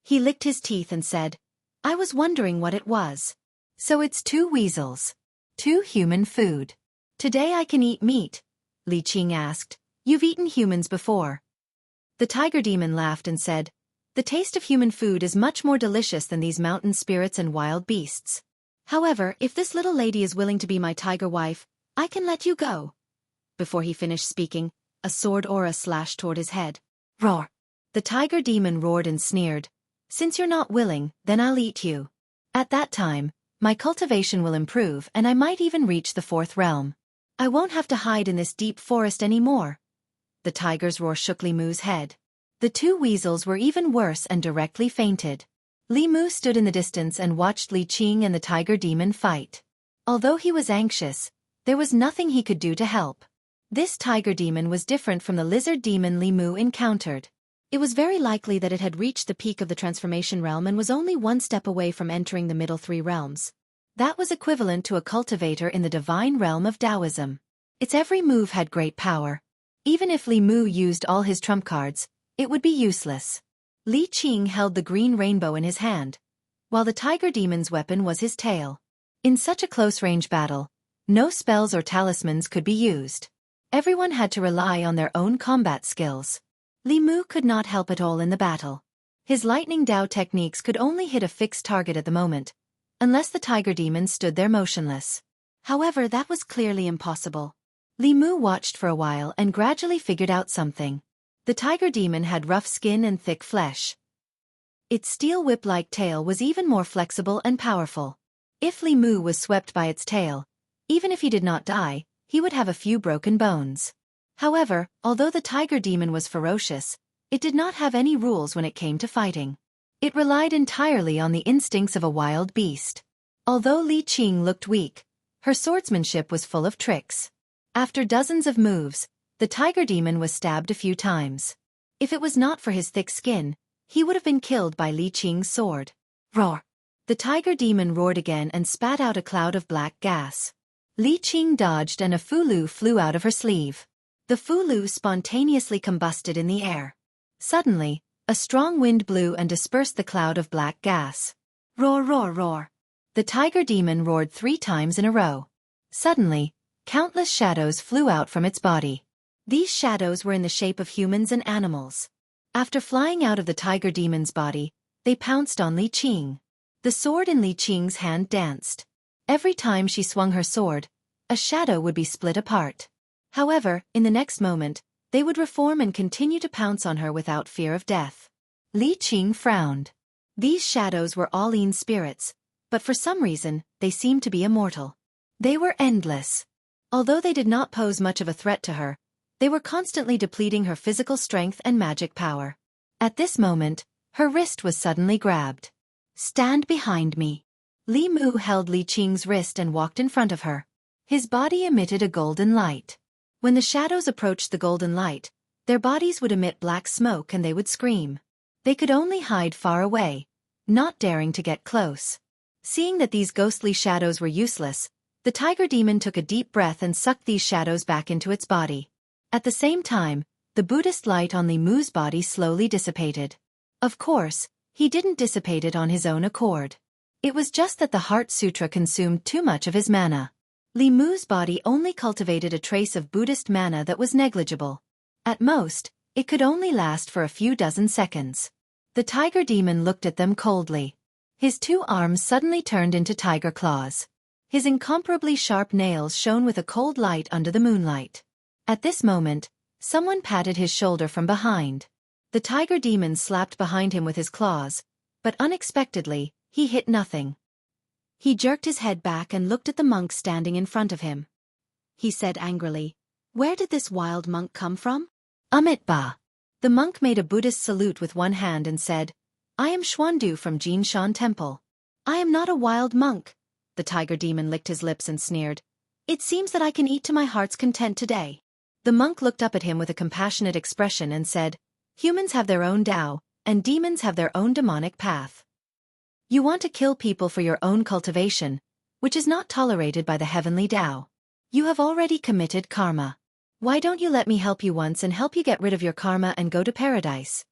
Speaker 1: He licked his teeth and said, I was wondering what it was. So it's 2 weasels. 2 human food. Today I can eat meat, Li Qing asked. You've eaten humans before. The tiger demon laughed and said, the taste of human food is much more delicious than these mountain spirits and wild beasts. However, if this little lady is willing to be my tiger wife, I can let you go. Before he finished speaking, a sword aura slashed toward his head. Roar! The tiger demon roared and sneered. Since you're not willing, then I'll eat you. At that time, my cultivation will improve and I might even reach the 4th realm. I won't have to hide in this deep forest anymore. The tiger's roar shook Li Mu's head. The 2 weasels were even worse and directly fainted. Li Mu stood in the distance and watched Li Qing and the tiger demon fight. Although he was anxious, there was nothing he could do to help. This tiger demon was different from the lizard demon Li Mu encountered. It was very likely that it had reached the peak of the transformation realm and was only 1 step away from entering the middle 3 realms. That was equivalent to a cultivator in the divine realm of Taoism. Its every move had great power. Even if Li Mu used all his trump cards, it would be useless. Li Qing held the green rainbow in his hand, while the tiger demon's weapon was his tail. In such a close-range battle, no spells or talismans could be used. Everyone had to rely on their own combat skills. Li Mu could not help at all in the battle. His lightning Dao techniques could only hit a fixed target at the moment, unless the tiger demon stood there motionless. However, that was clearly impossible. Li Mu watched for a while and gradually figured out something. The tiger demon had rough skin and thick flesh. Its steel whip-like tail was even more flexible and powerful. If Li Mu was swept by its tail, even if he did not die, he would have a few broken bones. However, although the tiger demon was ferocious, it did not have any rules when it came to fighting. It relied entirely on the instincts of a wild beast. Although Li Qing looked weak, her swordsmanship was full of tricks. After dozens of moves, the tiger demon was stabbed a few times. If it was not for his thick skin, he would have been killed by Li Qing's sword. Roar! The tiger demon roared again and spat out a cloud of black gas. Li Qing dodged and a fulu flew out of her sleeve. The fulu spontaneously combusted in the air. Suddenly, a strong wind blew and dispersed the cloud of black gas. Roar, roar, roar! The tiger demon roared 3 times in a row. Suddenly, countless shadows flew out from its body. These shadows were in the shape of humans and animals. After flying out of the tiger demon's body, they pounced on Li Qing. The sword in Li Qing's hand danced. Every time she swung her sword, a shadow would be split apart. However, in the next moment, they would reform and continue to pounce on her without fear of death. Li Qing frowned. These shadows were all Yin spirits, but for some reason, they seemed to be immortal. They were endless. Although they did not pose much of a threat to her, they were constantly depleting her physical strength and magic power. At this moment, her wrist was suddenly grabbed. Stand behind me. Li Mu held Li Qing's wrist and walked in front of her. His body emitted a golden light. When the shadows approached the golden light, their bodies would emit black smoke and they would scream. They could only hide far away, not daring to get close. Seeing that these ghostly shadows were useless, the tiger demon took a deep breath and sucked these shadows back into its body. At the same time, the Buddhist light on Li Mu's body slowly dissipated. Of course, he didn't dissipate it on his own accord. It was just that the Heart Sutra consumed too much of his mana. Li Mu's body only cultivated a trace of Buddhist mana that was negligible. At most, it could only last for a few dozen seconds. The tiger demon looked at them coldly. His 2 arms suddenly turned into tiger claws. His incomparably sharp nails shone with a cold light under the moonlight. At this moment, someone patted his shoulder from behind. The tiger demon slapped behind him with his claws, but unexpectedly, he hit nothing. He jerked his head back and looked at the monk standing in front of him. He said angrily, "Where did this wild monk come from?" Ba. The monk made a Buddhist salute with one hand and said, "I am Xuandu from Jinshan Temple." "I am not a wild monk." The tiger demon licked his lips and sneered. "It seems that I can eat to my heart's content today." The monk looked up at him with a compassionate expression and said, "Humans have their own Tao, and demons have their own demonic path. You want to kill people for your own cultivation, which is not tolerated by the heavenly Tao. You have already committed karma. Why don't you let me help you once and help you get rid of your karma and go to paradise?"